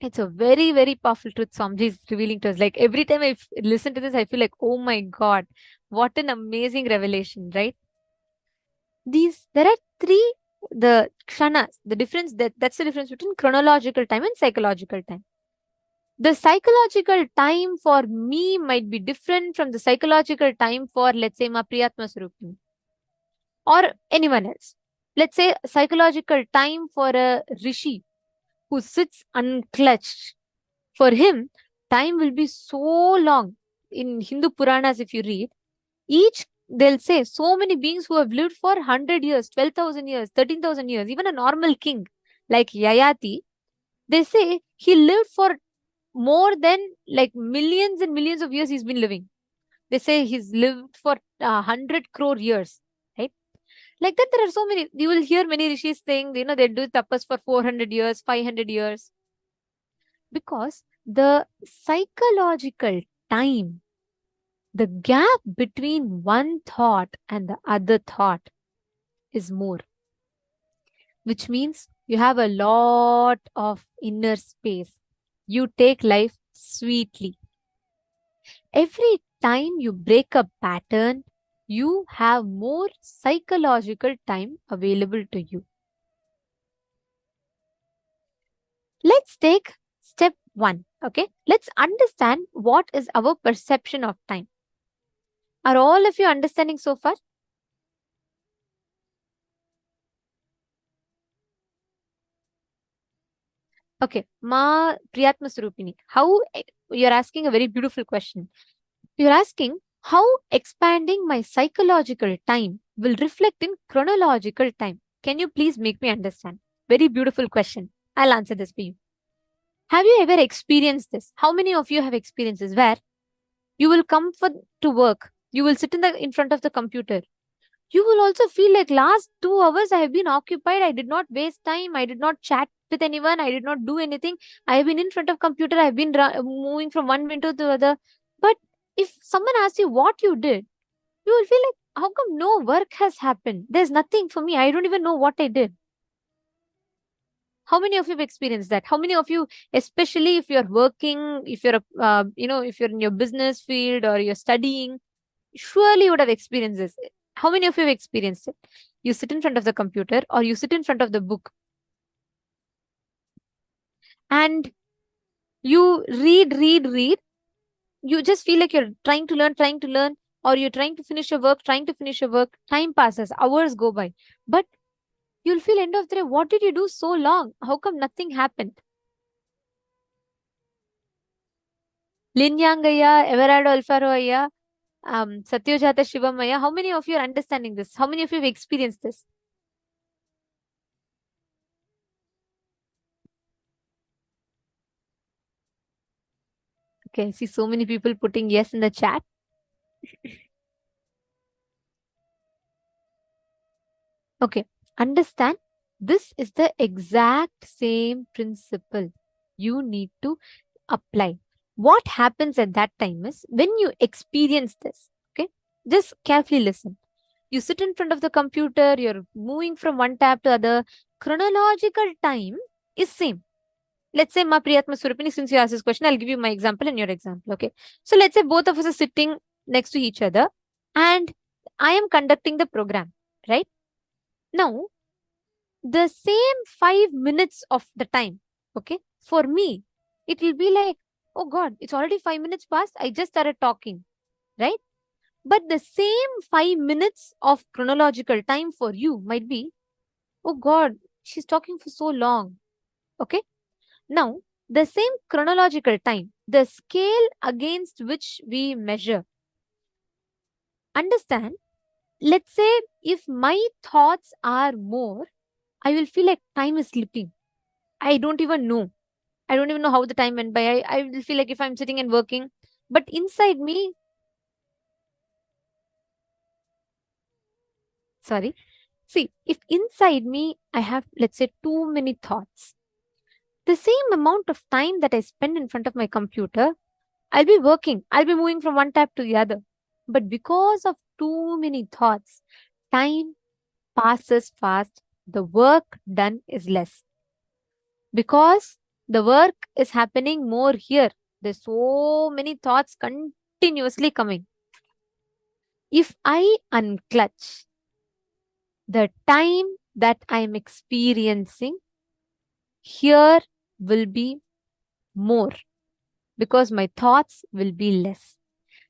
It's a very, very powerful truth Swamiji is revealing to us. Like every time I listen to this, I feel like, oh my God, what an amazing revelation, right? There are three, the kshanas, the difference, that's the difference between chronological time and psychological time. The psychological time for me might be different from the psychological time for, let's say, Ma Priyatma Svarupa or anyone else. Let's say psychological time for a rishi who sits unclutched. For him, time will be so long. In Hindu Puranas, if you read, they'll say so many beings who have lived for 100 years, 12,000 years, 13,000 years, even a normal king like Yayati, they say he lived for more than like millions and millions of years he's been living. They say he's lived for 100 crore years, right? Like that, there are so many. You will hear many rishis saying, they do tapas for 400 years, 500 years. Because the psychological time, the gap between one thought and the other thought is more. Which means you have a lot of inner space. You take life sweetly. Every time you break a pattern, you have more psychological time available to you. Let's take step 1. Okay, let's understand what is our perception of time. Are all of you understanding so far? Okay, Ma Priyatma Swarupini, how you're asking a very beautiful question. You're asking how expanding my psychological time will reflect in chronological time. Can you please make me understand? Very beautiful question. I'll answer this for you. Have you ever experienced this? How many of you have experienced this? Where you will come to work, you will sit in front of the computer. You will also feel like last 2 hours I have been occupied. I did not waste time. I did not chat with anyone. I did not do anything. I have been in front of computer. I have been moving from one window to the other. But if someone asks you what you did, you will feel like, how come no work has happened? There's nothing for me. I don't even know what I did. How many of you have experienced that? How many of you, especially if you're working, if you're, if you're in your business field or you're studying, surely you would have experienced this. How many of you have experienced it? You sit in front of the computer or you sit in front of the book and you read. You just feel like you're trying to learn, or you're trying to finish your work. Time passes, hours go by. But you'll feel end of the day, what did you do so long? How come nothing happened? Linyangaya, Everardo Alfaro, Satyojata Shivamaya. How many of you are understanding this? How many of you have experienced this? Okay, I see so many people putting yes in the chat. Okay, understand, this is the exact same principle you need to apply. What happens at that time is when you experience this, okay, just carefully listen. You sit in front of the computer, you're moving from one tab to other. Chronological time is same. Let's say, Ma Priyatma Surupini, since you asked this question, I'll give you my example and your example. Okay. So let's say both of us are sitting next to each other and I am conducting the program, right? Now, the same 5 minutes of the time, okay, for me, it will be like, oh God, it's already 5 minutes past. I just started talking, right? But the same 5 minutes of chronological time for you might be, oh God, she's talking for so long. Okay. Now, the same chronological time, the scale against which we measure. Understand, let's say if my thoughts are more, I will feel like time is slipping. I don't even know. I don't even know how the time went by. I will feel like if I'm sitting and working, but inside me, sorry, see, if inside me, I have, let's say, too many thoughts, the same amount of time that I spend in front of my computer, I'll be working, I'll be moving from one tab to the other. But because of too many thoughts, time passes fast, the work done is less. Because the work is happening more here. There's so many thoughts continuously coming. If I unclutch the time that I am experiencing, here will be more because my thoughts will be less.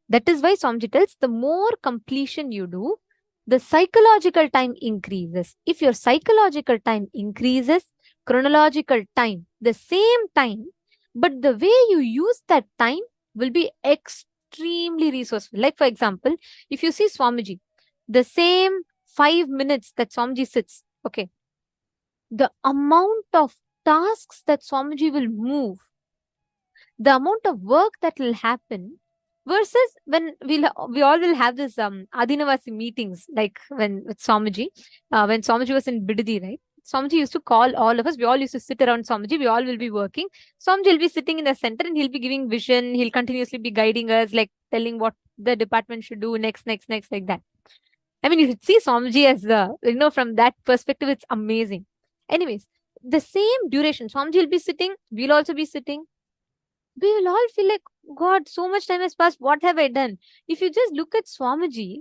That is why Swamiji tells the more completion you do, the psychological time increases. If your psychological time increases, chronological time, the same time, but the way you use that time will be extremely resourceful. Like, for example, if you see Swamiji, the same 5 minutes that Swamiji sits, okay, the amount of tasks that Swamiji will move, the amount of work that will happen versus when we all will have this Adinavasi meetings, like when with Swamiji, when Swamiji was in Bidadi, right? Swamiji used to call all of us. We all used to sit around Swamiji. We all will be working. Swamiji will be sitting in the center and he'll be giving vision. He'll continuously be guiding us, like telling what the department should do next, like that. I mean, you should see Swamiji as from that perspective, it's amazing. Anyways, the same duration, Swamiji will be sitting, we'll also be sitting. We will all feel like, God, so much time has passed. What have I done? If you just look at Swamiji,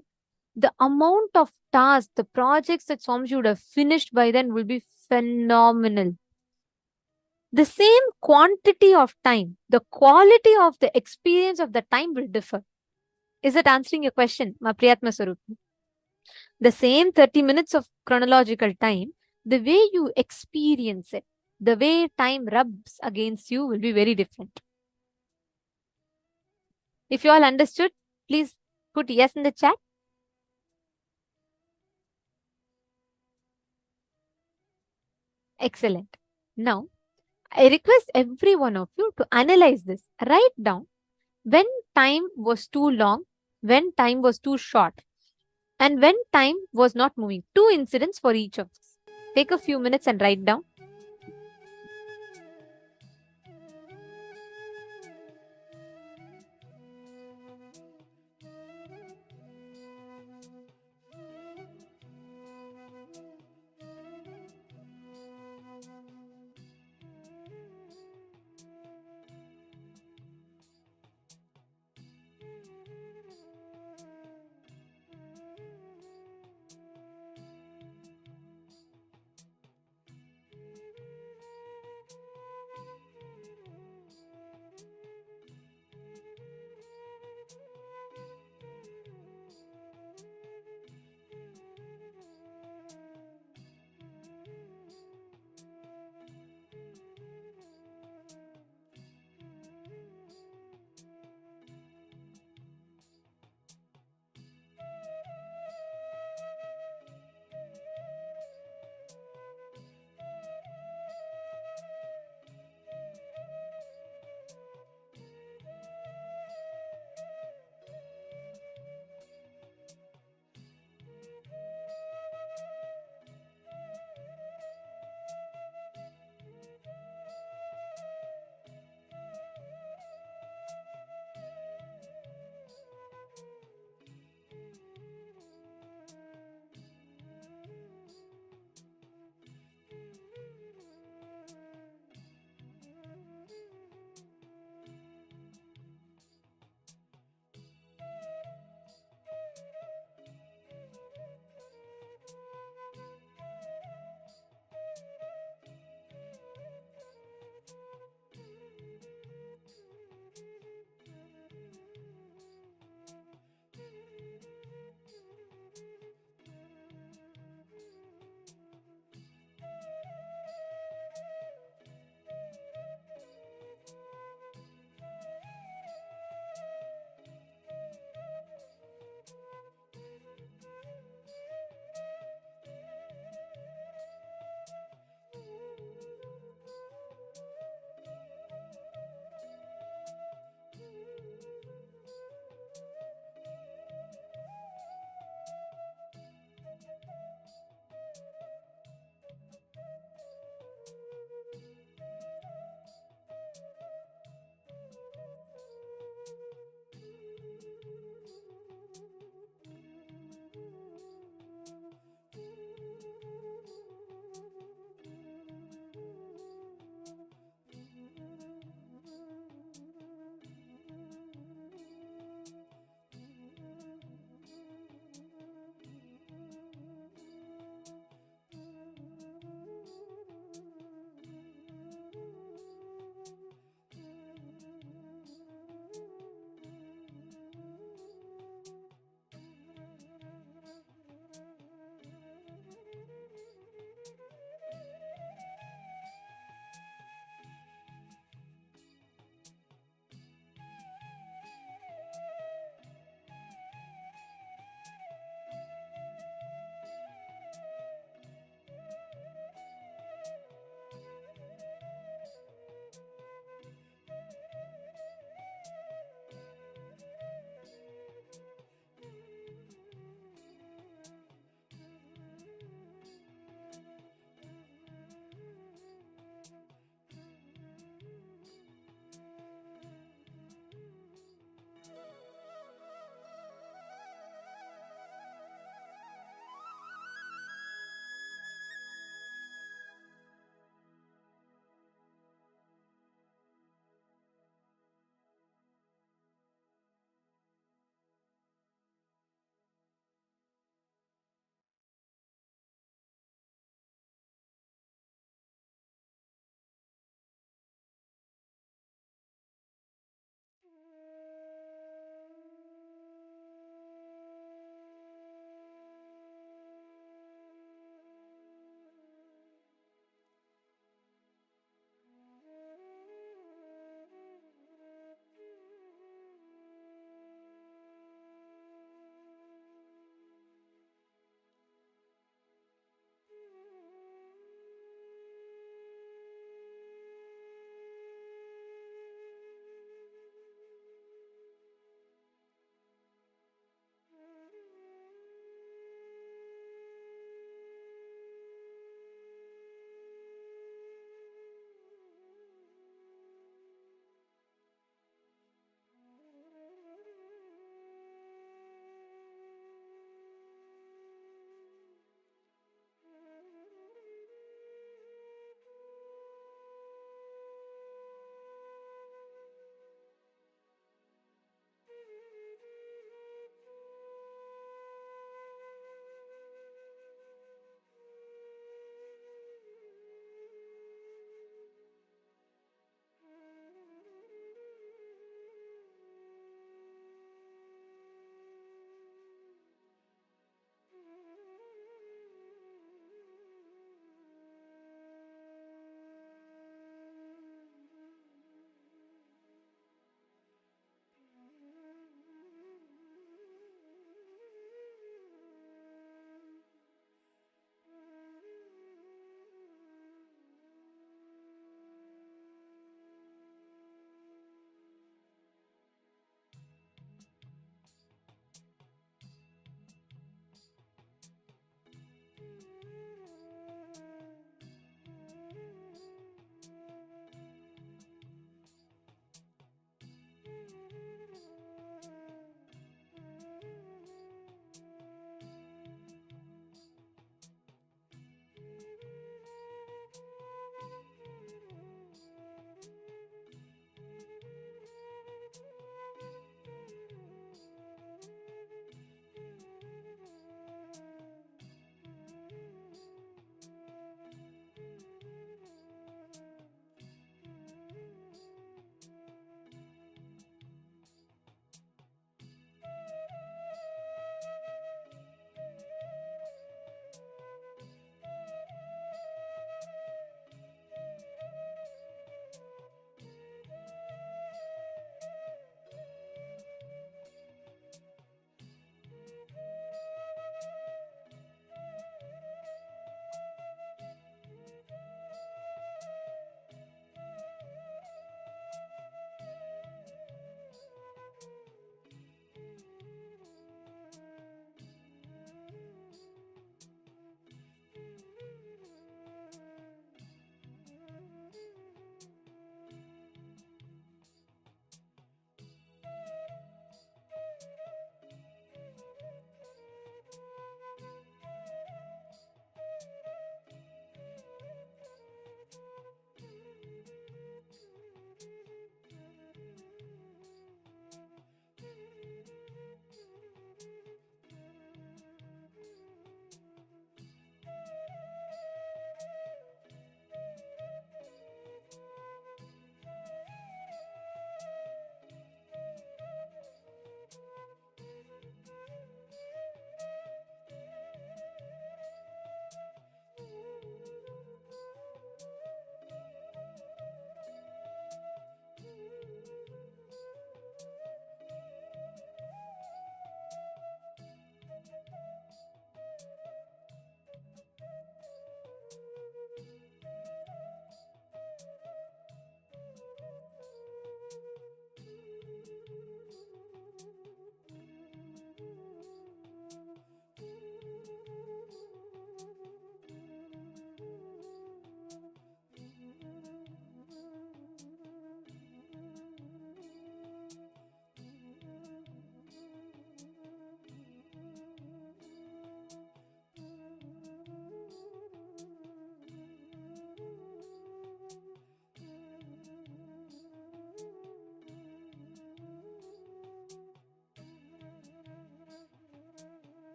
the amount of tasks, the projects that Swamiji would have finished by then will be phenomenal. The same quantity of time, the quality of the experience of the time will differ. Is it answering your question, Ma Priyatma Swarupa? The same 30 minutes of chronological time, the way you experience it, the way time rubs against you will be very different. If you all understood, please put yes in the chat. Excellent. Now, I request every one of you to analyze this. Write down when time was too long, when time was too short, and when time was not moving. 2 incidents for each of us. Take a few minutes and write down.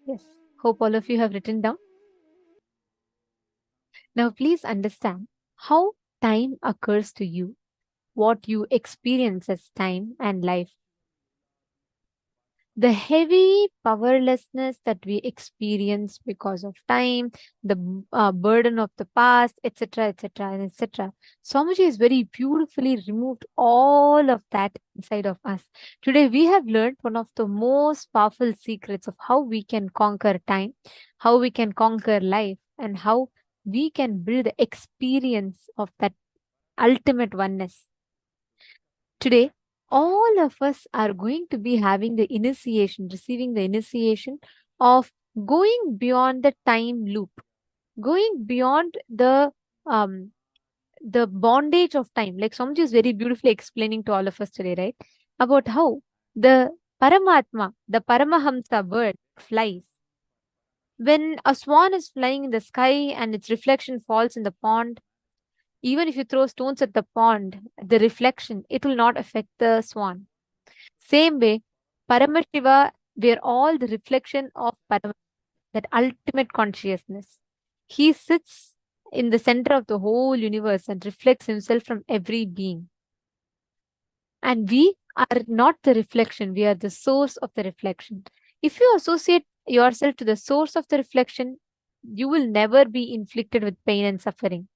Yes. Hope all of you have written down. Now, please understand how time occurs to you, what you experience as time and life. The heavy powerlessness that we experience because of time, the burden of the past, etc., etc., and etc. Swamiji has very beautifully removed all of that inside of us. Today, we have learned one of the most powerful secrets of how we can conquer time, how we can conquer life, and how we can build the experience of that ultimate oneness. Today, all of us are going to be having the initiation, receiving the initiation of going beyond the time loop, going beyond the bondage of time. Like Swamiji is very beautifully explaining to all of us today, right? About how the Paramatma, the Paramahamsa bird flies. When a swan is flying in the sky and its reflection falls in the pond, even if you throw stones at the pond, the reflection, it will not affect the swan. Same way, Paramashiva, we are all the reflection of that ultimate consciousness. He sits in the center of the whole universe and reflects himself from every being. And we are not the reflection, we are the source of the reflection. If you associate yourself to the source of the reflection, you will never be inflicted with pain and suffering.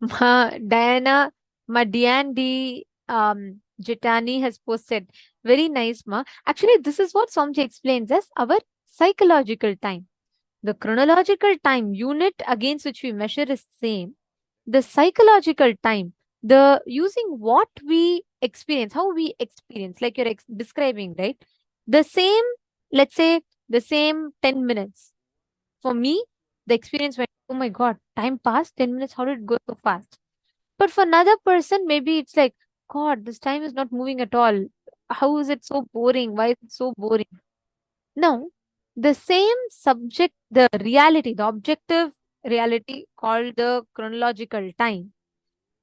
Diana Madiandi Jitani has posted. Very nice, Ma. Actually, this is what Somji explains as our psychological time. The chronological time unit against which we measure is same. The psychological time, the using what we experience, how we experience, like you're describing, right? The same, let's say, the same 10 minutes. For me, the experience went, oh my God, time passed 10 minutes. How did it go so fast? But for another person, maybe it's like, God, this time is not moving at all. How is it so boring? Why is it so boring? Now, the same subject, the reality, the objective reality called the chronological time,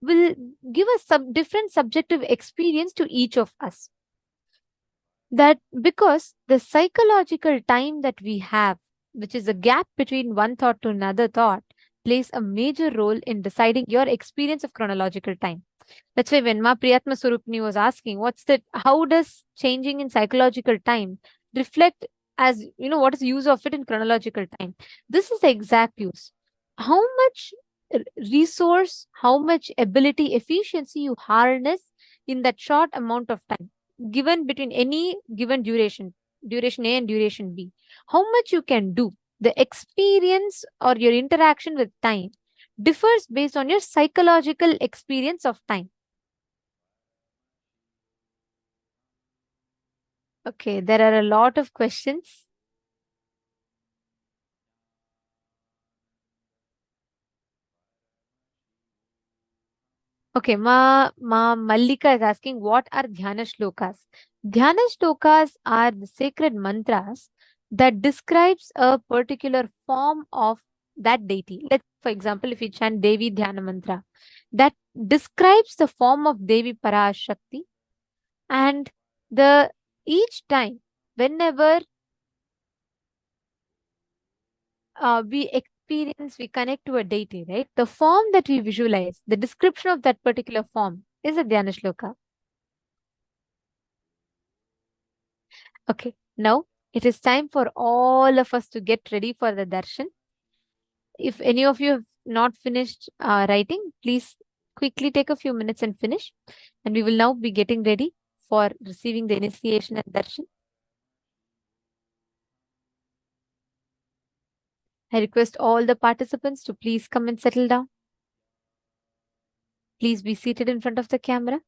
will give a different subjective experience to each of us. That because the psychological time that we have, which is a gap between one thought to another thought, plays a major role in deciding your experience of chronological time. That's why when Ma Priyatma Surupni was asking, how does changing in psychological time reflect as, what is the use of it in chronological time? This is the exact use. How much resource, how much ability, efficiency you harness in that short amount of time given between any given duration A and duration B, how much you can do. The experience or your interaction with time differs based on your psychological experience of time. Okay, there are a lot of questions. Okay, Ma Mallika is asking, what are Dhyana Shlokas? Dhyana Shlokas are the sacred mantras that describes a particular form of that deity. Let's, for example, if you chant Devi Dhyana Mantra, that describes the form of Devi Parashakti, and the each time, whenever we connect to a deity, right? The form that we visualize, the description of that particular form is a Dhyana Shloka. Okay, now it is time for all of us to get ready for the darshan. If any of you have not finished writing, please quickly take a few minutes and finish. And we will now be getting ready for receiving the initiation and darshan. I request all the participants to please come and settle down. Please be seated in front of the camera.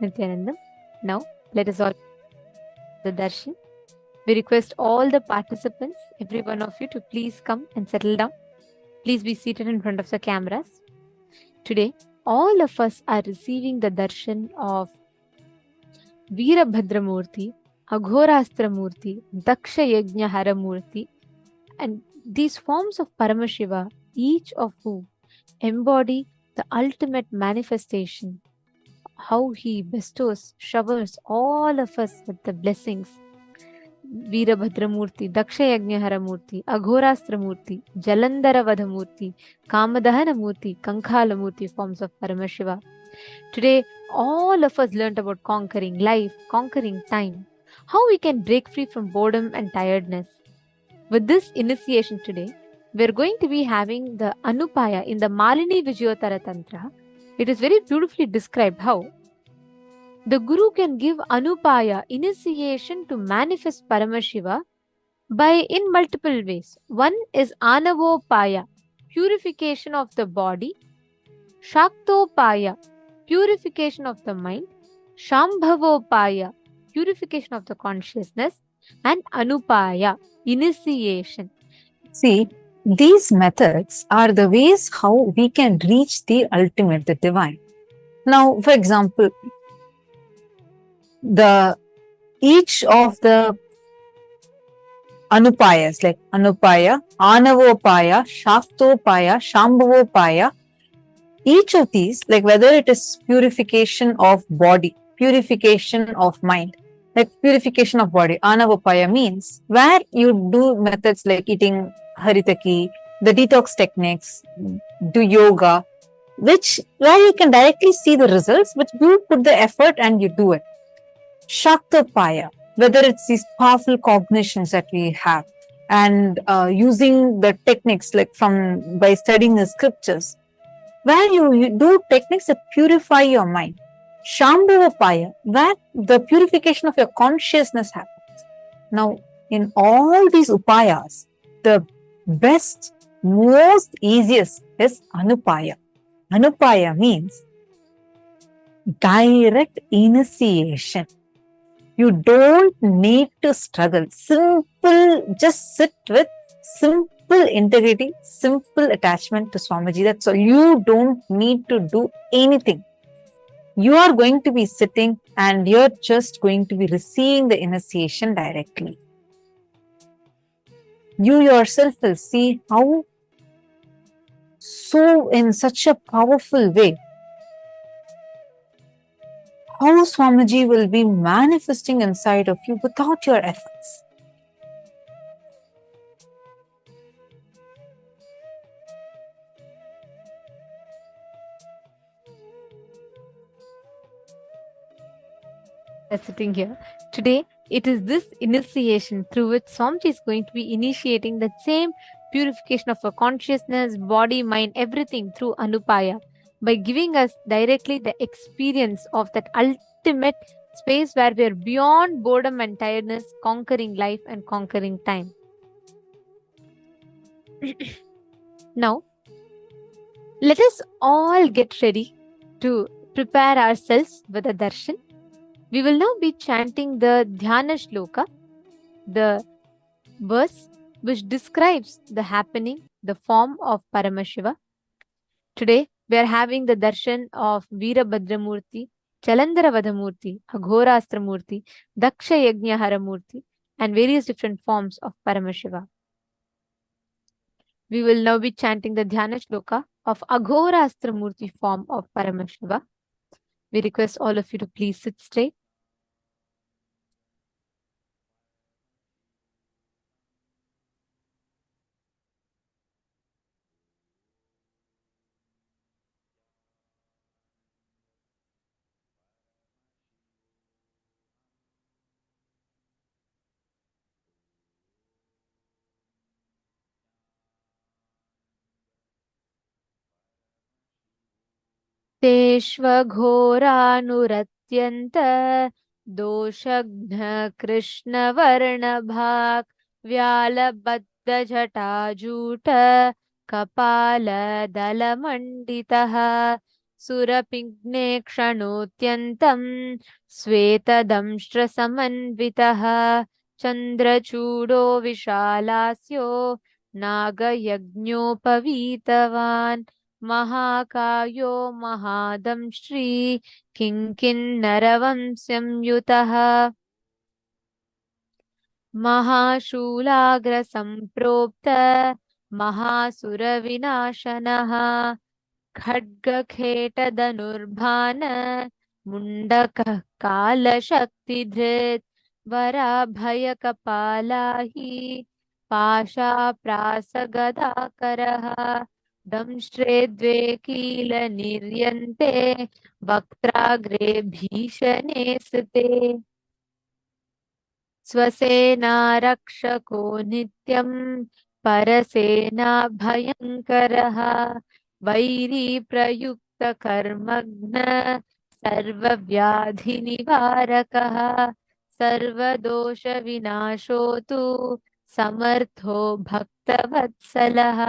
Nithyananda. Now, let us all the darshan. We request all the participants, every one of you, to please come and settle down. Please be seated in front of the cameras. Today, all of us are receiving the darshan of Veerabhadramurti, Aghorastramurti, Daksha Yajna Haramurti, and these forms of Paramashiva, each of whom embody the ultimate manifestation, how he bestows, showers all of us with the blessings. Veerabhadramurti, Dakshayagnaharamurti, Aghorastramurti, Jalandaravadhamurti, Kamadahanamurti, Kankhalamurti forms of Paramashiva. Today, all of us learned about conquering life, conquering time, how we can break free from boredom and tiredness. With this initiation today, we're going to be having the Anupaya in the Malini Vijayotara Tantra. It is very beautifully described how the Guru can give Anupaya, initiation to manifest Paramashiva in multiple ways. One is Anavopaya, purification of the body, Shaktopaya, purification of the mind, Shambhavopaya, purification of the consciousness, and Anupaya, initiation. See, these methods are the ways how we can reach the ultimate, the divine. Now, for example, each of the Anupayas, like Anupaya, Anavopaya, Shaktopaya, Shambhavopaya, each of these, like whether it is purification of body, purification of mind, like purification of body, Anavopaya means where you do methods like eating haritaki, the detox techniques, do yoga, where you can directly see the results, but you put the effort and you do it. Shaktopaya, whether it's these powerful cognitions that we have, and using the techniques like by studying the scriptures, where you do techniques that purify your mind. Shambhavapaya, where the purification of your consciousness happens. Now, in all these upayas, the best, most easiest is Anupaya. Anupaya means direct initiation. You don't need to struggle. Simple, just sit with simple integrity, simple attachment to Swamiji. That's all. You don't need to do anything. You are going to be sitting and you're just going to be receiving the initiation directly. You yourself will see how in such a powerful way, how Swamiji will be manifesting inside of you without your efforts. Sitting here. Today, it is this initiation through which Swamiji is going to be initiating that same purification of our consciousness, body, mind, everything through Anupaya, by giving us directly the experience of that ultimate space where we are beyond boredom and tiredness, conquering life and conquering time. Now, let us all get ready to prepare ourselves with a darshan. We will now be chanting the Dhyana Shloka, the verse which describes the happening, the form of Paramashiva. Today, we are having the darshan of Veerabhadramurti, Chalandaravadhamurti, Aghorastramurti, Daksha Yajna Haramurti, and various different forms of Paramashiva. We will now be chanting the Dhyana Shloka of Aghorastramurti form of Paramashiva. We request all of you to please sit straight. तेष्वघोरानुरत्यन्त दोषघ्न कृष्णवर्णभाक् व्यालबद्धजटाजूट कपालदलमण्डितः सुरपिङ्ने क्षणोत्यन्तं श्वेतदंष्ट्रसमन्वितः चन्द्रचूडो विशालास्यो नागयज्ञोपवीतवान् महाकायो महादंष्ट्री किङ्किन्नरवंश्यं युतः महाशूलाग्रसम्प्रोक्त महासुरविनाशनः खड्गखेटधनुर्भान मुण्डकः कालशक्तिधृत् वराभयकपाला हि पाशाप्रासगदाकरः दंष्ट्रे द्वे कीलनिर्यन्ते वक्त्राग्रे भीषणे स्थिते स्वसेनारक्षको नित्यं परसेना भयङ्करः vary प्रयुक्तकर्मघ्न सर्वव्याधिनिवारकः सर्वदोषविनाशो तु समर्थो भक्तवत्सलः.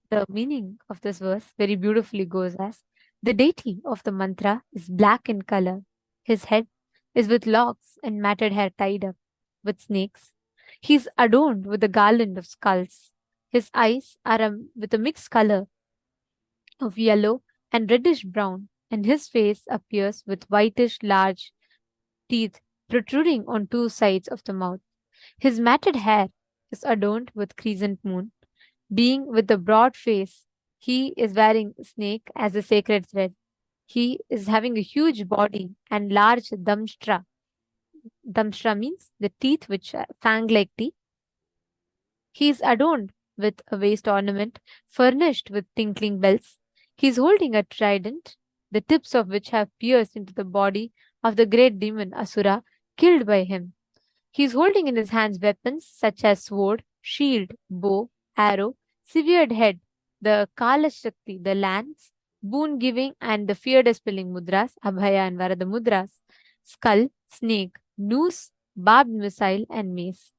The meaning of this verse very beautifully goes as, the deity of the mantra is black in color. His head is with locks and matted hair tied up with snakes. He is adorned with a garland of skulls. His eyes are with a mixed color of yellow and reddish brown, and his face appears with whitish large teeth protruding on two sides of the mouth. His matted hair is adorned with crescent moon. Being with a broad face, he is wearing a snake as a sacred thread. He is having a huge body and large damshtra. Damshtra means the teeth which are fang-like teeth. He is adorned with a waist ornament furnished with tinkling bells. He is holding a trident, the tips of which have pierced into the body of the great demon Asura killed by him. He is holding in his hands weapons such as sword, shield, bow, arrow, severed head, the Kaala Shakti, the lance, boon giving and the fear dispelling mudras, Abhaya and Varada mudras, skull, snake, noose, barbed missile, and mace.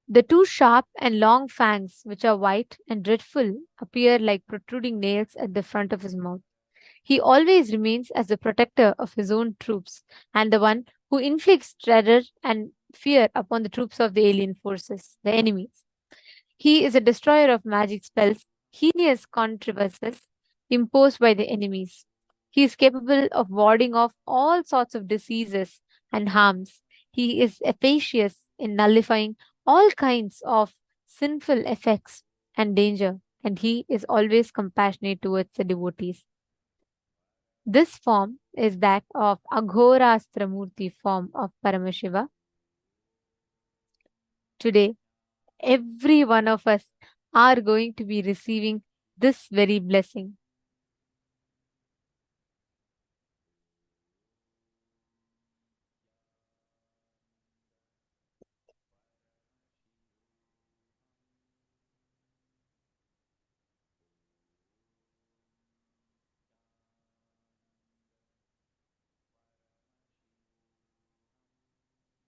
The two sharp and long fangs, which are white and dreadful, appear like protruding nails at the front of his mouth. He always remains as the protector of his own troops and the one who inflicts terror and fear upon the troops of the alien forces, the enemies. He is a destroyer of magic spells, heinous contrivances imposed by the enemies. He is capable of warding off all sorts of diseases and harms. He is efficacious in nullifying all kinds of sinful effects and danger, and he is always compassionate towards the devotees. This form is that of Aghorastra Murti form of Paramashiva. Today, every one of us are going to be receiving this very blessing.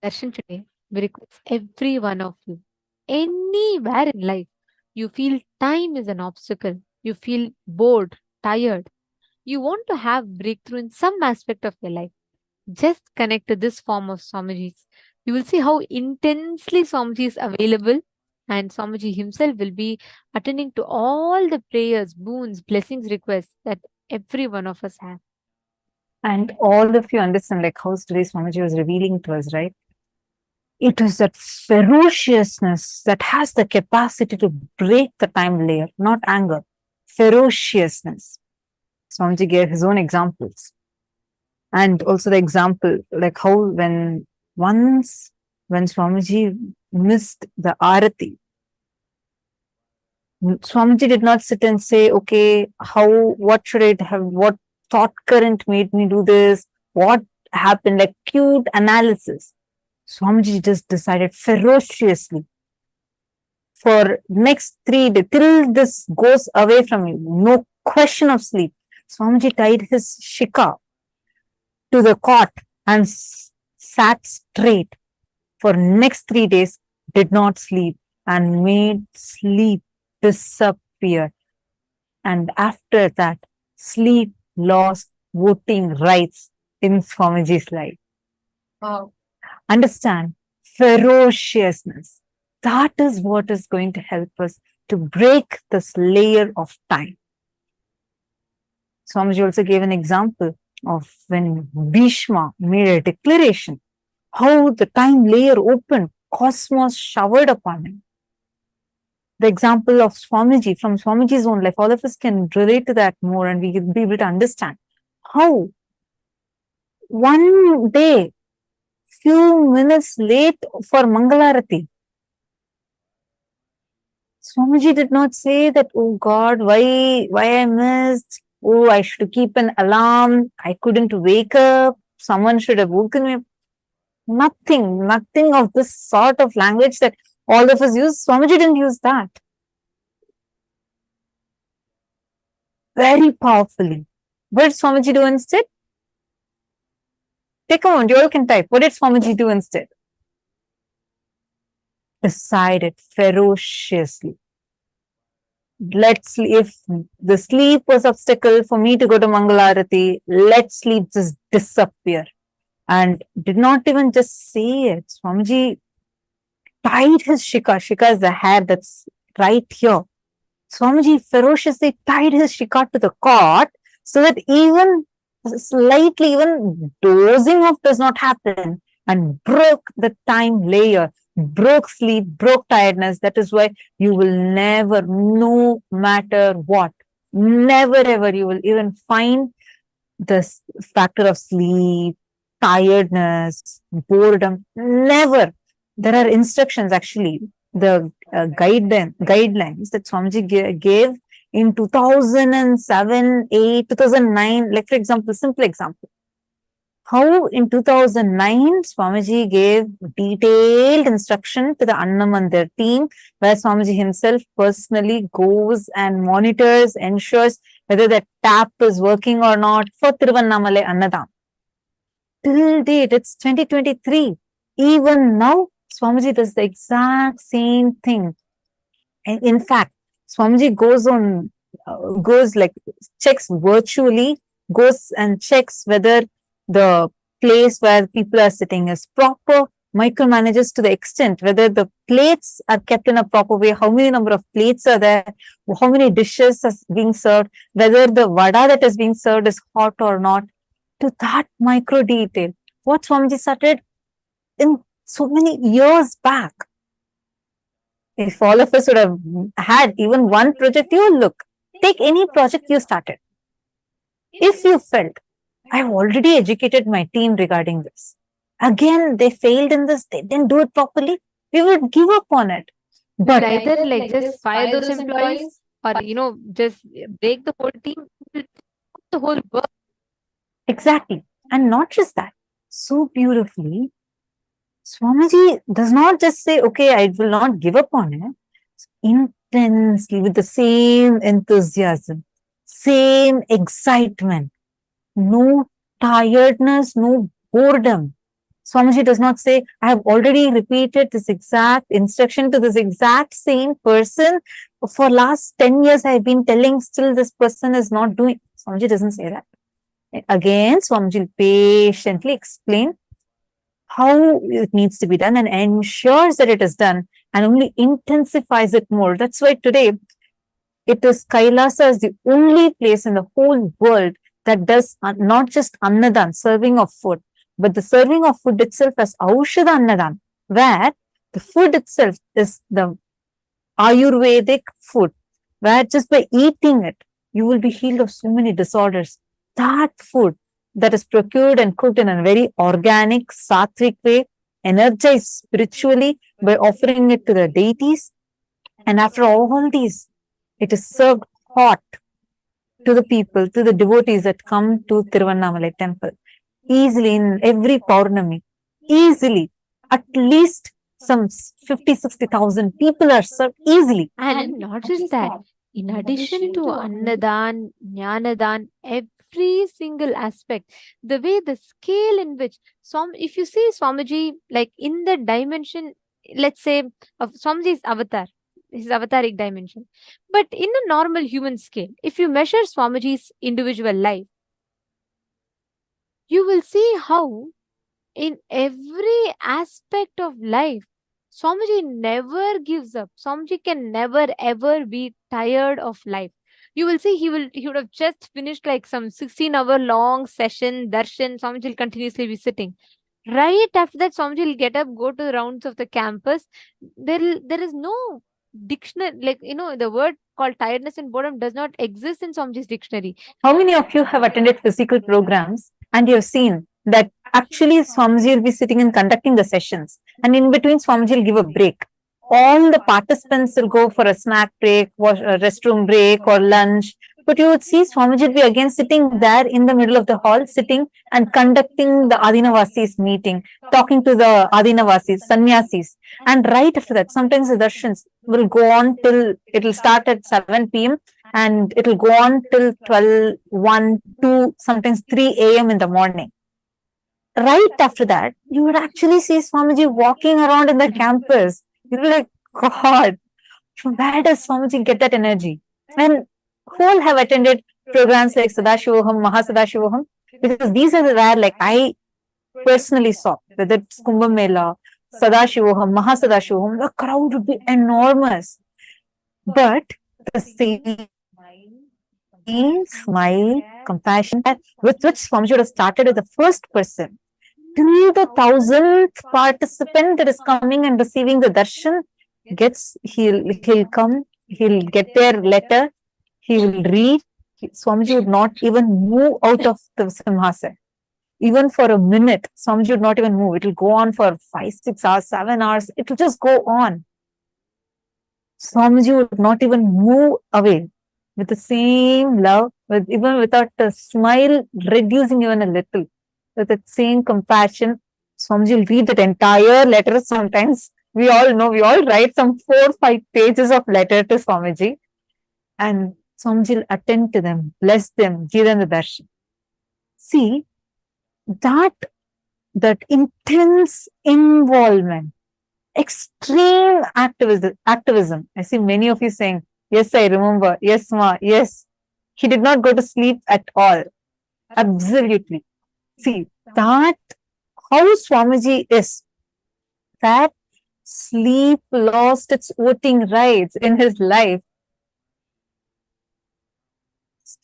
Darshan, today we request every one of you, anywhere in life, you feel time is an obstacle, you feel bored, tired, you want to have breakthrough in some aspect of your life, just connect to this form of Swamiji's. You will see how intensely Swamiji is available, and Swamiji himself will be attending to all the prayers, boons, blessings, requests that every one of us have. And all of you understand like how today Swamiji was revealing to us, right? It is that ferociousness that has the capacity to break the time layer, not anger. Ferociousness. Swamiji gave his own examples. And also the example, like how when Swamiji missed the Arati, Swamiji did not sit and say, okay, what should I have, what thought current made me do this, what happened, like cute analysis. Swamiji just decided ferociously for next 3 days, till this goes away from you, no question of sleep. Swamiji tied his shika to the cot and sat straight for next 3 days, did not sleep and made sleep disappear. And after that, sleep lost voting rights in Swamiji's life. Wow. Understand ferociousness. That is what is going to help us to break this layer of time. Swamiji also gave an example of when Bhishma made a declaration, how the time layer opened, cosmos showered upon him. The example of Swamiji, from Swamiji's own life, all of us can relate to that more and we will be able to understand how one day, few minutes late for Mangalarati, Swamiji did not say that, oh God, why I missed? Oh, I should keep an alarm. I couldn't wake up. Someone should have woken me up. Nothing of this sort of language that all of us use. Swamiji didn't use that. Very powerfully. What did Swamiji do instead? Take a moment, you all can type. What did Swamiji do instead? Decided ferociously. If the sleep was obstacle for me to go to Mangalarati, let sleep just disappear. And did not even just say it. Swamiji tied his shika. Shika is the hair that's right here. Swamiji ferociously tied his shika to the cot so that even slightly, even dozing off does not happen, and broke the time layer, broke sleep, broke tiredness. That is why you will never, no matter what, never ever you will even find this factor of sleep, tiredness, boredom. Never. There are instructions actually, the guidelines that Swamiji gave in 2007, 8, 2009, like for example, simple example. How in 2009, Swamiji gave detailed instruction to the Annamandir team, where Swamiji himself personally goes and monitors, ensures whether the tap is working or not for Tiruvannamalai Annadam. Till date, it's 2023. Even now, Swamiji does the exact same thing. And in fact, Swamiji checks virtually, goes and checks whether the place where people are sitting is proper, micromanages to the extent whether the plates are kept in a proper way, how many number of plates are there, how many dishes are being served, whether the vada that is being served is hot or not, to that micro detail. What Swamiji started in so many years back. If all of us would have had even one project, you look, take any project you started. If you felt, I've already educated my team regarding this. Again, they failed in this, they didn't do it properly, we would give up on it. But either like just fire those employees or, just break the whole team, the whole work. Exactly. And not just that, so beautifully, Swamiji does not just say, okay, I will not give up on it. Intensely, with the same enthusiasm, same excitement, no tiredness, no boredom. Swamiji does not say, I have already repeated this exact instruction to this exact same person. For last 10 years, I have been telling, still this person is not doing. Swamiji doesn't say that. Again, Swamiji will patiently explain how it needs to be done and ensures that it is done and only intensifies it more. That's why today it is KAILASA is the only place in the whole world that does not just Annadan, serving of food, but the serving of food itself as Aushadha Annadan, where the food itself is the Ayurvedic food, where just by eating it, you will be healed of so many disorders. That food that is procured and cooked in a very organic, sattvic way, energized spiritually by offering it to the deities. And after all these, it is served hot to the people, to the devotees that come to Tiruvannamalai temple. Easily in every Paurnami, easily, at least some 50,000-60,000 people are served easily. And not just that, in addition to Annadan, Jnanadan, every single aspect, the way the scale in which if you see Swamiji, like in the dimension, let's say, of Swamiji's avatar, his avataric dimension. But in a normal human scale, if you measure Swamiji's individual life, you will see how in every aspect of life, Swamiji never gives up. Swamiji can never ever be tired of life. You will see he would have just finished like some 16-hour long session, darshan. Swamiji will continuously be sitting. Right after that, Swamiji will get up, go to the rounds of the campus. There is no dictionary, like the word called tiredness and boredom does not exist in Swamiji's dictionary. How many of you have attended physical programs and you have seen that actually Swamiji will be sitting and conducting the sessions, and in between Swamiji will give a break. All the participants will go for a snack break, restroom break, or lunch. But you would see Swamiji will be again sitting there in the middle of the hall, sitting and conducting the Adinavasis meeting, talking to the Adinavasis, sannyasis. And right after that, sometimes the darshans will go on till it will start at 7 p.m. and it will go on till 12, 1, 2, sometimes 3 a.m. in the morning. Right after that, you would actually see Swamiji walking around in the campus. You'll be like, God, from where does Swamiji get that energy? And who all have attended programs like Sadashivoham, Mahasadashivoham? Because these are where like I personally saw, whether it's Kumbh Mela, Sadashivoham, Mahasadashivoham, the crowd would be enormous. But the same smile, compassion with which Swamiji would have started as the first person, till the 1,000th participant that is coming and receiving the darshan he'll come, he'll get their letter, he will read. Swamiji would not even move out of the simhasana. Even for a minute, Swamiji would not even move. It will go on for 5, 6 hours, 7 hours. It will just go on. Swamiji would not even move away with the same love, even without a smile reducing even a little. With that same compassion, Swamiji will read that entire letter. Sometimes we all know, we all write some 4, 5 pages of letter to Swamiji, and Swamiji will attend to them, bless them, give them the darshan. See, that intense involvement, extreme activism. I see many of you saying, yes, I remember. Yes, ma. Yes. He did not go to sleep at all. Absolutely. See, that how Swamiji is, that sleep lost its voting rights in his life.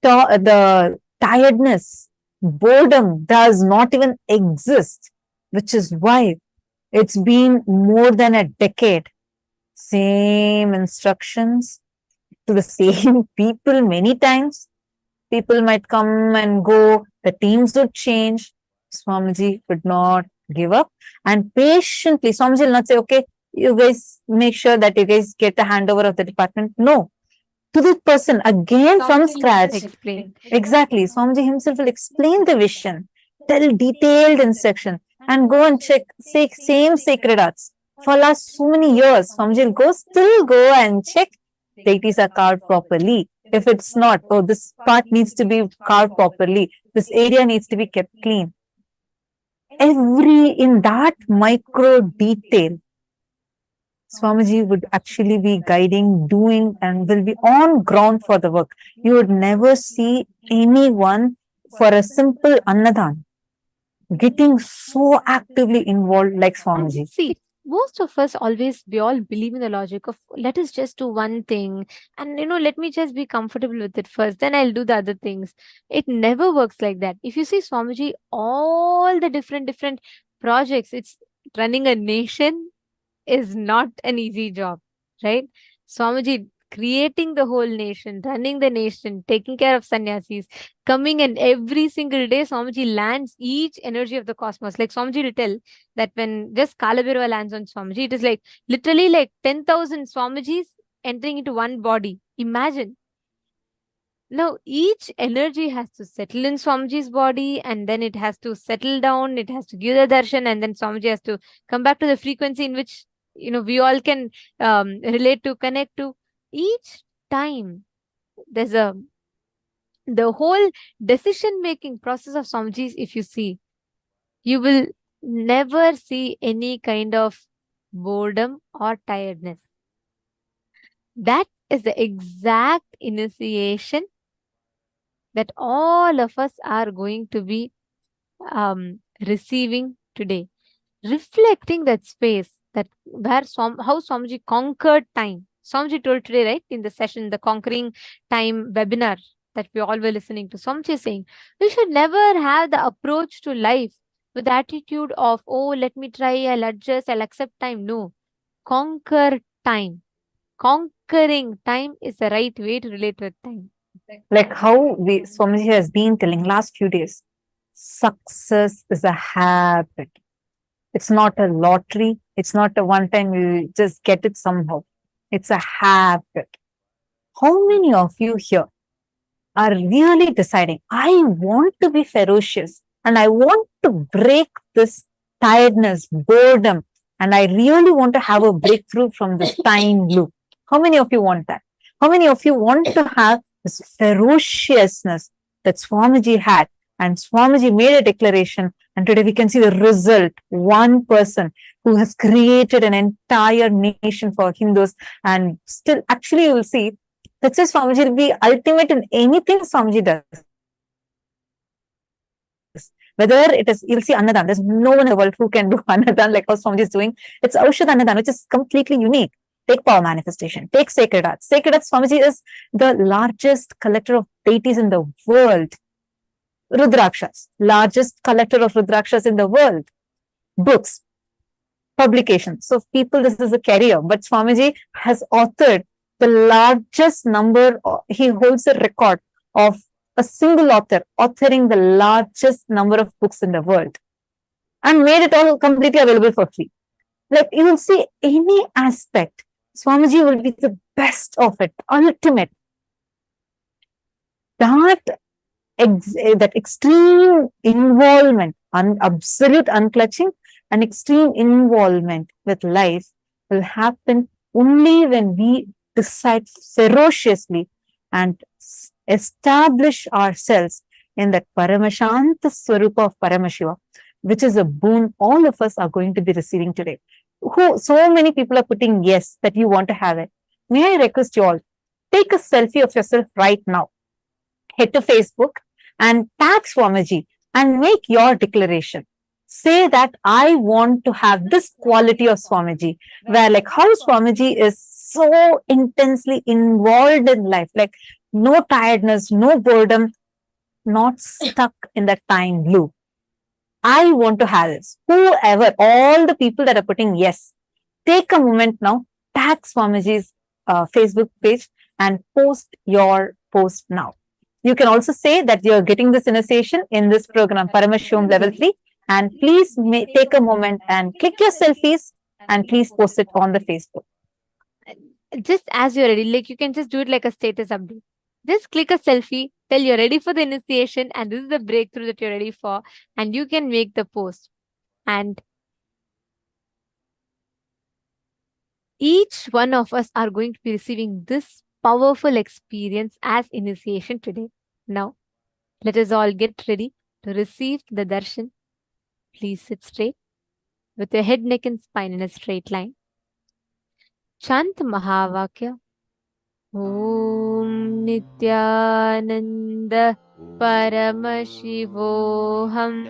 The tiredness, boredom does not even exist, which is why it's been more than a decade. Same instructions to the same people many times. People might come and go, the teams would change. Swamiji would not give up, and patiently, Swamiji will not say, okay, you guys make sure that you guys get the handover of the department. No. To the person, again from scratch. Explain. Exactly. Swamiji himself will explain the vision, tell detailed instruction, and go and check, same sacred arts. For last so many years, Swamiji will still go and check deities are carved properly. If it's not, oh, this part needs to be carved properly. This area needs to be kept clean. In that micro detail, Swamiji would actually be guiding, doing, and will be on ground for the work. You would never see anyone for a simple annadan getting so actively involved like Swamiji. See, most of us we all believe in the logic of let us just do one thing and let me just be comfortable with it first, then I'll do the other things. It never works like that. If you see Swamiji, all the different projects, it's running a nation is not an easy job, right? Swamiji creating the whole nation, running the nation, taking care of sannyasis, coming, and every single day Swamiji lands each energy of the cosmos. Like Swamiji will tell that when just Kalabhirava lands on Swamiji, it is like literally like 10,000 Swamijis entering into one body. Imagine. Now, each energy has to settle in Swamiji's body, and then it has to settle down, it has to give the darshan, and then Swamiji has to come back to the frequency in which we all can relate to, connect to. Each time there's the whole decision making process of Swamiji, if you see, you will never see any kind of boredom or tiredness. That is the exact initiation that all of us are going to be receiving today. Reflecting that space that where how Swamiji conquered time. Swamiji told today, right, in the session, the Conquering Time webinar that we all were listening to. Swamiji is saying we should never have the approach to life with the attitude of, oh, let me try, I'll adjust, I'll accept time. No, conquer time. Conquering time is the right way to relate with time. Like how Swamiji has been telling last few days, success is a habit. It's not a lottery. It's not a one time you just get it somehow. It's a habit. How many of you here are really deciding, I want to be ferocious and I want to break this tiredness, boredom, and I really want to have a breakthrough from this time loop? How many of you want that? How many of you want to have this ferociousness that Swamiji had? And Swamiji made a declaration, and today we can see the result. One person who has created an entire nation for Hindus, and still, actually, you will see that says Swamiji will be ultimate in anything Swamiji does. Whether it is, you'll see Annadan. There's no one in the world who can do Annadan like how Swamiji is doing. It's Aushad Annadan, which is completely unique. Take power manifestation, take sacred arts. Sacred arts, Swamiji is the largest collector of deities in the world. Rudrakshas, largest collector of Rudrakshas in the world. Books, publications. So people, this is a career, but Swamiji has authored the largest number, he holds a record of a single author authoring the largest number of books in the world and made it all completely available for free. Like you will see any aspect, Swamiji will be the best of it, ultimate. That extreme involvement, absolute unclutching and extreme involvement with life will happen only when we decide ferociously and establish ourselves in that Paramashanta Svarupa of Paramashiva, which is a boon all of us are going to be receiving today. So many people are putting yes, that you want to have it. May I request you all, take a selfie of yourself right now. Head to Facebook and tag Swamiji and make your declaration. Say that I want to have this quality of Swamiji, where like how Swamiji is so intensely involved in life, like no tiredness, no boredom, not stuck in that time loop. I want to have this. Whoever, all the people that are putting yes, take a moment now, tag Swamiji's Facebook page and post your post now. You can also say that you're getting this initiation in this program, Paramashivoham Level 3. And please take a moment and click your selfies and please post it on the Facebook. Just as you're ready, like you can just do it like a status update. Just click a selfie, tell you're ready for the initiation and this is the breakthrough that you're ready for, and you can make the post. And each one of us are going to be receiving this powerful experience as initiation today. Now, let us all get ready to receive the darshan. Please sit straight with your head, neck and spine in a straight line. Chant Mahavakya. Om Nithyananda Paramashivoham